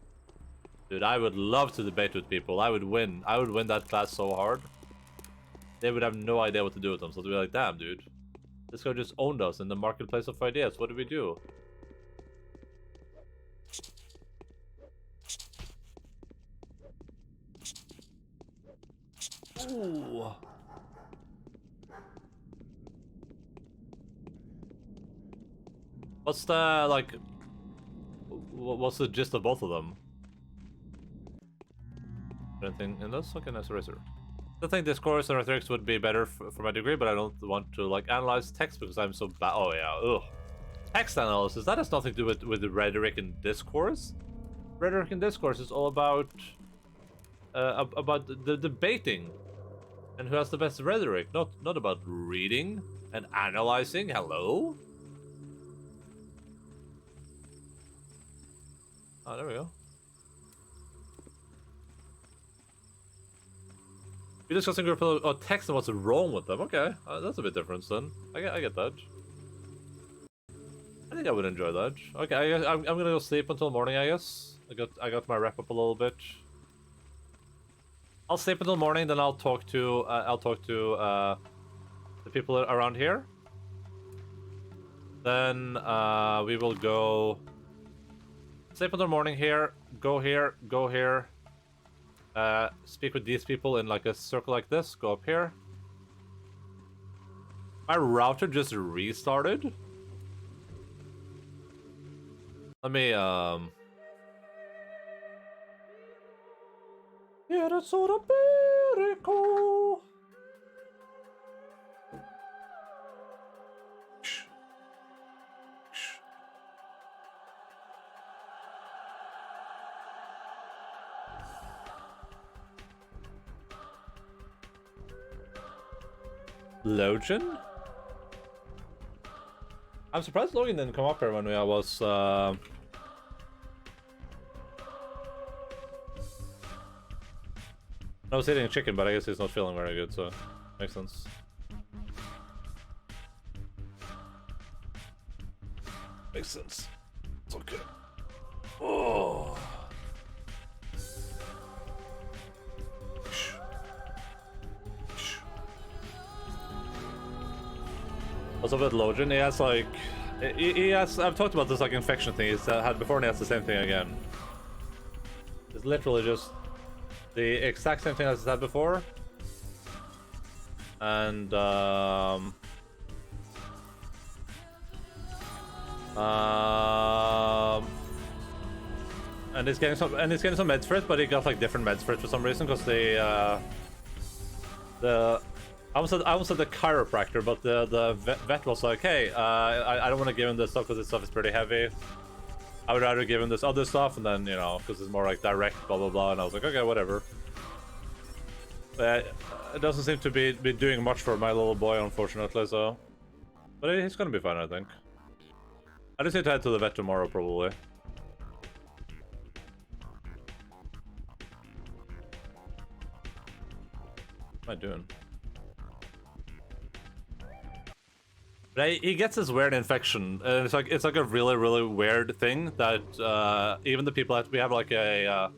Dude, I would love to debate with people. I would win. I would win that class so hard. They would have no idea what to do with them, so they'd be like, damn, dude. This guy just owned us in the marketplace of ideas. What do we do? Ooh. What's the, like... What's the gist of both of them? Anything in this? Okay, nice eraser. I think discourse and rhetorics would be better for my degree, but I don't want to like analyze text because I'm so bad. Oh yeah, ugh. Text analysis, that has nothing to do with the rhetoric and discourse. Rhetoric and discourse is all about the debating and who has the best rhetoric, not about reading and analyzing. Hello? Oh, there we go. You're discussing group of text and what's wrong with them. Okay, that's a bit different then. I get that. I think I would enjoy that. Okay, I'm gonna go sleep until morning. I guess I got my wrap up a little bit. I'll sleep until morning, then I'll talk to the people around here. Then we will go sleep until morning here. Go here. Go here. Speak with these people in like a circle like this. Go up here. My router just restarted. Let me Yeah, that's sort of very cool. Logan? I'm surprised Logan didn't come up here when I was I was eating a chicken, but I guess he's not feeling very good, so makes sense. Makes sense. It's okay. Oh. What's up with Logan? He has like, he has. I've talked about this like infection thing he's had before, and he has the same thing again. It's literally just the exact same thing as he's had before, and he's getting some meds for it, but he got like different meds for it for some reason because I almost said the chiropractor, but the vet was like, hey, I don't want to give him this stuff because this stuff is pretty heavy. I would rather give him this other stuff, and then, you know, because it's more like direct, blah, blah, blah. And I was like, okay, whatever. But it doesn't seem to be doing much for my little boy, unfortunately, so. But he's gonna be fine, I think. I just need to head to the vet tomorrow, probably.
What am I doing? But he gets this weird infection, and it's like a really really weird thing that even the people that we have like a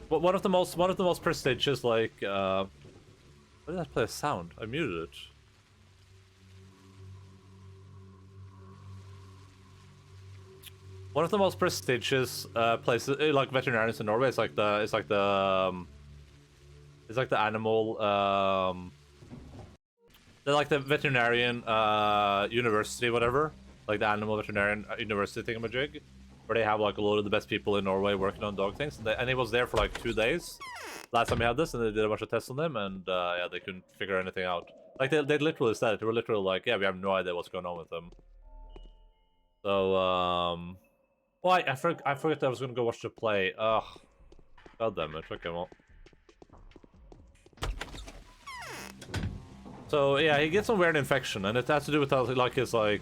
one of the most prestigious like why did that play a sound? I muted it. One of the most prestigious places like veterinarians in Norway is like the animal they're like the veterinarian university, whatever. Like the animal veterinarian university thingamajig. Where they have like a lot of the best people in Norway working on dog things. And he was there for like 2 days. Last time we had this, and they did a bunch of tests on him, and yeah, they couldn't figure anything out. Like they literally said it. They were literally like, yeah, we have no idea what's going on with him. So well, I forgot I was gonna go watch the play. Ugh. God damn it. Okay, well. So yeah, he gets some weird infection, and it has to do with like his like,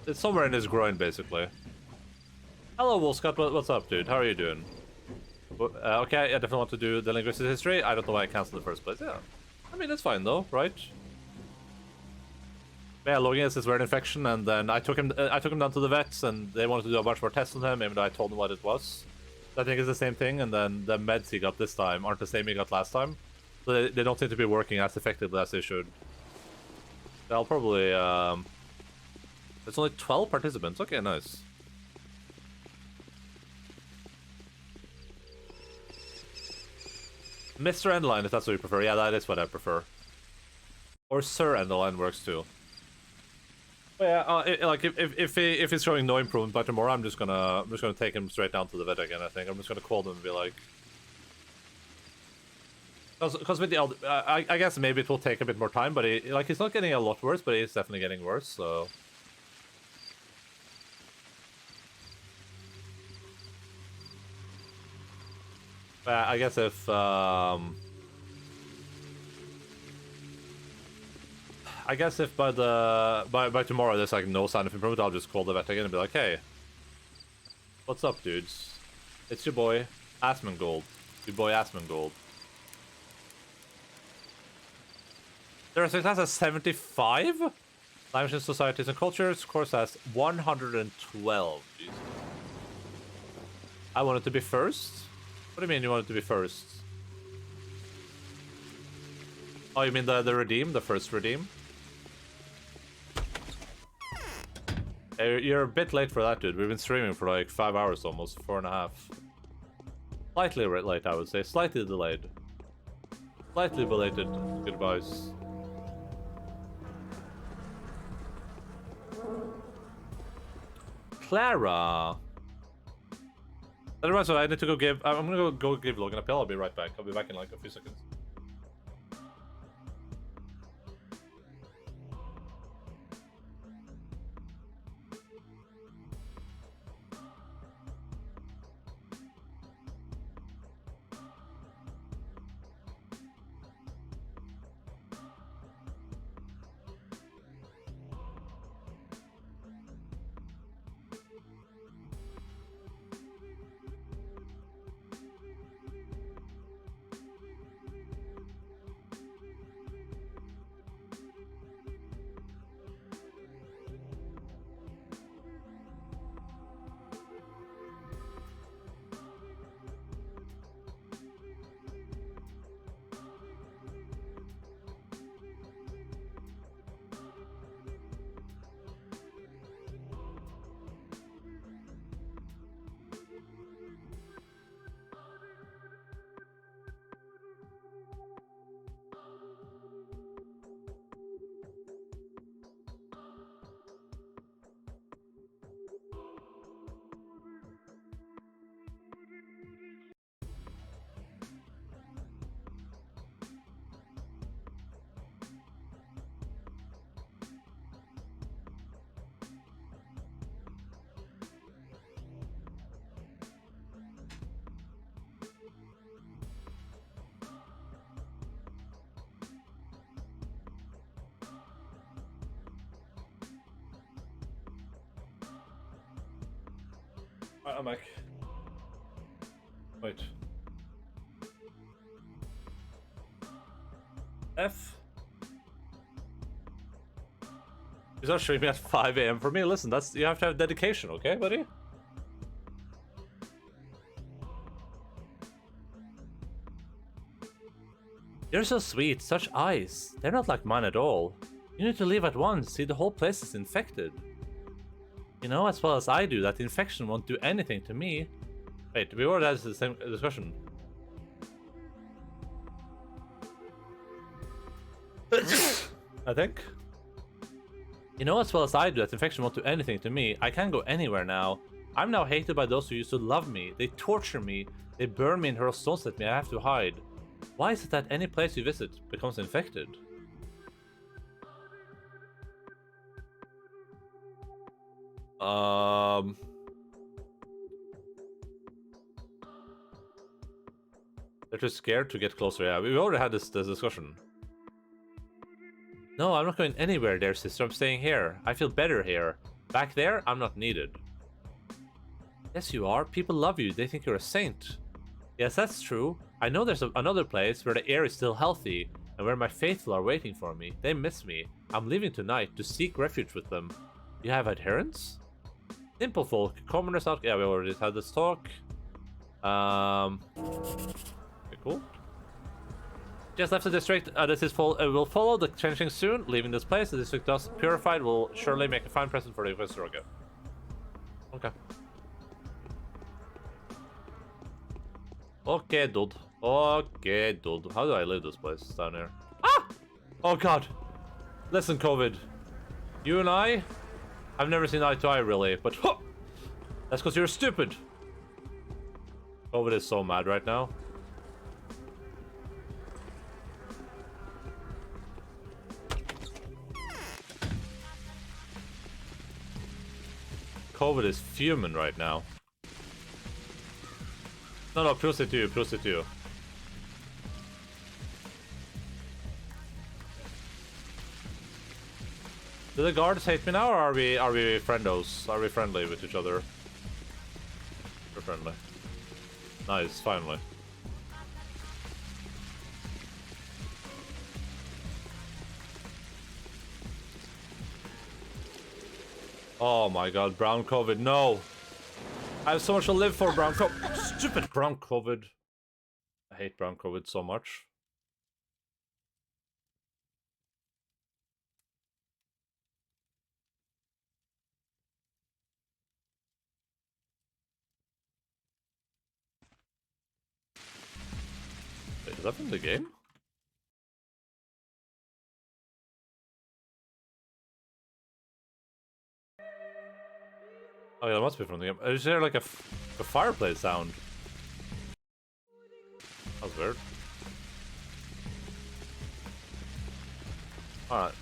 it's somewhere in his groin basically. Hello, Wolfscott. What's up, dude? How are you doing? Okay, I definitely want to do the linguistic history. I don't know why I canceled in the first place. Yeah, I mean it's fine though, right? Yeah, Logan has this weird infection, and then I took him down to the vets, and they wanted to do a bunch more tests on him, even though I told them what it was. So I think it's the same thing, and then the meds he got this time aren't the same he got last time. So they don't seem to be working as effectively as they should. I'll probably, there's only 12 participants. Okay, nice. Mr. Endaline, if that's what you prefer. Yeah, that is what I prefer. Or Sir Endaline works too. But yeah, like if he's showing no improvement by tomorrow, I'm just gonna take him straight down to the vet again. I think I'm just gonna call them and be like, because with the elder, I guess maybe it will take a bit more time, but he's not getting a lot worse, but he's definitely getting worse. So. I guess if by tomorrow there's like no sign of improvement, I'll just call the vet again and be like, hey, what's up, dudes? It's your boy Asmongold. Your boy Asmongold. There's a class has 75 languages, societies, and cultures. Course has 112. Jeez. I wanted to be first. What do you mean you wanted to be first? Oh, you mean the redeem? The first redeem? Hey, you're a bit late for that, dude. We've been streaming for like 5 hours almost, 4.5. Slightly late, I would say. Slightly delayed. Slightly belated goodbyes. Clara! Otherwise, so I need to go give... I'm gonna go give Logan a pill. I'll be right back. I'll be back in like a few seconds. I'm back. Wait. F. You start streaming at 5 a.m. for me. Listen, you have to have dedication, okay, buddy? You're so sweet, such eyes. They're not like mine at all. You need to leave at once. See, the whole place is infected. You know as well as I do that the infection won't do anything to me. Wait, we already had the same discussion. I think. You know as well as I do that infection won't do anything to me. I can't go anywhere now. I'm now hated by those who used to love me. They torture me. They burn me and hurl stones at me. I have to hide. Why is it that any place you visit becomes infected? They're too scared to get closer. Yeah, we already had this discussion. No, I'm not going anywhere there, sister. I'm staying here. I feel better here. Back there, I'm not needed. Yes, you are. People love you. They think you're a saint. Yes, that's true. I know there's another place where the air is still healthy and where my faithful are waiting for me. They miss me. I'm leaving tonight to seek refuge with them. You have adherents? Simple folk. Commoners out. Yeah, we already had this talk. Okay, cool. Just left the district. Will follow the Changeling soon. Leaving this place. The district thus purified will surely make a fine present for the visitor again. Okay. Okay, dude. Okay, dude. How do I leave this place down here? Ah! Oh god. Listen, COVID. You and I've never seen eye to eye really, but that's because you're stupid. COVID is so mad right now. COVID is fuming right now. No, proceed to you, proceed to you. Do the guards hate me now, or are we friendos? Are we friendly with each other? We're friendly. Nice, finally. Oh my god, brown COVID, no! I have so much to live for, brown COVID. Stupid brown COVID. I hate brown COVID so much. Wait, is that from the game? Oh yeah, that must be from the game. Is there like a fireplace sound? That was weird. Alright.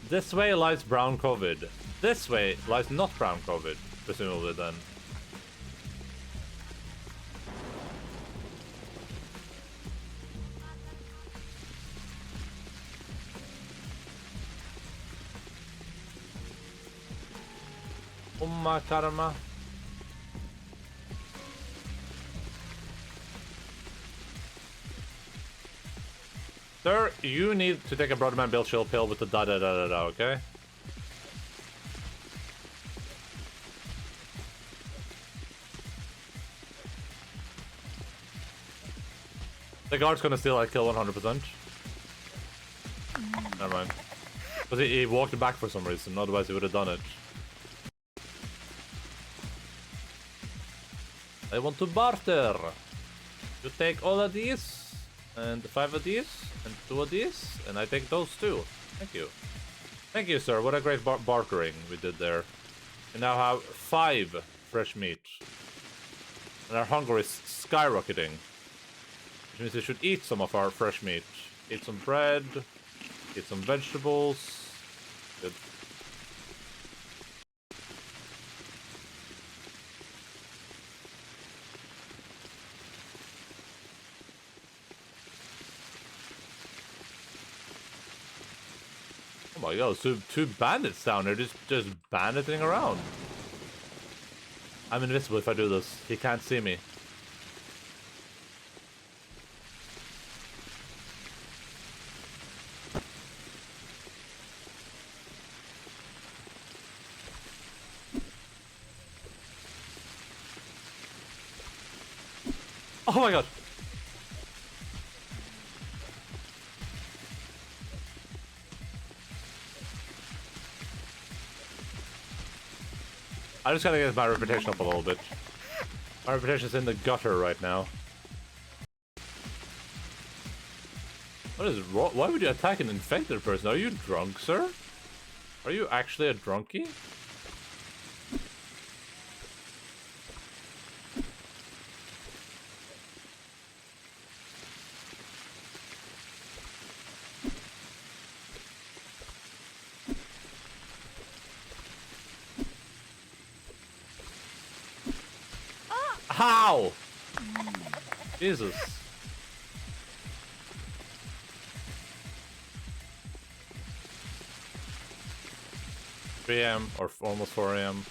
This way lies brown COVID. This way lies not brown COVID, presumably then. Karma. Sir, you need to take a Brotherman Bill chill pill with the da-da-da-da-da, okay? The guard's gonna steal that kill 100%. Never mind. Because he walked back for some reason, otherwise he would have done it. I want to barter. You take all of these, and 5 of these, and 2 of these, and I take those too. Thank you. Thank you, sir. What a great bartering we did there. We now have 5 fresh meat. And our hunger is skyrocketing. Which means we should eat some of our fresh meat. Eat some bread, eat some vegetables. Good. Oh my god, two bandits down there just banditing around. I'm invisible if I do this. He can't see me. Oh my god. I just gotta get my reputation up a little bit. My reputation's in the gutter right now. What is why would you attack an infected person? Are you drunk, sir? Are you actually a drunkie? How? Jesus. 3 a.m. or almost 4 a.m.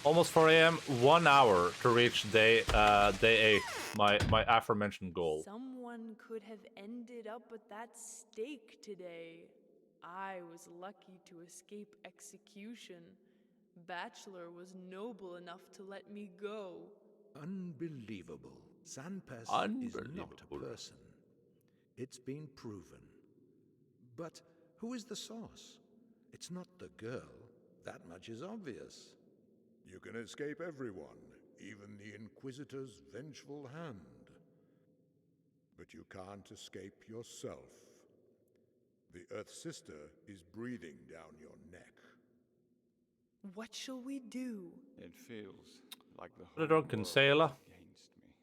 Almost 4 a.m. 1 hour to reach day 8. My aforementioned goal.
Someone could have ended up at that stake today. I was lucky to escape execution. Bachelor was noble enough to let me go.
Unbelievable. Sanpest is not a person. It's been proven. But who is the source? It's not the girl. That much is obvious.
You can escape everyone, even the Inquisitor's vengeful hand. But you can't escape yourself. The Earth Sister is breathing down your neck.
What shall we do?
It feels like the
The
whole
drunken
world
sailor.
is against me.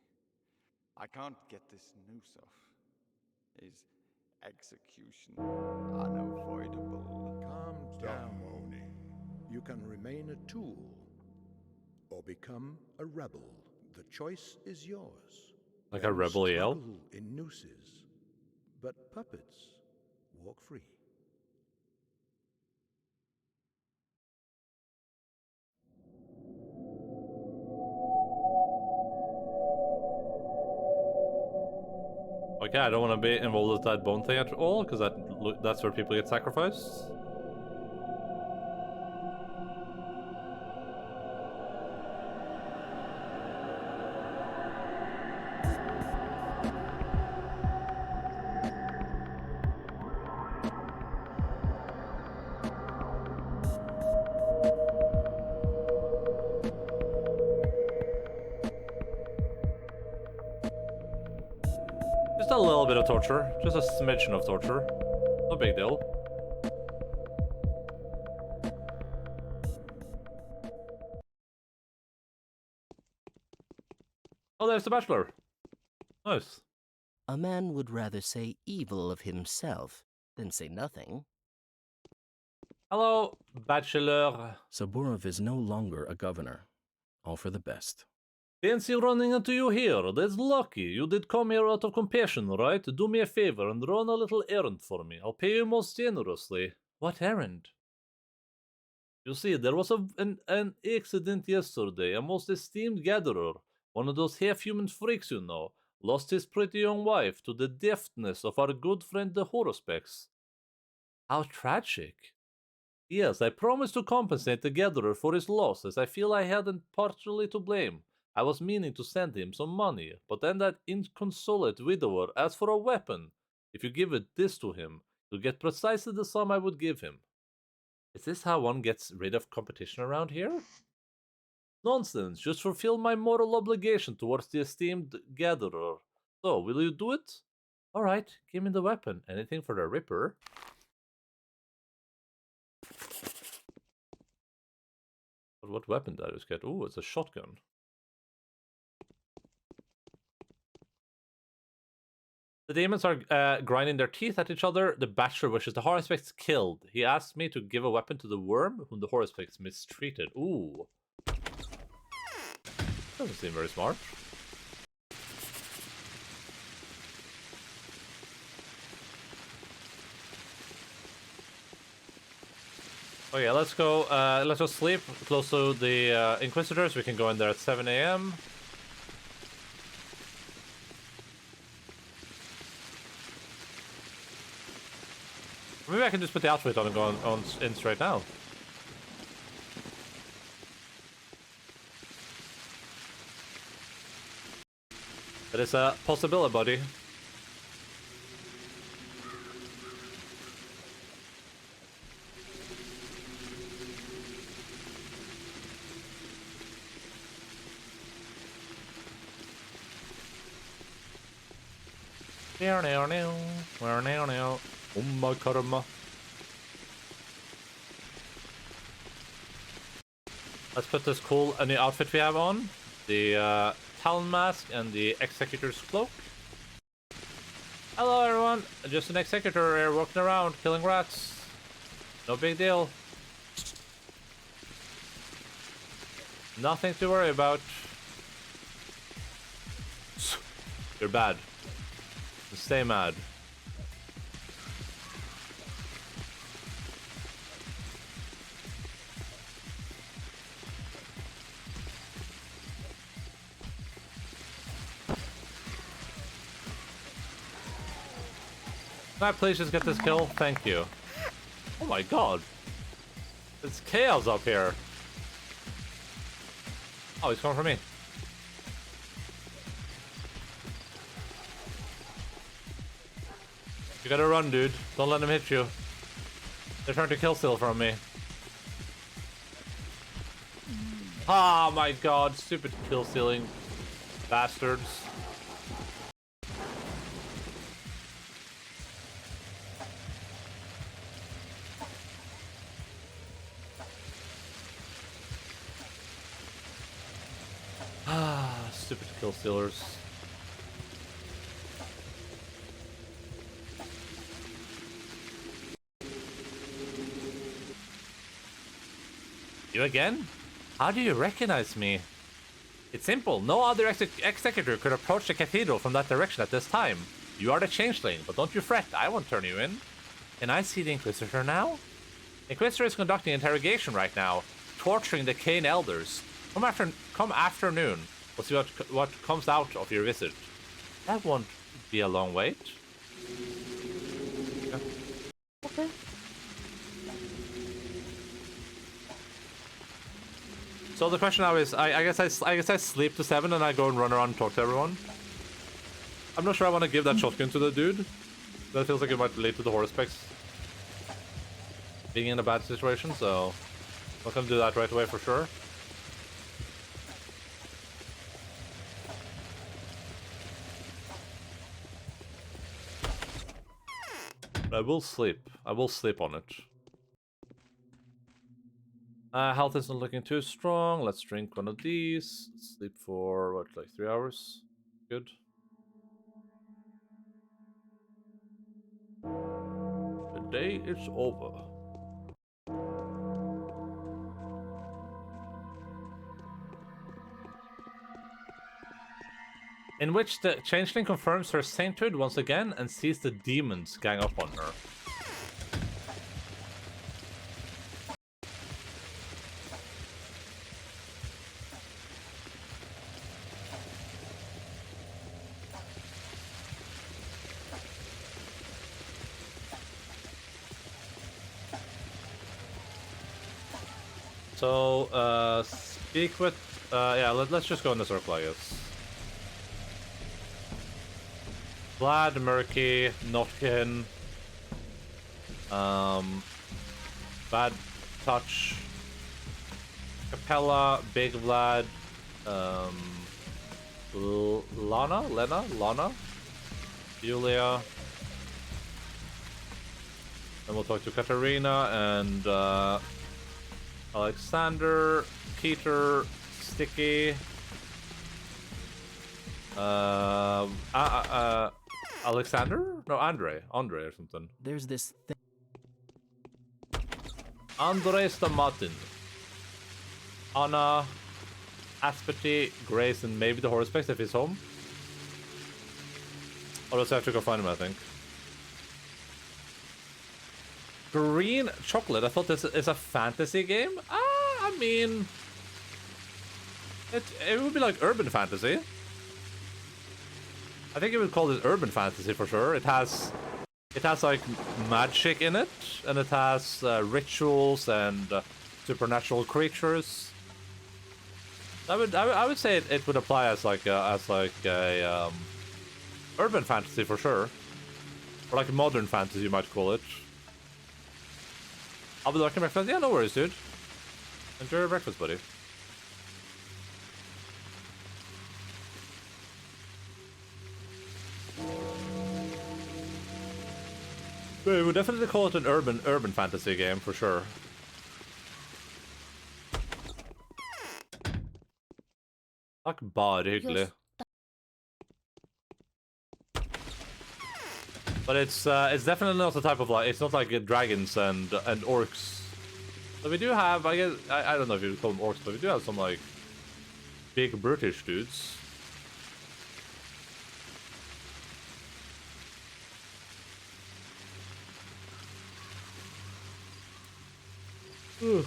I can't get this noose off. Is execution unavoidable?
Calm down, Oni. You can remain a tool or become a rebel. The choice is yours.
Like a rebel yell?
Struggle in nooses, but puppets walk free.
Okay, I don't want to be involved with that bone thing at all, because that's where people get sacrificed. Just a little bit of torture. Just a smidgen of torture. No big deal. Oh, there's the Bachelor. Nice.
A man would rather say evil of himself than say nothing.
Hello, Bachelor.
Saburov is no longer a governor. All for the best.
Fancy running into you here. That's lucky. You did come here out of compassion, right? Do me a favor and run a little errand for me. I'll pay you most generously. What errand? You see, there was an accident yesterday. A most esteemed gatherer, one of those half-human freaks you know, lost his pretty young wife to the deftness of our good friend the Horospex. How tragic. Yes, I promised to compensate the gatherer for his loss, as I feel I hadn't partially to blame. I was meaning to send him some money, but then that inconsolate widower asked for a weapon. If you give this to him, you'll get precisely the sum I would give him. Is this how one gets rid of competition around here? Nonsense, just fulfill my moral obligation towards the esteemed gatherer. So, will you do it? Alright, give me the weapon. Anything for the Ripper? But what weapon did I just get? Ooh, it's a shotgun. The demons are grinding their teeth at each other. The Bachelor wishes the Horospex killed. He asked me to give a weapon to the worm, whom the Horospex mistreated. Ooh. Doesn't seem very smart. Okay, let's go. Let's go sleep close to the Inquisitors. We can go in there at 7 a.m. Maybe I can just put the outfit on and go in straight now.
That is a possibility, buddy. Karma. Let's put this cool new outfit we have on. The Talon mask and the Executor's cloak. Hello everyone, just an Executor here walking around killing rats. No big deal. Nothing to worry about. You're bad. Stay mad. Can I please just get this kill? Thank you. Oh my god. It's chaos up here. Oh, he's coming for me. You gotta run, dude. Don't let him hit you. They're trying to kill steal from me. Oh my god, stupid kill stealing bastards. Stupid kill stealers. You again? How do you recognize me? It's simple. No other executor could approach the cathedral from that direction at this time. You are the Changeling, but don't you fret. I won't turn you in. Can I see the Inquisitor now? The Inquisitor is conducting interrogation right now, torturing the Kane Elders. Come afternoon. We'll see what comes out of your visit. That won't be a long wait. Yeah. Okay. So the question now is, I guess I sleep to 7 and I go and run around and talk to everyone. I'm not sure I want to give that shotgun to the dude. That feels like it might relate to the horror specs being in a bad situation, so I'm not gonna do that right away for sure. I will sleep. I will sleep on it. Health isn't looking too strong. Let's drink one of these. Sleep for, what, like 3 hours? Good. The day is over. In which the Changeling confirms her sainthood once again and sees the demons gang up on her. So, speak with... yeah, let's just go in the circle, I guess. Vlad, Murky, Notkin, Bad Touch, Capella, Big Vlad, Lana, Julia. Then we'll talk to Katarina and Alexander, Peter, Sticky, Alexander? No, Andre or something.
There's this thing.
Andres the Martin. Anna, Aspety, Grace, and maybe the Horsepex if he's home. Or else I have to go find him, I think. Green Chocolate. I thought this is a fantasy game. I mean... It would be like urban fantasy. I think you would call it urban fantasy for sure. It has like magic in it, and it has rituals and supernatural creatures. I would say it would apply as like a urban fantasy for sure, or like a modern fantasy you might call it. I'll be looking breakfast. Yeah, no worries, dude. Enjoy your breakfast, buddy. We would definitely call it an urban fantasy game for sure. Takk bare hyggelig. But it's definitely not the type of like, it's not like dragons and orcs. So we do have, I guess, I don't know if you call them orcs, but we do have some like big British dudes. Ugh.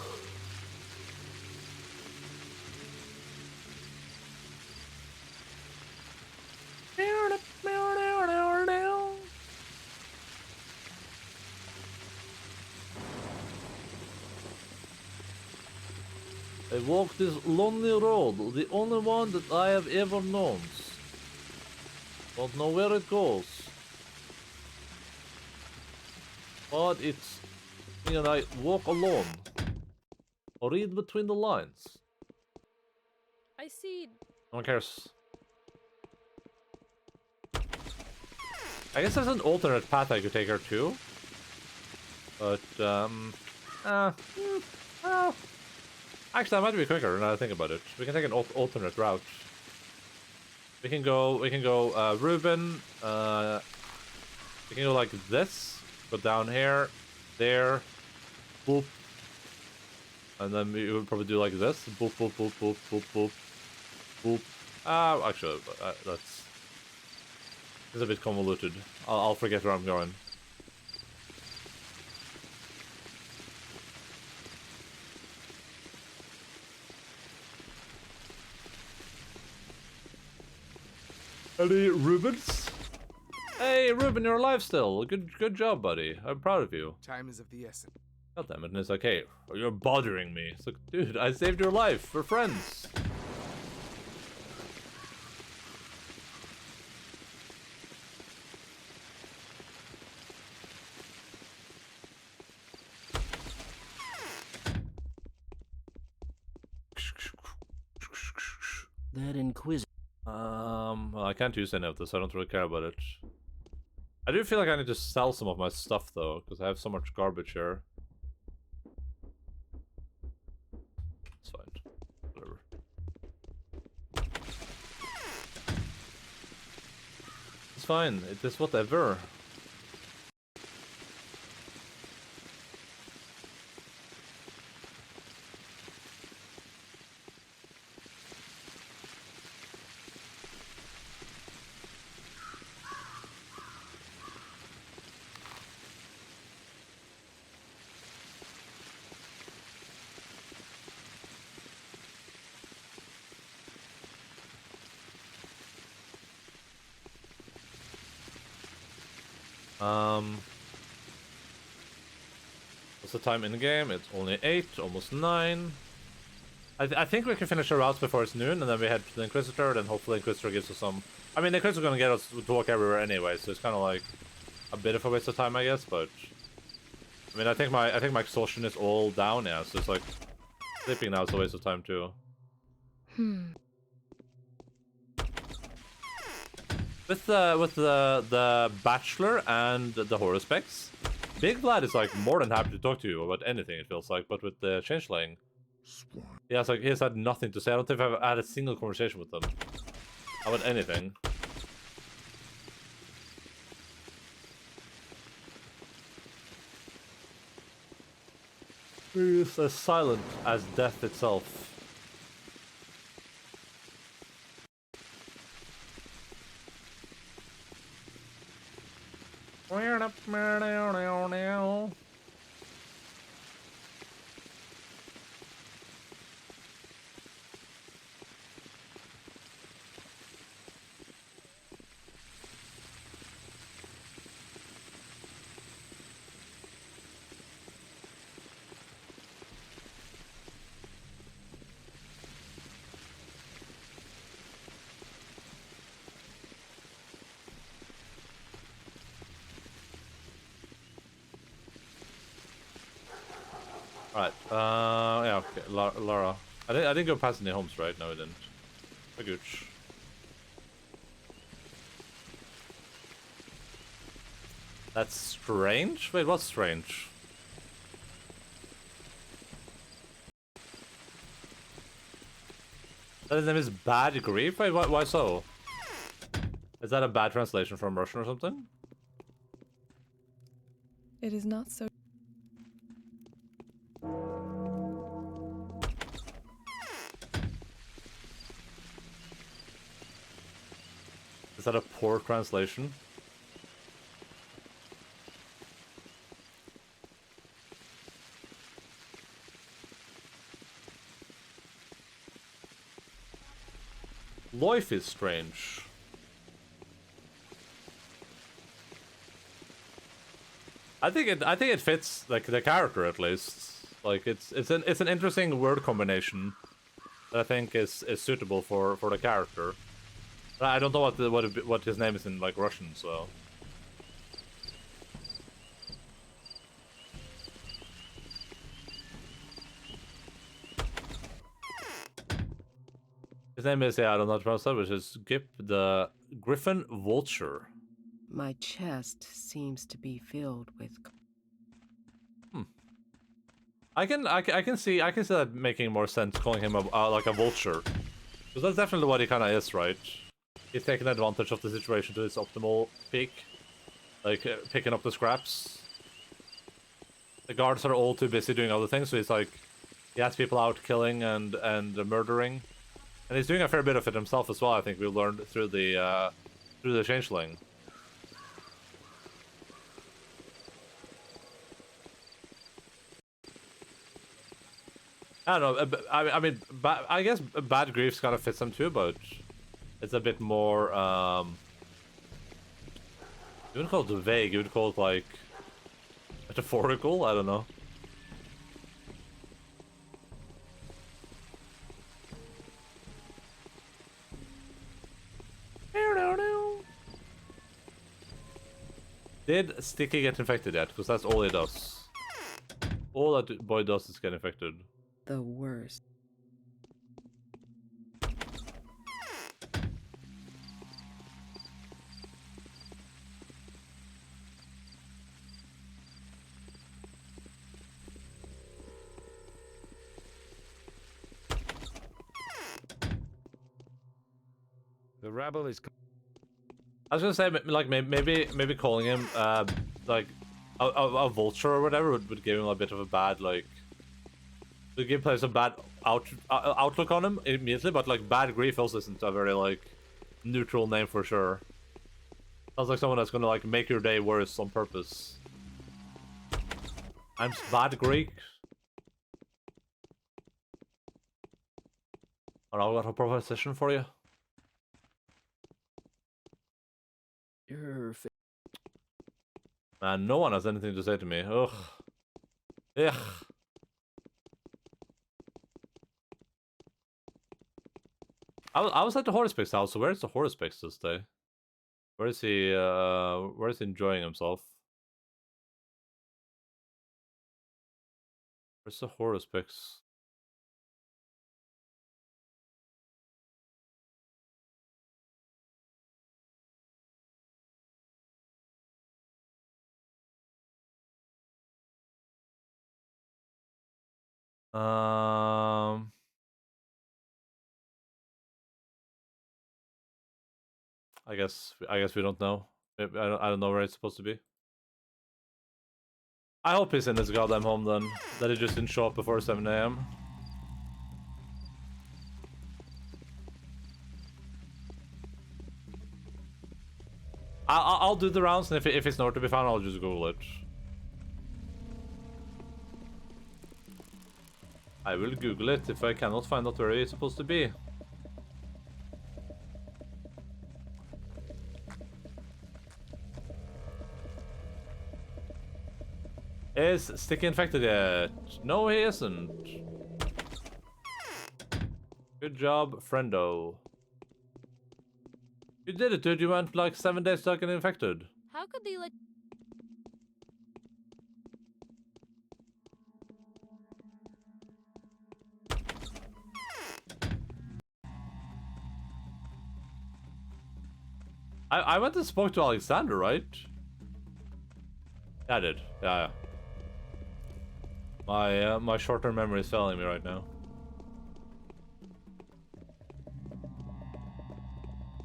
I walk this lonely road, the only one that I have ever known. Don't know where it goes. But it's, you know, I walk alone. Or read between the lines.
I see.
No one cares. I guess there's an alternate path I could take her to. But, actually, that might be quicker now that I think about it. We can take an alternate route. We can go, Ruben, we can go like this, go down here, there, boop. And then we would probably do like this, boop, boop, boop, boop, boop, boop, boop. Actually, that's a bit convoluted. I'll forget where I'm going. Any Rubens? Hey, Ruben, you're alive still. Good job, buddy. I'm proud of you.
Time is of the essence.
God damn it, and it's like, hey, you're bothering me. It's like, dude, I saved your life. We're friends.
That Inquisitor.
Well, I can't use any of this. I don't really care about it. I do feel like I need to sell some of my stuff, though, because I have so much garbage here. It's fine. Whatever. It's fine. It is whatever. What's the time in the game? It's only 8, almost 9. I think we can finish our routes before it's noon, and then we head to the Inquisitor, then hopefully the Inquisitor gives us some... I mean, the Inquisitor's gonna get us to walk everywhere anyway, so it's kind of like a bit of a waste of time, I guess, but... I mean, I think my exhaustion is all down now, so it's like... Sleeping now is a waste of time, too. With the Bachelor and the horror specs, Big Vlad is like more than happy to talk to you about anything, it feels like, but with the Changeling, he has had nothing to say. I don't think I've had a single conversation with them about anything. He is as silent as death itself.
Alright, yeah, okay, Lara. I didn't go past any homes, right? No, I didn't. A gooch. That's strange? Wait, what's strange? That his name is Bad Grief? Wait, why so? Is that a bad translation from Russian or something?
It is not so.
Is that a poor translation? Life is strange. I think it fits like the character at least. Like it's an interesting word combination that I think is suitable for the character. I don't know what his name is in like Russian, so. His name is, yeah, I don't know how to pronounce that, which is Gip the Griffin Vulture.
My chest seems to be filled with.
I can see that making more sense, calling him a like a vulture, because that's definitely what he kind of is, right? He's taking advantage of the situation to its optimal peak, like picking up the scraps. The guards are all too busy doing other things, so he's like, he has people out killing and murdering, and he's doing a fair bit of it himself as well. I think we learned through the Changeling. I don't know. I mean, I guess Bad Griefs kind of fits him too, but it's a bit more. You wouldn't call it vague. You would call it like metaphorical. I don't know. Did Sticky get infected yet? Because that's all he does. All that boy does is get infected.
The worst.
The rabble is.
I was gonna say, like maybe calling him like a vulture or whatever would give him a bit of a bad like. Would give players a bad outlook on him immediately, but like Bad Grief also isn't a very like neutral name for sure. Sounds like someone that's gonna like make your day worse on purpose. I'm Bad Grief. I got a proposition for you. Man, no one has anything to say to me. Ugh. Ugh. I was at the Horspix house, so where's the Horspix this day? Where is he enjoying himself? Where's the Horspix? I guess we don't know. I don't know where it's supposed to be. I hope he's in his goddamn home then. That he just didn't show up before 7 AM. I'll do the rounds, and if it's nowhere to be found, I'll just Google it. I will Google it if I cannot find out where it's supposed to be. Is Sticky infected yet? No, he isn't. Good job, friendo. You did it, dude. You went like 7 days stuck and infected.
How could they let...
I went and spoke to Alexander, right? Yeah, I did. Yeah. My short-term memory is failing me right now.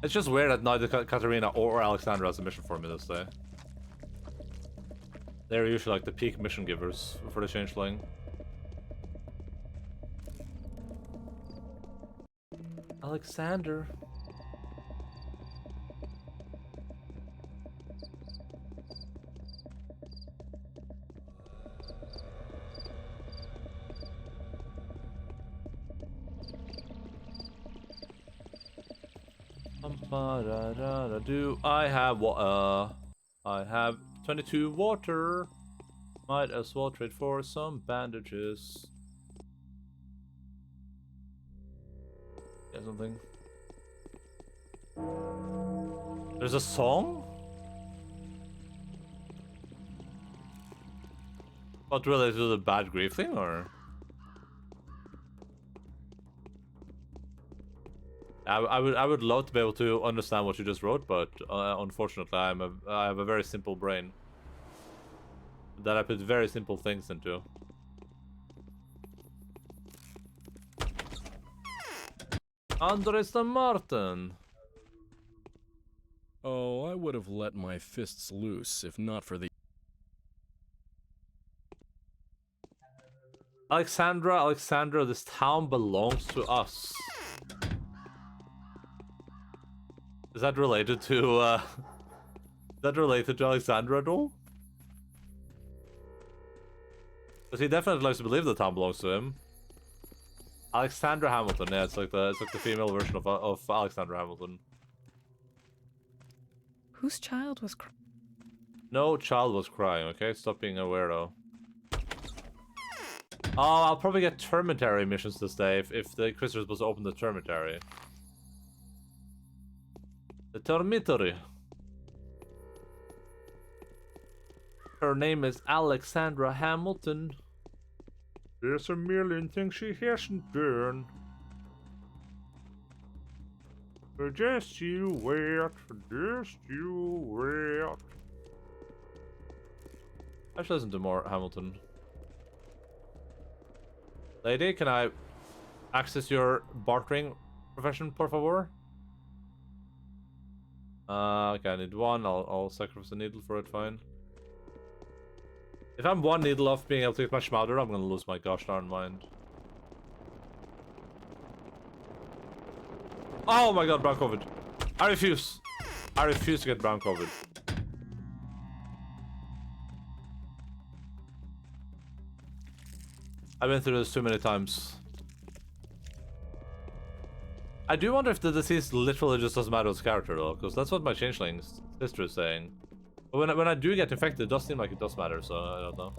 It's just weird that neither Katarina or Alexandra has a mission for me this day. They're usually like the peak mission givers for the Changeling. Alexander. Do I have what? I have 22 water. Might as well trade for some bandages. Yeah, something. There's a song? What, related to the bad grief thing, or? I would love to be able to understand what you just wrote, but unfortunately I have a very simple brain that I put very simple things into. Andres the Martin.
Oh, I would have let my fists loose if not for the...
Alexandra, this town belongs to us. Is that related to, is that related to Alexandra at all? Because he definitely likes to believe the town belongs to him. Alexandra Hamilton, yeah, it's like the female version of Alexandra Hamilton.
Whose child was crying?
No child was crying, okay? Stop being a weirdo. Oh, I'll probably get Termitary missions this day if the Christopher was supposed to open the Termitary. The Termitary. Her name is Alexandra Hamilton. There's a million things she hasn't done. But just you wait, just you wait. I should listen to more Hamilton. Lady, can I access your bartering profession, por favor? Okay, I need one. I'll sacrifice a needle for it, fine. If I'm one needle off being able to get my schmouder, I'm gonna lose my gosh darn mind. Oh my god, brown COVID. I refuse. I refuse to get brown COVID. I've been through this too many times. I do wonder if the disease literally just doesn't matter with character though, because that's what my Changeling sister is saying. But when I do get infected, it does seem like it does matter, so I don't know.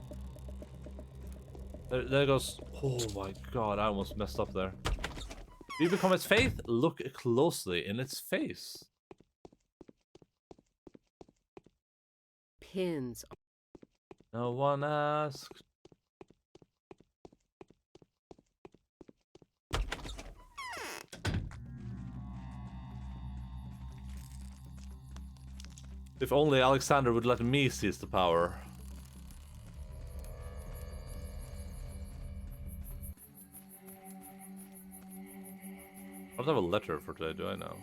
There goes... Oh my god, I almost messed up there. Do you become its faith? Look closely in its face.
Pins.
No one asked. If only Alexander would let me seize the power. I don't have a letter for today, do I now?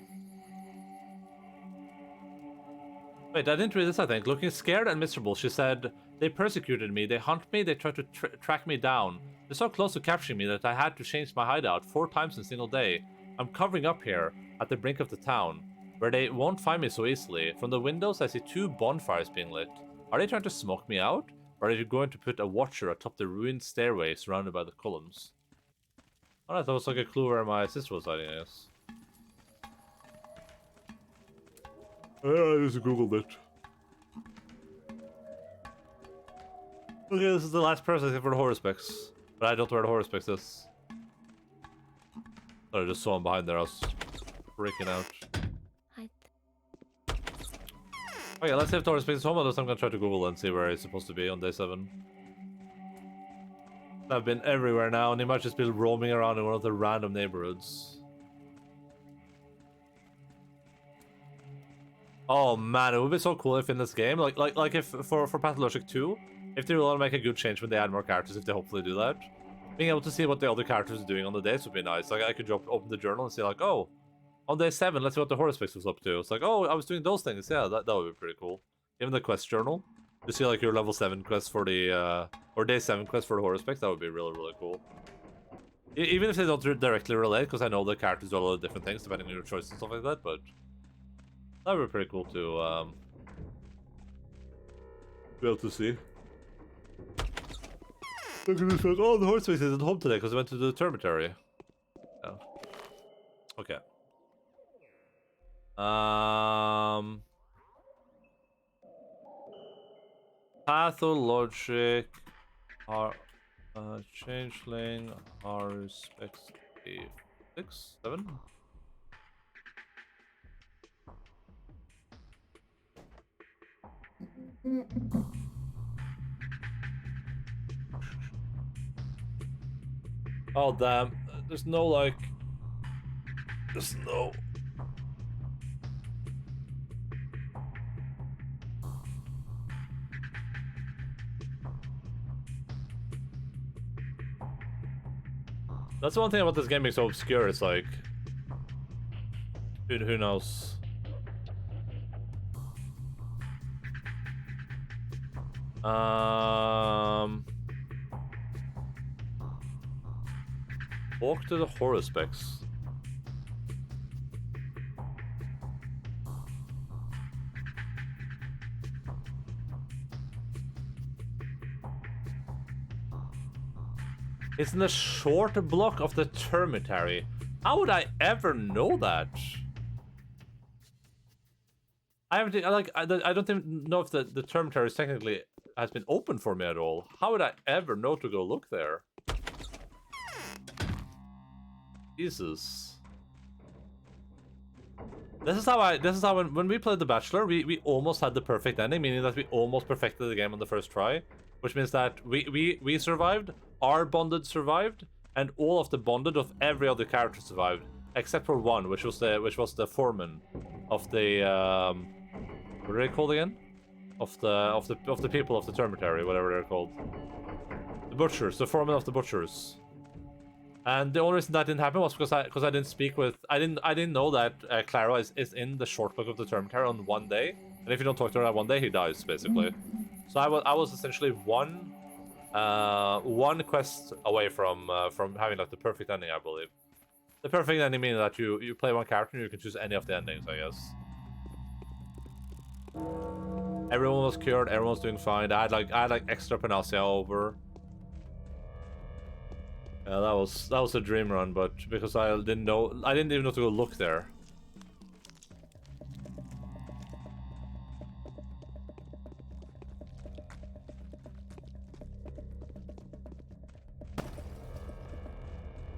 Wait, I didn't read this, I think. Looking scared and miserable, she said, "They persecuted me, they hunt me, they tried to track me down. They're so close to capturing me that I had to change my hideout 4 times in a single day. I'm covering up here, at the brink of the town, where they won't find me so easily. From the windows, I see 2 bonfires being lit. Are they trying to smoke me out? Or are they going to put a watcher atop the ruined stairway surrounded by the columns?" Alright, that was like a clue where my sister was hiding, I guess. I just googled it. Okay, this is the last person except for the horror specs. But I don't know where the horror specs is. I just saw him behind there, I was freaking out. Okay, let's see if Torres speaks home, otherwise I'm gonna try to Google and see where he's supposed to be on day 7. I've been everywhere now, and he might just be roaming around in one of the random neighborhoods.
Oh man, it would be so cool if in this game, like if for Pathologic 2, if they want to make a good change when they add more characters, if they hopefully do that, being able to see what the other characters are doing on the days would be nice. Like I could open the journal and see like, oh, on day 7, let's see what the horoscope was up to. It's like, oh, I was doing those things. Yeah, that would be pretty cool. Even the quest journal, to see like your level 7 quest for the or day 7 quest for the horoscope, that would be really cool. Even if they don't directly relate, because I know the characters do a lot of different things depending on your choice and stuff like that, but that would be pretty cool to be able to see. Look at this one. Oh, the horse race isn't home today because I went to the termitary. Oh. Okay. Pathologic, Changeling, Specs 6, 7. Oh damn! There's no like. There's no. That's one thing about this game being so obscure. It's like, dude, who knows? Walk to the horospecs. It's in the short block of the termitary. How would I ever know that? I haven't like I don't even know if the termitary technically has been open for me at all. How would I ever know to go look there? Jesus. This is how when we played The Bachelor, we almost had the perfect ending, meaning that we almost perfected the game on the first try, which means that we survived, our bonded survived, and all of the bonded of every other character survived, except for one, which was the foreman of the what are they called again? Of the people of the termitary, whatever they're called. The butchers, the foreman of the butchers. And the only reason that didn't happen was because I didn't speak with I didn't know that Clara is in the short book of the termitary on one day, and if you don't talk to her on one day, he dies basically. So I was essentially one quest away from having like the perfect ending, I believe. The perfect ending meaning that you play one character and you can choose any of the endings, I guess. Everyone was cured, everyone was doing fine. I had like extra panacea over. Yeah, that was a dream run, but because I didn't even know to go look there.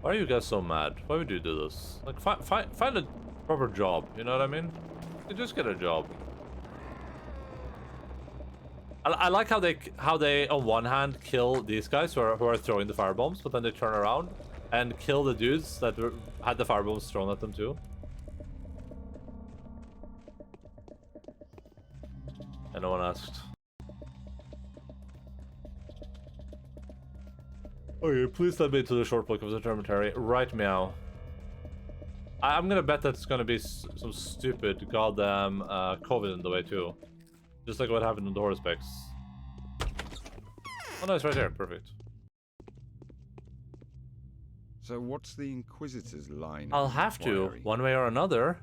Why are you guys so mad? Why would you do this? Like, find a proper job, you know what I mean? You just get a job. I like how they on one hand kill these guys who are throwing the firebombs, but then they turn around and kill the dudes that had the firebombs thrown at them too. And no one asked. Okay, please let me into the short book of the termitary. Right meow. I'm gonna bet that it's gonna be some stupid goddamn COVID in the way too. Just like what happened in the horospecs. Oh no, it's right there. Perfect.
So what's the Inquisitor's line?
I'll have to, one way or another.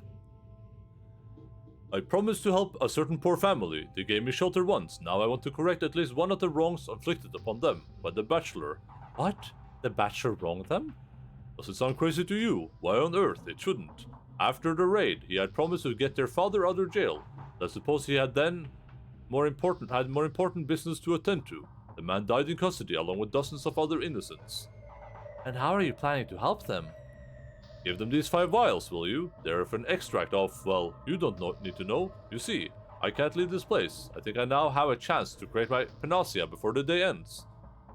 I promised to help a certain poor family. They gave me shelter once. Now I want to correct at least one of the wrongs inflicted upon them by the Bachelor. What? The Bachelor wronged them? Does it sound crazy to you? Why on earth it shouldn't? After the raid, he had promised to get their father out of jail. I suppose he had then more important business to attend to. The man died in custody along with dozens of other innocents. And how are you planning to help them? Give them these 5 vials, will you? They're for an extract of, well, you don't need to know. You see, I can't leave this place. I think I now have a chance to create my panacea before the day ends.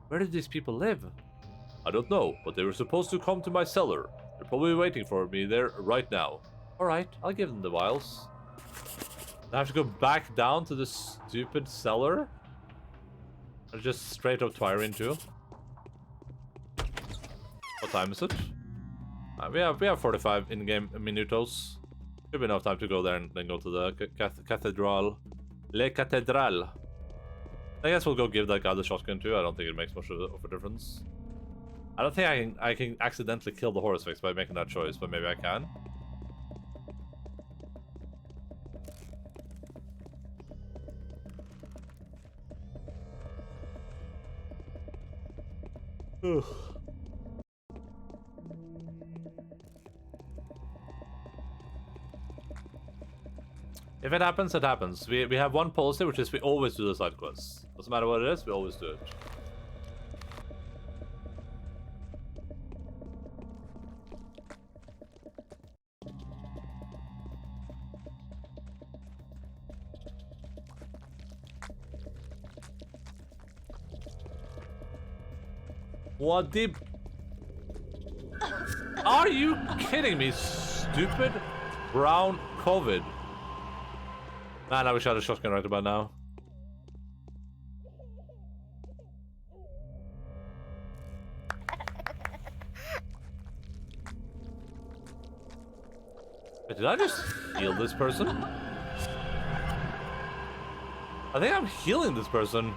Where do these people live? I don't know, but they were supposed to come to my cellar. They're probably waiting for me there right now. Alright, I'll give them the vials.
I have to go back down to the stupid cellar? Or just straight up Twyrene too? What time is it? We have 45 in-game minutos. Should be enough time to go there and then go to the cathedral. Le Cathédrale. I guess we'll go give that guy the shotgun too. I don't think it makes much of a difference. I don't think I can accidentally kill the Horus Fix by making that choice, but maybe I can. Ugh. If it happens, it happens. We have one policy, which is we always do the side quests. Doesn't matter what it is, we always do it. What the... Are you kidding me, stupid brown COVID? Man, I wish I had a shotgun right about now. Wait, did I just heal this person? I think I'm healing this person.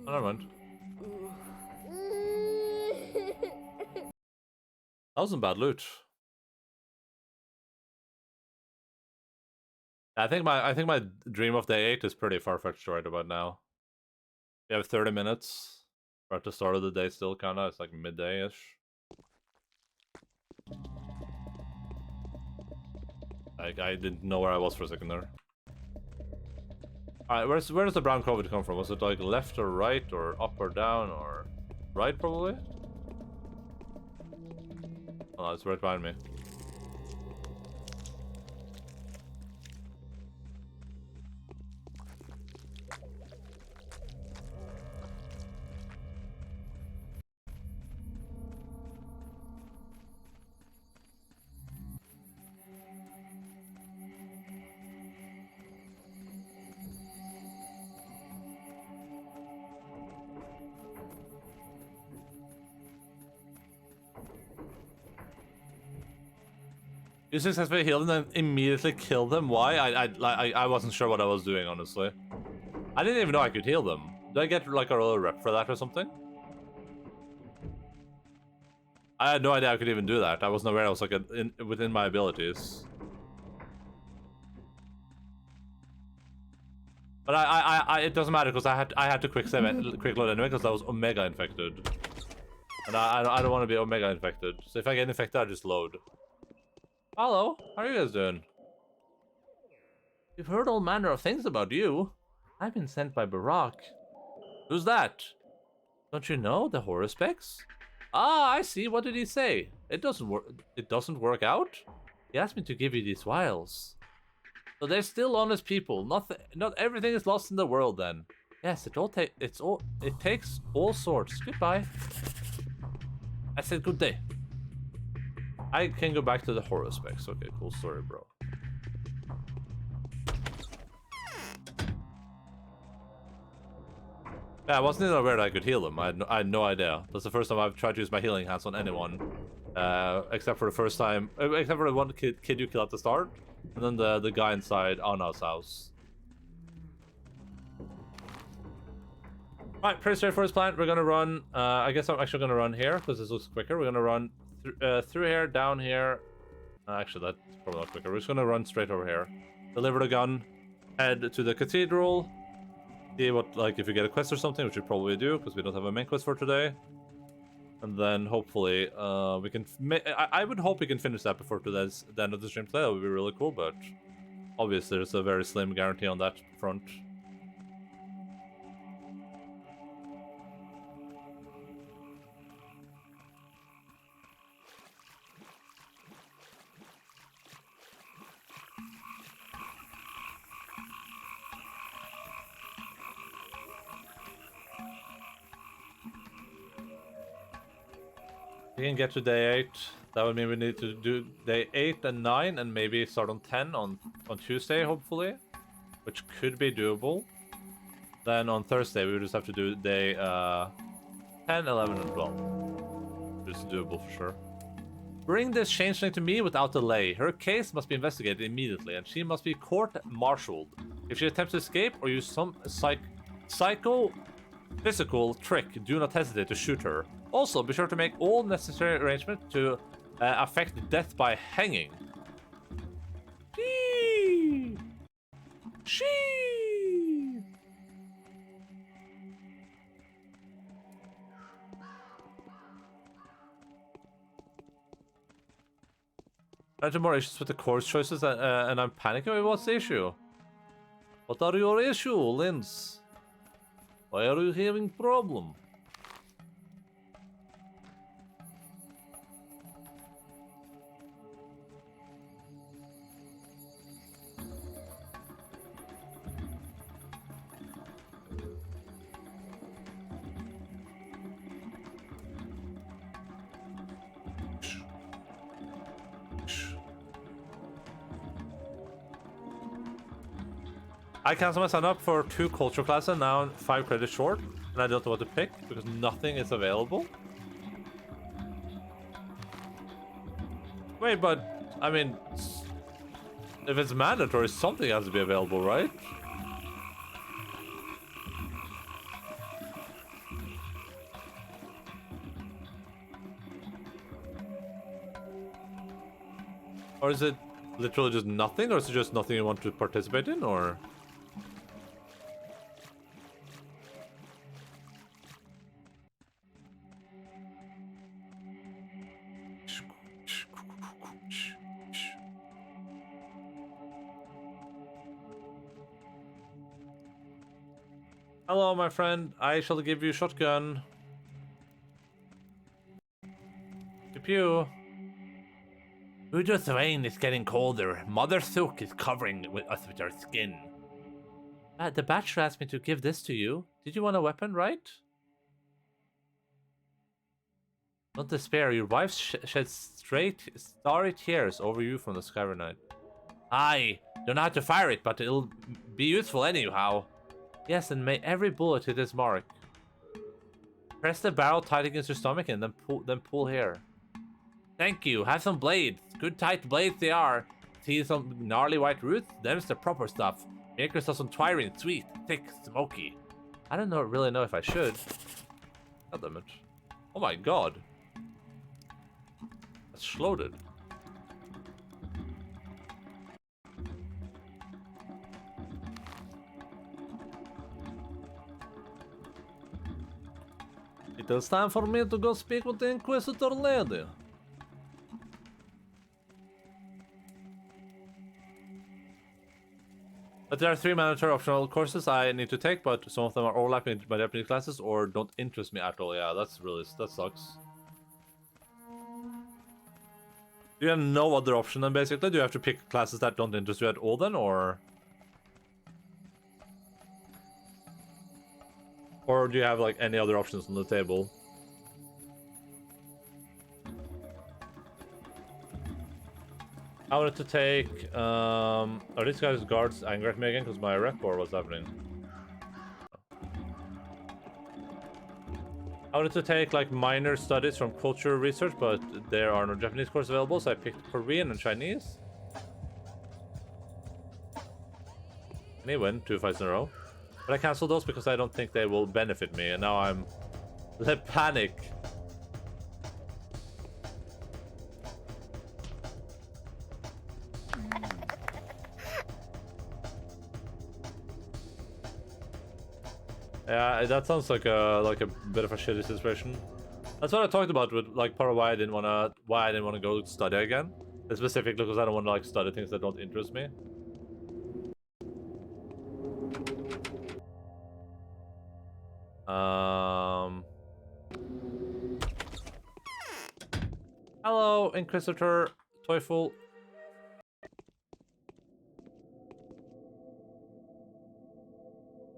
Oh, never mind. That wasn't bad loot. I think my dream of day 8 is pretty far-fetched right about now. We have 30 minutes. We're at the start of the day still, kinda. It's like midday-ish. I didn't know where I was for a second there. Alright, where does the brown COVID come from? Was it like left or right or up or down or right probably? Oh, it's right behind me. You successfully healed him and immediately killed him? Why? I wasn't sure what I was doing, honestly. I didn't even know I could heal them. Did I get like a little rep for that or something? I had no idea I could even do that. I wasn't aware I was like within my abilities. But it doesn't matter because I had to quick load anyway because I was Omega infected, and I don't want to be Omega infected. So if I get infected, I just load. Hello, how are you guys doing? We've heard all manner of things about you. I've been sent by Barack. Who's that? Don't you know the Horospecs? Ah, I see. What did he say? It doesn't work. It doesn't work out. He asked me to give you these vials. So they're still honest people. Not everything is lost in the world. Then, yes, it takes all sorts. Goodbye. I said good day. I can go back to the Horospecs. Okay, cool story, bro. Yeah, I wasn't even aware that I could heal them. I had no idea. That's the first time I've tried to use my healing hands on anyone. Except for the first time... Except for the one kid you kill at the start. And then the guy inside Anna's house. Alright, pretty straightforward plan. We're gonna run... I guess I'm actually gonna run here, because this looks quicker. We're gonna run through here, down here. Actually, that's probably not quicker. We're just gonna run straight over here. Deliver the gun. Head to the cathedral. See what, like, if you get a quest or something, which we probably do, because we don't have a main quest for today. And then, hopefully, we can... I would hope we can finish that before the end of the stream today. That would be really cool, but... Obviously, there's a very slim guarantee on that front.
We can get to day 8. That would mean we need to do day 8 and 9 and maybe start on 10 on Tuesday, hopefully. Which could be doable. Then on Thursday, we would just have to do day 10, 11, and 12. Which is doable for sure. Bring this changeling to me without delay. Her case must be investigated immediately, and she must be court-martialed. If she attempts to escape or use some physical trick, do not hesitate to shoot her. Also, be sure to make all necessary arrangements to affect death by hanging. Shee! Shee! I have more issues with the course choices, and I'm panicking. Wait, what's the issue? What are your issue, Linz? Why are you having problem? I canceled my sign up for 2 culture classes, now I'm 5 credits short, and I don't know what to pick because nothing is available. Wait, but I mean, if it's mandatory, something has to be available, right? Or is it literally just nothing, or is it just nothing you want to participate in, or? Hello, my friend. I shall give you a shotgun. Pew pew. Udur's rain is getting colder. Mother Silk is covering us with her skin. The Bachelor asked me to give this to you. Did you want a weapon, right? Don't despair. Your wife sheds starry tears over you from the skyry night. I don't know how to fire it, but it'll be useful anyhow. Yes, and may every bullet hit its mark. Press the barrel tight against your stomach and then pull here. Thank you. Have some blades. Good tight blades they are. See some gnarly white roots? Them's the proper stuff. Make yourself some twirling, sweet, thick, smoky. I don't really know if I should. God damn it. Oh my god. That's loaded. It is time for me to go speak with the Inquisitor lady. But there are 3 mandatory optional courses I need to take, but some of them are overlapping my Japanese classes or don't interest me at all. Yeah, that sucks. Do you have no other option then, basically? Do you have to pick classes that don't interest you at all then, or? Or do you have, like, any other options on the table? I wanted to take, are these guys guards angry at me again because my rep, or what's happening? I wanted to take, like, minor studies from culture research, but there are no Japanese courses available, so I picked Korean and Chinese. And he win 2 fights in a row. But I canceled those because I don't think they will benefit me, and now I'm... the panic. Yeah, that sounds like a bit of a shitty situation. That's what I talked about with, like, part of why I didn't wanna go study again. Specifically because I don't want to, like, study things that don't interest me. Hello, Inquisitor Teufel.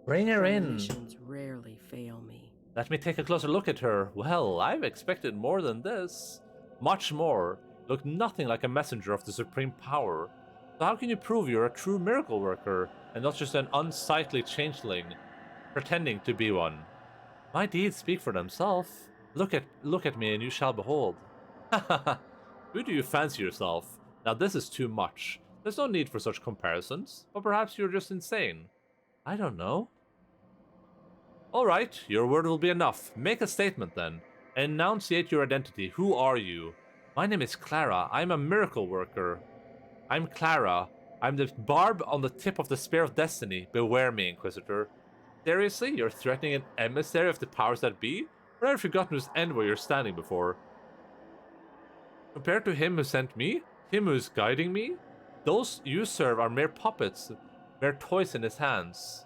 Bring her in.
Missions rarely fail me.
Let me take a closer look at her. Well, I've expected more than this. Much more. You look nothing like a messenger of the supreme power. So how can you prove you're a true miracle worker and not just an unsightly changeling pretending to be one? My deeds speak for themselves. Look at me and you shall behold. Who do you fancy yourself? Now this is too much. There's no need for such comparisons, but perhaps you're just insane. I don't know. Alright, your word will be enough. Make a statement then. Enunciate your identity. Who are you? My name is Clara. I'm a miracle worker. I'm Clara. I'm the barb on the tip of the spear of destiny. Beware me, Inquisitor. Seriously? You're threatening an emissary of the powers that be? Or have you forgotten whose end where you're standing before? Compared to him who sent me, him who's guiding me, those you serve are mere puppets, mere toys in his hands.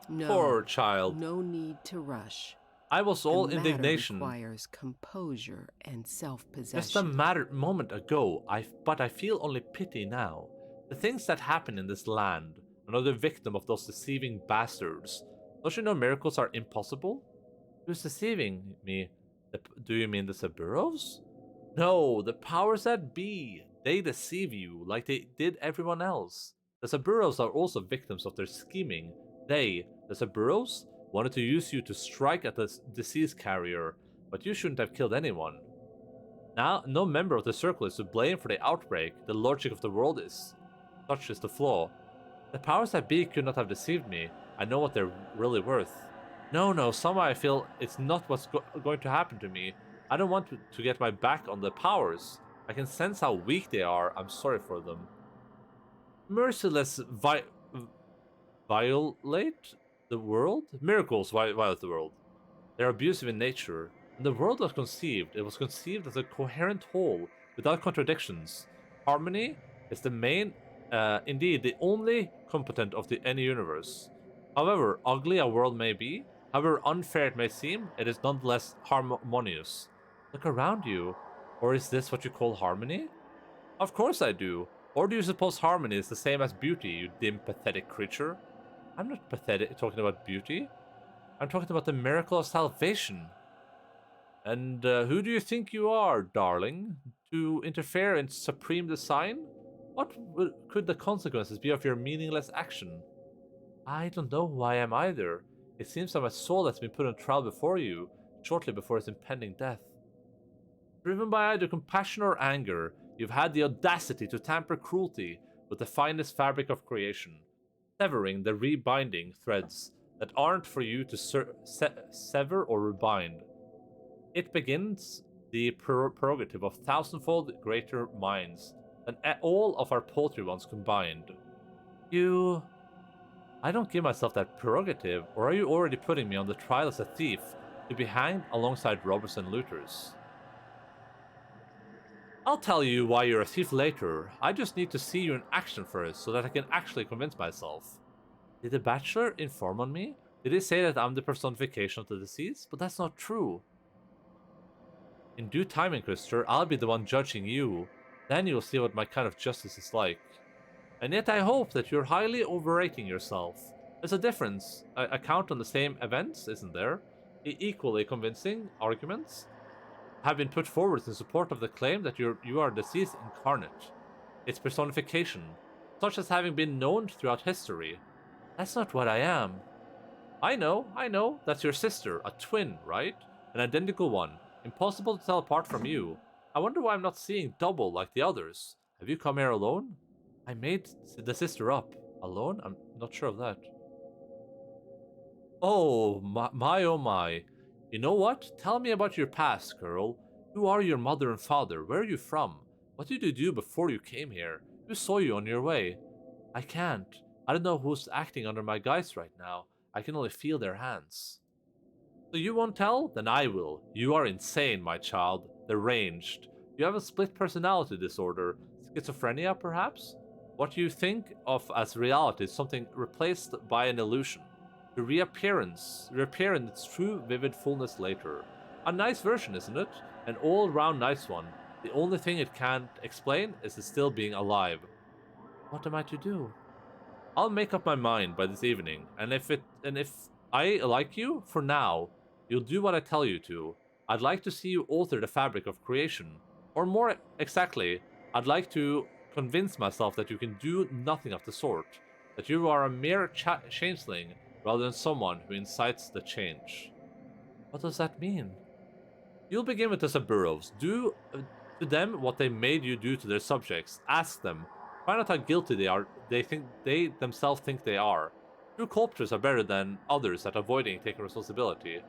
No,
Poor child.
No need to rush.
I was all
the
indignation.
Requires composure and self-possession.
Just a moment ago, but I feel only pity now. The things that happen in this land, another victim of those deceiving bastards. Don't you know miracles are impossible? Who's deceiving me? Do you mean the Saburos? No, the powers that be. They deceive you like they did everyone else. The Saburos are also victims of their scheming. They, the Saburos, wanted to use you to strike at the disease carrier, but you shouldn't have killed anyone. Now, no member of the Circle is to blame for the outbreak. The logic of the world is. Such is the flaw. The powers that be could not have deceived me. I know what they're really worth. No, somehow I feel it's not what's going to happen to me. I don't want to get my back on the powers. I can sense how weak they are. I'm sorry for them. Merciless violate the world? Miracles violate the world. They're abusive in nature. When the world was conceived, it was conceived as a coherent whole, without contradictions. Harmony is the main, indeed, the only competent of any universe. However ugly a world may be, however unfair it may seem, it is nonetheless harmonious. Look around you. Or is this what you call harmony? Of course I do. Or do you suppose harmony is the same as beauty, you dim, pathetic creature? I'm not talking about beauty. I'm talking about the miracle of salvation. And who do you think you are, darling, to interfere in supreme design? What could the consequences be of your meaningless action? I don't know who I am either. It seems I'm a soul that's been put on trial before you, shortly before its impending death. Driven by either compassion or anger, you've had the audacity to tamper cruelty with the finest fabric of creation, severing the rebinding threads that aren't for you to sever or rebind. It begins the prerogative of thousandfold greater minds than all of our paltry ones combined. I don't give myself that prerogative, or are you already putting me on the trial as a thief to be hanged alongside robbers and looters? I'll tell you why you're a thief later. I just need to see you in action first so that I can actually convince myself. Did the Bachelor inform on me? Did he say that I'm the personification of the disease? But that's not true. In due time, Inquisitor, I'll be the one judging you. Then you'll see what my kind of justice is like. And yet I hope that you're highly overrating yourself. There's a difference. A count on the same events, isn't there? Equally convincing arguments have been put forward in support of the claim that you are disease incarnate. Its personification, such as having been known throughout history. That's not what I am. I know, that's your sister, a twin, right? An identical one, impossible to tell apart from you. I wonder why I'm not seeing double like the others. Have you come here alone? I made the sister up. Alone? I'm not sure of that. Oh my. You know what? Tell me about your past, girl. Who are your mother and father? Where are you from? What did you do before you came here? Who saw you on your way? I can't. I don't know who's acting under my guise right now. I can only feel their hands. So you won't tell? Then I will. You are insane, my child. Deranged. You have a split personality disorder. Schizophrenia, perhaps? What you think of as reality is something replaced by an illusion. To reappear in its true vivid fullness later. A nice version, isn't it? An all-round nice one. The only thing it can't explain is the still being alive. What am I to do? I'll make up my mind by this evening, and if I like you, for now, You'll do what I tell you to. I'd like to see you alter the fabric of creation. Or more exactly, I'd like to convince myself that you can do nothing of the sort. That you are a mere changeling rather than someone who incites the change. What does that mean? You'll begin with the Saburos. Do to them what they made you do to their subjects. Ask them. Find out how guilty they are. They themselves think they are. True cultures are better than others at avoiding taking responsibility.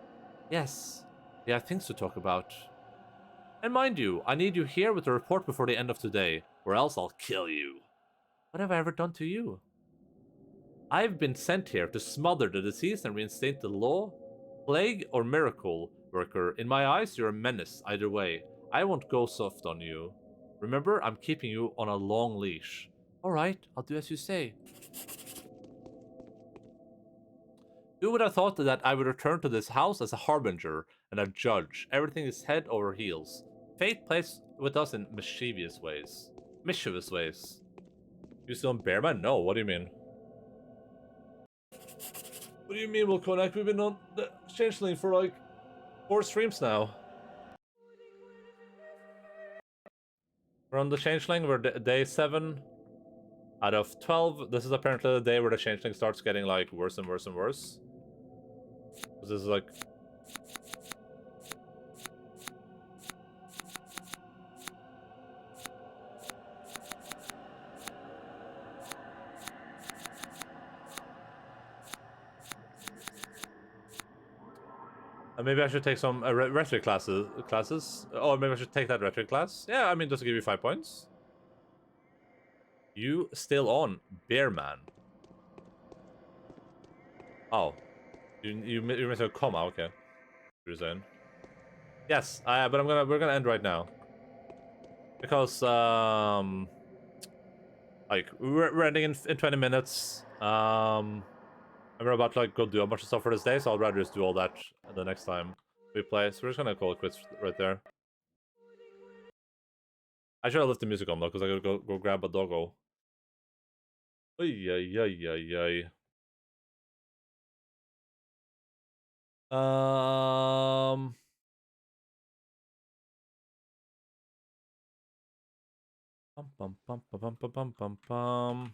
Yes, they have things to talk about. And mind you, I need you here with a report before the end of today, or else I'll kill you. What have I ever done to you? I've been sent here to smother the disease and reinstate the law. Plague or miracle worker, in my eyes, you're a menace either way. I won't go soft on you. Remember, I'm keeping you on a long leash. Alright, I'll do as you say. Who would have thought that I would return to this house as a harbinger and a judge? Everything is head over heels. Fate plays with us in mischievous ways. Mischievous ways. You still on Bearman? No, what do you mean? What do you mean we'll connect? We've been on the Changeling for like 4 streams now. We're on the Changeling, we're day 7 out of 12. This is apparently the day where the Changeling starts getting like worse and worse and worse. This is like... maybe I should take some rhetoric classes. Or maybe I should take that rhetoric class. Yeah, I mean, just to give you 5 points. You still on, Bearman. Oh. You missed a comma, okay. You're saying. Yes, but we're gonna end right now. Because, like, we're ending in 20 minutes. And we're about to, like, go do a bunch of stuff for this day, so I'd rather just do all that the next time we play. So we're just gonna call it quits right there. I should have left the music on, though, because I gotta go grab a doggo. Ay, ay, ay, ay, ay. Bum, bum, bum, bum, bum, bum, bum, bum.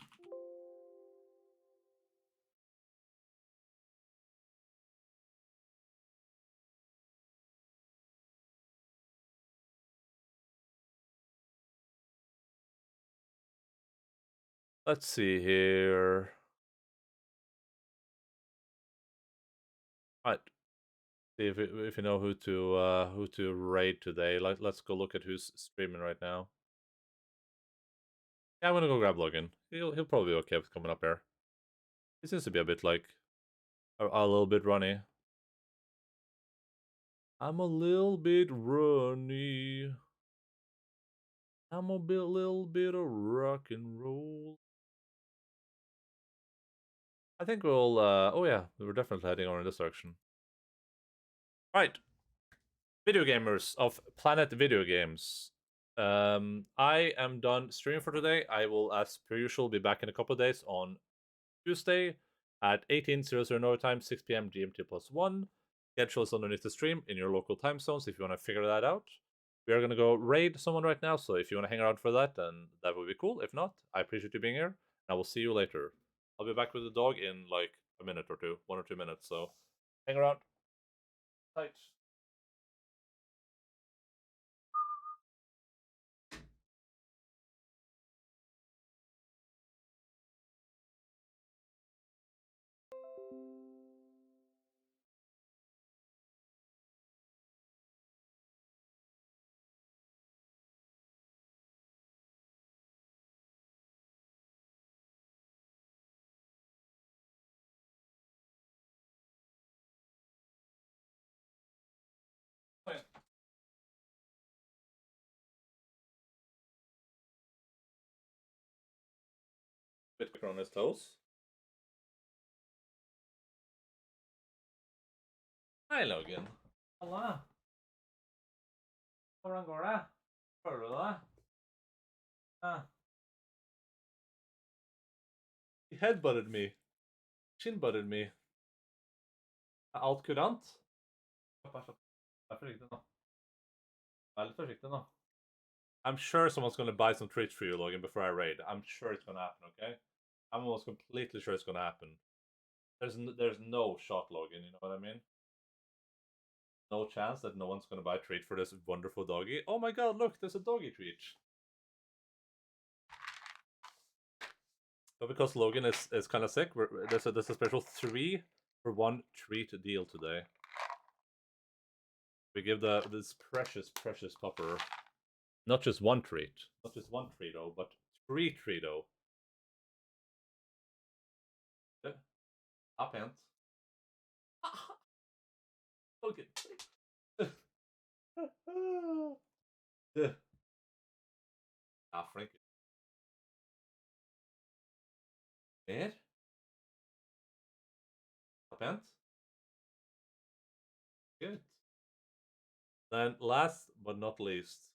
Let's see here. Right. See if you know who to raid today. Let's go look at who's streaming right now. Yeah, I'm gonna go grab Logan. He'll probably be okay with coming up here. He seems to be a bit like a little bit runny. I'm a little bit runny. I'm a little bit of rock and roll. I think we'll oh yeah, we're definitely heading on in this direction. Right. Video gamers of Planet Video Games. I am done streaming for today. I will, as per usual, be back in a couple of days on Tuesday at 18:00 Norway time, 6 p.m. GMT +1. Schedule is underneath the stream in your local time zones if you want to figure that out. We are going to go raid someone right now, so if you want to hang around for that, then that would be cool. If not, I appreciate you being here, and I will see you later. I'll be back with the dog in like a minute or two, 1 or 2 minutes, so hang around. Tight. Bit quicker on his toes. Hei, Logan. Halla. Hvordan går det? Føler du det? Ah. He headbutted me. Shinbutted me. Er alt kurant?
I'm sure someone's gonna buy some treats for you, Logan, before I raid. I'm sure it's gonna happen, okay? I'm almost completely sure it's gonna happen. There's no shot, Logan, you know what I mean? No chance that no one's gonna buy a treat for this wonderful doggy. Oh my god, look, there's a doggy treat. But because Logan is kind of sick, there's a special 3 for 1 treat deal today. We give this precious pupper not just 1 treat, not just 1 treato, but 3 treato. Up hands. Logan. Frank. Mer? Up hands. Good. Then last but not least.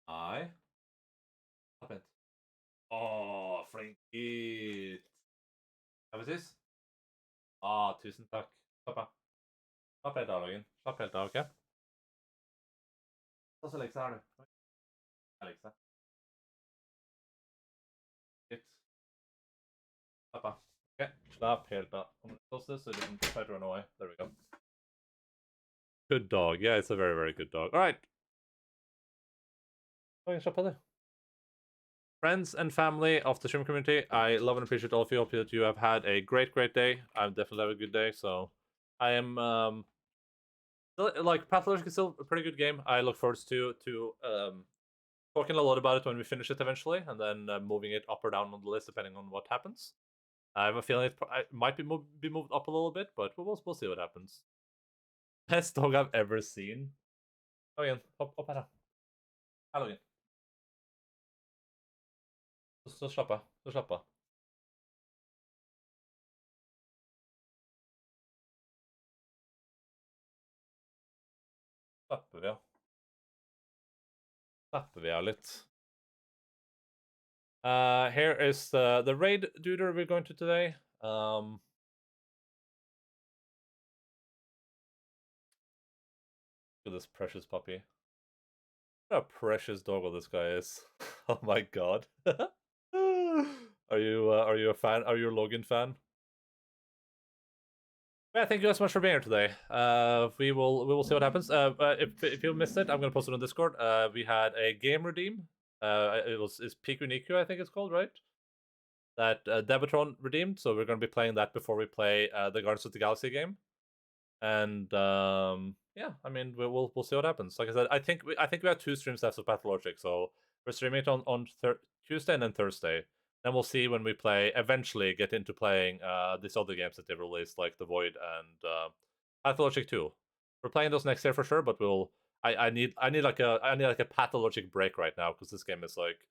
Up hands. Åh, Frankie! Skal vi ses? Tusen takk. Slapp av. Slapp helt av, Logan. Slapp helt av, ok? Så lekse har du. Lekse. Litt. Slapp av. Ok, slapp helt av. Om det koster, så you can try to run away. There we go. Good dog. Yeah, it's a very, very good dog. All right. Logan, slapp av, du. Friends and family of the stream community, I love and appreciate all of you. Hope that you have had a great day. I've definitely had a good day, so I am like Pathologic is still a pretty good game. I look forward to talking a lot about it when we finish it eventually, and then moving it up or down on the list depending on what happens. I have a feeling it might be moved up a little bit, but we'll see what happens. Best dog I've ever seen. Oh yeah, up her. Hallo igjen. Så slapp av. Så slapp av. Slapper vi av. Slapper vi av litt. Here is the raid duder we're going to today. Look at this precious puppy. What a precious doggo this guy is. Oh my god. Are you a fan? Are you a Logan fan? Yeah, thank you guys so much for being here today. We will see what happens. If you missed it, I'm gonna post it on Discord. We had a game redeem. It's Piku Niku, I think it's called, right? That Debatron redeemed. So we're gonna be playing that before we play the Guardians of the Galaxy game. And yeah, I mean we'll see what happens. Like I said, I think we have 2 streams left of Pathologic, so we're streaming it on Tuesday and then Thursday. Then we'll see when we eventually get into playing these other games that they've released, like The Void and Pathologic 2. We're playing those next year for sure, but I need like a Pathologic break right now because this game is like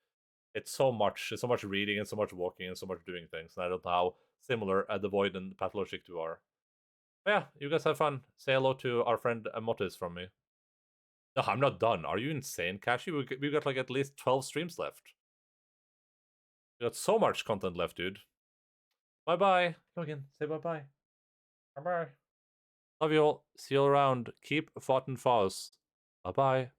it's so much reading and so much walking and so much doing things, and I don't know how similar The Void and Pathologic 2 are. But yeah, you guys have fun. Say hello to our friend Motis from me. No, I'm not done. Are you insane, Kashi? We got like at least 12 streams left. We got so much content left, dude. Bye-bye. Logan, say bye-bye. Bye-bye. Love you all. See you all around. Keep fighting fast. Bye-bye.